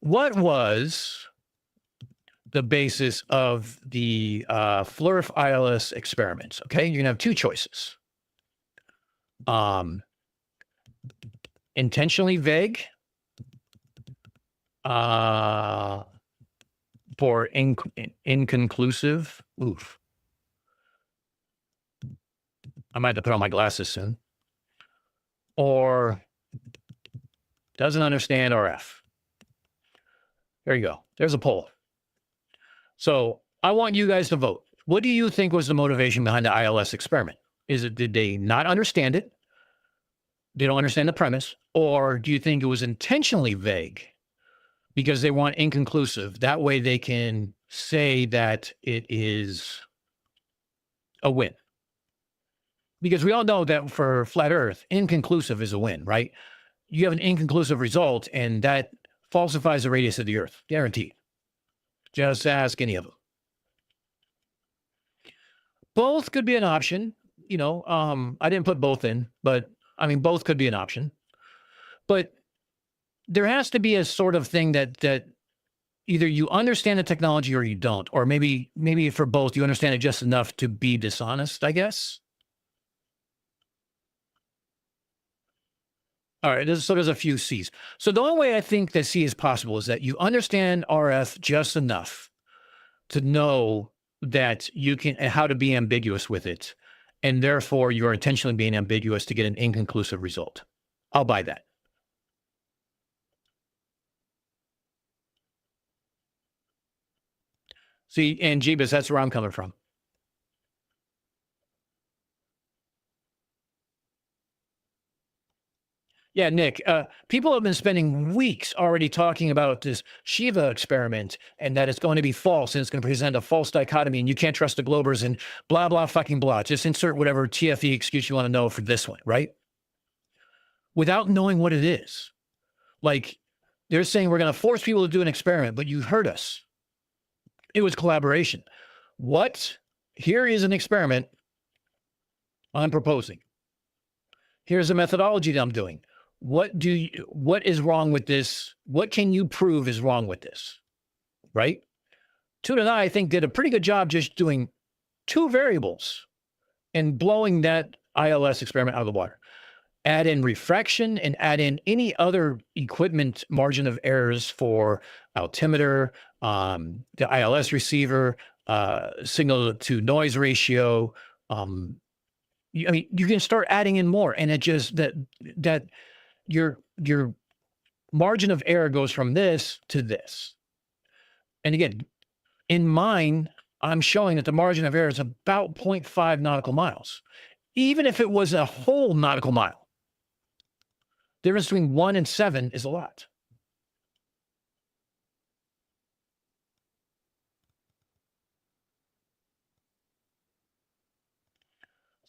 What was the basis of the Flurf ILS experiments? Okay, you're going to have two choices. Intentionally vague. For inconclusive. Oof. I might have to put on my glasses soon. Or doesn't understand RF. There you go. There's a poll. So I want you guys to vote. What do you think was the motivation behind the ILS experiment? Is it, did they not understand it? They don't understand the premise? Or do you think it was intentionally vague because they want inconclusive? That way they can say that it is a win. Because we all know that for flat Earth, inconclusive is a win, right? You have an inconclusive result, and that falsifies the radius of the Earth, guaranteed. Just ask any of them. Both could be an option. You know, I didn't put both in, but I mean, both could be an option. But there has to be a sort of thing that either you understand the technology or you don't, or maybe for both, you understand it just enough to be dishonest, I guess. All right, so there's a few C's. So the only way I think that C is possible is that you understand RF just enough to know that you can, how to be ambiguous with it. And therefore you're intentionally being ambiguous to get an inconclusive result. I'll buy that. See, and Jeebus, that's where I'm coming from. Yeah, Nick, people have been spending weeks already talking about this Shiva experiment and that it's going to be false and it's going to present a false dichotomy and you can't trust the Globers and blah, blah, fucking blah. Just insert whatever TFE excuse you want to know for this one, right? Without knowing what it is. Like, they're saying we're going to force people to do an experiment, but you heard us. It was collaboration. What? Here is an experiment I'm proposing. Here's a methodology that I'm doing. What is wrong with this? What can you prove is wrong with this? Right? Toot and I think did a pretty good job just doing two variables and blowing that ILS experiment out of the water. Add in refraction and add in any other equipment margin of errors for altimeter, the ILS receiver, signal to noise ratio. I mean, you can start adding in more, and it just that your margin of error goes from this to this. And again, in mine, I'm showing that the margin of error is about 0.5 nautical miles. Even if it was a whole nautical mile, the difference between 1 and 7 is a lot.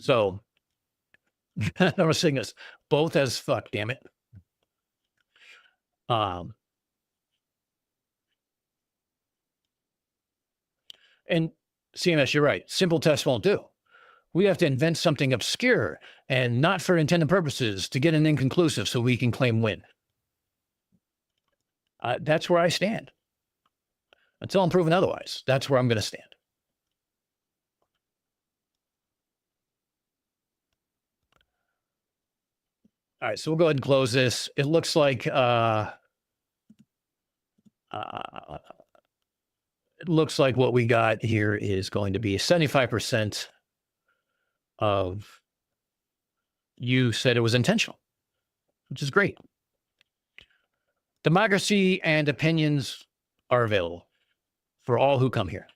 So, I was saying this, both as fuck, damn it. And CMS, you're right. Simple tests won't do. We have to invent something obscure and not for intended purposes to get an inconclusive so we can claim win. That's where I stand. Until I'm proven otherwise, that's where I'm going to stand. All right, so we'll go ahead and close this. It looks like what we got here is going to be 75% of you said it was intentional, which is great. Democracy and opinions are available for all who come here.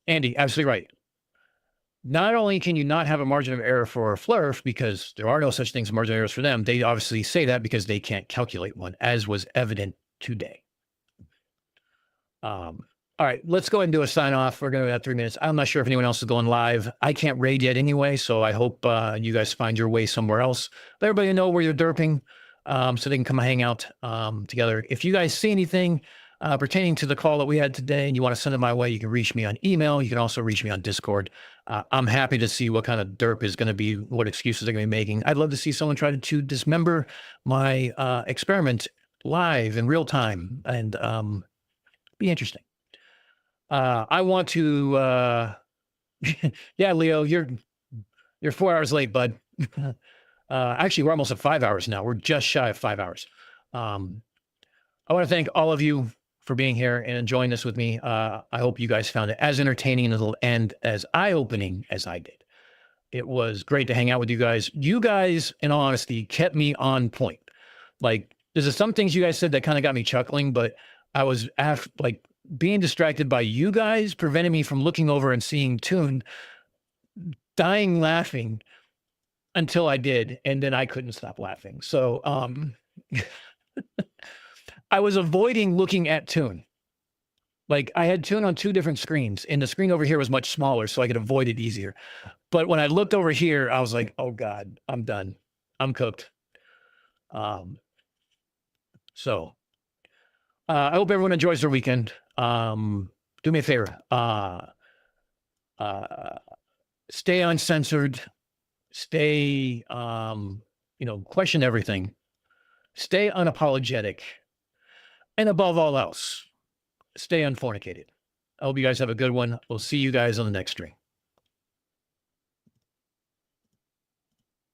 Andy, absolutely right. Not only can you not have a margin of error for a FLIRF because there are no such things as margin of errors for them, they obviously say that because they can't calculate one, as was evident today. All right, let's go ahead and do a sign off. We're going to have 3 minutes. I'm not sure if anyone else is going live. I can't raid yet anyway, so I hope you guys find your way somewhere else. Let everybody know where you're derping so they can come hang out together. If you guys see anything pertaining to the call that we had today and you want to send it my way, you can reach me on email. You can also reach me on Discord. I'm happy to see what kind of derp is going to be, what excuses they're going to be making. I'd love to see someone try to dismember my experiment live in real time and be interesting. I want to, yeah, Leo, you're 4 hours late, bud. Actually, we're almost at 5 hours now. We're just shy of 5 hours. I want to thank all of you for being here and enjoying this with me. I hope you guys found it as entertaining and as eye-opening as I did. It was great to hang out with you guys. You guys, in all honesty, kept me on point. Like, there's some things you guys said that kind of got me chuckling, but I was being distracted by you guys prevented me from looking over and seeing Toon dying laughing until I did, and then I couldn't stop laughing. So I was avoiding looking at Toon. Like, I had Toon on 2 different screens, and the screen over here was much smaller, so I could avoid it easier. But when I looked over here, I was like, oh God, I'm done. I'm cooked. So I hope everyone enjoys their weekend. Do me a favor. Stay uncensored. Stay, question everything. Stay unapologetic. And above all else, stay unfornicated. I hope you guys have a good one. We'll see you guys on the next stream.